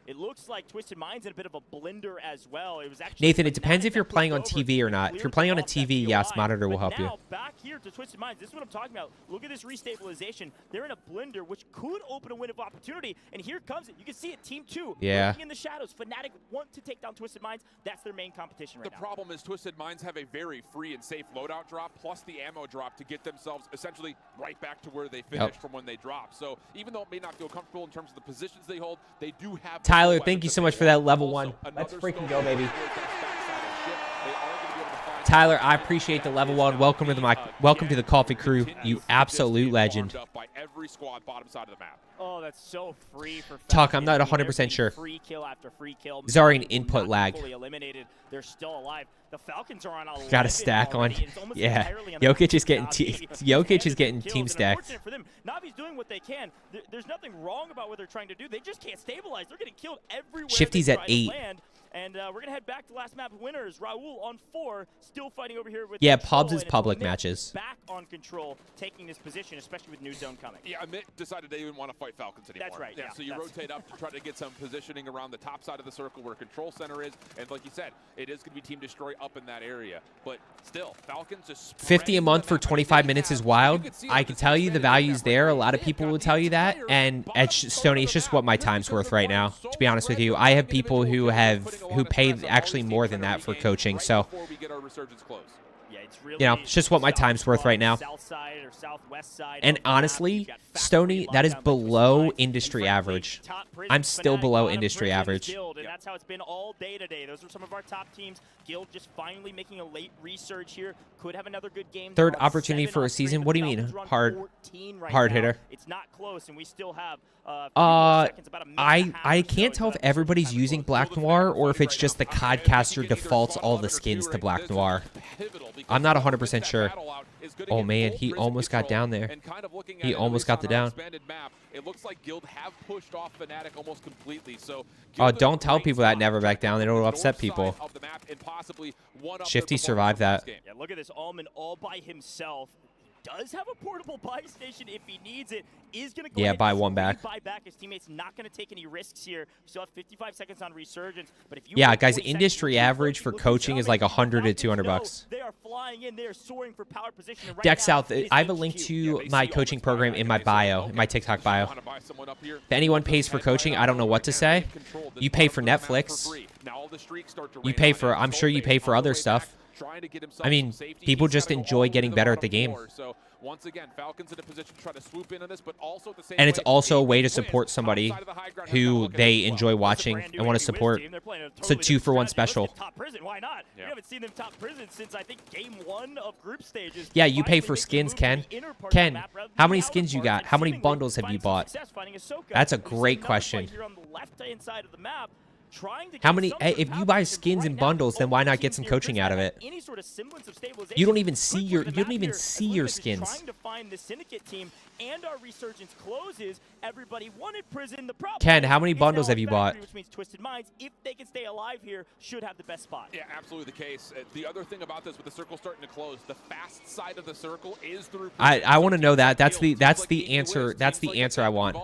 It looks like Twisted Mind's in a bit of a blender as well. It was actually Nathan, it depends if you're playing on TV or not. If you're playing on a TV, yes, monitor will help you. Back here to Twisted Minds, this is what I'm talking about. Look at this restabilization. They're in a blender, which could open a window of opportunity. And here comes it. You can see it, Team 2. Yeah. Lurking in the shadows. Fnatic want to take down Twisted Minds. That's their main competition right now. The problem is Twisted Minds have a very free and safe loadout drop, plus the ammo drop to get themselves essentially right back to where they finished from when they dropped. So even though it may not feel comfortable in terms of the positions they hold, they do have. Tyler, thank you so much for that level 1. Let's freaking go, baby. Tyler, I appreciate the level 1. Welcome to the coffee crew, you absolute legend. Oh, that's so free for Talk, I'm not 100% sure. Free kill after free kill. There's already an input lag. Eliminated. They're still alive. The Falcons are on a got a stack on. Yeah, Jokic is getting team stacks. For them. Navi's doing what they can. There's nothing wrong about what they're trying to do. They just can't stabilize. They're getting killed everywhere. Shifty's at 8. And we're going to head back to last map winners. Raul on 4, still fighting over here with yeah, pubs is public matches. Back on control, taking this position, especially with new zone coming. Yeah, Amit decided they didn't want to fight Falcons anymore. That's right. Yeah, so you rotate up to try to get some positioning around the top side of the circle where control center is. And like you said, it is going to be team destroy up in that area. But still, Falcons just 50 a month for 25 minutes is wild. I can tell you the value's there. A lot of people will tell you that. And Stoney, it's just what my time's worth right now. To be honest with you, I have people who pay actually more than that for coaching. So, you know, it's just what my time's worth right now. And honestly, Stoney, that is below industry average. I'm still below industry average. And that's how it's been all day today. Those are some of our top teams. Guild just finally making a late resurge here. Could have another good game. Third opportunity for a season. What do you mean? Hard hitter. It's not close, and we still have I can't tell if everybody's using Black Noir or if it's just the Codcaster defaults all the skins to Black Noir. I'm not 100% sure. Oh man, he almost got down there. He almost got the down. It looks like Guild have pushed off Fnatic almost completely. So don't tell people that never back down. It'll upset people. Shifty survived that. Yeah, look at this Almond all by himself. Does have a portable buy station if he needs it. Is going to go buy one back. Buy back. His teammates not going to take any risks here. Still have 55 seconds on resurgence. But if you guys, industry average for coaching is like $100 to $200. They are flying in. They are soaring for power position. Right Deck South, I have a link to my coaching program in my bio, in my TikTok bio. If anyone pays for coaching, I don't know what to say. You pay for Netflix. You pay for, I'm sure you pay for other stuff. I mean, people just enjoy getting better at the game. Once again, Falcons in a position to try to swoop in on this, but also at the same and it's also a way to support somebody who they enjoy watching and want to support. It's a 2-for-1 special. Top prison, why not? We haven't seen them top prison since I think game 1 of group stages. Yeah, you pay for skins, Ken. Ken, how many skins you got? How many bundles have you bought? That's a great question. Here on the left-hand side of the map. How many? If you buy skins and bundles, then why not get some coaching out of it? You don't even see your skins. Trying to find the Syndicate team and our resurgence closes. Everybody wanted Prison. The problem Ken, how many bundles have you bought? Which means Twisted Minds, if they can stay alive here, should have the best spot. Yeah, absolutely the case. The other thing about this, with the circle starting to close, the fast side of the circle is through. I want to know that. That's the answer. That's the answer I want.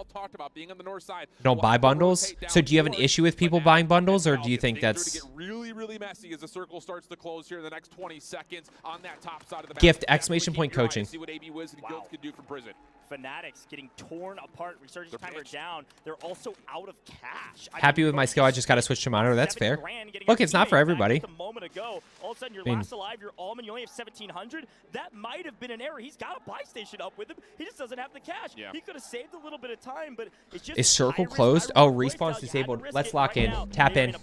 Don't buy bundles. So do you have an issue with people buying bundles, or do you think that's really messy as the circle starts to close here in the next 20 seconds on that top side of the map? Gift exclamation point coaching. See what AB Wiz and Guild can do from Prison. Fanatics getting torn apart. Resurgence timer down. They're also out of cash. Happy with my skill. I just got to switch to monitor. That's fair. Look, it's not for everybody. A moment ago, all of a sudden you're last alive. You're Almond. You only have 1,700. That might have been an error. He's got a buy station up with him. He just doesn't have the cash. Yeah. He could have saved a little bit of time, but it's just. Is circle closed? Oh, respawn's disabled. Let's lock in. Tap in.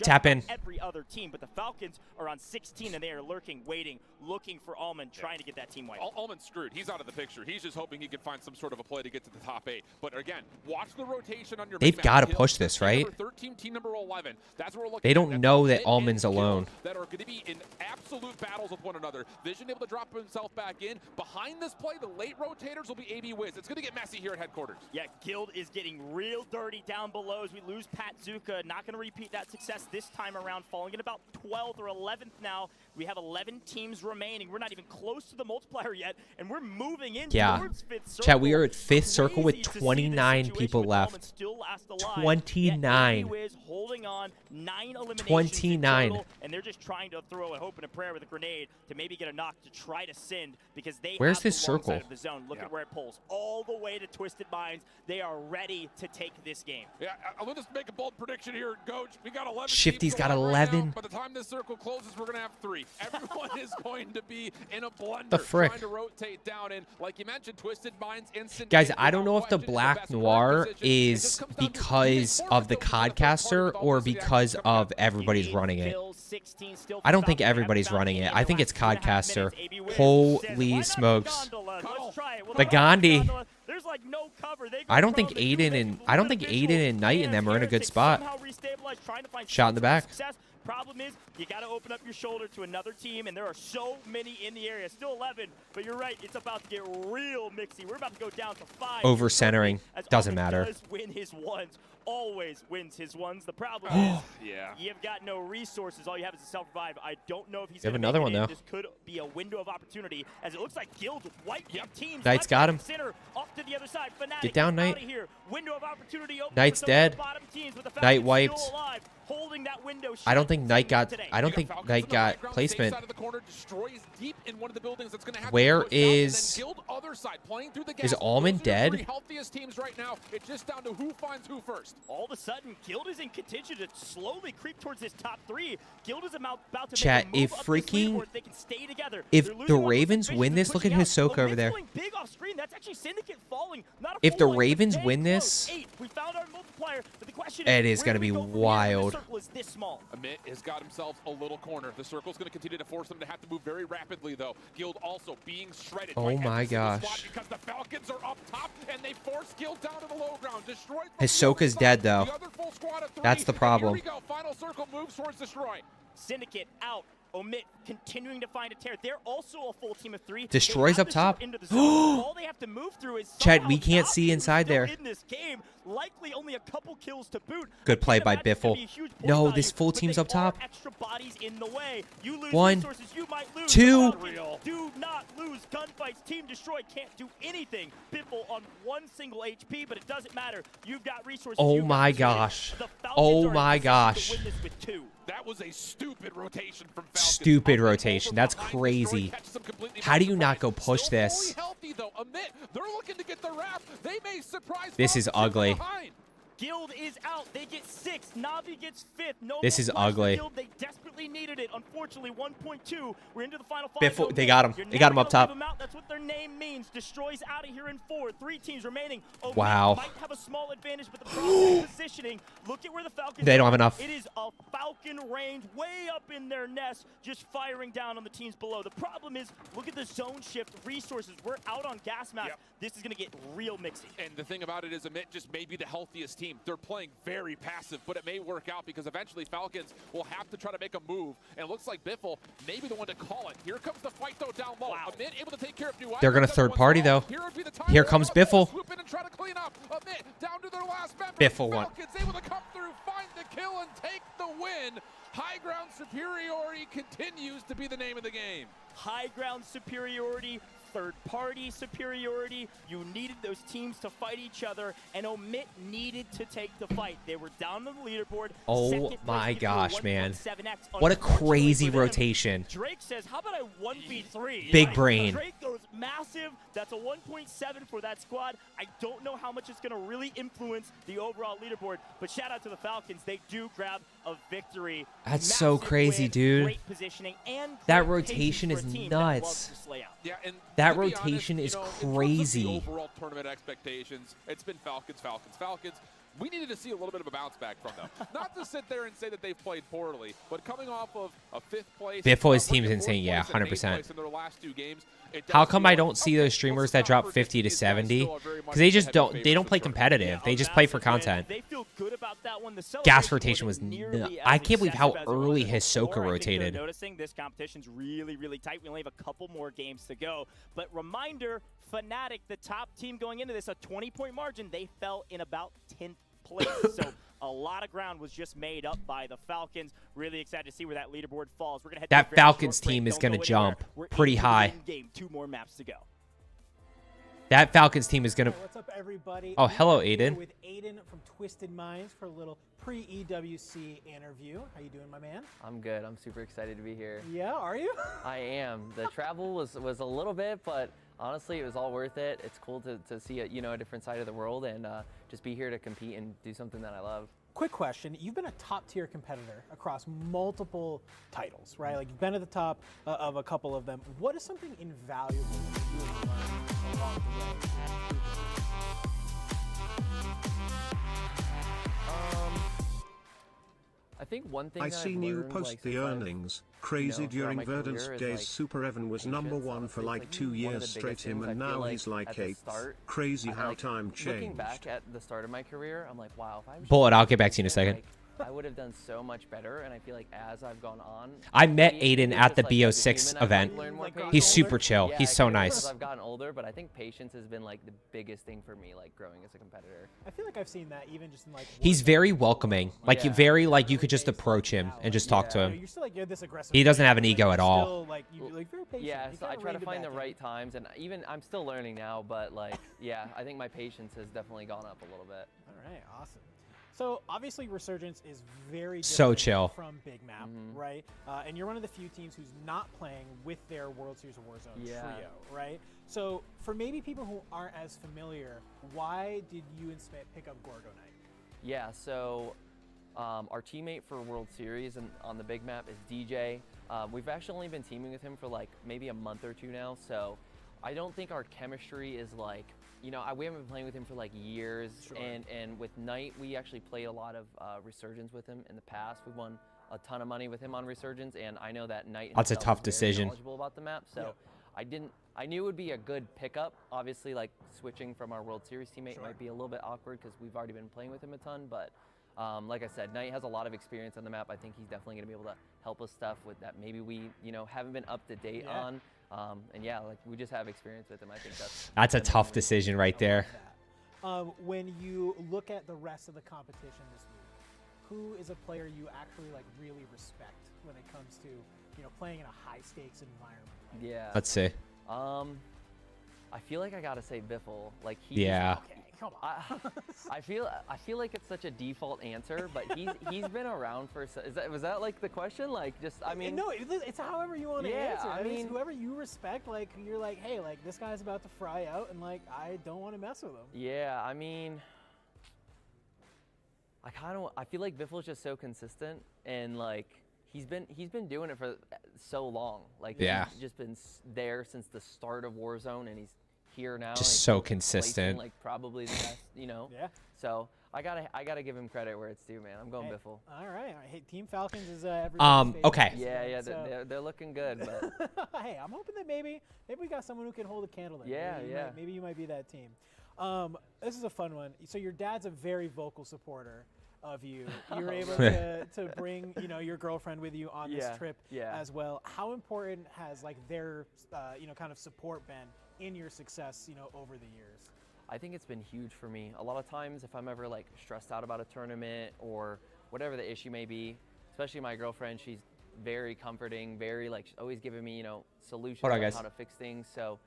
Tap in. Every other team, but the Falcons are on 16 and they are lurking, waiting, looking for Almond, trying to get that team wiped. Almond's screwed. He's out of the picture. He's just hoping he can find some sort of a play to get to the top 8. But again, watch the rotation on your. They've got to push this, right? 13, team number 11. That's what we're looking they don't know that Almond's alone. That are going to be in absolute battles with one another. Vision able to drop himself back in. Behind this play, the late rotators will be AB Wiz. It's going to get messy here at headquarters. Yeah, Guild is getting real dirty down below as we lose Pat Zuka. Not going to repeat that success this time around, falling in about 12th or 11th now. We have 11 teams remaining. We're not even close to the multiplier yet, and we're moving in towards 5th circle. Chat, we are at 5th circle with 29 people left. Still last alive. 29. Holding on, 9 eliminations 29. total, and they're just trying to throw a hope and a prayer with a grenade to maybe get a knock to try to send, because they Where's have this the long circle? side of the zone. Look at where it pulls all the way to Twisted Minds. They are ready to take this game. Yeah, I'll just make a bold prediction here, Coach. We got 11. Shifty's got 11. Right. By the time this circle closes, we're going to have 3. Everyone is going to be in a blender. The frick? Trying to rotate down in, like you mentioned, Twisted Minds, instant. Guys, I don't know if the Black Noir is because of the Codcaster or because of everybody's running it. I don't think everybody's running it. I think it's Codcaster. Holy smokes. The Gandhi. I don't think Aiden and Knight and them are in a good spot. Shot in the back. Problem is, you got to open up your shoulder to another team, and there are so many in the area. Still 11, but you're right. It's about to get real mixy. We're about to go down to 5. Over centering. Doesn't matter. Does win his ones. Always wins his ones. The problem is, you've got no resources. All you have is a self-revive. I don't know if he's going to another one, though. This could be a window of opportunity, as it looks like Guild with white teams. Knight's got him. Center, off to the other side. Fnatic, get down, Knight. here. Window of opportunity open. Knight's dead. Knight wiped. Holding that window. I don't think Knight got placement. Where is Almond dead? It's just down to who finds who first. All of a sudden, Guild is in contention to slowly creep towards this top 3. Guild is about to chat, make a move if up freaking this they can stay together. If the Ravens win this, look at Hisoka over there. Big off screen. That's actually Syndicate falling. Not a If the Ravens win this, we found our multiplier, but the question it is going to be wild. Is this small. Amit has got himself a little corner. The circle's going to continue to force them to have to move very rapidly, though. Guild also being shredded. Oh my gosh. Because the Falcons are up top, and they force Guild down to the low ground. Destroyed. Hisoka's dead, though. That's the problem. Here we go. Final circle moves towards Destroy. Syndicate out. Omit continuing to find a tear. They're also a full team of 3. Destroys up top. All they have to move through is Chad, we can't see inside there. In this game, likely only a couple kills to boot. Good play by Biffle. No, this full team's up top. Extra bodies in the way. You lose 1, resources, you might lose. 2. Do not lose gunfights. Team Destroy can't do anything. Biffle on 1 single HP, but it doesn't matter. You've got resources. Oh my gosh. Oh my gosh. That was a stupid rotation from Falcons. Stupid rotation. That's crazy. How do you not go push this? This is ugly. Guild is out. They get 6. Navi gets 5th. No this is ugly. Guild, they desperately needed it. Unfortunately, 1.2. We're into the final 5. Biffle, they got him. They got him up top. That's what their name means. Destroys out of here in 4. 3 teams remaining. Wow. Might have a small advantage, but the problem is positioning. Look at where the Falcons They don't have enough. It is a Falcon range way up in their nest, just firing down on the teams below. The problem is, look at the zone shift resources. We're out on gas mask. This is going to get real mixy. And the thing about it is, Amit just may be the healthiest team. game, they're playing very passive, but it may work out because eventually Falcons will have to try to make a move. And it looks like Biffle may be the one to call it. Here comes the fight, though, down low. Wow. Amit able to take care of New They're going to third party, though. Here comes Biffle. Biffle won. Falcons able to come through, find the kill, and take the win. High ground superiority continues to be the name of the game. High ground superiority, third-party superiority. You needed those teams to fight each other, and Omit needed to take the fight. They were down on the leaderboard. Oh my gosh, man. What a crazy rotation. Drake says, how about I 1v3? Big brain. Drake goes massive. That's a 1.7 for that squad. I don't know how much it's going to really influence the overall leaderboard, but shout out to the Falcons. They do grab a victory. That's so crazy, dude. Great positioning and that rotation is nuts. Yeah, and that rotation is crazy. In terms of the overall tournament expectations, it's been Falcons, Falcons, Falcons. We needed to see a little bit of a bounce back from them. Not to sit there and say that they've played poorly, but coming off of a 5th place. Biffle's team is insane, yeah, 100%. How come I don't see those streamers that drop 50 to 70? Because they just don't play competitive. They just play for content. They feel good about that one. The gas rotation was I can't believe how early Hisoka rotated. Noticing this competition's really, really tight. We only have a couple more games to go. But reminder, Fnatic, the top team going into this, a 20-point margin, they fell in about 10th place. So a lot of ground was just made up by the Falcons. Really excited to see where that leaderboard falls. We're gonna head that Falcons team is going to jump pretty high. Game, 2 more maps to go. That Falcons team is going to... What's up, everybody? Oh, hello, Aiden. With Aiden from Twisted Minds for a little pre-EWC interview. How you doing, my man? I'm good. I'm super excited to be here. Yeah, are you? I am. The travel was a little bit, but honestly, it was all worth it. It's cool to see a different side of the world and just be here to compete and do something that I love. Quick question. You've been a top-tier competitor across multiple titles, right? Like, you've been at the top of a couple of them. What is something invaluable that you have learned along the way? I think one thing I that seen you post the earnings. Crazy during Verdant's days. Super Evan was #1 for like 2 years straight him, and now he's like 8th. Crazy how time changed. Looking back at the start of my career, I'm like, wow, if I was Bullet, I'll get back to you in a second. I would have done so much better, and I feel like as I've gone on, I met Aiden at the BO6 event. He's super chill. Yeah, He's so nice. I've gotten older, but I think patience has been like the biggest thing for me, like growing as a competitor. I feel like I've seen that even just in like. He's very welcoming. Like you could just approach him and just talk to him. You're still, like, you're this aggressive. He doesn't have an ego at all. Still, like, you're very patient. Yeah, You so I kinda try to reined it find the back right times, and even I'm still learning now, but like, yeah, I think my patience has definitely gone up a little bit. All right, awesome. So obviously Resurgence is very so different chill from Big Map, right? And you're one of the few teams who's not playing with their World Series of Warzone trio, right? So for maybe people who aren't as familiar, why did you and Smith pick up Gorgo Knight? Yeah, so our teammate for World Series and on the Big Map is DJ. We've actually only been teaming with him for like maybe a month or 2 now, so I don't think our chemistry is like, we haven't been playing with him for like years, and with Knight, we actually played a lot of Resurgence with him in the past. We won a ton of money with him on Resurgence, and I know that Knight That's a himself tough is very decision. knowledgeable about the map, so I knew it would be a good pickup. Obviously, like switching from our World Series teammate might be a little bit awkward because we've already been playing with him a ton, but like I said, Knight has a lot of experience on the map. I think he's definitely going to be able to help us stuff with that maybe we, haven't been up to date on. And yeah, like we just have experience with him. I think that's a tough decision right there. When you look at the rest of the competition this week, who is a player you actually like really respect when it comes to playing in a high stakes environment? Yeah. Let's see. I feel like I gotta say Biffle. Like Come on. I feel like it's such a default answer, but he's been around for. Was that like the question? Like no, it's however you want to answer. I mean, it's whoever you respect. Like you're like, hey, like this guy's about to fry out, and like I don't want to mess with him. Yeah, I mean, I feel like Biffle's just so consistent, and like he's been doing it for so long. Like he's just been there since the start of Warzone, and he's here now. Just so consistent. Like probably the best, Yeah. So I gotta give him credit where it's due, man. I'm going Biffle. All right. Hey, Team Falcons is everybody's favorite. Okay. Yeah, so. they're looking good, but hey, I'm hoping that maybe we got someone who can hold a candle there. Yeah, Maybe you might be that team. This is a fun one. So your dad's a very vocal supporter of you. You're able to bring, you know, your girlfriend with you on this trip as well. How important has like their, you know, kind of support been in your success, you know, over the years? I think it's been huge for me. A lot of times if I'm ever like stressed out about a tournament or whatever the issue may be, especially my girlfriend, she's very comforting, very like always giving me, you know, solutions on how to fix things. So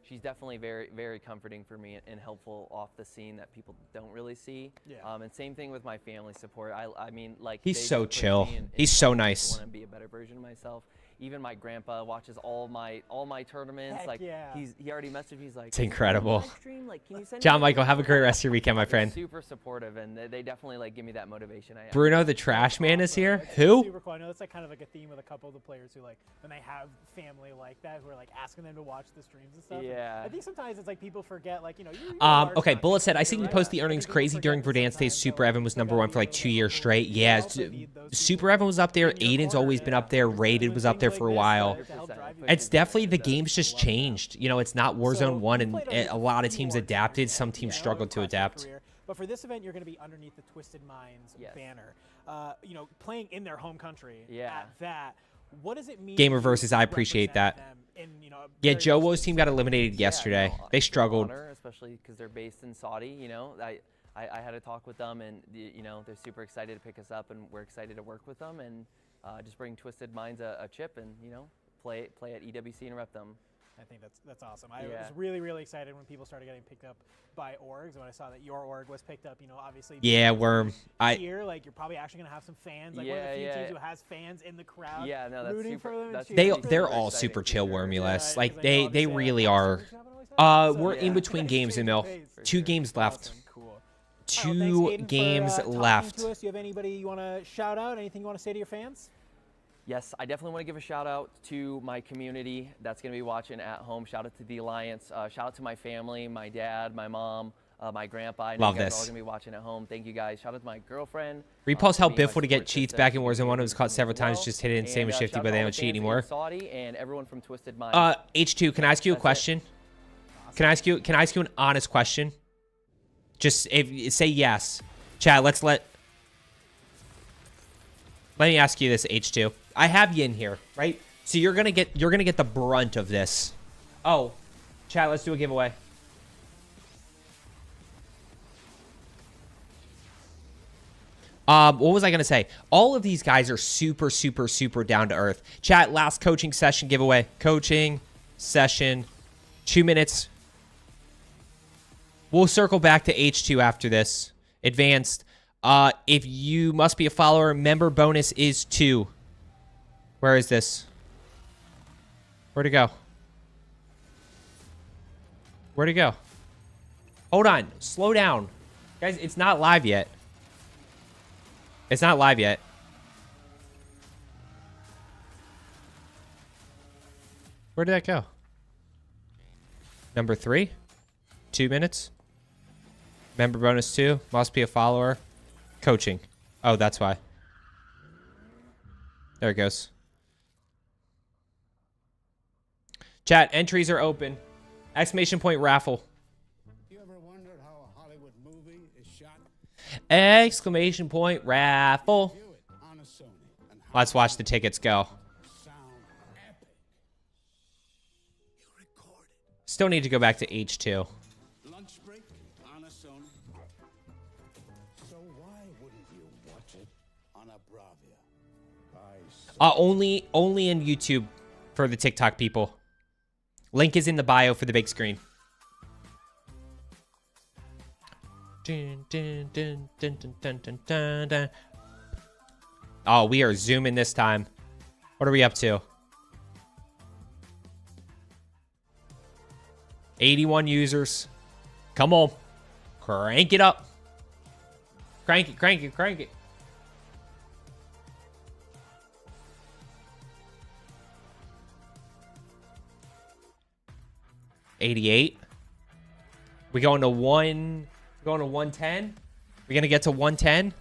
she's definitely very, very comforting for me and helpful off the scene that people don't really see. And same thing with my family support. I mean, like he's so chill. He's so nice. I want to be a better version of myself. Even my grandpa watches all my tournaments. Heck like yeah. he already messaged me. He's like, It's incredible. Like, can you send John me Michael, have a great rest of your weekend, my friend. Super supportive, and they definitely like give me that motivation. Bruno the Trash Man is here. It's Who? Super cool. I know that's like kind of like a theme with a couple of the players who like when they have family like that who are like asking them to watch the streams and stuff. Yeah. And I think sometimes it's like people forget like, you know, Okay, Bullet said, I seen you post the earnings crazy during Verdansk Days. Super Evan was #1 for like 2 years straight. Yeah, Super Evan was up there. Aiden's always been up there. Rated was up there for a while. It's definitely, the game's just changed. You know, it's not Warzone 1, and a lot of teams adapted. Some teams struggled to adapt. But for this event, you're going to be underneath the Twisted Minds banner. You know, playing in their home country at that. What does it mean? Gamer Versus, I appreciate that. Yeah, Joe Wo's team got eliminated yesterday. They struggled. Especially because they're based in Saudi. You know, I had a talk with them, and you know, they're super excited to pick us up, and we're excited to work with them, and just bring Twisted Minds a chip, and you know, play at EWC and rep them. I think that's awesome. I was really, really excited when people started getting picked up by orgs. When I saw that your org was picked up, you know, obviously. Yeah, Worm. Here, like, you're probably actually gonna have some fans. Like one of the few teams who has fans in the crowd. Yeah, no, that's rooting super, for them. They're all super chill, Wormulous. Like they really are. We're in between games, Emil. 2 games left. Cool. 2 games left. Do you have anybody you want to shout out? Anything you want to say to your fans? Yes, I definitely want to give a shout out to my community that's going to be watching at home. Shout out to the Alliance. Shout out to my family, my dad, my mom, my grandpa. I know Love you guys this. are all going to be watching at home. Thank you guys. Shout out to my girlfriend. Repulse helped Biffle to get cheats back in Warzone 1. It was caught several times, just hit it in same as Shifty, but they don't cheat anymore. Saudi and everyone from Twisted Minds. H2, can I ask you a question? Can I ask you an honest question? Just say yes. Chad, let me ask you this, H2. I have you in here, right? So you're gonna get the brunt of this. Oh, Chad, let's do a giveaway. What was I gonna say? All of these guys are super, super, super down to earth. Chat, last coaching session giveaway. Coaching session, 2 minutes. We'll circle back to H2 after this. Advanced. If you must be a follower, member bonus is 2. Where is this? Where'd it go? Where'd it go? Hold on. Slow down. Guys, it's not live yet. It's not live yet. Where did that go? Number 3. 2 minutes. Member bonus 2. Must be a follower. Coaching. Oh, that's why. There it goes. Chat, entries are open. Exclamation point raffle. You ever wondered how a Hollywood movie is shot? Exclamation point raffle. Let's watch the tickets go. Still need to go back to H2. Lunch break on a Sony. So why wouldn't you watch it on a Bravia? Only in YouTube for the TikTok people. Link is in the bio for the big screen. Dun, dun, dun, dun, dun, dun, dun, dun, dun. Oh, we are zooming this time. What are we up to? 81 users. Come on. Crank it up. Crank it, crank it, crank it. $88. We going to 110? We gonna get to 110?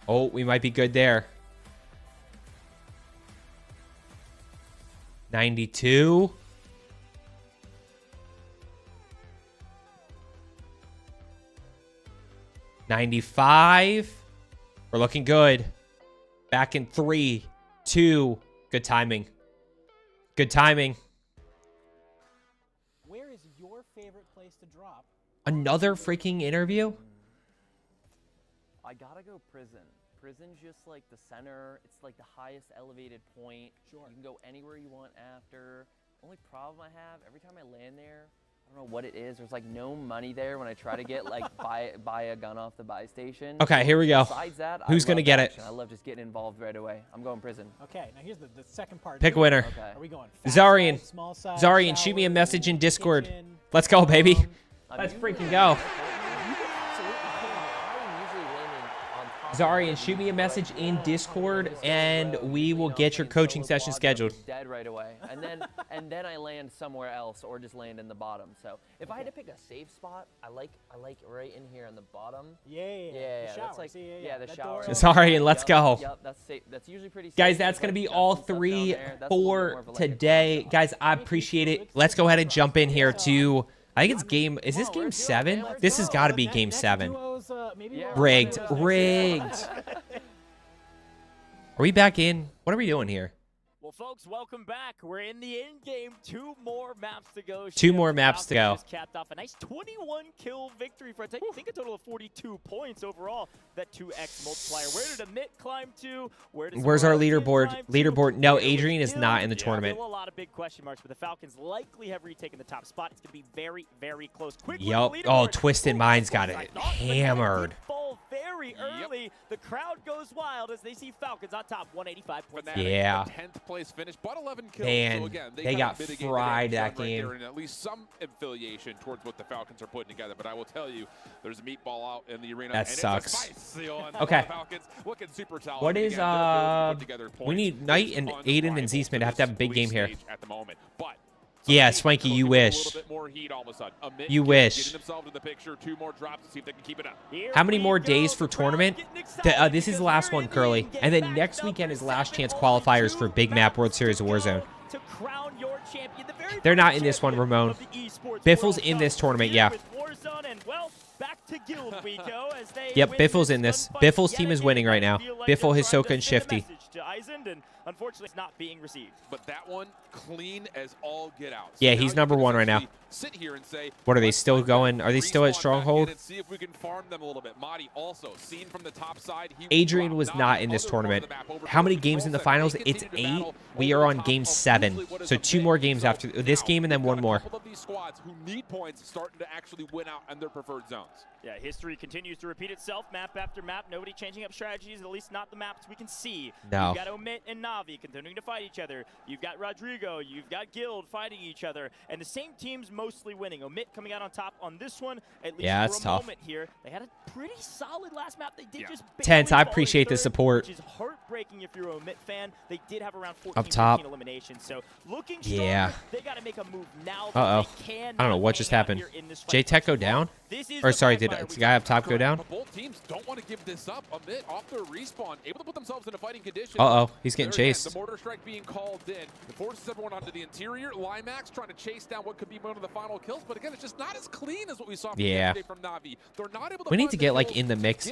Oh, we might be good there. 92. 95. We're looking good. Back in 3, 2. Good timing. Good timing. Where is your favorite place to drop? Another freaking interview? I gotta go prison. Prison's just like the center. It's like the highest elevated point. Sure. You can go anywhere you want after. Only problem I have, every time I land there, I don't know what it is. There's like no money there when I try to get like buy a gun off the buy station. Okay, here we go. Besides that, Who's gonna get it? I love just getting involved right away. I'm going prison. Okay, now here's the second part. Pick a winner. Okay. Are we going Zarian. side, small side, Zarian, shoot me a message in Discord. Let's go, baby. Let's freaking go. Zarian, shoot me a message in Discord, and we will get your coaching session scheduled. Dead right away, and then I land somewhere else, or just land in the bottom. So if I had to pick a safe spot, I like right in here on the bottom. Yeah. That's like the shower. Zarian, let's go. Yep, that's safe. That's usually pretty safe. Guys, that's gonna be all 3 for today. Guys, I appreciate it. Let's go ahead and jump in here to. I think it's game. Is this game 7? This has got to be game 7. Rigged. Rigged. Are we back in? What are we doing here? Well, folks, welcome back. We're in the end game. 2 more maps to go. 2 more maps to go. Just capped off a nice 21-kill victory for I think a total of 42 points overall. That 2x multiplier. Where did Amit climb to? Where's our leaderboard? No, Adrian is not in the tournament. Still a lot of big question marks, but the Falcons likely have retaken the top spot. It's going to be very, very close. Quick. Yup. Oh, Twisted Minds got it hammered. Very early. The crowd goes wild as they see Falcons on top, 185 points. Yeah. 10th place finish, but 11 kills. Man, so again, they got fried that game. And at least some affiliation towards what the Falcons are putting together. But I will tell you, there's a meatball out in the arena. That and sucks. It's a spice on Okay. the Falcons. Looking super talented. What is we need Knight and Aiden and Z-Smith to have a big game here. At the moment, but yeah, Swanky, you wish. You wish. How many more days for tournament? This is the last one, Curly. And then next weekend is last chance qualifiers for Big Map World Series of Warzone. They're not in this one, Ramon. Biffle's in this tournament, yeah. Yep, Biffle's in this. Biffle's team is winning right now. Biffle, Hisoka, and Shifty. Unfortunately, it's not being received. But that one, clean as all get out. Yeah, he's number 1 right now. Sit here and say, what are they still going? Are they still at Stronghold? See if we can farm them a little bit. Madi also seen from the top side. Adrian was not in this tournament. How many games in the finals? It's 8. We are on game 7. So 2 more games after this game and then 1 more. Of these squads who need points starting to actually win out in their preferred zones. Yeah, history continues to repeat itself, map after map. Nobody changing up strategies, at least not the maps we can see. No. You've got Omit and Navi continuing to fight each other. You've got Rodrigo, you've got Guild fighting each other, and the same team's mostly winning. Omit coming out on top on this one, at least for a moment here. They had a pretty solid last map. They did just Tense, I appreciate the support. Which is heartbreaking if you're an Omit fan. They did have around 14 up top. eliminations, so looking strong. They got to make a move now. I don't know what just happened. J-Tech go down? Or sorry, did the guy up top go down? Both teams don't want to give this up. Omit off their respawn, able to put themselves in a fighting condition. Uh-oh, he's getting chased. The mortar strike being called in. It forces everyone onto the interior. Limax trying to chase down what could be one of the final kills, but again, it's just not as clean as what we saw from yesterday from Navi. They're not able to we need to get like in the mix.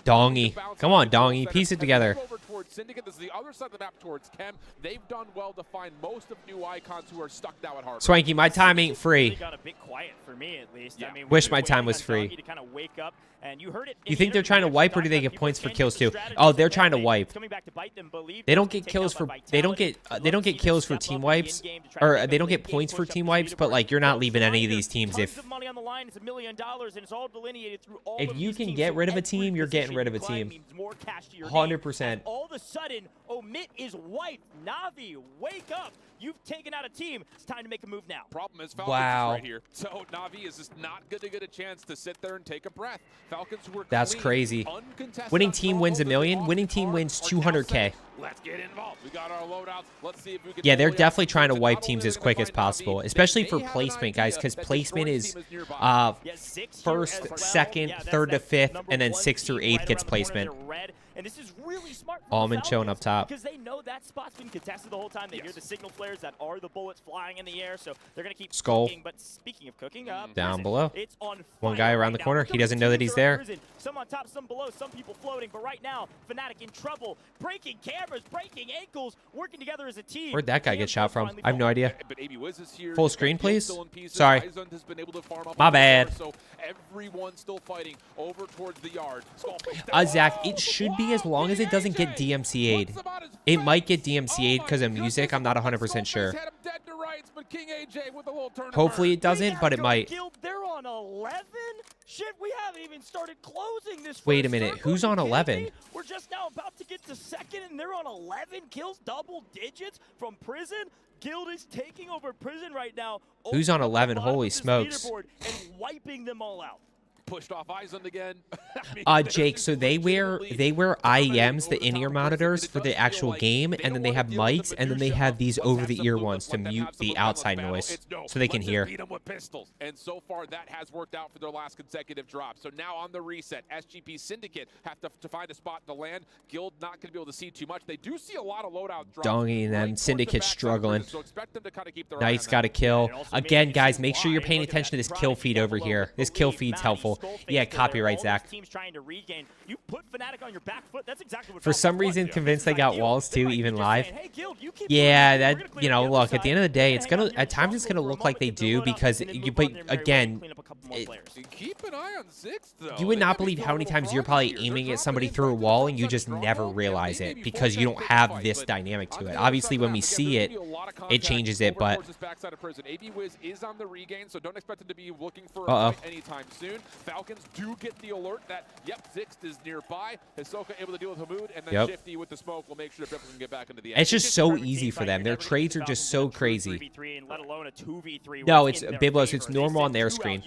Dongy. Come on, Dongy. Piece it together. Over towards Syndicate. This is the other side of the map towards Chem. They've done well to find most of new icons who are stuck now at Harbor. Swanky, my time ain't free. Got a bit quiet for me at least. I mean, wish my time was free. To kind of wake up, and you heard it. You think they're trying to wipe, or do they get points for kills too? Oh, they're trying to wipe. They don't get kills for they don't get kills for team wipes, or they don't get points for team wipes. But like, you're not leaving any of these teams if you can get rid of a team, you're getting rid of a team. 100%. All of a sudden, Omit is wiped. Navi, wake up! You've taken out a team. It's time to make a move now. Problem is Falcons is right here. So Navi is just not going to get a chance to sit there and take a breath. Falcons were That's clean, crazy. Winning team wins $1 million. Winning team wins 200K. Let's get involved. We got our loadouts. Let's see if we can. Yeah, they're definitely trying to wipe teams as quick as possible, especially for placement, guys, because placement is first, second, third to fifth, and then 6th through 8th gets placement. And this is really smart. Almond showing up top. Because they know that spot's been contested the whole time. They hear the signal flares that are the bullets flying in the air, so they're going to keep Skull. cooking. But speaking of cooking, Down below. It's on one guy around the corner. He doesn't know that he's there. Some on top, some below, some people floating. But right now, Fnatic in trouble. Breaking cameras, breaking ankles, working together as a team. Where'd that guy get shot from? I have no idea. But AB Wiz is here. Full screen, please. Pieces. Sorry. Has been able to farm up My bad. So everyone's still fighting over towards the yard. Zach, it should be as long as it doesn't get DMCA'd. It might get DMCA'd because of music. I'm not 100% sure. Hopefully it doesn't, but it might. They're on 11? Shit, we haven't even started closing this. Wait a minute. Who's on 11? We're just now about to get to second, and they're on 11 kills, double digits from Prison. Guild is taking over Prison right now. Who's on 11? Holy smokes. And wiping them all out. Pushed off Ison again. Jake, so they wear IEMs, the in-ear monitors for the actual game, and then they have mics, and then they have these over-the-ear ones to mute the outside noise so they can hear. And so far that has worked out for their last consecutive drop. So now on the reset, SGP Syndicate have to find a spot to land. Guild not going to be able to see too much. They do see a lot of loadout drops. Donging them. Syndicate struggling. So expect them to kind of keep their Knight's got a kill. Again, guys, make sure you're paying attention to this kill feed over here. This kill feed's helpful. Yeah, copyright, Zach. For some reason, convinced they got walls too, even live. Yeah, that, you know, look, at the end of the day, it's gonna, at times it's gonna look like they do because you, but again, keep an eye on Zix, though. You would not believe how many times you're probably aiming at somebody through a wall and you just never realize it because you don't have this dynamic to it. Obviously, when we see it, it changes it, but. AB Wiz is on the regain, so don't expect him to be looking for a fight anytime soon. Falcons do get the alert that, yep, Zix is nearby. Hisoka able to deal with Hamoud, and then Shifty with the smoke will make sure that Bibbles can get back into the end. It's just so easy for them. Their trades are just so crazy. No, it's Biblos. It's normal on their screen.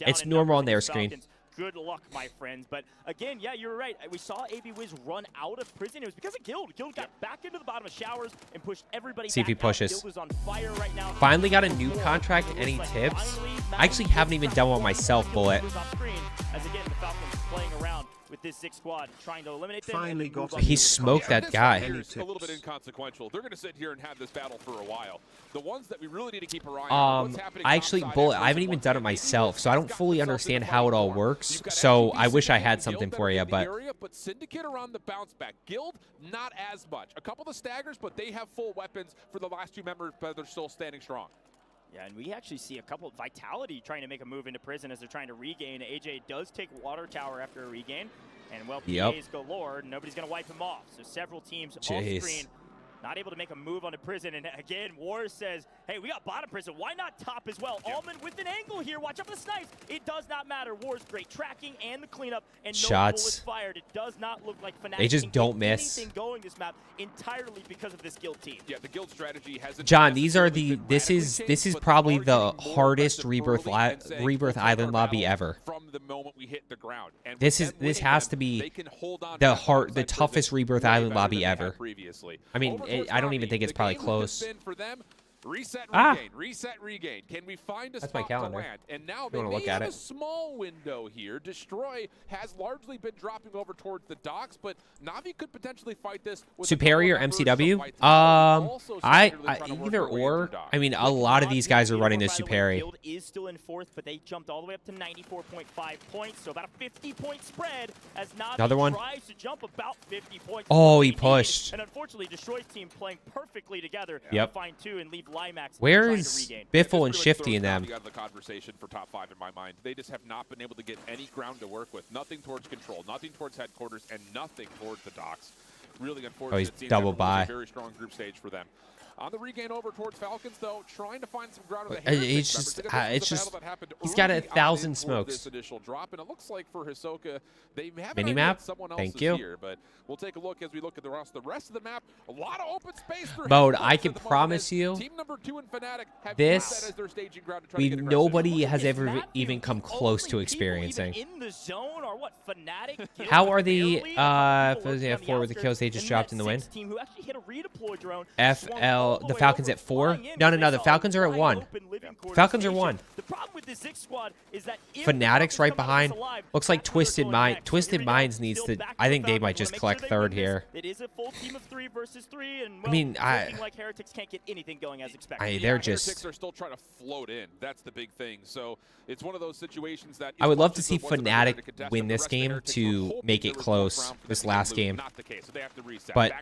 It's normal on their screen. Good luck, my friends. But again, yeah, you're right. We saw AB Wiz run out of Prison. It was because of Guild. Guild got back into the bottom of showers and pushed everybody See if he pushes. Guild is on fire right now. Finally got a new contract. Any tips? I actually haven't even done one myself, Bullet. As again, the Falcons playing around with this Zix squad, trying to eliminate them. Finally got he smoked that guy. A little bit inconsequential. They're going to sit here and have this battle for a while. The ones that we really need to keep our eye on. I actually, Bullet, I haven't even done it myself, so I don't fully understand how it all works. So I wish I had something for you, but. But Syndicate are on the bounce back. Guild, not as much. A couple of staggers, but they have full weapons for the last two members, but they're still standing strong. Yeah, and we actually see a couple of Vitality trying to make a move into Prison as they're trying to regain. AJ does take Water Tower after a regain. And, well, PAs galore. Nobody's going to wipe him off. So several teams off screen not able to make a move onto Prison. And, again, War says, hey, we got bottom Prison. Why not top as well? Almond with an angle here. Watch out for the snipes. It does not matter. War's great tracking and the cleanup. And no bullets fired. It does not look like Fnatic they just don't miss. Anything going this map entirely because of this Guild team. Yeah, the Guild strategy has John, these are the this is probably the hardest Rebirth Island lobby ever. From the moment we hit the ground. And this has to be the toughest Rebirth Island lobby ever. I mean, I don't even think it's probably close. Reset, regain, reset, regain. Can we find a That's my spot calendar. to land? And now they may have a small window here. Destroy has largely been dropping over towards the docks, but Na'Vi could potentially fight this with Superior MCW. Either or. I mean, a lot of these guys are running this Superior. Guild is still in fourth, but they jumped all the way up to 94.5 points, so about a 50-point spread as Na'Vi tries to jump about 50 points. Oh, he pushed. And unfortunately, Destroy's team playing perfectly together to find two and leave Limax. Where is Biffle and Shifty in them? Out of the conversation for top 5 in my mind. They just have not been able to get any ground to work with. Nothing towards control, nothing towards headquarters, and nothing towards the docks. Really unfortunate. Oh, he's double by. Very strong group stage for them. On the regain over towards Falcons, though, trying to find some ground with it's just he's got 1,000 smokes. This initial drop, and it looks like for Hisoka, they have Minimap. Someone else Thank you. Here, but we'll take a look as we look at the rest of the map. A lot of open space. Mode, I can promise you, Team number 2 in Fnatic have this as their staging ground to try to get nobody has ever even come close to experiencing. In the zone or what? Fnatic. How are the four with the kills they just dropped in the win? Team who actually hit a redeploy drone. FL, the Falcons at 4? No, the Falcons are at 1. Falcons are 1. The problem with this Zix squad is that Fnatic's right behind. Looks like Twisted Minds needs to. I think they might just collect third here. It is a full team of 3 versus 3, and I mean, looking like Heretics can't get anything going as expected. They're just. Heretics are still trying to float in. That's the big thing. So it's one of those situations that. I would love to see Fnatic win this game to make it close. This last game, but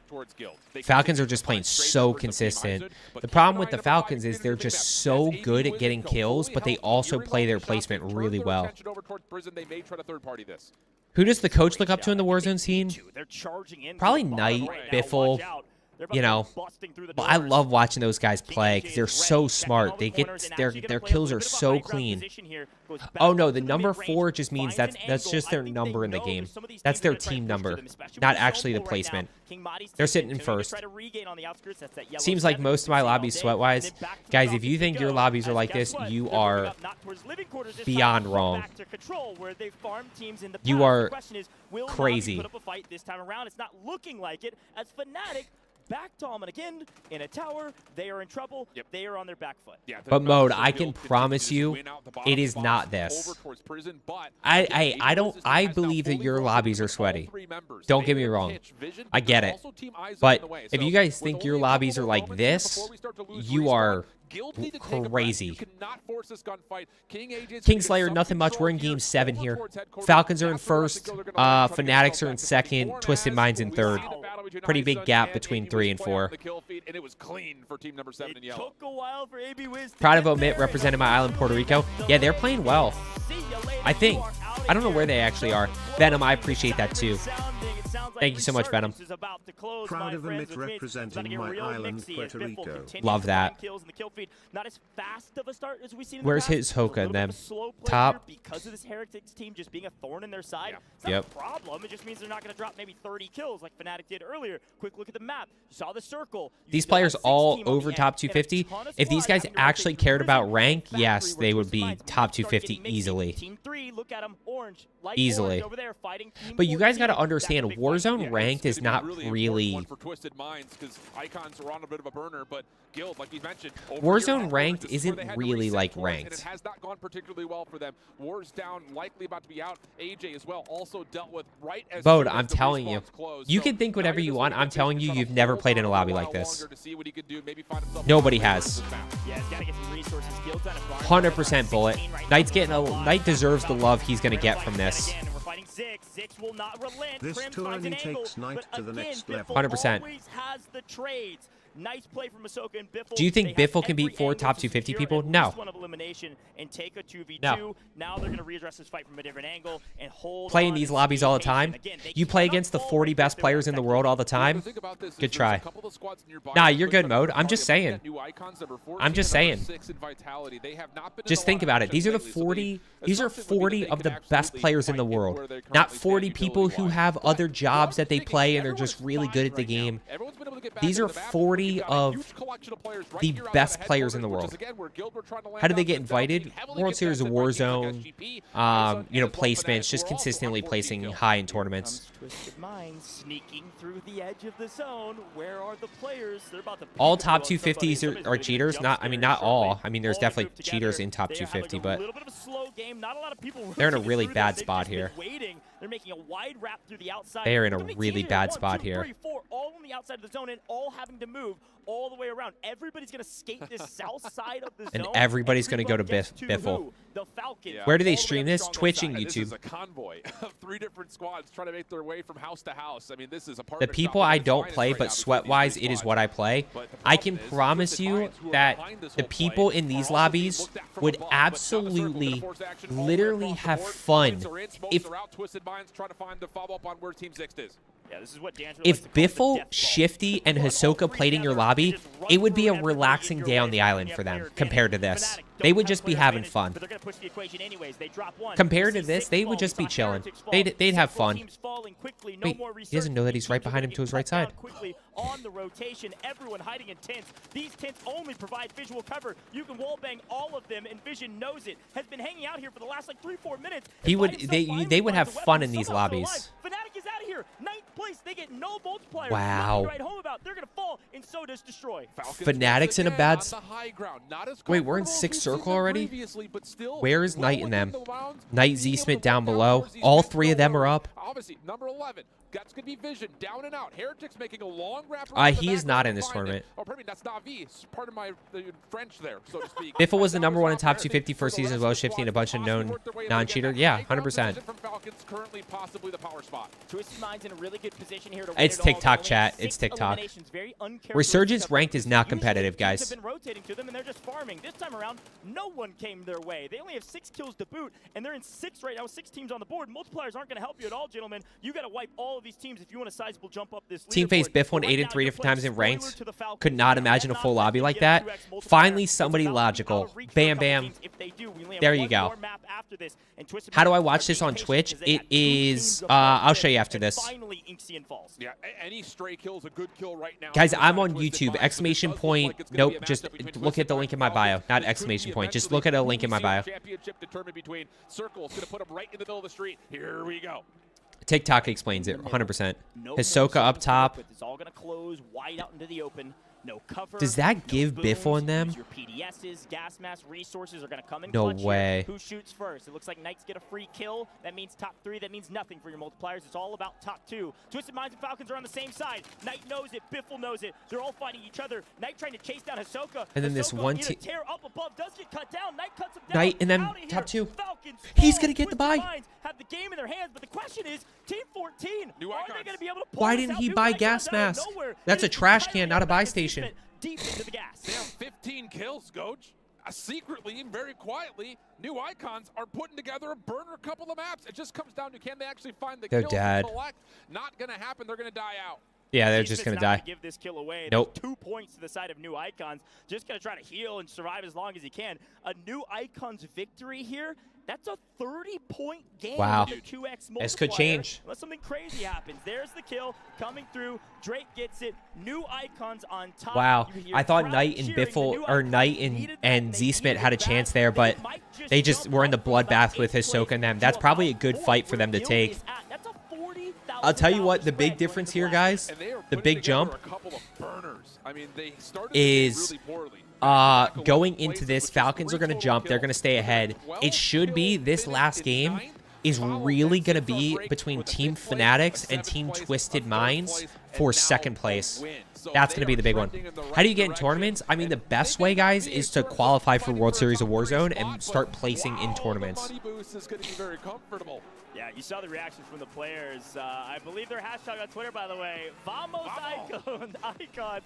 Falcons are just playing so consistent. The problem with the Falcons is they're just so good at getting kills, but they also play their placement really well. Who does the coach look up to in the Warzone scene? Probably Knight, Biffle. You know, but I love watching those guys play because they're so smart. They get their kills are so clean. Oh no, the number 4 just means that's just their number in the game. That's their team number, not actually the placement. They're sitting in first. Seems like most of my lobbies sweat-wise. Guys, if you think your lobbies are like this, you are beyond wrong. You are crazy. It's not looking like it as Fnatic back Tom, and again, in a tower, they are in trouble. They are on their back foot. But Mode, I can promise you, it is not this. I believe that your lobbies are sweaty. Don't get me wrong. I get it. But if you guys think your lobbies are like this, you are crazy. Kingslayer, nothing much. We're in game 7 here. Falcons are in first. Fanatics are in second. Twisted Minds in third. Pretty big gap between 3 and 4. Proud of Omit representing my island, Puerto Rico. Yeah, they're playing well. I think. I don't know where they actually are. Venom, I appreciate that too. Thank you so much, Venom. Proud of Omit representing my island, Puerto Rico. Love that. Where's his Hoka and them? Top. Because of this Heretics team just being a thorn in their side. It's not a problem. It just means they're not going to drop maybe 30 kills like Fnatic did earlier. Quick look at the map. You saw the circle. These players all over top 250. If these guys actually cared about rank, yes, they would be top 250 easily. Team 3, look at them, orange, light easily. Over there fighting but you guys got to understand, Warzone ranked is not really. Warzone ranked isn't really like ranked. It has not gone particularly well for them. War's down, likely about to be out. AJ as well, also dealt with right as Bode, I'm telling you, you can think whatever you want. I'm telling you, you've never played in a lobby like this. Nobody has. 100% Bullet. Knight deserves the love he's gonna get from this. This tourney takes Knight to the next level. 100%. Nice play from Ahsoka and Biffle. Do you think Biffle can beat 4 top 250 people? No. One of elimination and take a 2v2. No. Now they're going to readdress this fight from a different angle and hold Playing these lobbies all the time. You play against the 40 best players in the world all the time. Good try. Nah, you're good, Mode. I'm just saying. I'm just saying. Just think about it. These are the 40. These are 40 of the best players in the world. Not 40 people who have other jobs that they play and they're just really good at the game. These are 40 of the best players in the world. How did they get invited? World Series of Warzone, you know, placements, just consistently placing high in tournaments. Twisted Minds sneaking through the edge of the zone. Where are the players? They're about to all top 250s are cheaters. Not all. I mean, there's definitely cheaters in top 250, but they're in a really bad spot here. They're making a wide wrap through the outside. They are in a really bad spot here. 3, 4, all on the outside of the zone and all having to move all the way around. Everybody's going to skate this south side of the zone. And everybody's going to go to Biffle. Where do they stream this? Twitch and YouTube. This is a convoy of 3 different squads trying to make their way from house to house. I mean, this is a the people I don't play, but sweat-wise, it is what I play. I can promise you that the people in these lobbies would absolutely, literally have fun if Biffle, Shifty, and Hisoka played in your lobby, it would be a relaxing day on the island for them compared to this. They would just be having fun. Compared to this, they would just be chilling. They'd have fun. Wait, he doesn't know that he's right behind him to his right side. On the rotation, everyone hiding in tents. These tents only provide visual cover. You can wallbang all of them, and Vision knows it. Has been hanging out here for the last like 3-4 minutes. They would have fun in these lobbies. Fnatic is out of here. 9th place. They get no multiple multiplier. Wow. Right home about. They're going to fall, and so does Destroy. Fanatics in a bad... Wait, we're in 6th sixth circle already? Where is Knight in them? Knight, Z-Smith down below. All 3 of them are up. Obviously, number 11. That's going to be Vision down and out. Heretics making a long wrap. He is not in this tournament. Oh, pardon me, that's not V. It's part of my French there, so to speak. Biffle was the number 1 in top 250 first season as well, shifting a bunch of known non-cheater. Yeah, 100%. Currently possibly the power spot. Twisted Mind's in a really good position here to It's TikTok chat. It's TikTok. Resurgence ranked is not competitive, guys. Have been rotating to them, and they're just farming. This time around, no one came their way. They only have 6 kills to boot, and they're in 6 right now with 6 teams on the board. Multipliers aren't going to help you at all, gentlemen. You got to wipe all of these teams if you want a sizable jump up this Team face Biff won 8 and 3 different times in ranked. Could not imagine a full lobby like that. Finally, somebody logical. Bam, bam. There you go. How do I watch this on Twitch? It is... I'll show you after this. Yeah, any stray kill is a good kill right now. Guys, I'm on YouTube. Exclamation point. Nope, just look at the link in my bio. Not exclamation point. Just look at a link in my bio. Championship determined between circles. Going to put him right in the middle of the street. Here we go. TikTok explains it 100%. Hisoka up top. It's all going to close wide out into the open. No cover. Does that give Biffle in them? Your PDSs, gas mask resources are going to come in. No clutch way. Here. Who shoots first? It looks like Knights get a free kill. That means top 3. That means nothing for your multipliers. It's all about top 2. Twisted Minds and Falcons are on the same side. Knight knows it. Biffle knows it. They're all fighting each other. Knight trying to chase down Hisoka. And then this one team. Tear up above does get cut down. Knight cuts him down. Knight and then top 2. Falcons He's gonna get the buy. Have the game in their hands, but the question is, Team 14, are they going to be able to pull Why this didn't out? he New buy Icons gas out of mask? nowhere. That's It a is trash entirely can, not a buy back station. Deep into the gas. Damn, 15 kills, Coach. Secretly and very quietly, New Icons are putting together a burner couple of maps. It just comes down to, can they actually find the kills dead. to collect? Not going to happen. They're going to die out. Yeah, they're just going to die. Give this kill away. Nope. There's 2 points to the side of New Icons. Just going to try to heal and survive as long as he can. A New Icons victory here. That's a 30-point game. Wow. With a 2x multiplier. This could change. Unless something crazy happens. There's the kill coming through. Drake gets it. New Icons on top. Wow. I thought Knight and Biffle, or Knight and Z-Smith had a chance there, but they just were in the bloodbath with Hisoka and them. That's probably a good fight for them to take. I'll tell you what, the big difference here, guys, the big jump is going into this, Falcons are going to jump. They're going to stay ahead. It should be this last game is really going to be between Team Fanatics and Team Twisted Minds for second place. That's going to be the big one. How do you get in tournaments? I mean, the best way, guys, is to qualify for World Series of Warzone and start placing in tournaments. Yeah, you saw the reaction from the players. I believe their hashtag on Twitter, by the way, Vamos Icons.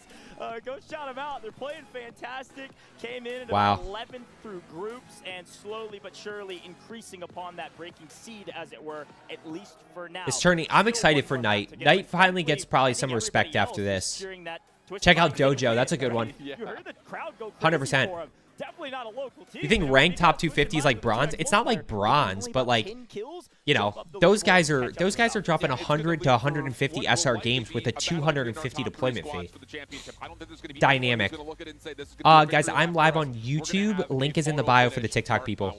Go shout them out. They're playing fantastic. Came in at about 11th through groups and slowly but surely increasing upon that breaking seed, as it were, at least for now. It's turning. I'm excited for Knight. Knight finally gets probably some respect after this. Check out Dojo. That's a good one. 100%. Definitely not a local team. You think ranked top 250 is like bronze? It's not like bronze, but like, you know, those guys are dropping 100 to 150 SR games with a 250 deployment fee. Dynamic. Guys, I'm live on YouTube. Link is in the bio for the TikTok people.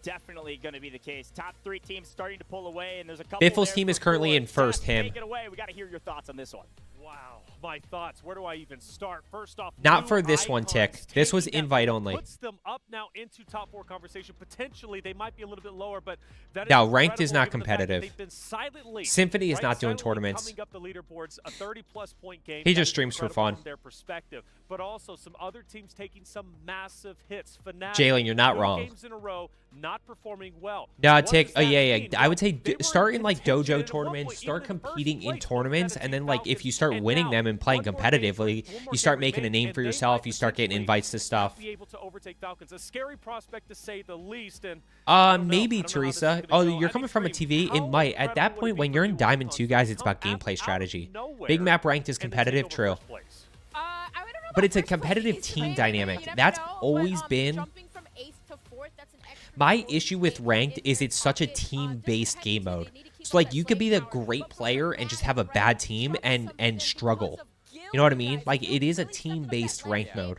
Definitely going to be the case. Top 3 teams starting to pull away, and there's a couple. Biffle's team is currently in first. Him. Take it away. We got to hear your thoughts on this one. Wow, my thoughts. Where do I even start? First off, not for this one, Tick. This was invite only. Puts them up now into top 4 conversation. Potentially, they might be a little bit lower, but that now ranked is not competitive. They've been silently, Symphony is not doing tournaments. Coming up the leaderboards, a 30-plus point game. He just streams for fun. From their perspective, but also some other teams taking some massive hits. Fnatic, Jalen, you're not wrong. Games in a row, not performing well. No, Tick. Oh yeah. I would say start in like dojo tournaments. Start competing in tournaments, and then like if you start winning them and playing competitively, you start making a name for yourself. You start getting invites to stuff. Be able to overtake Falcons, a scary prospect to say the least. And maybe Teresa. Oh, you're coming from a TV. It might. At that point, when you're in Diamond 2, guys, it's about gameplay strategy. Big map ranked is competitive, true. But it's a competitive team dynamic. That's always been. My issue with ranked is it's such a team-based game mode. So like you could be the great player and just have a bad team and struggle. You know what I mean? Like it is a team-based ranked mode.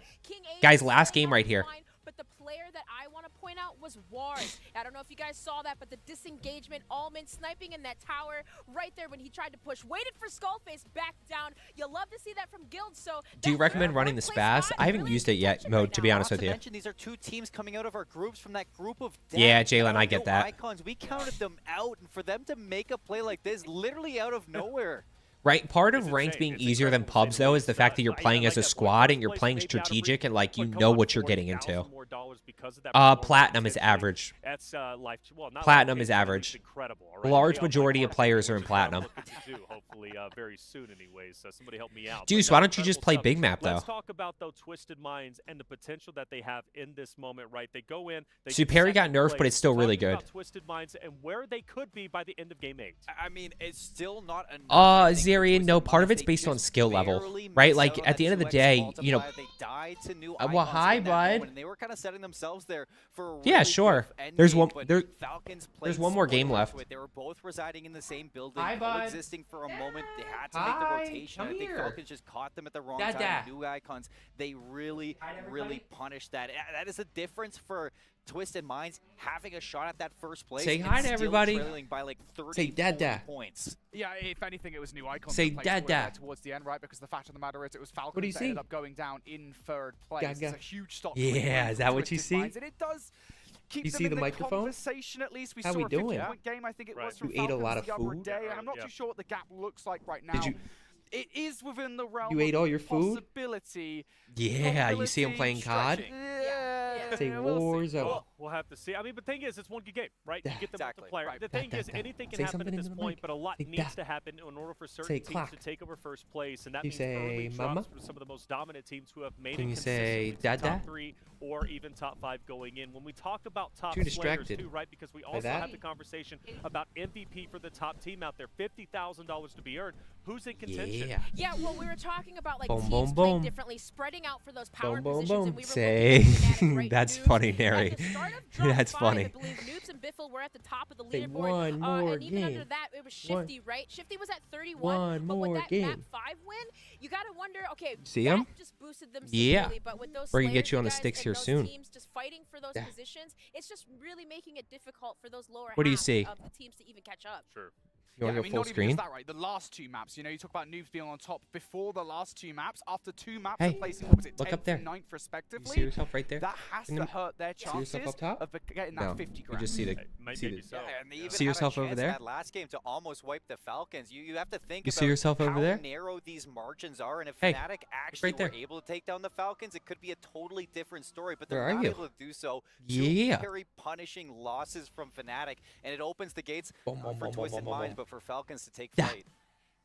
Guys, last game right here. But the player that I want to point out was Wars. I don't know if you guys saw that, but the disengagement, Allman sniping in that tower right there when he tried to push, waited for Skullface, back down. You love to see that from Guild. So do you recommend running the Spaz? I haven't used it yet, Mo, to be honest with you. These are two teams coming out of our groups from that group of death. Yeah, Jalen, I get that. Icons. We counted them out, and for them to make a play like this, literally out of nowhere. Right, part of ranked being easier than pubs, though, is the fact that you're playing as a squad and you're playing strategic and, like, you know what you're getting into. Platinum is average. Platinum is average. A large majority of players are in Platinum. Very soon anyways, so somebody help me out. Deuce, why don't you just play Big Map, though? Let's talk about, though, Twisted Minds and the potential that they have in this moment, right? They go in. Superi got nerfed, but it's still really good. Twisted Minds and where they could be by the end of Game 8. I mean, it's still not enough. Zarian, no, part of it's based on skill level, right? Like, at the end of the day, you know. They died to new well, hi, bud. And they were kind of setting themselves there for a yeah, sure. There's one. There's one more game left. They were both residing in the same building, hi, coexisting for a moment. They had to make the rotation. I think Falcons just caught them at the wrong time. New icons. They really punished that. That is a difference for Twisted Minds having a shot at that first place. Say hi to everybody. Trailing by like 30 Say dada. Points. Yeah, if anything, it was new icons. Say dada. Towards the end, right? Because the fact of the matter is, it was Falcons what do you that see? ended up going down in third place. It's a huge stop. Yeah, is that what you see? And it does keep you them see in the the microphone? Conversation at least. We How saw we a doing? 50-point game, I think it was from you ate a lot of the other food? day, and I'm not too sure what the gap looks like right now. Did you? It is within the realm. You ate all your food? Possibility. Yeah, you see him playing COD? Yeah. Say Warzone. We'll have to see. I mean, but the thing is, it's one good game, right? You get the multiplier. Right. The thing is, anything can happen at this point, but a lot needs to happen in order for certain teams to take over first place, and that means early drops for some of the most dominant teams who have made it consistently to top 3 or even top 5 going in. When we talk about top players too, right? Because we also have the conversation about MVP for the top team out there, $50,000 to be earned. Who's in contention? Yeah, well, we were talking about like teams playing differently, spreading out for those power positions, and we were say right that's funny, Neri. That's funny. I believe Noobs and Biffle were at the top of the leaderboard, and even under that, it was Shifty, right? Shifty was at 31, but with that map 5 win, you gotta wonder, okay, see him? Just boosted them severely, but with those we're gonna get you on the sticks here soon. Teams just fighting for those positions, it's just really making it difficult for those lower what do you half see? of the teams to even catch up. Sure. You want to go full screen? That, right? The last 2 maps, you know, you talk about Noobs being on top before the last 2 maps. After 2 maps, replacing, what was it, 10th and 9th respectively. You see yourself right there? That has to hurt their chances of getting that 50 grand. You just see the. See yourself over there? That last game to almost wipe the Falcons. You have to think you see yourself over there? How narrow these margins are, and if Fnatic actually were able to take down the Falcons, it could be a totally different story. But they're not able to do so. Yeah. Very punishing losses from Fnatic, and it opens the gates for Twisted Minds, but for Falcons to take flight.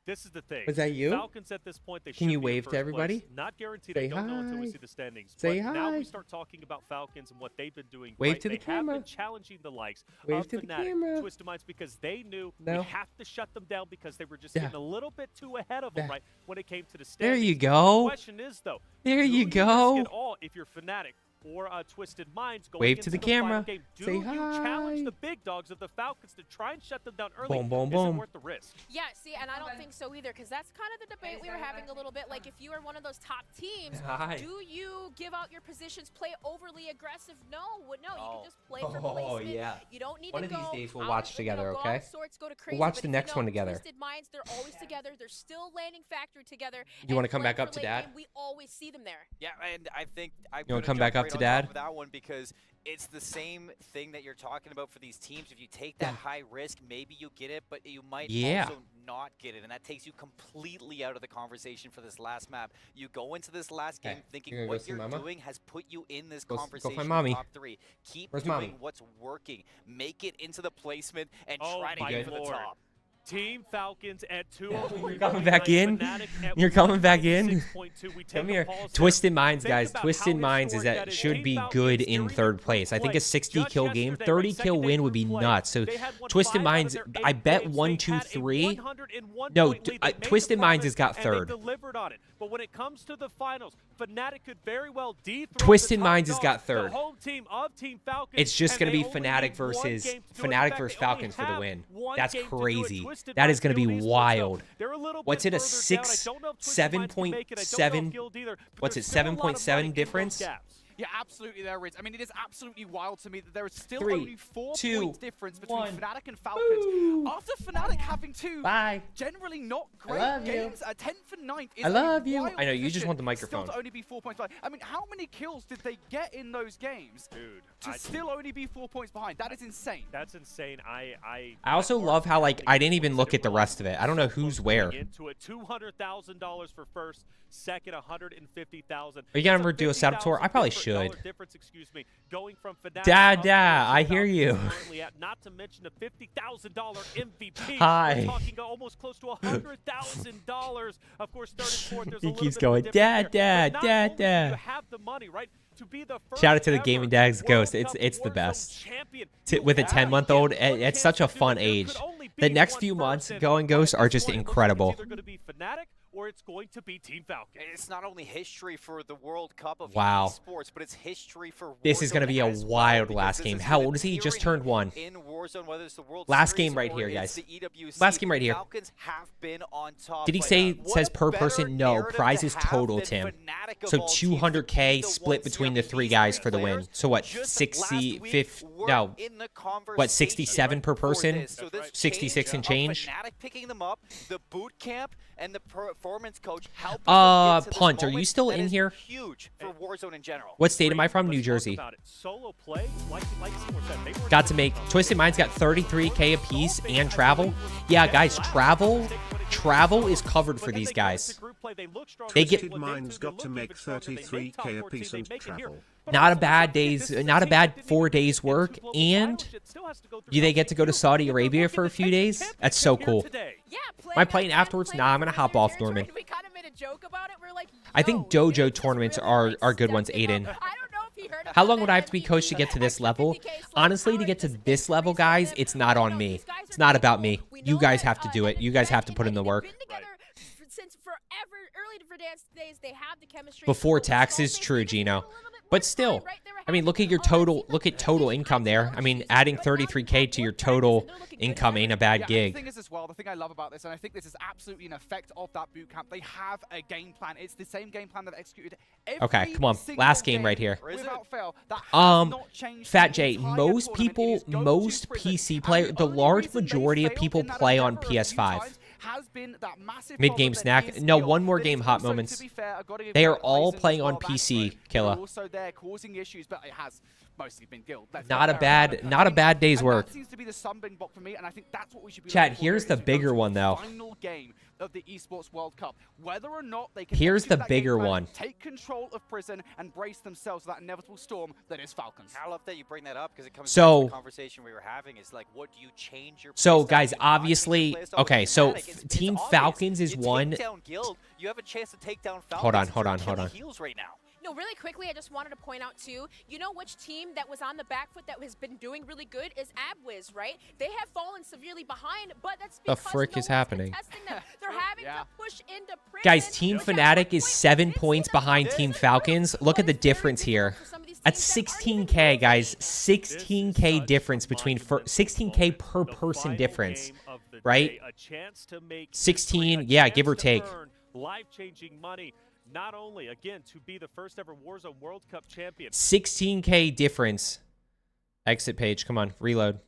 This is the thing. Was that you? Falcons at this point, they Can you should wave be to everybody? Place. Not guaranteed. Say I don't know until we hi. see the standings. Say but now hi. we start talking about Falcons and what they've been doing. Wave to the they camera. have been challenging the likes Wave of to the Fnatic, camera. Twisted Minds, because they knew No. we have to shut them down because they were just getting a little bit too ahead of them, right, when it came to the There standings. you go. The question is, though, there do you risk go. it all if you're Fnatic or Twisted Minds going Wave into to the final camera. game? Do Say you hi. challenge the big dogs of the Falcons to try and shut them down early? Boom, boom, Is boom. it worth the risk? Yeah, see, and I don't think so either, because that's kind of the debate we were having a little bit. Like, if you are one of those top teams, do you give out your positions, play overly aggressive? No, you can just play for placement. Yeah. You don't need one to of go. these days we'll watch together, go okay? Sorts, go to crazy, We'll watch but the if next one together. Twisted Minds, they're always together. They're still landing factory together. You want to come playing back up for to late Dad? game, we always see them there. Yeah, and I think I'm You going want to to come back up to Dad? For that one, because it's the same thing that you're talking about for these teams. If you take that high risk, maybe you get it, but you might also not get it, and that takes you completely out of the conversation for this last map. You go into this last game thinking what you're doing has put you in this conversation mommy. top 3. Keep Where's doing mommy? what's working. Make it into the placement and Oh try to my get to the Lord. top. Team Falcons at 203. You're coming back in? You're coming back in? Come here. Twisted Minds, guys. Twisted Minds is that should be good in third place. I think a 60 kill game, 30 kill win would be nuts. So Twisted Minds, I bet 1, 2, 3. No, Twisted Minds has got third. Delivered on it. But when it comes to the finals, Fnatic could very well dethrone Twisted Minds has got third. the home team of Team Falcons. It's just going to be and they Fnatic only need one versus game to do it. In Fnatic fact, versus they only Falcons for the have win. one That's game to do it. crazy. Twisted That is Minds going to be do esports, wild. though. They're a little What's bit it, a further down. I don't know if Twisted Minds can make it. I don't know if Guild either. But What's it, there's still a lot of money 7.7 in those difference? gaps. Yeah, absolutely there is. I mean, it is absolutely wild to me that there is still 3, only 4 2, points difference between 1. Fnatic and Falcons. After Fnatic having 2 generally not great love you. games, a 10 for 9th is I love a you. wild I know, you just position want the microphone. Still to only be 4 points behind. I mean, how many kills did they get in those games? Dude, to still only be 4 points behind. That is insane. That's insane. I also love how, like, I didn't even look at the rest of it. I don't know who's where. Into it, $200,000 for first, second $150,000. Are you gonna ever do a setup tour? I probably should. Difference, excuse me, going from Fnatic Dad, I hear you. Not to mention a $50,000 MVP. Hi. We're talking almost close to $100,000. Of course, third and fourth, there's a He little keeps bit going, of a difference Dad. You have the money, right? To be the first Shout out to the ever Gaming Dads Ghost. World It's Cup the Warzone best. champion. With a 10-month-old, it's such a fun age. The next few months going Ghost are just incredible. It's either going to be Fnatic or it's going to be Team Falcon. It's not only history for the World Cup of Wow. esports, but it's history for This is going to be a Warzone as wild well, last because game. this How is old is he? He just appearing turned 1. in Warzone, whether it's the World Last Series game right or here, it's guys. the EWC, Last game right here. Falcons have been on top. Did he But say what says a per better person? No, narrative prizes to have total, than Tim. Fnatic of So all teams 200K to be split the between the 3 1-0 guys for the win. players. So what? Just 60, last week 50, were no. in the What, 67 per for person? this. So this 66 and change? Fnatic picking them up, the boot camp, and the performance coach helping Punt, are you still in here? Huge for Warzone in general. What state am I from? New Jersey. Solo play, like Seymour said, they were Got to make Twisted Mind's got 33K apiece and travel. Yeah, guys, travel is covered for these guys. They get Twisted Mind's got to make 33K apiece and travel. not a bad 4 days work, and do they get to go to Saudi Arabia for a few days? That's so cool. Am I playing afterwards? Nah, I'm gonna hop off, Norman. We kind of made a joke about it. We're like, I think dojo tournaments are good ones, Aiden. How long would I have to be coached to get to this level? Honestly, to get to this level, guys, it's not on me. It's not about me. You guys have to do it. You guys have to put in the work. Since forever, early to dance days, they have the chemistry. Before taxes, true, Gino. But still, I mean, look at your total. Look at total income there. I mean, adding 33K to your total income ain't a bad gig. The thing is as well, the thing I love about this, and I think this is absolutely an effect of that boot camp, they have a game plan. It's the same game plan they've executed every Okay, come on. Last game right here. Without fail. That has not changed Fat the J, entire most tournament. It is people, go to most prison. PC players, the large majority of people play on PS5. Mid-game snack. No, one more game, Hot Moments. They are all playing on PC, Killa. Also there causing issues, but it has mostly been Guild. Not a bad day's work. That seems to be the stumbling block for me, and I think that's what we should be Chad, looking for here's here the as we go bigger to one, the though. Final game of the Esports World Cup. Whether or not they can Here's execute the that bigger game plan, one. take control of prison and brace themselves for that inevitable storm that is Falcons. I love that you bring that up because it comes So- to the conversation we were having. Is like, what do you change your So, playstyle guys, to not change obviously, your playstyle okay, with so Fnatic? It's Team obvious. Falcons is You one. take down Guild, you have a chance to take down Falcons. Hold on, if hold you're on, hold killing on. heals right now. No, really quickly, I just wanted to point out, too, you know which team that was on the back foot that has been doing really good is Abwiz, right? They have fallen severely behind, but that's The because frick is happening? They're having to push into prison. Guys, Team Fnatic is 7 points behind Team Falcons. Look at the difference here. That's 16K, guys. 16K difference between 16K per person difference, right? 16, yeah, give or take. Life-changing money. Not only, again, to be the first ever Warzone World Cup champion. 16K difference. Exit page, come on, reload.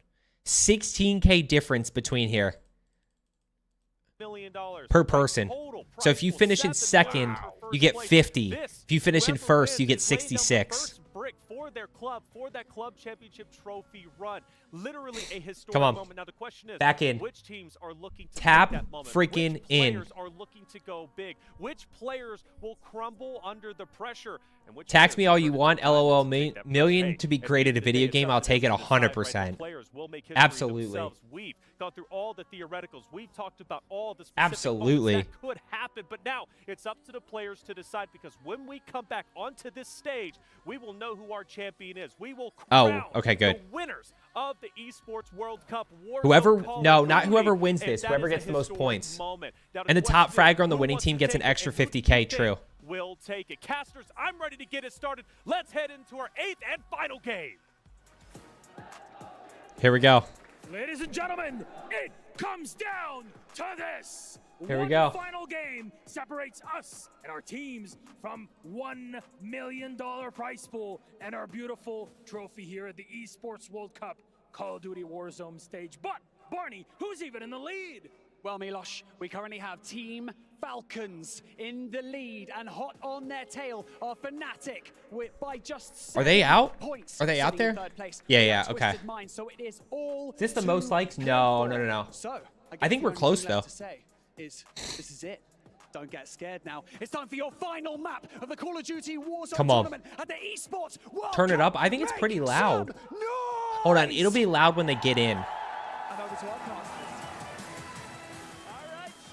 16K difference between here. $1 million Per person. So if you finish in second, you get 50. If you finish in first, you get 66. Brick for their club, for that club championship trophy run. Literally a historic Come on. moment. Now the question is, Back in. which teams are looking to Tap take that moment? freaking Which in. players are looking to go big? Which players will crumble under the pressure? And which Tax me players all will you learn want, to climb LOL and take that million first to be fade? great At at a the end of the video day, game, it's I'll up to take it them to decide, right? 100%. Players will make history Absolutely. themselves. We've gone through all the theoreticals. We've talked about all the specific Absolutely. moments that could happen, but now it's up to the players to decide, because when we come back onto this stage, we will know who our champion is. We will crown okay, good. the winners of the Esports World Cup. Warzone Whoever, Call no, of not Duty, whoever wins and this. that Whoever is a gets the most historic points. moment. Now, And the top question is, fragger on the who winning wants team to gets an take it, extra and who do you 50K, think true. will take it? Casters, I'm ready to get it started. Let's head into our 8th and final game. Here we go. Ladies and gentlemen, it comes down to this. Here we One go. final game separates us and our teams from $1 million prize pool and our beautiful trophy here at the Esports World Cup Call of Duty Warzone stage. But, Barney, who's even in the lead? Well, Milosh, we currently have Team Falcons in the lead, and hot on their tail are Fnatic by just Are they out? points. Are they out sitting in there? third place. Yeah, okay. Twisted Mind, so it is all Is this the to most likes? play No, for. no, no, no. So, I think we're guess the close, only thing left though. to say is, this is it. Don't get scared now. It's time for your final map of the Call of Duty Warzone Come on. tournament at the Esports World Turn it Cup. up. I think it's pretty loud. Nice. Hold on. It'll be loud when they get in. And over to our cast.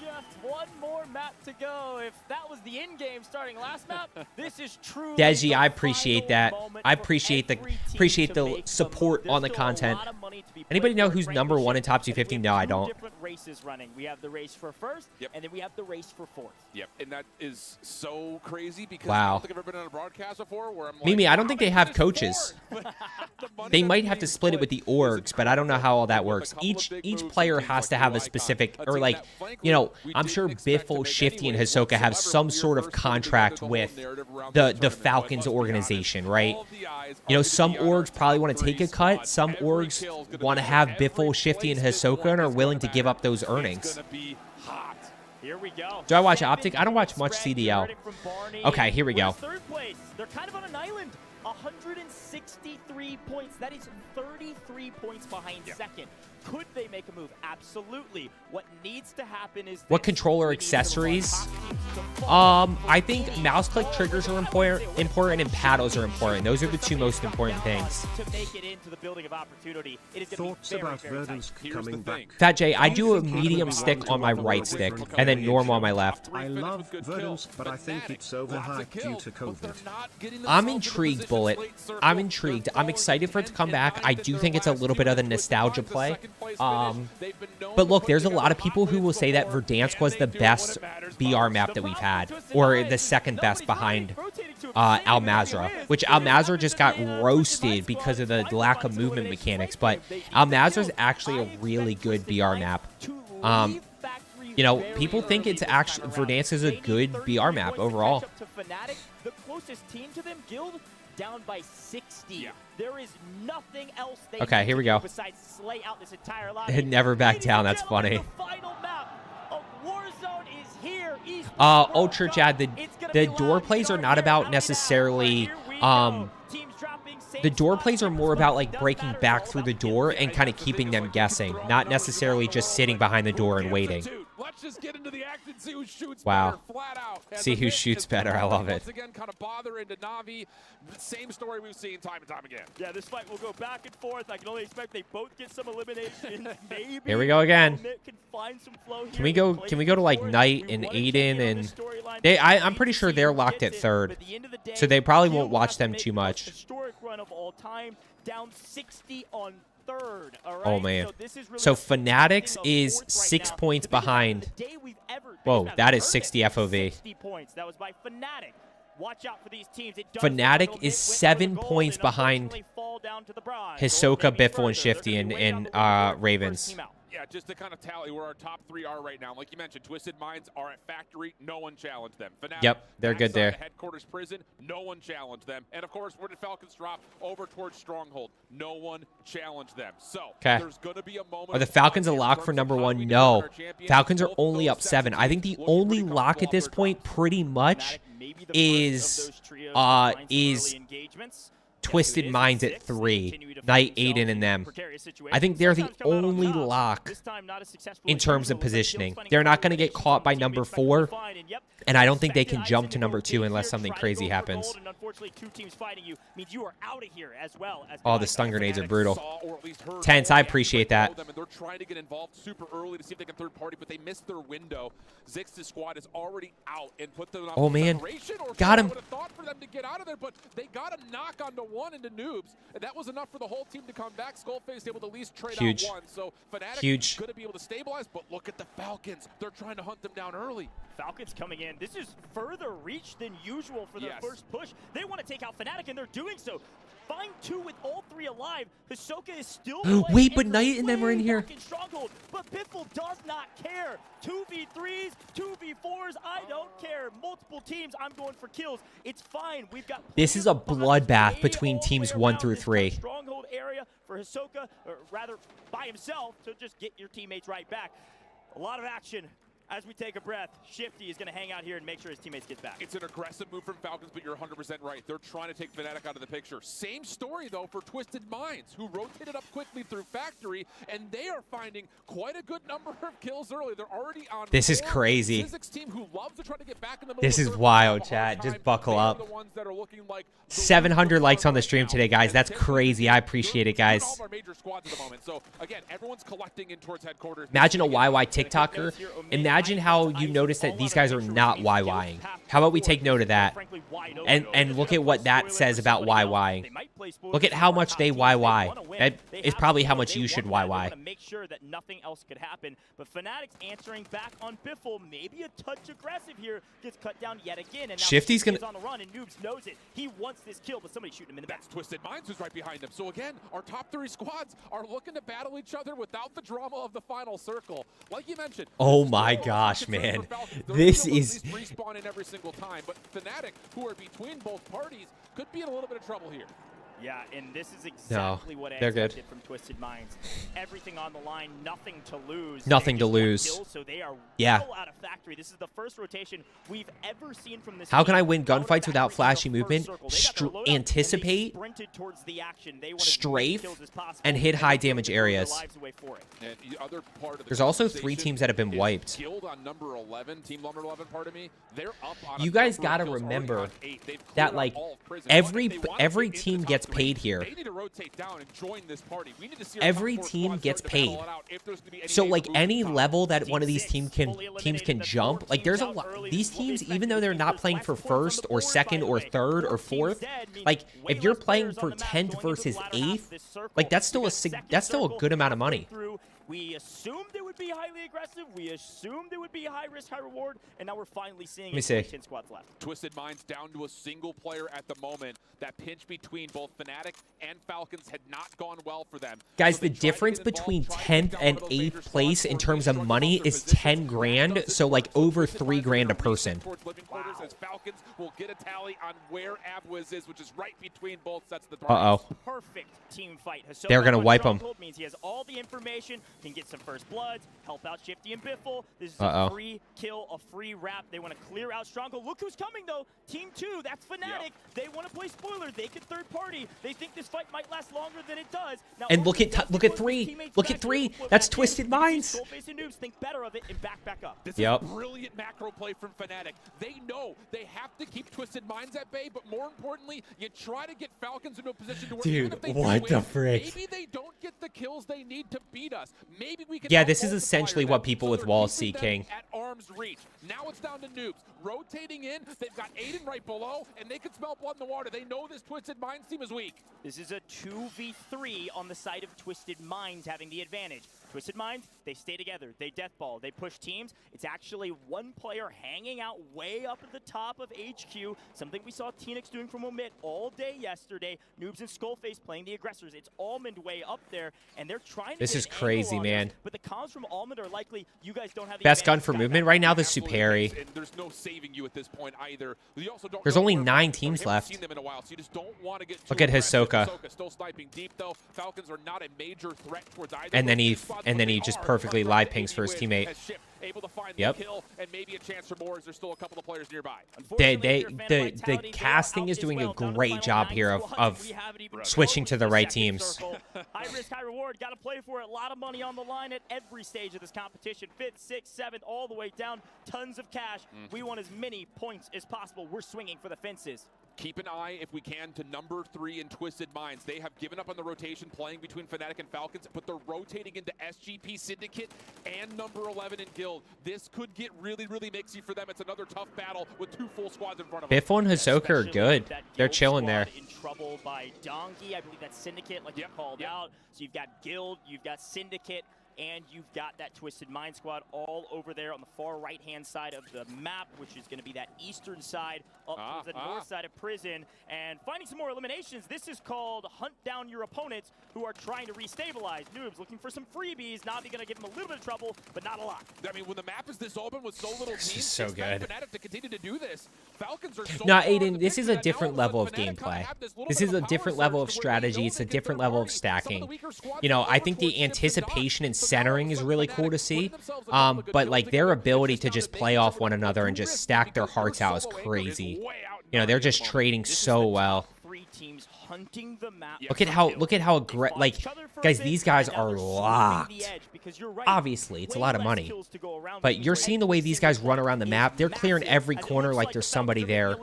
Just one more map to go. If that was the in-game starting last map, this is truly Deji, the I appreciate that. final moment I for appreciate the every team to the make some support moves. on the There's still a content. lot of money to be Anybody played know for, who's frankly, number one in top and we 250? have No, I two don't. different races running. We have the race for first, and then we have the race for fourth. Yep, and that is so crazy because Wow. I don't think I've ever been on a broadcast before where I'm like, Mimi, I don't wow, think they have coaches. They might have to split it with the orgs, but I don't know how all that works. Each player has to have a specific, or like, you know, I'm sure Biffle, Shifty, and Hisoka have some sort of contract with the Falcons organization, right? You know, some orgs probably want to take a cut. Some orgs want to have Biffle, Shifty, and Hisoka and are willing to give up those earnings. Here we go. Do I watch Optic? I don't watch much CDL. Okay, here we go. Third place. They're kind of on an island. 163 points. That is 33 points behind second. Could they make a move? Absolutely. What needs to happen is What controller accessories? I think mouse click triggers are important and paddles are important. Those are the two most important things. To make it into the building of opportunity, it is Thoughts about Verdansk coming back? Fat J, I do a medium stick on my right stick and then normal on my left. I love Verdansk, but I think it's overhyped due to COVID. I'm intrigued, Bullet. I'm intrigued. I'm excited for it to come back. I do think it's a little bit of a nostalgia play. But look, there's a lot of people who will say that Verdansk was the best BR map that we've had, or the second best behind Al Mazrah, which Al Mazrah just got roasted because of the lack of movement mechanics. But Al Mazrah is actually a really good BR map. You know, people think it's actually Verdansk is a good BR map overall. The closest team to them, Guild, down by 60. There is nothing else they Okay, here we go. besides slay out this entire lobby. Never back down. That's funny. The final map of Warzone is here. Ultra Chad, the door plays are not about necessarily the door plays are more about like breaking back through the door and kind of keeping them guessing, not necessarily just sitting behind the door and waiting. Let's just get into the action, see who shoots Wow. better, flat out. See who shoots better. I love it. Once again, kind of bother into Na'Vi. Same story we've seen time and time again. Yeah, this fight will go back and forth. I can only expect they both get some elimination. Maybe Here we go again. can find some flow here. Can we go? Can we go to like Knight and Aiden and I'm pretty sure they're locked at third, so they probably won't watch them too much. Historic run of all time, down 60 on third. All right? Oh man. So So Fanatics is 6 points behind. Whoa, that is 60 FOV. 60 points. That was by Fnatic. Watch out for these teams. It does Fnatic look is like 7 points behind unfortunately fall down to the bronze. Hisoka, Biffle, and Shifty and Ravens. Yeah, just to kind of tally where our top three are right now. Like you mentioned, Twisted Minds are at Factory. No one challenged them. Fnatic, Yep, they're good there. Headquarters Prison. No one challenged them. And of course, where did Falcons drop? Over towards Stronghold. No one challenged them. So there's going to be a moment. Are the Falcons a lock for number one? No. Falcons are only up 7. I think the only lock at this point, pretty much, is Twisted Minds at 3. Knight, Aiden, and them. I think they're the only lock in terms of positioning. They're not going to get caught by number 4, and I don't think they can jump to number 2 unless something crazy happens. Oh, the stun grenades are brutal. Tense, I appreciate that. They're trying to get involved super early to see if they can third party, but they missed their window. Zix's squad is already out and put them on Oh man, separation, got him. I would have thought for them to get out of there, but they got a knock onto one into Noobs, and that was enough for the whole team to come back. Skullface able to at least trade Huge. out one, so Fnatic Huge. going to be able to stabilize, but look at the Falcons. They're trying to hunt them down early. Falcons coming in. This is further reach than usual for their first push. They want to take out Fnatic, and they're doing so. find 2 with all 3 alive. Hisoka is still Wait, but Knight and them are in here. Stronghold, but Biffle does not care. 2v3s, 2v4s, I don't care. Multiple teams, I'm going for kills. It's fine. We've got This is a bloodbath between teams 1 through 3. Stronghold area for Hisoka, or rather by himself, to just get your teammates right back. A lot of action. As we take a breath, Shifty is going to hang out here and make sure his teammates get back. It's an aggressive move from Falcons, but you're 100% right. They're trying to take Fnatic out of the picture. Same story, though, for Twisted Minds, who rotated up quickly through Factory, and they are finding quite a good number of kills early. They're already on. This is crazy. Team who loves to try to get back in the middle This is wild, chat. Just buckle up. Like 700 likes on the stream today, guys. That's crazy. I appreciate it, guys. All of our major squads at the moment. So again, everyone's collecting in towards headquarters. Imagine a YY TikToker. Imagine how you notice that these guys are not YYing. How about we take note of that? And look at what that says about YYing. Look at how much they YY. That is probably how much you should YY. Make sure that nothing else could happen. But Fnatic's answering back on Biffle, maybe a touch aggressive here, gets cut down yet again. And now Shifty's gonna on the run, and Noobs knows it. He wants this kill, but somebody's shooting him in the back. That's Twisted Minds who's right behind him. So again, our top 3 squads are looking to battle each other without the drama of the final circle. Like you mentioned. Oh my gosh, man. This is respawn in every single time, but Fnatic, who are between both parties, could be in a little bit of trouble here. Yeah, and this is exactly what I they're expected good. from Twisted Minds. Everything on the line, nothing to lose. Nothing to lose. Kill, so they are yeah. well out of Factory. This is the first rotation we've ever seen from this How team. can I win gunfights without flashy movement? Anticipate, strafe, and hit high damage areas. And the other part of the There's also 3 teams that have been wiped. Guild on number 11, team number 11, pardon me. They're up on You guys gotta remember that like every team gets paid here. They need to rotate down and join this party. We need to see every team gets paid. So like any level that one of these teams can jump, like there's a lot. These teams, even though they're not playing for first or second or third or fourth, like if you're playing for 10th versus 8th, like that's still a good amount of money. We assumed it would be highly aggressive. We assumed it would be high risk, high reward, and now we're finally seeing it. 10 squads left. Twisted Minds down to a single player at the moment. That pinch between both Fnatic and Falcons had not gone well for them. Guys, the difference between 10th and 8th place in terms of money is 10 grand, so like over 3 grand a person. Wow. As Falcons will get a tally on where Abwiz is, which is right between both sets of the Uh-oh. Perfect team fight. They're going to wipe him. Means he has all the information, can get some first bloods, help out Shifty and Biffle. This is Uh-oh. a free kill, a free wrap. They want to clear out Stronghold. Look who's coming, though. Team 2, that's Fnatic. Yep. They want to play spoiler. They could third party. They think this fight might last longer than it does. Now, and look at 3. Look at 3. That's Twisted Minds. Skullface and Noobs think better of it and back up. This is a brilliant macro play from Fnatic. They know they have to keep Twisted Minds at bay, but more importantly, you try to get Falcons into a position to where even if they what the frick? Maybe they don't get the kills they need to beat us. Maybe we can. Yeah, this is essentially what people with walls see, King. At arm's reach. Now it's down to Noobs rotating in. They've got Aiden right below, and they can smell blood in the water. They know this Twisted Minds team is weak. This is a 2v3 on the side of Twisted Minds having the advantage. Twisted Minds, they stay together. They deathball. They push teams. It's actually one player hanging out way up at the top of HQ, something we saw Teenix doing from Omit all day yesterday. Noobs and Skullface playing the aggressors. It's Almond way up there, and they're trying to This is crazy, man. But the comms from Almond are likely you guys don't have the Best gun for movement right now, the Superi. There's no saving you at this point either. You also don't There's only 9 teams left. Seen them in a while, so you just don't want to get Look at Hisoka. Still sniping deep though. Falcons are not a major threat towards either. And then he just perfectly live pings for his teamate. Able to find Yep. the kill and maybe a chance for more as there's still a couple of players nearby. The casting is doing a great job here of switching to the right teams. High risk, high reward. Got to play for it. A lot of money on the line at every stage of this competition. 5th, 6th, 7th, all the way down. Tons of cash. We want as many points as possible. We're swinging for the fences. Keep an eye, if we can, to number 3 in Twisted Minds. They have given up on the rotation playing between Fnatic and Falcons, but they're rotating into SGP Syndicate and number 11 in Guild. This could get really, really mixy for them. It's another tough battle with 2 full squads in front of them. Biffle and Hisoka are good. They're chilling there. In trouble by Donkey. I believe that's Syndicate, like you called out. So you've got Guild, you've got Syndicate. and you've got that Twisted Mind squad all over there on the far right-hand side of the map, which is going to be that eastern side up towards the north side of prison. And finding some more eliminations, this is called hunt down your opponents who are trying to restabilize. Noobs looking for some freebies. Navi going to give them a little bit of trouble, but not a lot. I mean, when the map is this open with so little teams, is so good. Fnatic to continue to do this. Falcons are so Now, Aiden, this is a different level of gameplay. This is a different level of strategy. It's a different level of stacking. You know, I think the anticipation and centering is really cool to see. But like their ability to just play off one another and just stack their hearts out is crazy. You know, they're just trading so well. Teams hunting the map. Look at how like, guys, these guys are locked. Obviously, it's a lot of money, but you're seeing the way these guys run around the map. They're clearing every corner like there's somebody there.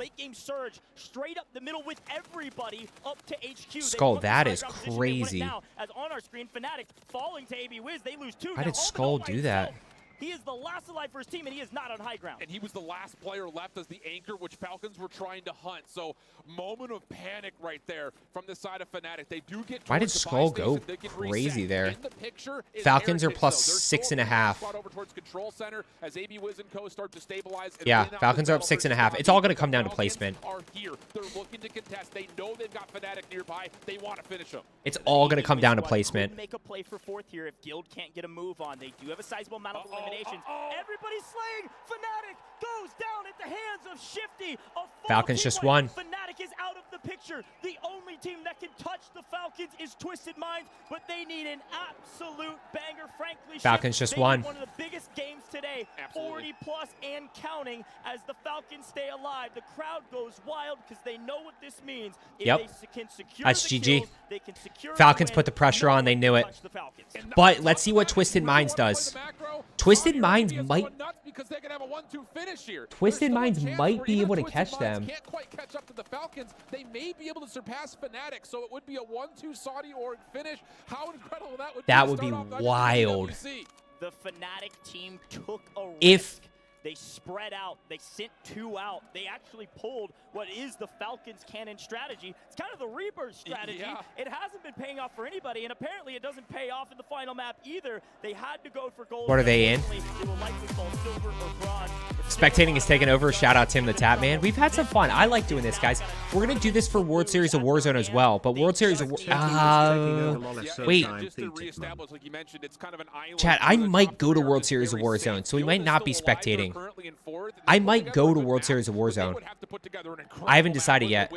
Straight up the middle with everybody up to HQ. Skull, that is crazy. As on our screen, Fnatic falling to AB Wiz, they lose 2. Why did Skull do that? He is the last alive for his team, and he is not on high ground. And he was the last player left as the anchor, which Falcons were trying to hunt. So, moment of panic right there from the side of Fnatic. They do get. Why did Skull go crazy there? Falcons are plus 6.5. Over towards control center as AB Wiz and Co start to stabilize. Yeah, Falcons are up 6.5. It's all going to come down to placement. Are here. They're looking to contest. They know they've got Fnatic nearby. They want to finish them. It's all going to come down to placement. Make a play for 4th here if Guild can't get a move on. They do have a sizable amount of eliminations. Everybody's slaying. Fnatic goes down at the hands of Shifty. Falcons just won. Fnatic is out of the picture. The only team that can touch the Falcons is Twisted Minds, but they need an absolute banger. Frankly, Falcons just won. One of the biggest games today, 40 plus and counting. As the Falcons stay alive, the crowd goes wild because they know what this means. If they can secure That's the GG. kills, they can secure Falcons the win. put the pressure on. They knew it. But let's see what Twisted Minds does. Twisted Minds might. Twisted Minds might be able to catch them. Can't quite catch up to the Falcons. They may be able to surpass Fnatic, so it would be a 1-2 Saudi org finish. How incredible that would be. That would be wild. The Fnatic team took a risk. If they spread out, they sent 2 out. They actually pulled what is the Falcons cannon strategy. It's kind of the Rebirth strategy. Yeah. It hasn't been paying off for anybody, and apparently it doesn't pay off in the final map either. They had to go for gold. What are they in? They will likely fall silver or bronze. Spectating is taking over. Shout out Tim the Tap Man. We've had some fun. I like doing this, guys. We're gonna do this for World Series of Warzone as well. But World Series of wait, chat. I might go to World Series of Warzone, so we might not be spectating. I might go to World Series of Warzone. I haven't decided yet.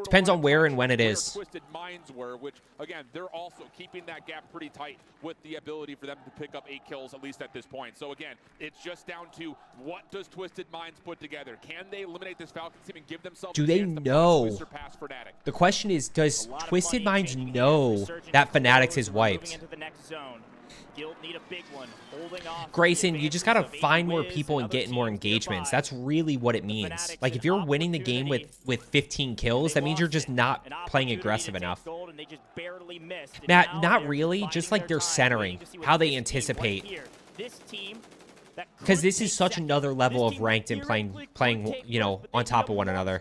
Depends on where and when it is. Twisted Minds were, which again, they're also keeping that gap pretty tight with the ability for them to pick up 8 kills at least at this point. So again, it's just down to what does Twisted Minds put together? Can they eliminate this Falcons team and give themselves? Do they know? The question is, does Twisted Minds know that Fnatic's is wiped? Guild need a big one. Holding off. Grayson, you just gotta find more people and get more engagements. That's really what it means. Like, if you're winning the game with 15 kills, that means you're just not playing aggressive enough. Matt, not really. Just like their centering, how they anticipate. Because this is such another level of ranked and playing, you know, on top of one another.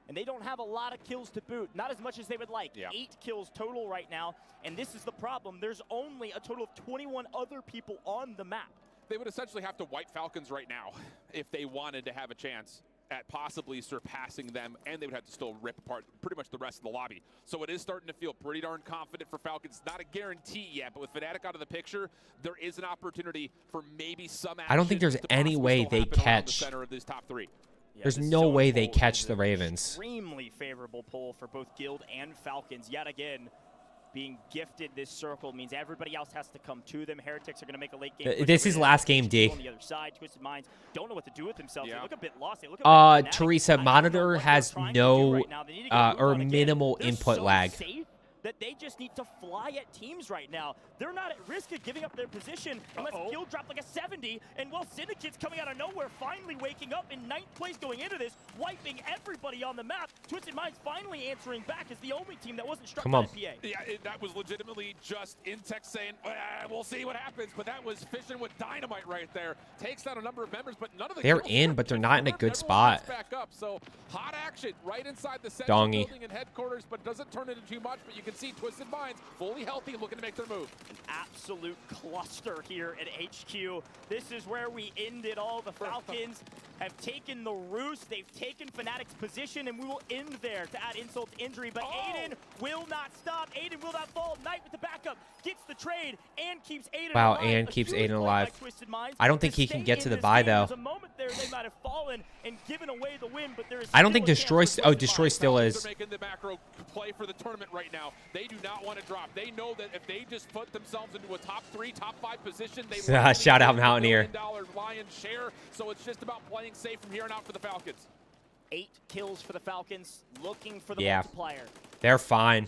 And they don't have a lot of kills to boot, not as much as they would like. 8 kills total right now, and this is the problem. There's only a total of 21 other people on the map. They would essentially have to wipe Falcons right now if they wanted to have a chance at possibly surpassing them, and they would have to still rip apart pretty much the rest of the lobby. So it is starting to feel pretty darn confident for Falcons. Not a guarantee yet, but with Fnatic out of the picture, there is an opportunity for maybe some action. I don't think there's any way they catch. The center of these top 3. There's no way they catch the Ravens. Extremely favorable pull for both Guild and Falcons. Yet again, being gifted this circle means everybody else has to come to them. Heretics are going to make a late game. This is last game, D. On the other side, Twisted Minds don't know what to do with themselves. They look a bit lost. They look Teresa, Monitor has no or minimal input lag. That they just need to fly at teams right now. They're not at risk of giving up their position unless Guild drop like a 70. And while Syndicate's coming out of nowhere, finally waking up in 9th place going into this, wiping everybody on the map. Twisted Minds finally answering back as the only team that wasn't struck by the PA. Yeah, that was legitimately just Intex saying, we'll see what happens. But that was fishing with dynamite right there. Takes down a number of members, but none of the they're in, but they're not in a good spot. Back up. So hot action right inside the Dongy building and headquarters, but doesn't turn into too much. But you can can see Twisted Minds fully healthy, looking to make their move. An absolute cluster here at HQ. This is where we end it all. The Falcons have taken the roost. They've taken Fnatic's position, and we will end there to add insult to injury. But Aiden will not stop. Aiden will not fall. Knight with the backup gets the trade and keeps Aiden Wow, alive. and keeps Aiden alive. I don't think he can get to the buy, though. There's a moment there they might have fallen and given away the win, but there is I don't think Destroy... Oh, Destroy still is. They're making the macro play for the tournament right now. They do not want to drop. They know that if they just put themselves into a top 3, top 5 position, they shout out Mountaineer. $1 million lion's share. So it's just about playing safe from here on out for the Falcons. 8 kills for the Falcons, looking for the multiplier. They're fine.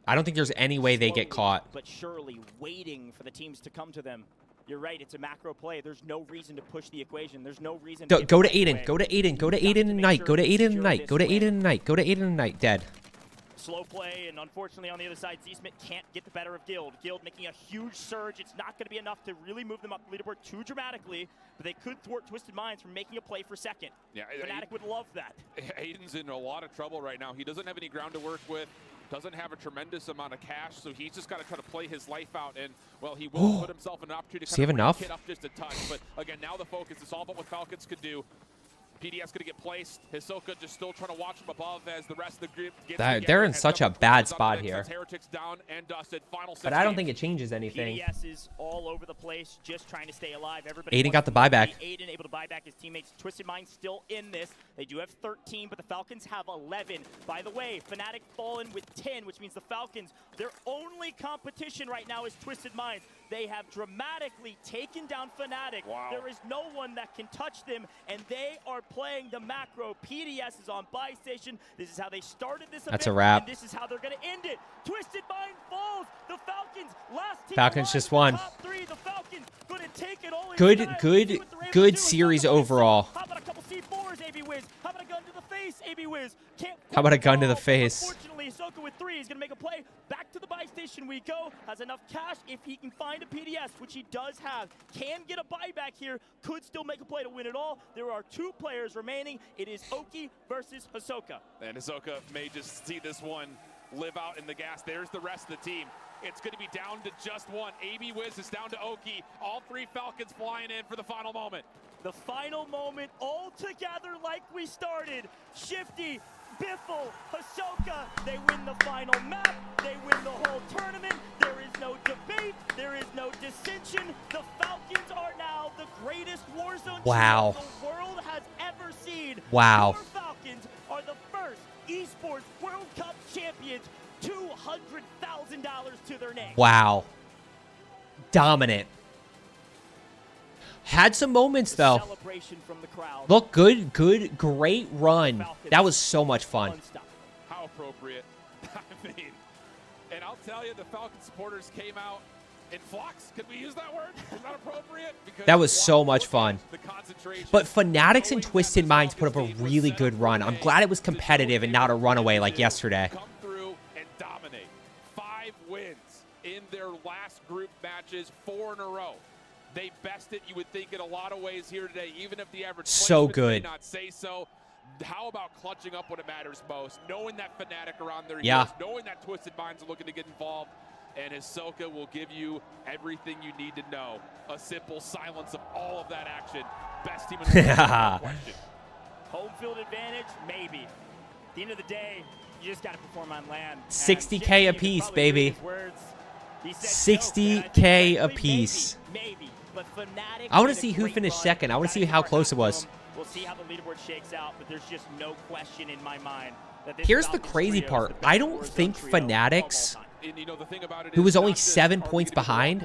I don't think there's any way they get caught. But surely waiting for the teams to come to them. You're right, it's a macro play. There's no reason to push the equation. There's no reason to go to Aiden. Go to Aiden. Go to Aiden and Knight. Go to Aiden and Knight. Go to Aiden and Knight. Go to Aiden and Knight. Dead. Slow play, and unfortunately on the other side, Z-Smith can't get the better of Guild. Guild making a huge surge. It's not going to be enough to really move them up the leaderboard too dramatically, but they could thwart Twisted Minds from making a play for second. Yeah, Fnatic would love that. Aiden's in a lot of trouble right now. He doesn't have any ground to work with, doesn't have a tremendous amount of cash, so he's just got to try to play his life out, and, well, he will put himself in an opportunity to kind of enough? Kid up just a touch. But, again, now the focus is all about what Falcons could do. PDS going to get placed. Hisoka just still trying to watch from above as the rest of the group gets together. They're in such a bad spot here. Heretics down and dusted. Final But I don't think it changes anything. PDS is all over the place, just trying to stay alive. Everybody Aiden got the buyback. Aiden able to buy back his teammates. Twisted Mind still in this. They do have 13, but the Falcons have 11. By the way, Fnatic fallen with 10, which means the Falcons, their only competition right now is Twisted Minds. They have dramatically taken down Fnatic. Wow. There is no one that can touch them, and they are playing the macro. PDS is on buy station. This is how they started this event. That's a wrap. And this is how they're going to end it. Twisted Mind falls. The Falcons, last team Falcons just won. Top 3. The Falcons going to take it all. Good series overall. How about a couple C4s, AB Wiz? How about a gun to the face, AB Wiz? How about a gun to the face? Unfortunately, Hisoka with 3 is going to make a play. Back to the buy station we go. Has enough cash if he can find a PDS, which he does have. Can get a buyback here. Could still make a play to win it all. There are 2 players remaining. It is Oki versus Hisoka. And Hisoka may just see this one live out in the gas. There's the rest of the team. It's going to be down to just one. AB Wiz is down to Oki. All 3 Falcons flying in for the final moment. The final moment all together like we started. Shifty, Biffle, Hisoka, they win the final map. They win the whole tournament. There is no debate. There is no dissension. The Falcons are now the greatest Warzone wow. team the world has ever seen. Wow. Your Falcons are the first esports World Cup champions. $200,000 to their name. Wow. Dominant. Had some moments, though. Celebration from the crowd. Look, great run. That was so much fun. How appropriate. I mean, and I'll tell you, the Falcon supporters came out in flocks. Could we use that word? Is that appropriate? Because that was so much fun. But Fanatics and Twisted Minds put up a really good run. I'm glad it was competitive and not a runaway like yesterday. Come through and dominate. 5 wins in their last group matches, 4 in a row. They bested, you would think, in a lot of ways here today, even if the average so may good. not say so. How about clutching up when it matters most? Knowing that Fnatic around their yeah. heels, knowing that Twisted Minds are looking to get involved, and Hisoka will give you everything you need to know. A simple silence of all of that action. Best team in the world, no question. Home field advantage, maybe. At the end of the day, you just got to perform on land. 60K a piece, baby. 60K a piece. Maybe. But Fnatic I want to see who finished second. I want to see how close it was. We'll see how the leaderboard shakes out, but there's just no question in my mind that this Here's the crazy part. I don't think Fanatics, who was only 7 points behind,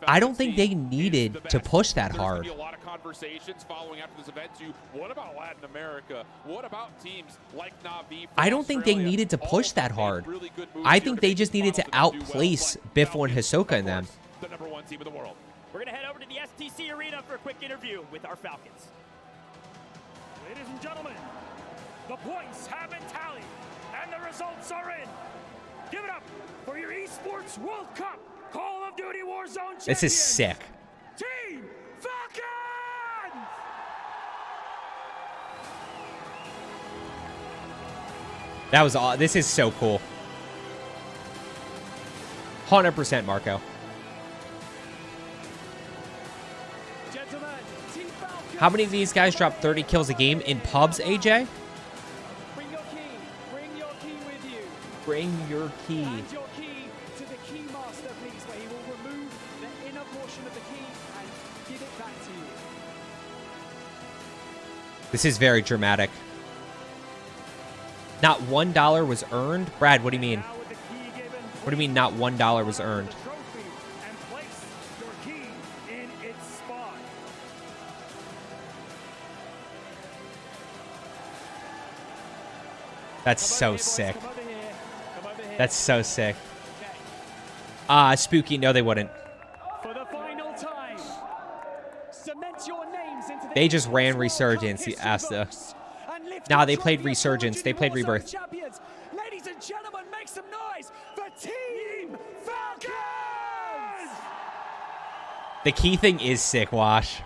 I don't think they needed to push that hard. There's going to be a lot of conversations following after this event to what about Latin America? What about teams like Na'Vi? I don't think they needed to push that hard. I think they just needed to outplace Biffle and Hisoka in them. The #1 team in the world. We're going to head over to the STC Arena for a quick interview with our Falcons. Ladies and gentlemen, the points have been tallied, and the results are in. Give it up for your Esports World Cup Call of Duty Warzone champions. This is sick. Team Falcons! That was all. This is so cool. 100%, Marco. How many of these guys drop 30 kills a game in pubs, AJ? Bring your key. Bring your key with you. Bring your key. And your key to the key master, please, where he will remove the inner portion of the key and give it back to you. This is very dramatic. Not $1 was earned? Brad, what do you mean? What do you mean not $1 was earned? And place your key in its spot. That's so sick. That's so sick. Spooky, no they wouldn't. For the final time, cement your names into the They just ran Resurgence, Asta. Nah, they played Resurgence. They played Rebirth. champions. Ladies and gentlemen, make some noise for Team Falcons! The key thing is sick, Wash.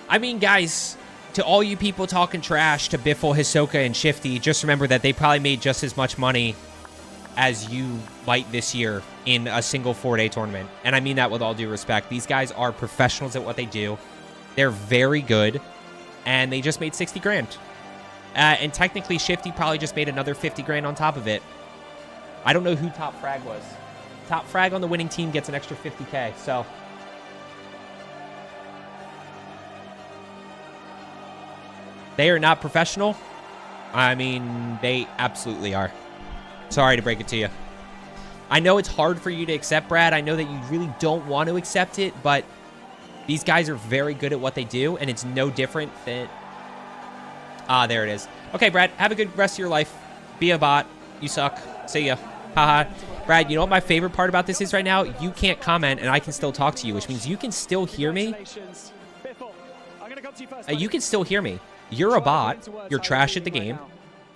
I mean, guys, to all you people talking trash to Biffle, Hisoka, and Shifty, just remember that they probably made just as much money as you might this year in a single 4-day tournament. And I mean that with all due respect. These guys are professionals at what they do. They're very good, and they just made 60 grand. And technically, Shifty probably just made another 50 grand on top of it. I don't know who top frag was. Top frag on the winning team gets an extra 50K, so... They are not professional. I mean, they absolutely are. Sorry to break it to you. I know it's hard for you to accept, Brad. I know that you really don't want to accept it, but these guys are very good at what they do, and it's no different than... there it is. Okay, Brad, have a good rest of your life. Be a bot. You suck. See ya. Haha. Brad, you know what my favorite part about this is right now? You can't comment, and I can still talk to you, which means you can still hear me. You can still hear me. You're a bot. You're trash at the game,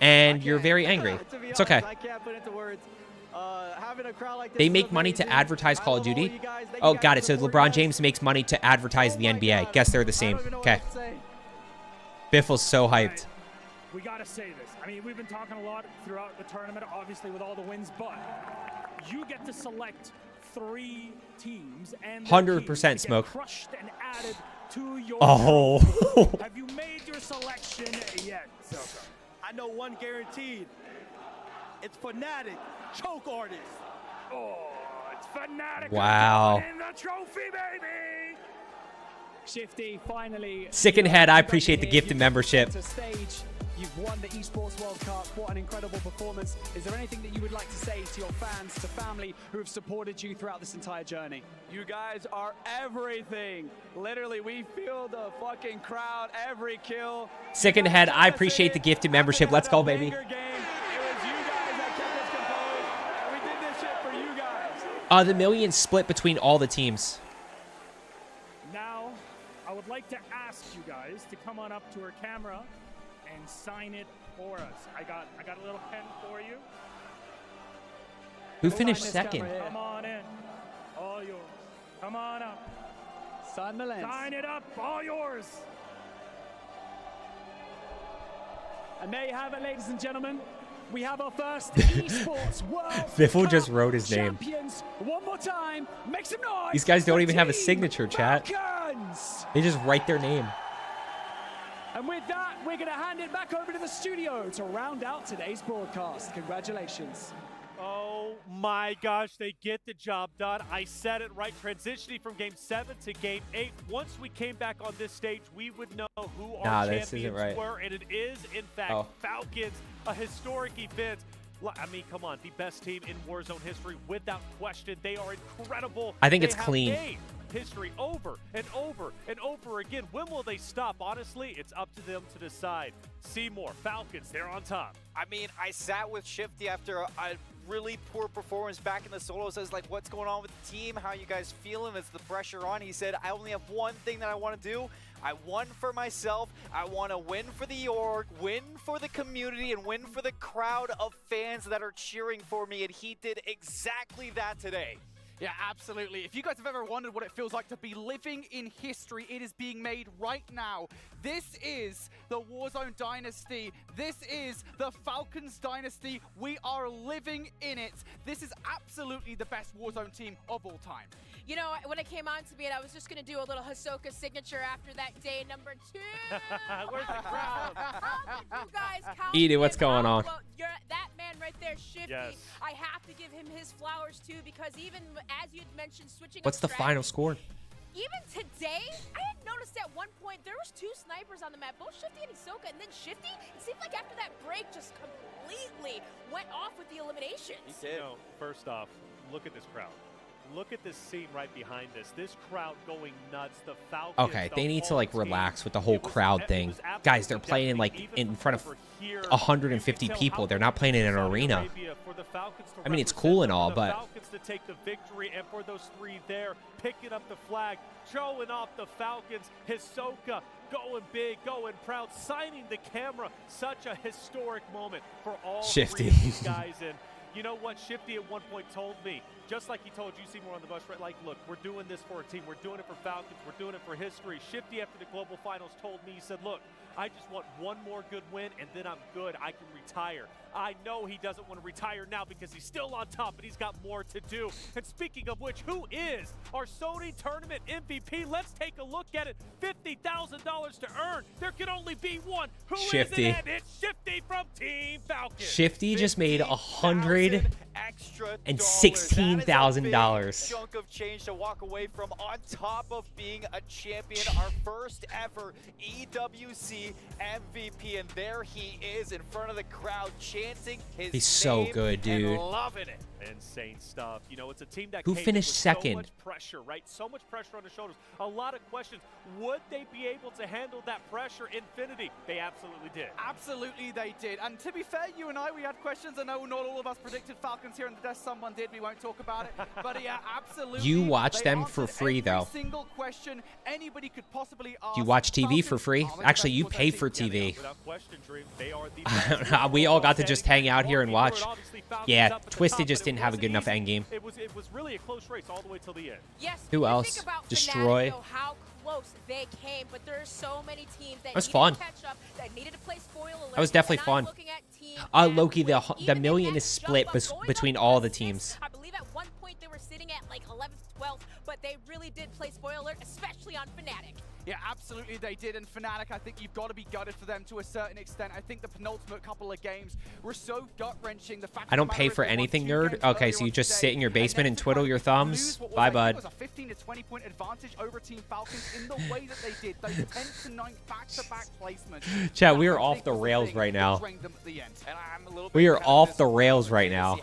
and you're very angry. It's okay. They make money to advertise Call of Duty. Oh, got it. So LeBron James makes money to advertise the NBA. Guess they're the same. Okay. Biffle's so hyped. We got to say this. I mean, we've been talking a lot throughout the tournament, obviously with all the wins, but you get to select 3 teams and 100% Smoke. Crushed and added to your Oh. Have you made your selection yet, Soka? I know one guaranteed. It's Fnatic, choke artist. Oh, it's Fnatic. Wow. In the trophy, baby. Shifty, finally. Sick in head. I appreciate the gift and membership. You've won the Esports World Cup. What an incredible performance. Is there anything that you would like to say to your fans, to family who have supported you throughout this entire journey? You guys are everything. Literally, we feel the fucking crowd every kill. Sick in head. I appreciate the gift and membership. Let's go, baby. The millions split between all the teams. Now, I would like to ask you guys to come on up to our camera and sign it for us. I got a little pen for you. Who finished second? Come on in. All yours. Come on up. Sign the lens. Sign it up. All yours. And there you have it, ladies and gentlemen. We have our first Esports World Biffle just wrote his name. Champions. One more time. Make some noise. These guys don't even have a Team signature, chat. Falcons. They just write their name. And with that, we're going to hand it back over to the studio to round out today's broadcast. Congratulations. Oh my gosh, they get the job done. I said it right, transitioning from Game 7 to Game 8. Once we came back on this stage, we would know who our champions were, and it is, in fact, Falcons, a historic event. I mean, come on, the best team in Warzone history, without question. They are incredible. I think it's have clean. made history over and over and over again. When will they stop? Honestly, it's up to them to decide. Seymour, Falcons, they're on top. I mean, I sat with Shifty after a really poor performance back in the solos. I was like, what's going on with the team? How you guys feeling? Is the pressure on? He said, I only have one thing that I want to do. I won for myself. I want to win for the org, win for the community, and win for the crowd of fans that are cheering for me. And he did exactly that today. Yeah, absolutely. If you guys have ever wondered what it feels like to be living in history, it is being made right now. This is the Warzone dynasty. This is the Falcons dynasty. We are living in it. This is absolutely the best Warzone team of all time. You know, when it came on to me, and I was just going to do a little Hisoka signature after that day number 2. Where's the crowd? How did you guys count Edie, what's going on? Well, that man right there, Shifty. Yes. I have to give him his flowers, too, because even as you had mentioned, switching What's the final score? Even today, I had noticed at one point there was 2 snipers on the map, both Shifty and Hisoka, and then Shifty, it seemed like after that break, just completely went off with the eliminations. He did. You know, first off, look at this crowd. Look at this scene right behind us. This crowd going nuts. The Falcons. Okay, they need to like relax with the whole crowd thing. Guys, they're playing like in front of 150 people. They're not playing in an arena. I mean, it's cool and all, but Falcons to take the victory, and for those 3 there, picking up the flag, showing off the Falcons. Hisoka going big, going proud, signing the camera. Such a historic moment for all Shifty. 3 of these guys. And you know what? Shifty at one point told me, just like he told you, Seymour, on the bus, right? Like, look, we're doing this for a team. We're doing it for Falcons. We're doing it for history. Shifty, after the global finals, told me, he said, look, I just want one more good win, and then I'm good. I can retire. I know he doesn't want to retire now because he's still on top, but he's got more to do. And speaking of which, who is our Sony Tournament MVP? Let's take a look at it. $50,000 to earn. There can only be one. Who Shifty. is it? And it's Shifty from Team Falcons. Shifty just made $116,000 chunk of change to walk away from, on top of being a champion, our first ever EWC MVP, and there he is in front of the crowd chanting his He's so name good, dude. and loving it. Insane stuff. You know, it's a team that Who came finished in with second? so much pressure, right? So much pressure on the shoulders. A lot of questions. Would they be able to handle that pressure? Infinity, they absolutely did. Absolutely they did. And to be fair, you and I, we had questions. I know not all of us predicted Falcons here in the desk. Someone did. We won't talk about it. But yeah, absolutely. You watch they them for free, though. Every single question anybody could possibly ask. You watch TV for free? Actually, you pay for TV. We all got to just hang out here and watch. Yeah, Twisted just didn't have a good enough endgame. It was really a close race all the way till the end. Yes. Who else? Destroy. Fnatic, how close they came, but there are so many teams that was needed fun. to catch up, that needed to play spoiler alert. That was definitely fun. Loki, the million is split between all the teams. I believe at one point they were sitting at like 11th, 12th, but they really did play spoiler alert, especially on Fnatic. Yeah, absolutely they did. And Fnatic, I think you've got to be gutted for them to a certain extent. I think the penultimate couple of games were so gut-wrenching. I don't pay for anything, nerd. Okay, so you just sit in your basement and twiddle your thumbs? Bye, bud. It was a 15 to 20 point advantage over Team Falcons in the way that they did. Those 10 to 9 back-to-back placements. Chat, we are off the rails right now. We are off the rails right now.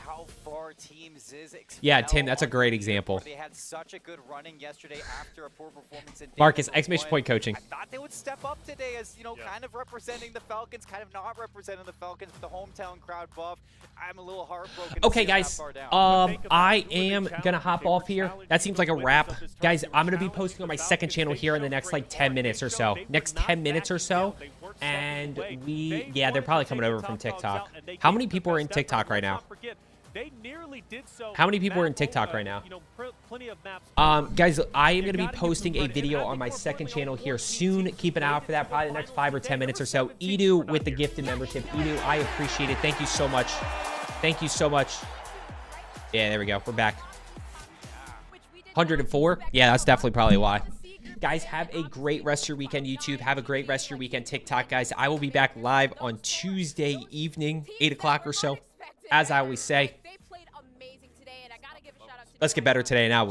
Yeah, Tim, that's a great example. They had such a good running yesterday after a poor performance in Marcus, exclamation point coaching. I thought they would step up today as, you know, kind of representing the Falcons, kind of not representing the Falcons, the hometown crowd buff. I'm a little heartbroken. Okay, guys, I am going to hop off here. That seems like a wrap. Guys, I'm going to be posting on my second channel here in the next, like, 10 minutes or so. Next 10 minutes or so. And yeah, they're probably coming over from TikTok. How many people are in TikTok right now? They nearly did so. How many people are in TikTok right now? Guys, I am going to be posting a video on my second channel here soon. Keep an eye out for that, probably the next 5 or 10 minutes or so. Edu with the gifted membership. Edu, I appreciate it. Thank you so much. Thank you so much. Yeah, there we go. We're back. 104? Yeah, that's definitely probably why. Guys, have a great rest of your weekend, YouTube. Have a great rest of your weekend, TikTok, guys. I will be back live on Tuesday evening, 8 o'clock or so. As I always say, let's get better today now.